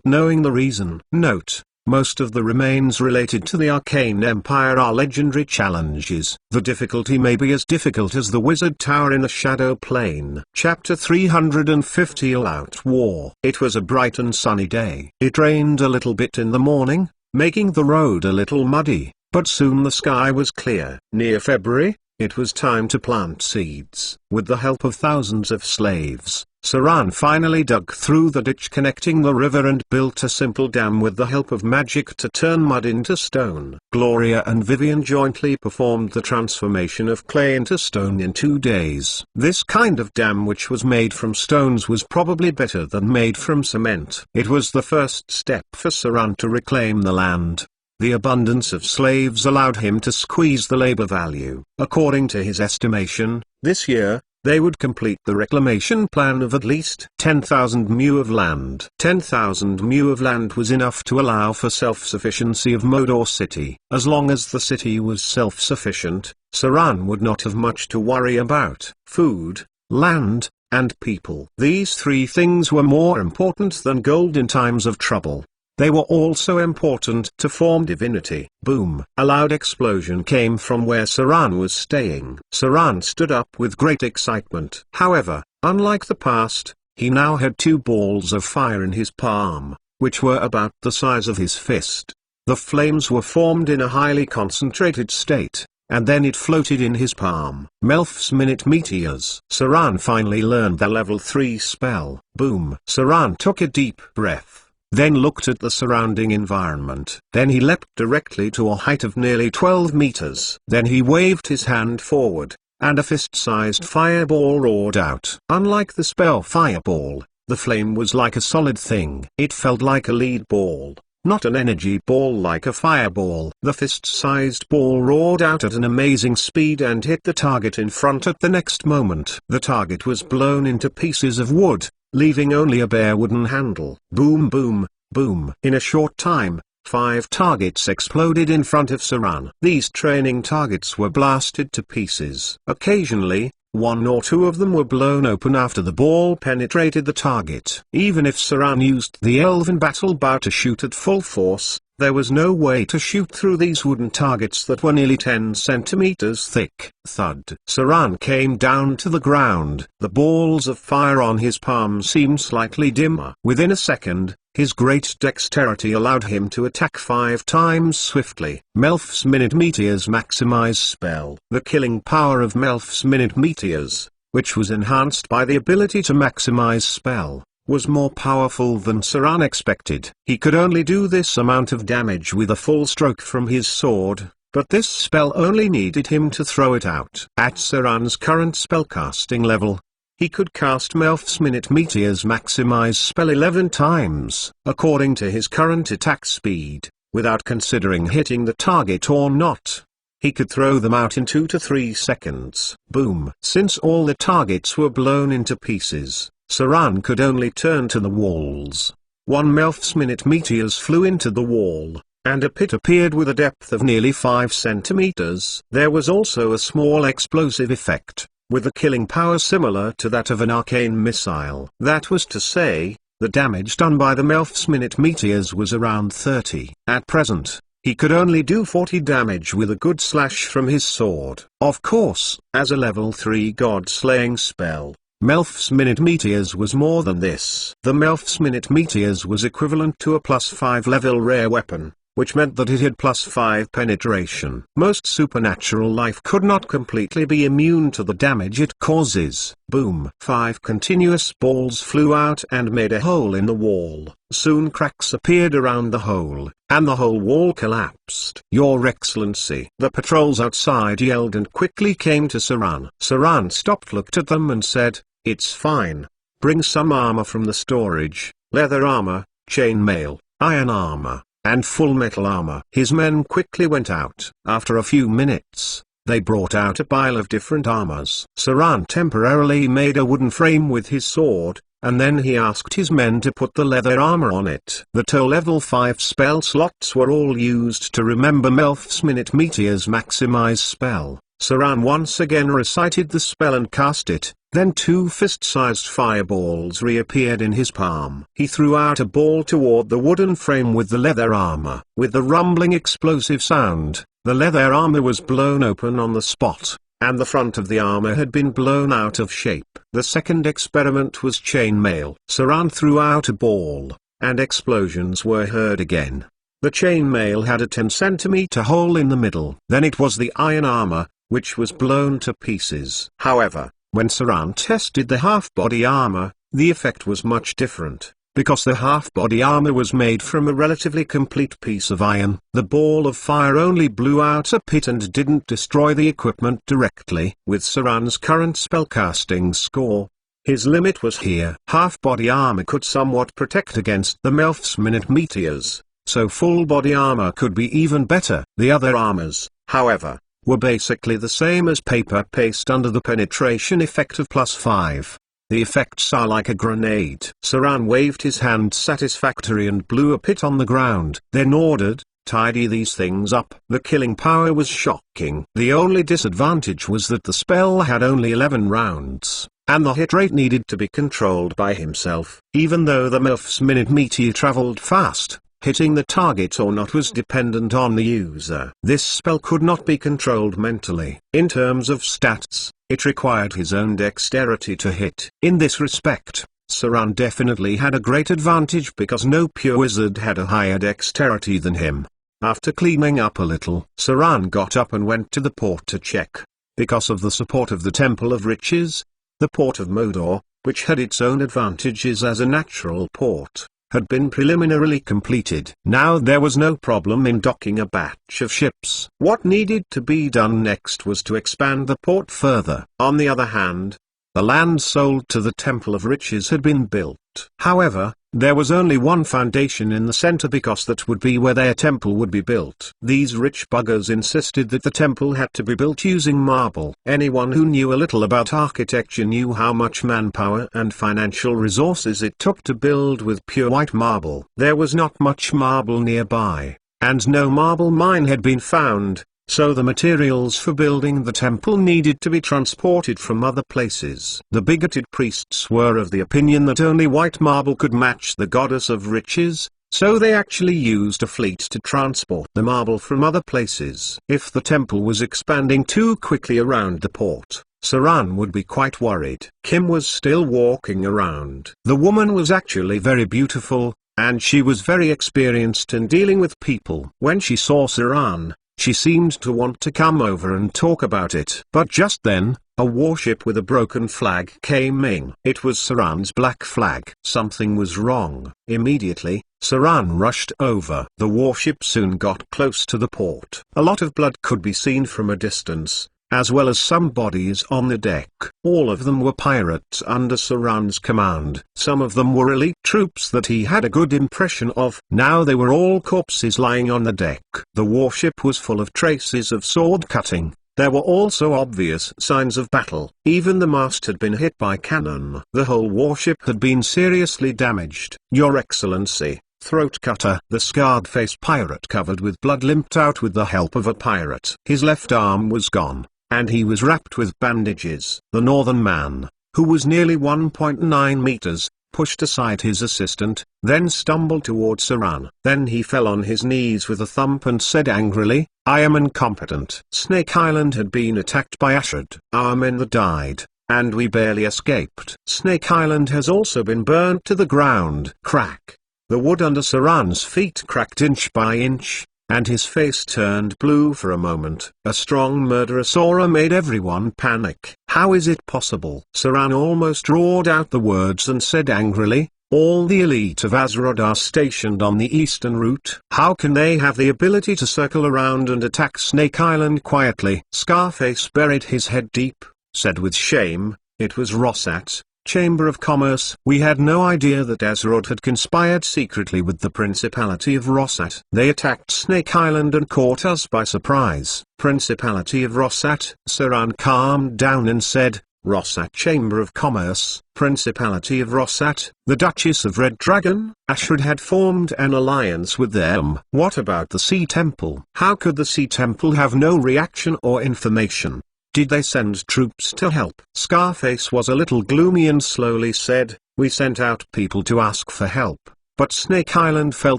knowing the reason. Note: most of the remains related to the Arcane Empire are legendary challenges. The difficulty may be as difficult as the Wizard Tower in the Shadow Plane. Chapter 350 All-Out War. It was a bright and sunny day. It rained a little bit in the morning, making the road a little muddy, but soon the sky was clear. Near February, it was time to plant seeds. With the help of thousands of slaves, Saran finally dug through the ditch connecting the river and built a simple dam with the help of magic to turn mud into stone. Gloria and Vivian jointly performed the transformation of clay into stone in 2 days. This kind of dam, which was made from stones, was probably better than made from cement. It was the first step for Saran to reclaim the land. The abundance of slaves allowed him to squeeze the labor value. According to his estimation, this year, they would complete the reclamation plan of at least 10,000 mu of land. 10,000 mu of land was enough to allow for self-sufficiency of Modor City. As long as the city was self-sufficient, Saran would not have much to worry about. Food, land, and people. These three things were more important than gold in times of trouble. They were also important to form divinity. Boom! A loud explosion came from where Saran was staying. Saran stood up with great excitement. However, unlike the past, he now had 2 balls of fire in his palm, which were about the size of his fist. The flames were formed in a highly concentrated state, and then it floated in his palm. Melf's Minute Meteors. Saran finally learned the level 3 spell. Boom! Saran took a deep breath, then looked at the surrounding environment. Then he leapt directly to a height of nearly 12 meters. Then he waved his hand forward, and a fist-sized fireball roared out. Unlike the spell Fireball, the flame was like a solid thing. It felt like a lead ball, not an energy ball like a fireball. The fist-sized ball roared out at an amazing speed and hit the target in front at the next moment. The target was blown into pieces of wood, leaving only a bare wooden handle. Boom boom, boom. In a short time, 5 targets exploded in front of Saran. These training targets were blasted to pieces. Occasionally, 1 or 2 of them were blown open after the ball penetrated the target. Even if Saran used the Elven Battle Bow to shoot at full force, there was no way to shoot through these wooden targets that were nearly 10 centimeters thick. Thud. Saran came down to the ground. The balls of fire on his palm seemed slightly dimmer. Within a second, his great dexterity allowed him to attack 5 times swiftly. Melf's Minute Meteors Maximize Spell. The killing power of Melf's Minute Meteors, which was enhanced by the ability to maximize spell, was more powerful than Saran expected. He could only do this amount of damage with a full stroke from his sword, but this spell only needed him to throw it out. At Saran's current spellcasting level, he could cast Melf's Minute Meteors Maximize Spell 11 times, according to his current attack speed, without considering hitting the target or not. he could throw them out in 2 to 3 seconds. Boom! Since all the targets were blown into pieces, Saran could only turn to the walls. 1 Melf's-minute meteors flew into the wall, and a pit appeared with a depth of nearly 5 centimeters. There was also a small explosive effect, with a killing power similar to that of an arcane missile. That was to say, the damage done by the Melf's-minute meteors was around 30. At present, he could only do 40 damage with a good slash from his sword. Of course, as a level 3 god-slaying spell, Melf's-minute meteors was more than this. The Melf's-minute meteors was equivalent to a +5 level rare weapon, which meant that it had +5 penetration. Most supernatural life could not completely be immune to the damage it causes. Boom! 5 continuous balls flew out and made a hole in the wall. Soon cracks appeared around the hole, and the whole wall collapsed. "Your Excellency!" The patrols outside yelled and quickly came to Saran. Saran stopped, looked at them and said, "It's fine. Bring some armor from the storage, leather armor, chain mail, iron armor, and full metal armor." His men quickly went out. After a few minutes, they brought out a pile of different armors. Saran temporarily made a wooden frame with his sword, and then he asked his men to put the leather armor on it. The 2 level 5 spell slots were all used to remember Melf's-minute meteors maximize spell. Saran once again recited the spell and cast it. Then 2 fist-sized fireballs reappeared in his palm. He threw out a ball toward the wooden frame with the leather armor. With the rumbling explosive sound, the leather armor was blown open on the spot, and the front of the armor had been blown out of shape. The second experiment was chain mail. Saran threw out a ball, and explosions were heard again. The chain mail had a 10-centimeter hole in the middle. Then it was the iron armor, which was blown to pieces. However, when Saran tested the half-body armor, the effect was much different. Because the half-body armor was made from a relatively complete piece of iron, the ball of fire only blew out a pit and didn't destroy the equipment directly. With Saran's current spellcasting score, his limit was here. Half-body armor could somewhat protect against the Melf's-minute meteors, so full-body armor could be even better. The other armors, however, were basically the same as paper paste under the penetration effect of +5. The effects are like a grenade. Saran waved his hand satisfactory and blew a pit on the ground, then ordered, "Tidy these things up." The killing power was shocking. The only disadvantage was that the spell had only 11 rounds, and the hit rate needed to be controlled by himself. Even though the Melf's-minute meteor traveled fast, hitting the target or not was dependent on the user. This spell could not be controlled mentally. In terms of stats, it required his own dexterity to hit. In this respect, Saran definitely had a great advantage because no pure wizard had a higher dexterity than him. After cleaning up a little, Saran got up and went to the port to check. Because of the support of the Temple of Riches, the port of Modor, which had its own advantages as a natural port, had been preliminarily completed. Now there was no problem in docking a batch of ships. What needed to be done next was to expand the port further. On the other hand, the land sold to the Temple of Riches had been built. However, there was only one foundation in the center because that would be where their temple would be built. These rich buggers insisted that the temple had to be built using marble. Anyone who knew a little about architecture knew how much manpower and financial resources it took to build with pure white marble. There was not much marble nearby, and no marble mine had been found. So the materials for building the temple needed to be transported from other places. The bigoted priests were of the opinion that only white marble could match the goddess of riches, so they actually used a fleet to transport the marble from other places. If the temple was expanding too quickly around the port, Saran would be quite worried. Kim was still walking around. The woman was actually very beautiful, and she was very experienced in dealing with people. When she saw Saran, she seemed to want to come over and talk about it. But just then, a warship with a broken flag came in. It was Saran's black flag. Something was wrong. Immediately, Saran rushed over. The warship soon got close to the port. A lot of blood could be seen from a distance, as well as some bodies on the deck. All of them were pirates under Saran's command. Some of them were elite troops that he had a good impression of. Now they were all corpses lying on the deck. The warship was full of traces of sword cutting. There were also obvious signs of battle. Even the mast had been hit by cannon. The whole warship had been seriously damaged. Your Excellency, throat cutter. The scarred-faced pirate covered with blood limped out with the help of a pirate. His left arm was gone, and he was wrapped with bandages. The northern man, who was nearly 1.9 meters, pushed aside his assistant, then stumbled toward Saran. Then he fell on his knees with a thump and said angrily, "I am incompetent." Snake Island had been attacked by Ashad. Our men that died, and we barely escaped. Snake Island has also been burnt to the ground. Crack. The wood under Saran's feet cracked inch by inch, and his face turned blue for a moment. A strong murderous aura made everyone panic. How is it possible? Saran almost roared out the words and said angrily, "All the elite of Azrod are stationed on the eastern route. How can they have the ability to circle around and attack Snake Island quietly?" Scarface buried his head deep, said with shame, "It was Rossat, Chamber of Commerce. We had no idea that Azrod had conspired secretly with the Principality of Rossat. They attacked Snake Island and caught us by surprise." Principality of Rossat. Saran calmed down and said, "Rossat Chamber of Commerce, Principality of Rossat, the Duchess of Red Dragon." Ashad had formed an alliance with them. What about the Sea Temple? How could the Sea Temple have no reaction or information? Did they send troops to help? Scarface was a little gloomy and slowly said, "We sent out people to ask for help, but Snake Island fell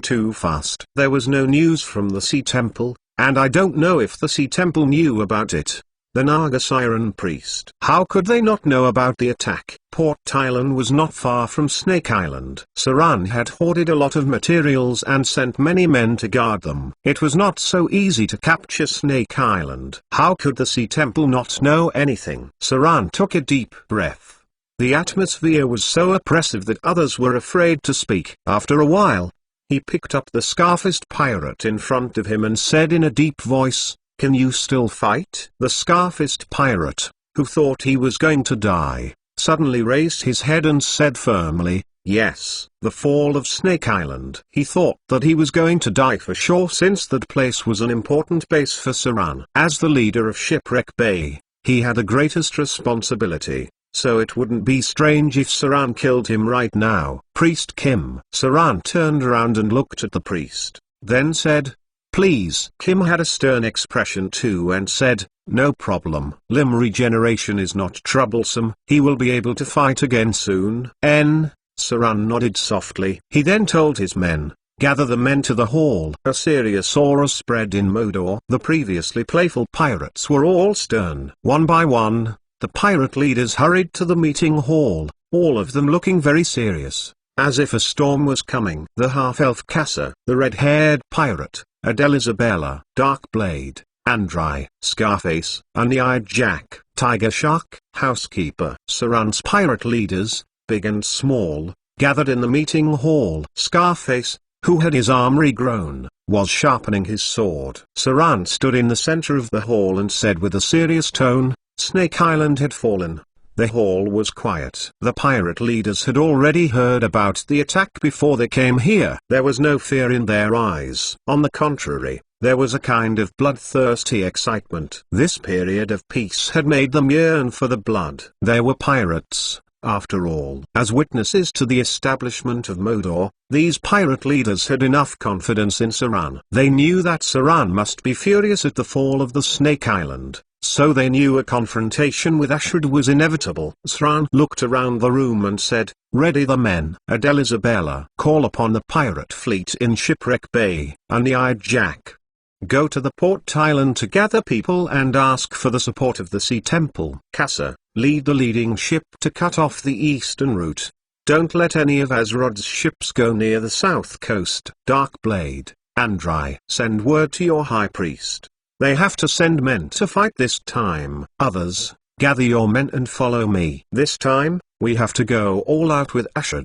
too fast. There was no news from the Sea Temple, and I don't know if the Sea Temple knew about it." The Naga Siren Priest. How could they not know about the attack? Port Tylan was not far from Snake Island. Saran had hoarded a lot of materials and sent many men to guard them. It was not so easy to capture Snake Island. How could the Sea Temple not know anything? Saran took a deep breath. The atmosphere was so oppressive that others were afraid to speak. After a while, he picked up the scarfist pirate in front of him and said in a deep voice, "Can you still fight?" The scarfist pirate, who thought he was going to die, suddenly raised his head and said firmly, "Yes." The fall of Snake Island. He thought that he was going to die for sure, since that place was an important base for Saran. As the leader of Shipwreck Bay, he had the greatest responsibility, so it wouldn't be strange if Saran killed him right now. Priest Kim. Saran turned around and looked at the priest, then said, "Please." Kim had a stern expression too and said, "No problem. Limb regeneration is not troublesome. He will be able to fight again soon." Saran nodded softly. He then told his men, "Gather the men to the hall." A serious aura spread in Modor. The previously playful pirates were all stern. One by one, the pirate leaders hurried to the meeting hall, all of them looking very serious, as if a storm was coming. The half-elf Kassa, the red-haired pirate, Adele Isabella, Darkblade, Andrai, Scarface, Uneyed Jack, Tiger Shark, Housekeeper. Saran's pirate leaders, big and small, gathered in the meeting hall. Scarface, who had his arm regrown, was sharpening his sword. Saran stood in the center of the hall and said with a serious tone, "Snake Island had fallen." The hall was quiet. The pirate leaders had already heard about the attack before they came here. There was no fear in their eyes. On the contrary, there was a kind of bloodthirsty excitement. This period of peace had made them yearn for the blood. They were pirates, after all. As witnesses to the establishment of Modor, these pirate leaders had enough confidence in Saran. They knew that Saran must be furious at the fall of the Snake Island. So they knew a confrontation with Ashad was inevitable. Saran looked around the room and said, "Ready the men." Adele Isabella, call upon the pirate fleet in Shipwreck Bay. Uneyed Jack, go to the Port Island to gather people and ask for the support of the Sea Temple. Kassa, lead the leading ship to cut off the eastern route. Don't let any of Azrod's ships go near the south coast. Darkblade, Andrai, send word to your high priest. They have to send men to fight this time. Others, gather your men and follow me. This time, we have to go all out with Ashad.